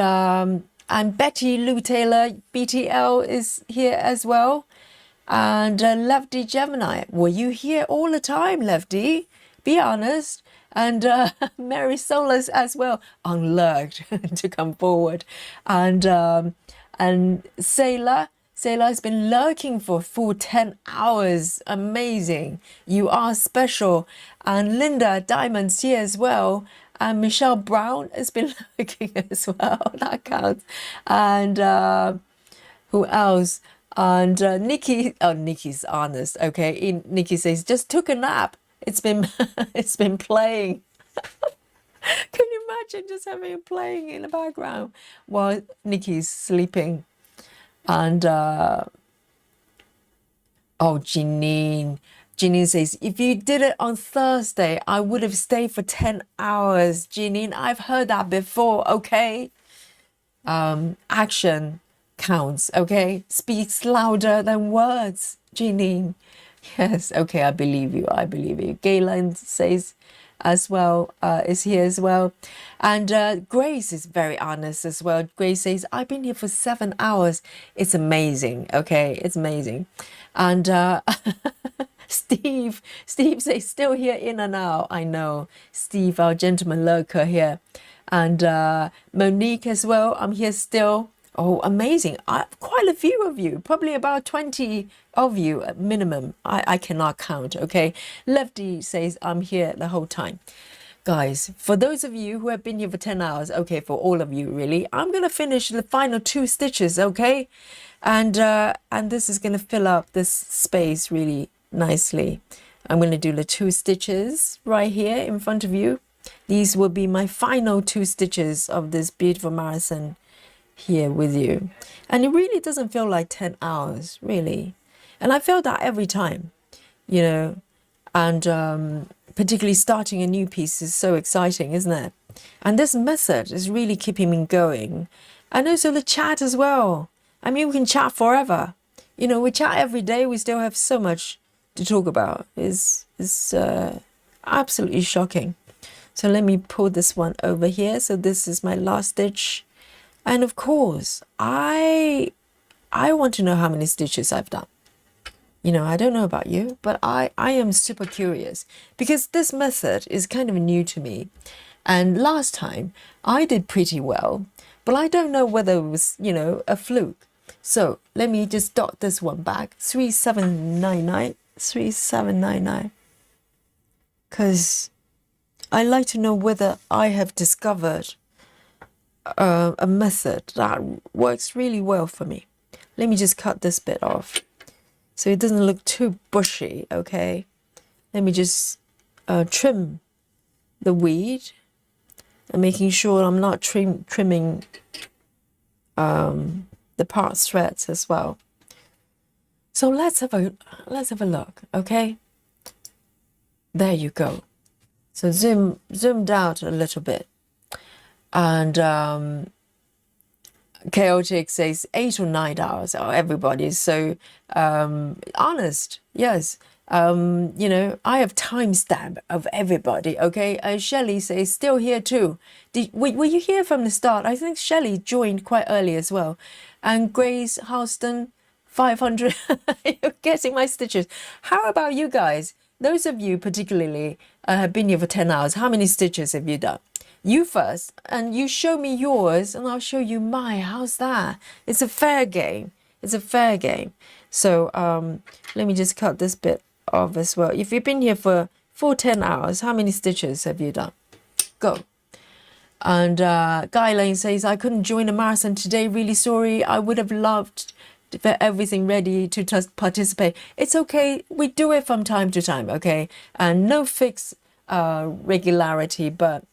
Speaker 1: Betty Lou Taylor, BTL, is here as well. And Lefty Gemini, were you here all the time, Lefty? Be honest. And Mary Solas as well, unlurked to come forward. And Sailor has been lurking for full 10 hours. Amazing. You are special. And Linda Diamond's here as well. And Michelle Brown has been lurking as well. That counts. And who else? And Nikki, oh, Nikki's honest. Okay, Nikki says, just took a nap. It's been it's been playing. Can you imagine just having it playing in the background while Nikki's sleeping? And oh, Janine says, if you did it on Thursday, I would have stayed for 10 hours. Janine, I've heard that before. Okay, action counts. Okay, speaks louder than words. Janine. Yes, okay, I believe you. Galen says as well, is here as well. And Grace is very honest as well. Grace says, I've been here for 7 hours. It's amazing. Okay, it's amazing. And Steve says, still here in and out. I know. Steve, our gentleman lurker here. And Monique as well. I'm here still. Oh, amazing. Quite a few of you, probably about 20 of you at minimum. I cannot count, okay? Lefty says, I'm here the whole time. Guys, for those of you who have been here for 10 hours, okay, for all of you, really, I'm going to finish the final 2 stitches, okay? And this is going to fill up this space really nicely. I'm going to do the 2 stitches right here in front of you. These will be my final 2 stitches of this beautiful marathon here with you. And it really doesn't feel like 10 hours, really. And I feel that every time, you know, and particularly starting a new piece is so exciting, isn't it? And this method is really keeping me going. And also the chat as well. I mean, we can chat forever. You know, we chat every day. We still have so much to talk about. It's absolutely shocking. So let me pull this one over here. So this is my last stitch. And of course, I want to know how many stitches I've done. You know, I don't know about you, but I am super curious because this method is kind of new to me. And last time I did pretty well, but I don't know whether it was, you know, a fluke. So let me just dot this one back, 3799, because I like to know whether I have discovered a method that works really well for me. Let me just cut this bit off. so it doesn't look too bushy, okay? Let me just trim the weed and making sure I'm not trimming the part threads as well. So let's have a look, okay? There you go. So zoomed out a little bit. And Chaotic says 8 or 9 hours. Oh, everybody is so honest. Yes. You know, I have timestamp of everybody, okay? Shelley says, still here too. Were you here from the start? I think Shelley joined quite early as well. And Grace Houston, 500. You're getting my stitches. How about you guys? Those of you particularly have been here for 10 hours. How many stitches have you done? You first, and you show me yours, and I'll show you mine. How's that? It's a fair game. It's a fair game. So let me just cut this bit off as well. If you've been here for 10 hours, how many stitches have you done? Go. And Guy Lane says, I couldn't join the marathon today. Really sorry. I would have loved for everything ready to participate. It's okay. We do it from time to time, okay? And no fixed regularity, but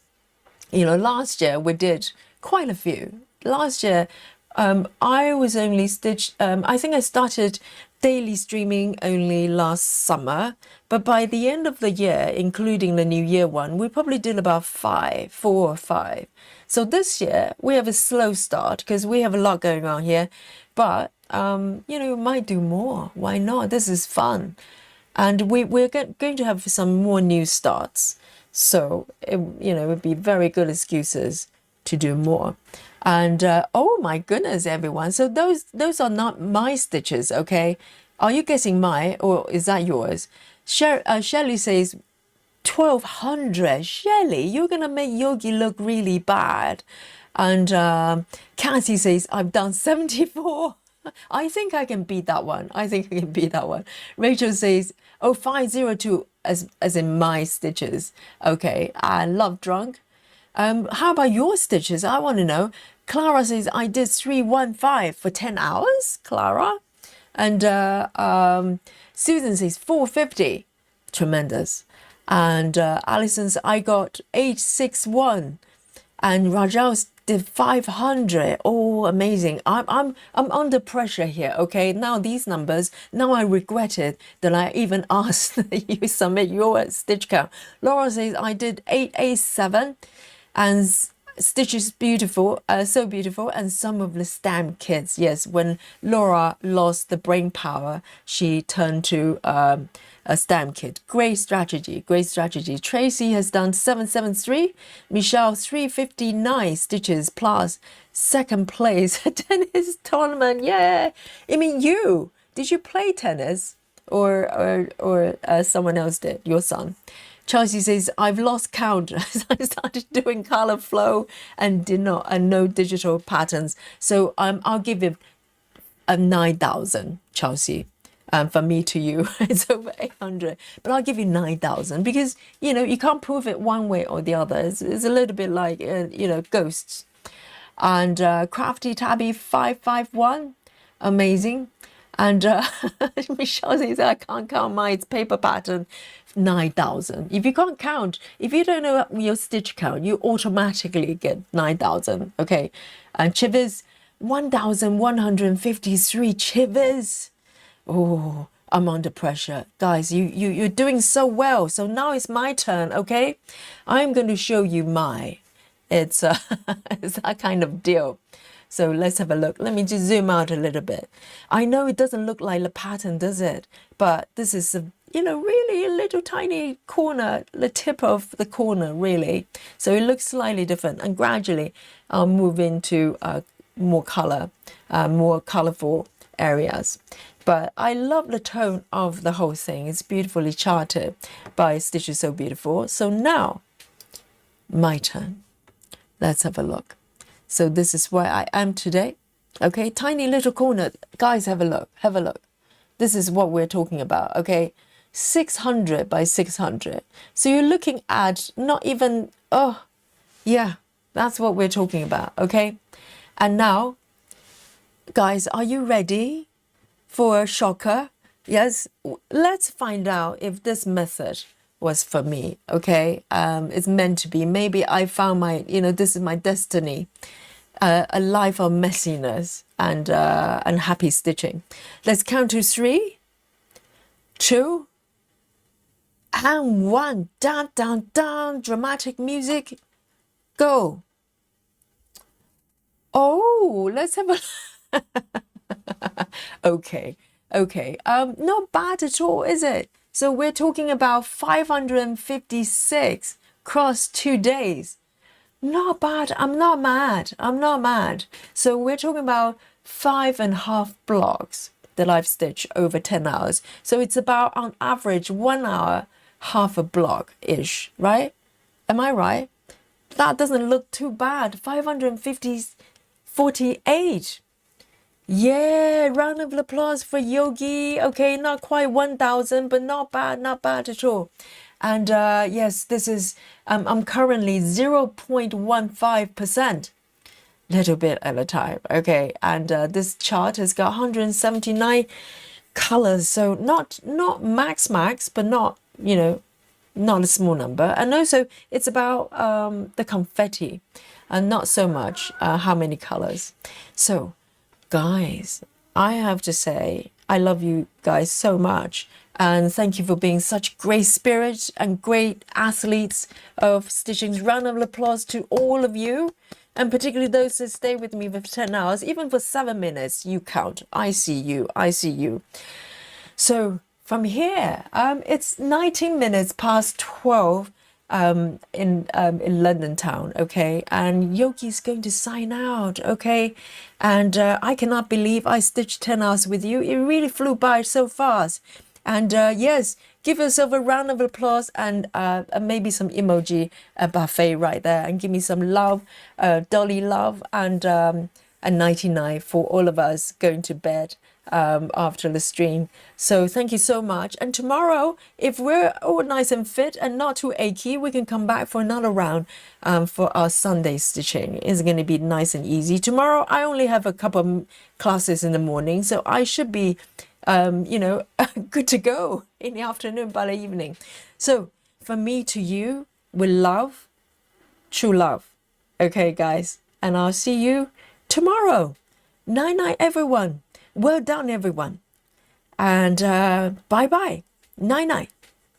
Speaker 1: you know, last year we did quite a few. Last year, I was only stitched. I think I started daily streaming only last summer, but by the end of the year, including the New Year one, we probably did about 4 or 5. So this year we have a slow start because we have a lot going on here, but you know, we might do more. Why not? This is fun, and we're going to have some more new starts. So, you know, it would be very good excuses to do more. And, oh my goodness, everyone. So those are not my stitches, okay? Are you guessing mine or is that yours? Shelley says, 1200. Shelley, you're going to make Yogi look really bad. And Cassie says, I've done 74. I think I can beat that one. Rachel says, oh, 502 as in my stitches. Okay, I love drunk. How about your stitches? I want to know. Clara says, I did 315 for 10 hours, Clara. And Susan says 450. Tremendous. And Allison's, I got 861. And Rajal did 500. Oh, amazing. I'm under pressure here, okay? Now these numbers, now I regret it that I even asked that you submit your stitch count. Laura says I did 887 and stitches beautiful, so beautiful. And some of the stamp kits, yes, when Laura lost the brain power, she turned to a stamp kit. Great strategy, great strategy. Tracy has done 773. Michelle 359 stitches plus second place tennis tournament. Yeah, I mean did you play tennis or someone else did? Your son. Chelsea says, I've lost count as I started doing color flow and no digital patterns. So I'll give it a 9,000, Chelsea. From me to you, it's over 800, but I'll give you 9,000 because, you know, you can't prove it one way or the other. It's a little bit like, you know, ghosts. And Crafty Tabby 551, amazing. And Michelle says, I can't count my paper pattern, 9,000. If you can't count, if you don't know your stitch count, you automatically get 9,000, okay? And Chivers, 1,153 Chivers. Oh, I'm under pressure. Guys, you're doing so well. So now it's my turn, okay? I'm going to show you my. It's, it's that kind of deal. So let's have a look. Let me just zoom out a little bit. I know it doesn't look like the pattern, does it? But this is, you know, really a little tiny corner, the tip of the corner, really. So it looks slightly different. And gradually I'll move into more color, more colorful areas. But I love the tone of the whole thing. It's beautifully charted by Stitches So Beautiful. So now, my turn. Let's have a look. So this is where I am today. Okay, tiny little corner. Guys, have a look. Have a look. This is what we're talking about. Okay, 600 by 600. So you're looking at not even, oh, yeah, that's what we're talking about. Okay, and now, guys, are you ready for a shocker? Yes, let's find out if this method was for me. Okay, it's meant to be. Maybe I found my, this is my destiny, a life of messiness and happy stitching. Let's count to 3, 2, and 1. Dun dun dun. Dramatic music. Go. Oh, let's have a. Okay, okay. Not bad at all, is it? So we're talking about 556 across 2 days. Not bad. I'm not mad. I'm not mad. So we're talking about 5.5 blocks that I've stitched over 10 hours. So it's about on average 1 hour, half a block ish, right? Am I right? That doesn't look too bad. 550, 48. Yeah, round of applause for Yogi. Okay, not quite 1,000, but not bad at all. And yes, this is, I'm currently 0.15%, little bit at a time. Okay, and this chart has got 179 colors, so not max, but not, not a small number. And also it's about the confetti and not so much how many colors. So guys, I have to say, I love you guys so much. And thank you for being such great spirit and great athletes of stitching. Round of applause to all of you. And particularly those that stay with me for 10 hours, even for 7 minutes, you count. I see you. I see you. So from here, it's 19 minutes past 12 in London town, okay, and Yogi's going to sign out, okay, and I cannot believe I stitched 10 hours with you. It really flew by so fast. And yes, give yourself a round of applause and maybe some emoji buffet right there, and give me some love, dolly love, and a 99 for all of us going to bed after the stream. So thank you so much. And tomorrow, if we're all nice and fit and not too achy, we can come back for another round for our Sunday stitching. It's going to be nice and easy. Tomorrow, I only have a couple of classes in the morning, so I should be, good to go in the afternoon by the evening. So from me to you, with love, true love. Okay, guys, and I'll see you tomorrow. Night night, everyone. Well done, everyone. And bye-bye. Night night.